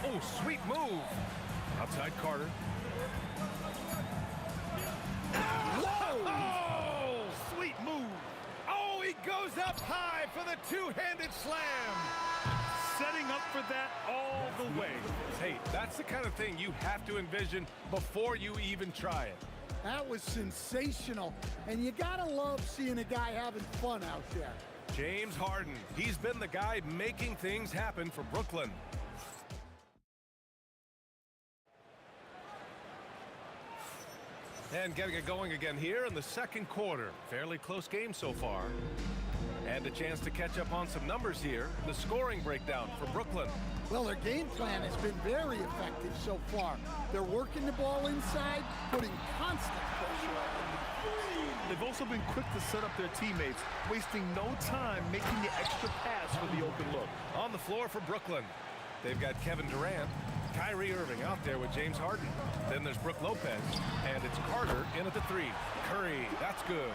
[SPEAKER 1] Oh, sweet move. Outside Carter.
[SPEAKER 2] Whoa! Oh, sweet move.
[SPEAKER 1] Oh, he goes up high for the 2-handed slam.
[SPEAKER 2] Setting up for that all the way.
[SPEAKER 1] Hey, that's the kind of thing you have to envision before you even try it.
[SPEAKER 3] That was sensational. And you got to love seeing a guy having fun out there.
[SPEAKER 1] James Harden. He's been the guy making things happen for Brooklyn. And getting it going again here in the second quarter. Fairly close game so far. And a chance to catch up on some numbers here. The scoring breakdown for Brooklyn.
[SPEAKER 3] Well, their game plan has been very effective so far. They're working the ball inside, putting constant pressure on them.
[SPEAKER 2] They've also been quick to set up their teammates, wasting no time making the extra pass for the open look.
[SPEAKER 1] On the floor for Brooklyn, they've got Kevin Durant, Kyrie Irving out there with James Harden. Then there's Brook Lopez, and it's Carter in at the 3. Curry, that's good.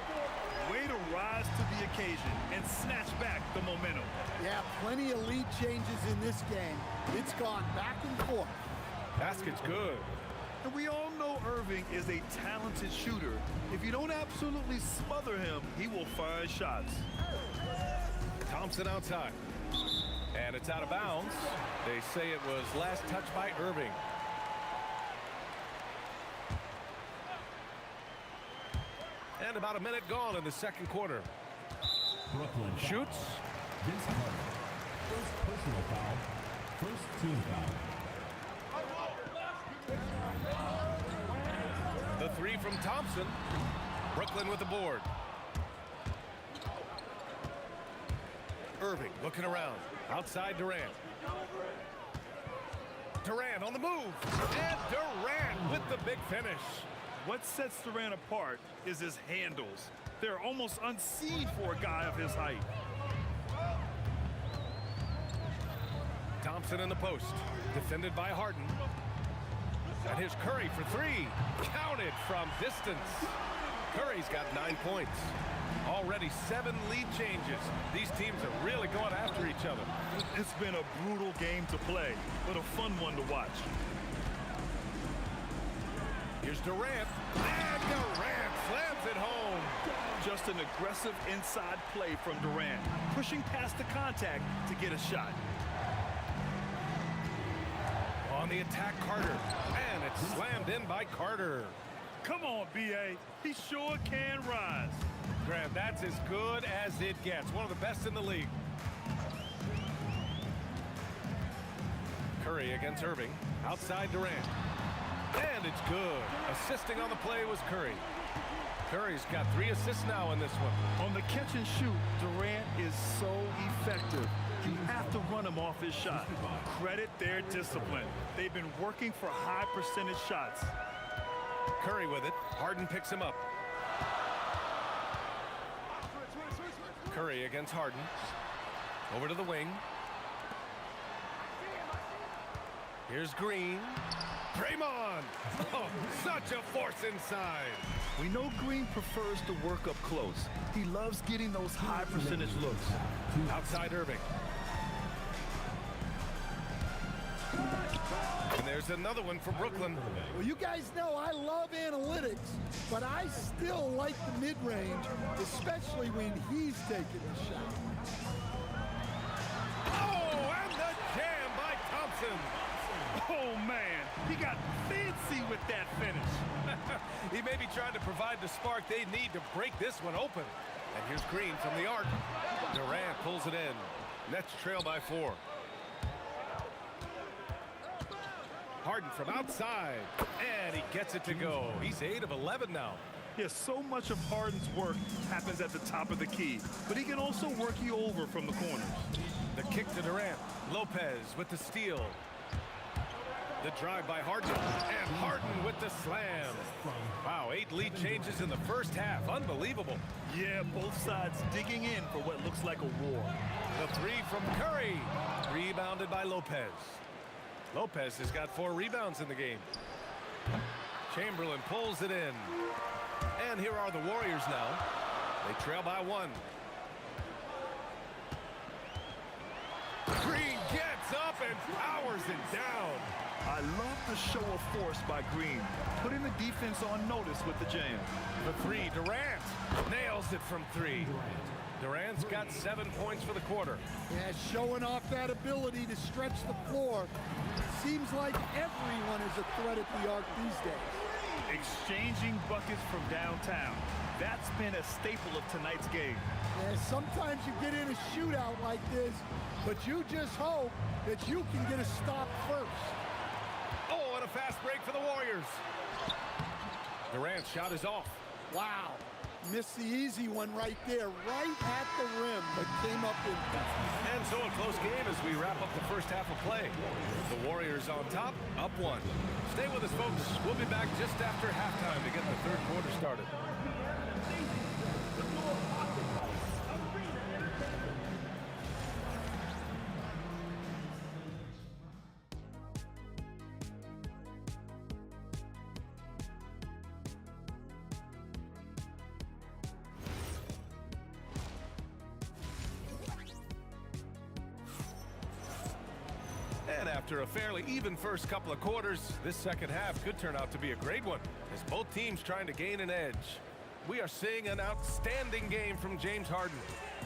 [SPEAKER 2] Way to rise to the occasion and snatch back the momentum.
[SPEAKER 3] Yeah, plenty of lead changes in this game. It's gone back and forth.
[SPEAKER 1] Basket's good.
[SPEAKER 2] And we all know Irving is a talented shooter. If you don't absolutely smother him, he will find shots.
[SPEAKER 1] Thompson outside. And it's out of bounds. They say it was last touched by Irving. And about a minute gone in the second quarter.
[SPEAKER 4] Brooklyn
[SPEAKER 1] Shoots.
[SPEAKER 4] Vince Carter. First personal foul. First team foul.
[SPEAKER 1] The 3 from Thompson. Brooklyn with the board. Irving looking around. Outside Durant. Durant on the move. And Durant with the big finish.
[SPEAKER 2] What sets Durant apart is his handles. They're almost unseen for a guy of his height.
[SPEAKER 1] Thompson in the post. Defended by Harden. And here's Curry for 3. Counted from distance. Curry's got 9 points. Already 7 lead changes. These teams are really going after each other.
[SPEAKER 2] It's been a brutal game to play, but a fun one to watch.
[SPEAKER 1] Here's Durant. And Durant slams it home.
[SPEAKER 2] Just an aggressive inside play from Durant, pushing past the contact to get a shot.
[SPEAKER 1] On the attack, Carter. And it's slammed in by Carter.
[SPEAKER 2] Come on, B.A. He sure can rise.
[SPEAKER 1] Grant, that's as good as it gets. One of the best in the league. Curry against Irving. Outside Durant. And it's good. Assisting on the play was Curry. Curry's got 3 assists now in this one.
[SPEAKER 2] On the catch and shoot, Durant is so effective. You have to run him off his shot. Credit their discipline. They've been working for high percentage shots.
[SPEAKER 1] Curry with it. Harden picks him up. Curry against Harden. Over to the wing. Here's Green. Draymond. Oh, such a force inside.
[SPEAKER 2] We know Green prefers to work up close. He loves getting those high percentage looks.
[SPEAKER 1] Outside Irving. And there's another one for Brooklyn.
[SPEAKER 3] Well, you guys know I love analytics, but I still like the mid-range, especially when he's taking the shot.
[SPEAKER 1] Oh, and the jam by Thompson.
[SPEAKER 2] Oh, man, he got fancy with that finish.
[SPEAKER 1] He may be trying to provide the spark they need to break this one open. And here's Green from the arc. Durant pulls it in. Nets trail by 4. Harden from outside, and he gets it to go. He's 8 of 11 now.
[SPEAKER 2] Yes, so much of Harden's work happens at the top of the key, but he can also work you over from the corners.
[SPEAKER 1] The kick to Durant. Lopez with the steal. The drive by Harden, and Harden with the slam. Wow, 8 lead changes in the first half. Unbelievable.
[SPEAKER 2] Yeah, both sides digging in for what looks like a war.
[SPEAKER 1] The 3 from Curry. Rebounded by Lopez. Lopez has got 4 rebounds in the game. Chamberlain pulls it in. And here are the Warriors now. They trail by 1. Green gets up and powers it down.
[SPEAKER 2] I love the show of force by Green, putting the defense on notice with the jam.
[SPEAKER 1] The 3, Durant nails it from 3. Durant's got 7 points for the quarter.
[SPEAKER 3] Yeah, showing off that ability to stretch the floor. Seems like everyone is a threat at the arc these days.
[SPEAKER 2] Exchanging buckets from downtown. That's been a staple of tonight's game.
[SPEAKER 3] Yeah, sometimes you get in a shootout like this, but you just hope that you can get a stop first.
[SPEAKER 1] Oh, and a fast break for the Warriors. Durant's shot is off.
[SPEAKER 3] Wow. Missed the easy one right there, right at the rim, but came up with that.
[SPEAKER 1] And so a close game as we wrap up the first half of play. The Warriors on top, up 1. Stay with us, folks. We'll be back just after halftime to get the third quarter started. And after a fairly even first couple of quarters, this second half could turn out to be a great one as both teams trying to gain an edge. We are seeing an outstanding game from James Harden.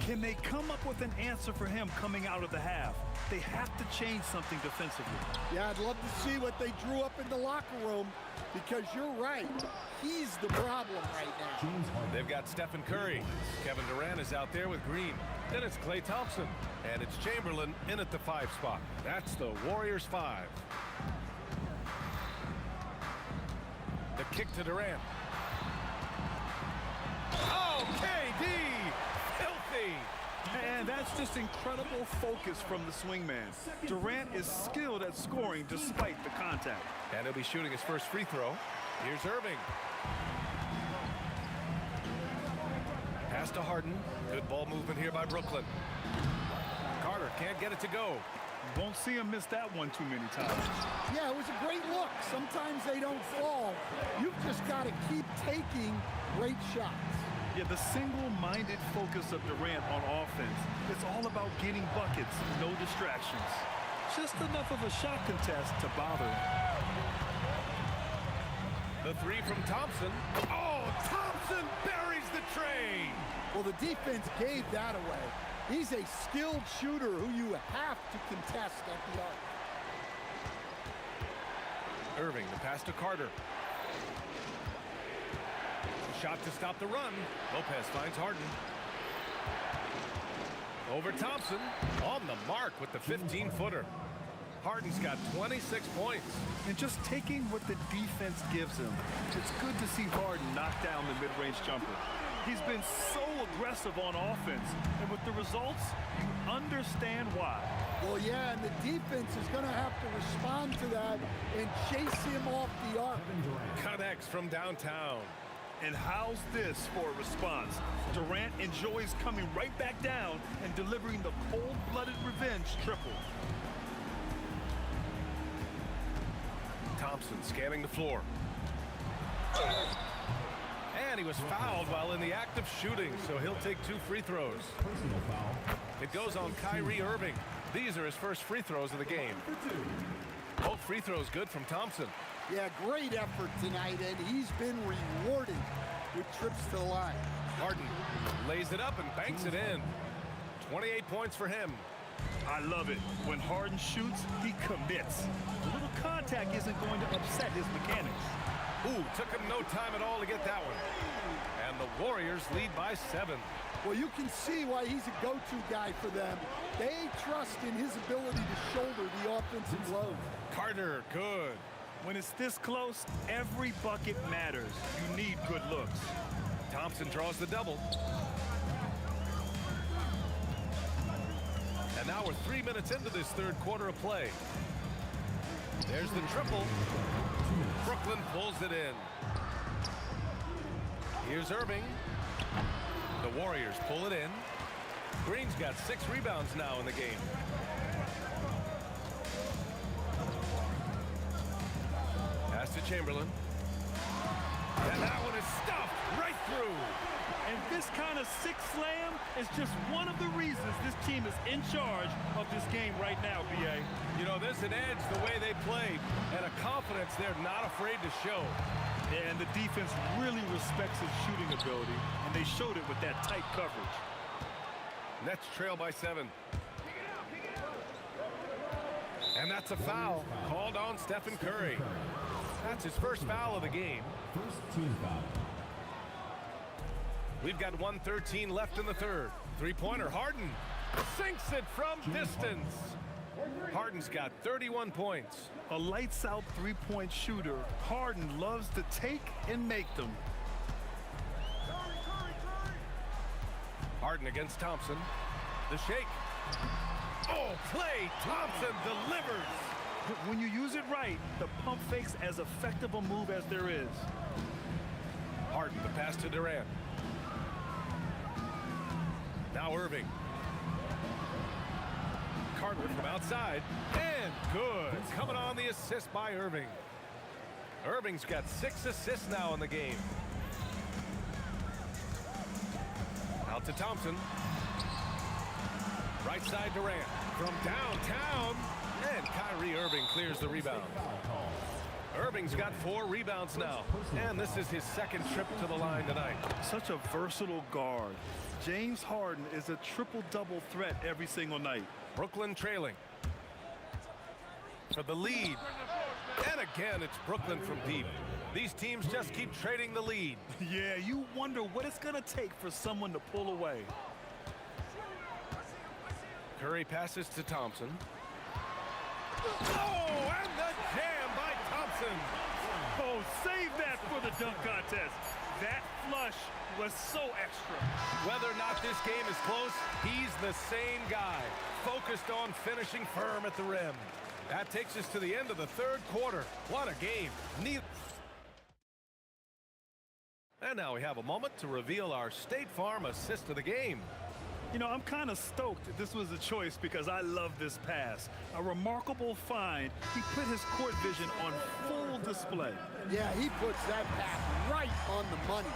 [SPEAKER 2] Can they come up with an answer for him coming out of the half? They have to change something defensively.
[SPEAKER 3] Yeah, I'd love to see what they drew up in the locker room because you're right. He's the problem right now.
[SPEAKER 1] They've got Stephen Curry. Kevin Durant is out there with Green. Then it's Klay Thompson. And it's Chamberlain in at the 5 spot. That's the Warriors 5. The kick to Durant. Oh, KD! Filthy!
[SPEAKER 2] And that's just incredible focus from the swingman. Durant is skilled at scoring despite the contact.
[SPEAKER 1] And he'll be shooting his first free throw. Here's Irving. Pass to Harden. Good ball movement here by Brooklyn. Carter can't get it to go.
[SPEAKER 2] Won't see him miss that one too many times.
[SPEAKER 3] Yeah, it was a great look. Sometimes they don't fall. You've just got to keep taking great shots.
[SPEAKER 2] Yeah, the single-minded focus of Durant on offense. It's all about getting buckets, no distractions. Just enough of a shot contest to bother him.
[SPEAKER 1] The three from Thompson. Oh, Thompson buries the tray.
[SPEAKER 3] Well, the defense gave that away. He's a skilled shooter who you have to contest at the arc.
[SPEAKER 1] Irving, the pass to Carter. Shot to stop the run. Lopez finds Harden. Over Thompson. On the mark with the 15-footer. Harden's got 26 points.
[SPEAKER 2] And just taking what the defense gives him, it's good to see Harden knock down the mid-range jumper. He's been so aggressive on offense, and with the results, you understand why.
[SPEAKER 3] Well, yeah, and the defense is going to have to respond to that and chase him off the arc.
[SPEAKER 1] Connects from downtown.
[SPEAKER 2] And how's this for a response? Durant enjoys coming right back down and delivering the cold-blooded revenge triple.
[SPEAKER 1] Thompson scanning the floor. And he was fouled while in the act of shooting, so he'll take 2 free throws.
[SPEAKER 4] Personal foul.
[SPEAKER 1] It goes on Kyrie Irving. These are his first free throws of the game. Both free throws good from Thompson.
[SPEAKER 3] Yeah, great effort tonight, and he's been rewarded with trips to the line.
[SPEAKER 1] Harden lays it up and banks it in. 28 points for him.
[SPEAKER 2] I love it. When Harden shoots, he commits. A little contact isn't going to upset his mechanics.
[SPEAKER 1] Ooh, took him no time at all to get that one. And the Warriors lead by 7.
[SPEAKER 3] Well, you can see why he's a go-to guy for them. They trust in his ability to shoulder the offensive load.
[SPEAKER 1] Carter, good.
[SPEAKER 2] When it's this close, every bucket matters. You need good looks.
[SPEAKER 1] Thompson draws the double. And now we're 3 minutes into this third quarter of play. There's the triple. Brooklyn pulls it in. Here's Irving. The Warriors pull it in. Green's got 6 rebounds now in the game. Pass to Chamberlain. And that one is stuffed right through.
[SPEAKER 2] And this kind of sick slam is just one of the reasons this team is in charge of this game right now, B.A.
[SPEAKER 1] You know, there's an edge the way they played and a confidence they're not afraid to show.
[SPEAKER 2] And the defense really respects his shooting ability, and they showed it with that tight coverage.
[SPEAKER 1] Nets trail by 7. And that's a foul called on Stephen Curry. That's his first foul of the game.
[SPEAKER 4] First team foul.
[SPEAKER 1] We've got 1:13 left in the third. Three-pointer, Harden sinks it from distance. Harden's got 31 points.
[SPEAKER 2] A lights-out three-point shooter, Harden loves to take and make them.
[SPEAKER 1] Harden against Thompson. The shake. Oh, play! Thompson delivers.
[SPEAKER 2] When you use it right, the pump fake's as effective a move as there is.
[SPEAKER 1] Harden, the pass to Durant. Now Irving. Carter from outside. And good. Coming on the assist by Irving. Irving's got 6 assists now in the game. Out to Thompson. Right side Durant. From downtown. And Kyrie Irving clears the rebound. Irving's got 4 rebounds now. And this is his second trip to the line tonight.
[SPEAKER 2] Such a versatile guard. James Harden is a triple-double threat every single night.
[SPEAKER 1] Brooklyn trailing. For the lead. And again, it's Brooklyn from deep. These teams just keep trading the lead.
[SPEAKER 2] Yeah, you wonder what it's going to take for someone to pull away.
[SPEAKER 1] Curry passes to Thompson. Oh, and the jam by Thompson.
[SPEAKER 2] Oh, save that for the dunk contest. That flush was so extra.
[SPEAKER 1] Whether or not this game is close, he's the same guy, focused on finishing firm at the rim. That takes us to the end of the third quarter. What a game. And now we have a moment to reveal our State Farm assist of the game.
[SPEAKER 2] You know, I'm kind of stoked that this was a choice because I love this pass. A remarkable find. He put his court vision on full display.
[SPEAKER 3] Yeah, he puts that pass right on the money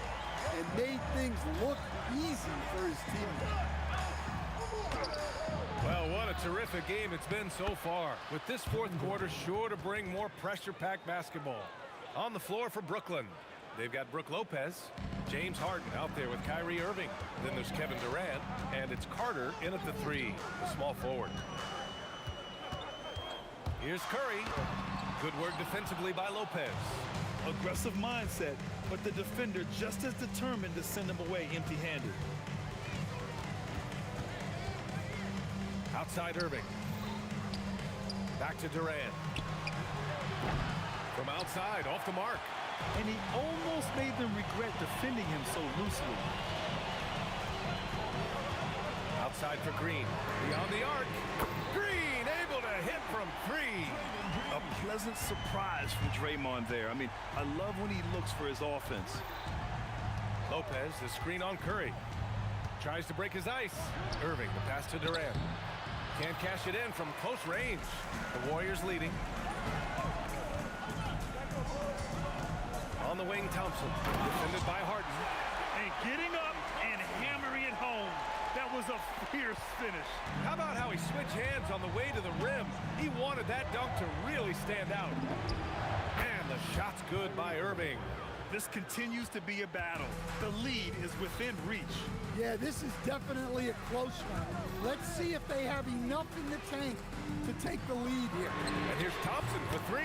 [SPEAKER 3] and made things look easy for his team.
[SPEAKER 1] Well, what a terrific game it's been so far, with this fourth quarter sure to bring more pressure-packed basketball. On the floor for Brooklyn, they've got Brook Lopez, James Harden out there with Kyrie Irving. Then there's Kevin Durant, and it's Carter in at the 3, the small forward. Here's Curry. Good work defensively by Lopez.
[SPEAKER 2] Aggressive mindset, but the defender just as determined to send him away empty-handed.
[SPEAKER 1] Outside Irving. Back to Durant. From outside, off the mark.
[SPEAKER 2] And he almost made them regret defending him so loosely.
[SPEAKER 1] Outside for Green. Beyond the arc. Green able to hit from 3.
[SPEAKER 2] A pleasant surprise from Draymond there. I mean, I love when he looks for his offense.
[SPEAKER 1] Lopez, the screen on Curry. Tries to break his ice. Irving, the pass to Durant. Can't cash it in from close range. The Warriors leading. On the wing, Thompson. Defended by Harden.
[SPEAKER 2] And getting up and hammering it home. That was a fierce finish.
[SPEAKER 1] How about how he switched hands on the way to the rim? He wanted that dunk to really stand out. And the shot's good by Irving.
[SPEAKER 2] This continues to be a battle. The lead is within reach.
[SPEAKER 3] Yeah, this is definitely a close one. Let's see if they have enough in the tank to take the lead here.
[SPEAKER 1] And here's Thompson for 3.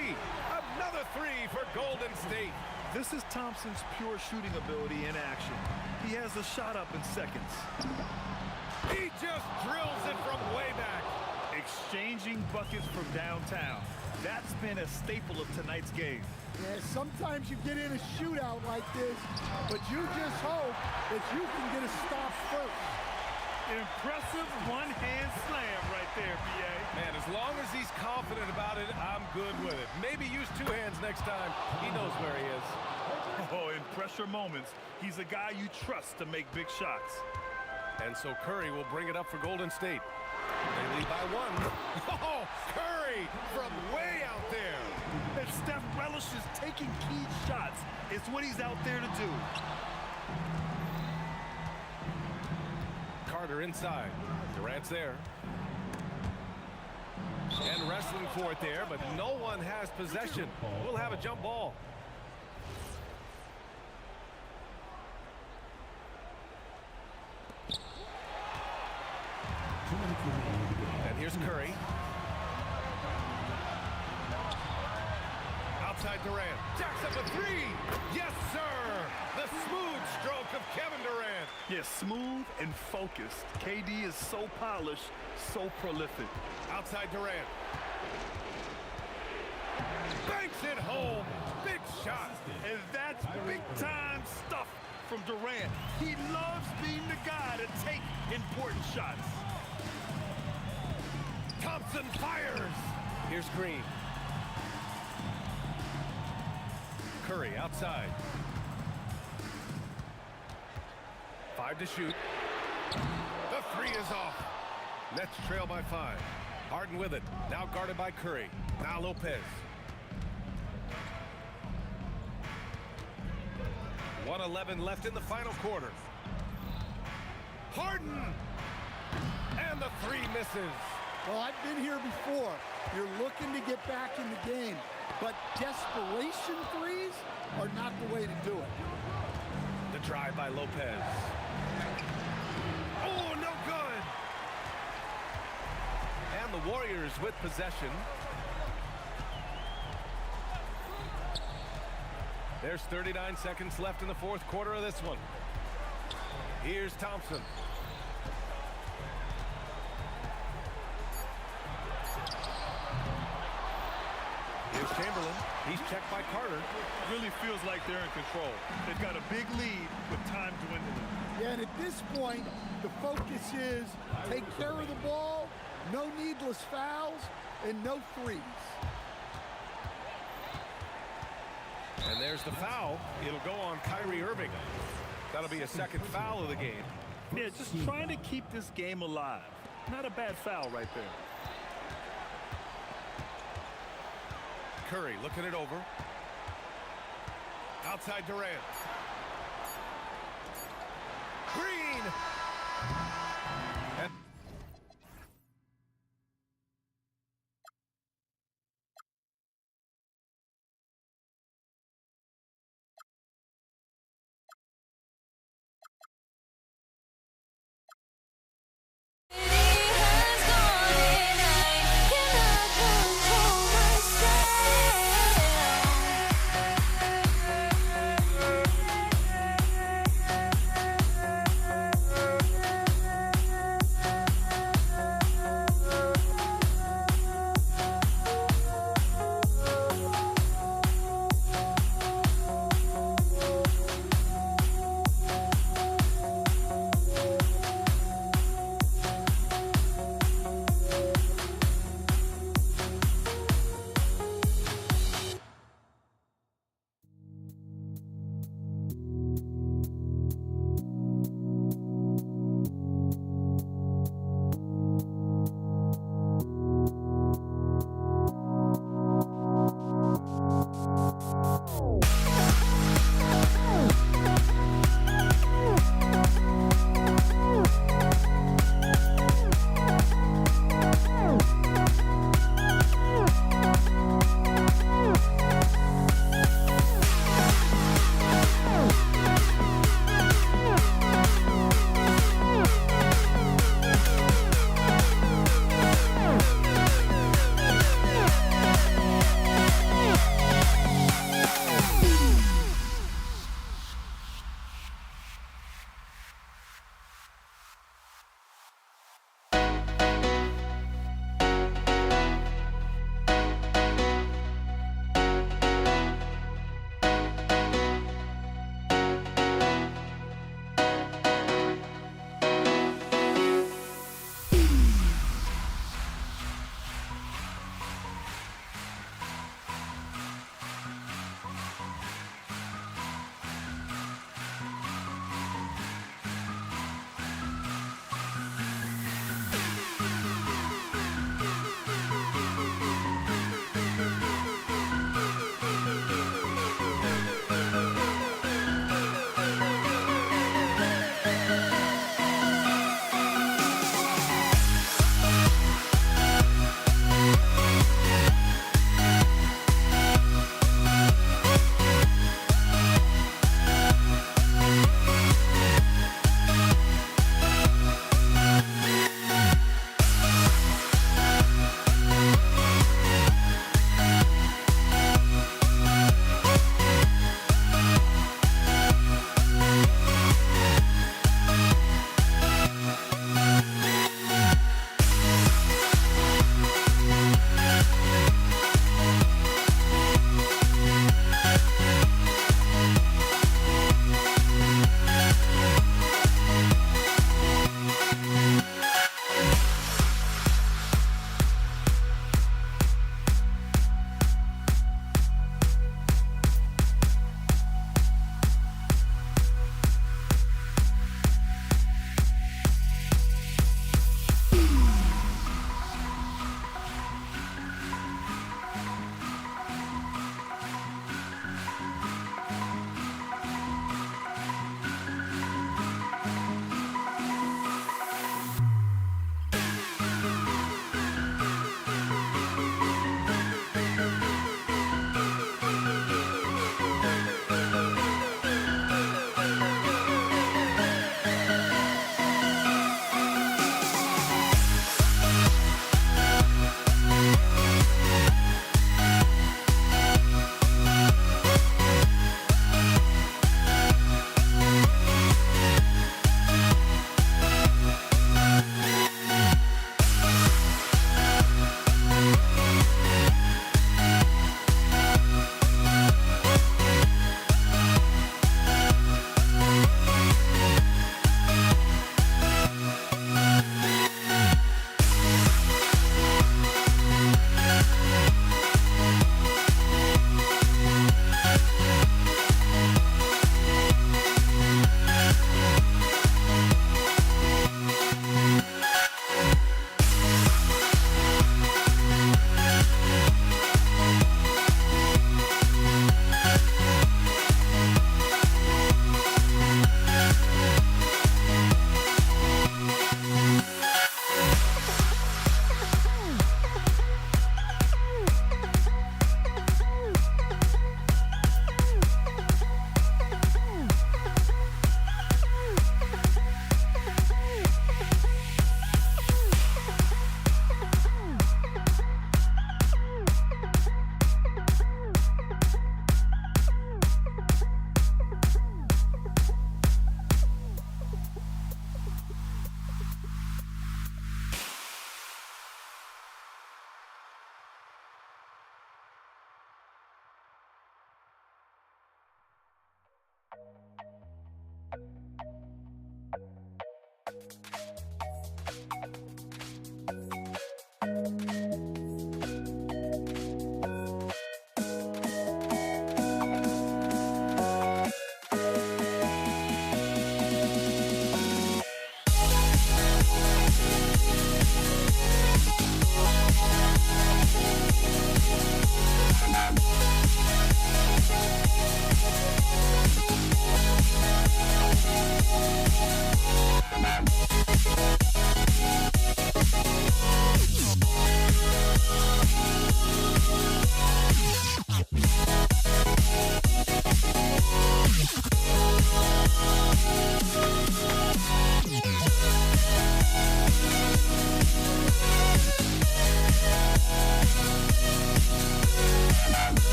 [SPEAKER 1] Another 3 for Golden State.
[SPEAKER 2] This is Thompson's pure shooting ability in action. He has the shot up in seconds.
[SPEAKER 1] He just drills it from way back.
[SPEAKER 2] Exchanging buckets from downtown. That's been a staple of tonight's game.
[SPEAKER 3] Yeah, sometimes you get in a shootout like this, but you just hope that you can get a stop first.
[SPEAKER 2] Impressive one-hand slam right there, B.A.
[SPEAKER 1] Man, as long as he's confident about it, I'm good with it. Maybe use 2 hands next time. He knows where he is.
[SPEAKER 2] Oh, in pressure moments, he's a guy you trust to make big shots.
[SPEAKER 1] And so Curry will bring it up for Golden State. They lead by 1. Oh, Curry from way out there.
[SPEAKER 2] And Steph relishes taking key shots. It's what he's out there to do.
[SPEAKER 1] Carter inside. Durant's there. And wrestling for it there, but no one has possession. We'll have a jump ball. And here's Curry. Outside Durant. Jacks up a 3. Yes, sir. The smooth stroke of Kevin Durant.
[SPEAKER 2] Yes, smooth and focused. KD is so polished, so prolific.
[SPEAKER 1] Outside Durant. Banks it home. Big shot.
[SPEAKER 2] And that's big-time stuff from Durant. He loves being the guy to take important shots.
[SPEAKER 1] Thompson fires. Here's Green. Curry outside. 5 to shoot. The 3 is off. Nets trail by 5. Harden with it. Now guarded by Curry. Now Lopez. 1:11 left in the final quarter. Harden! And the 3 misses.
[SPEAKER 3] Well, I've been here before. You're looking to get back in the game, but desperation threes are not the way to do it.
[SPEAKER 1] The drive by Lopez. Oh, no good! And the Warriors with possession. There's 39 seconds left in the 4th quarter of this one. Here's Thompson. Here's Chamberlain. He's checked by Carter.
[SPEAKER 2] Really feels like they're in control. They've got a big lead with time dwindling.
[SPEAKER 3] Yeah, and at this point, the focus is take care of the ball, no needless fouls, and no threes.
[SPEAKER 1] And there's the foul. It'll go on Kyrie Irving. That'll be a 2nd foul of the game.
[SPEAKER 2] Yeah, just trying to keep this game alive. Not a bad foul right there.
[SPEAKER 1] Curry looking it over. Outside Durant. Green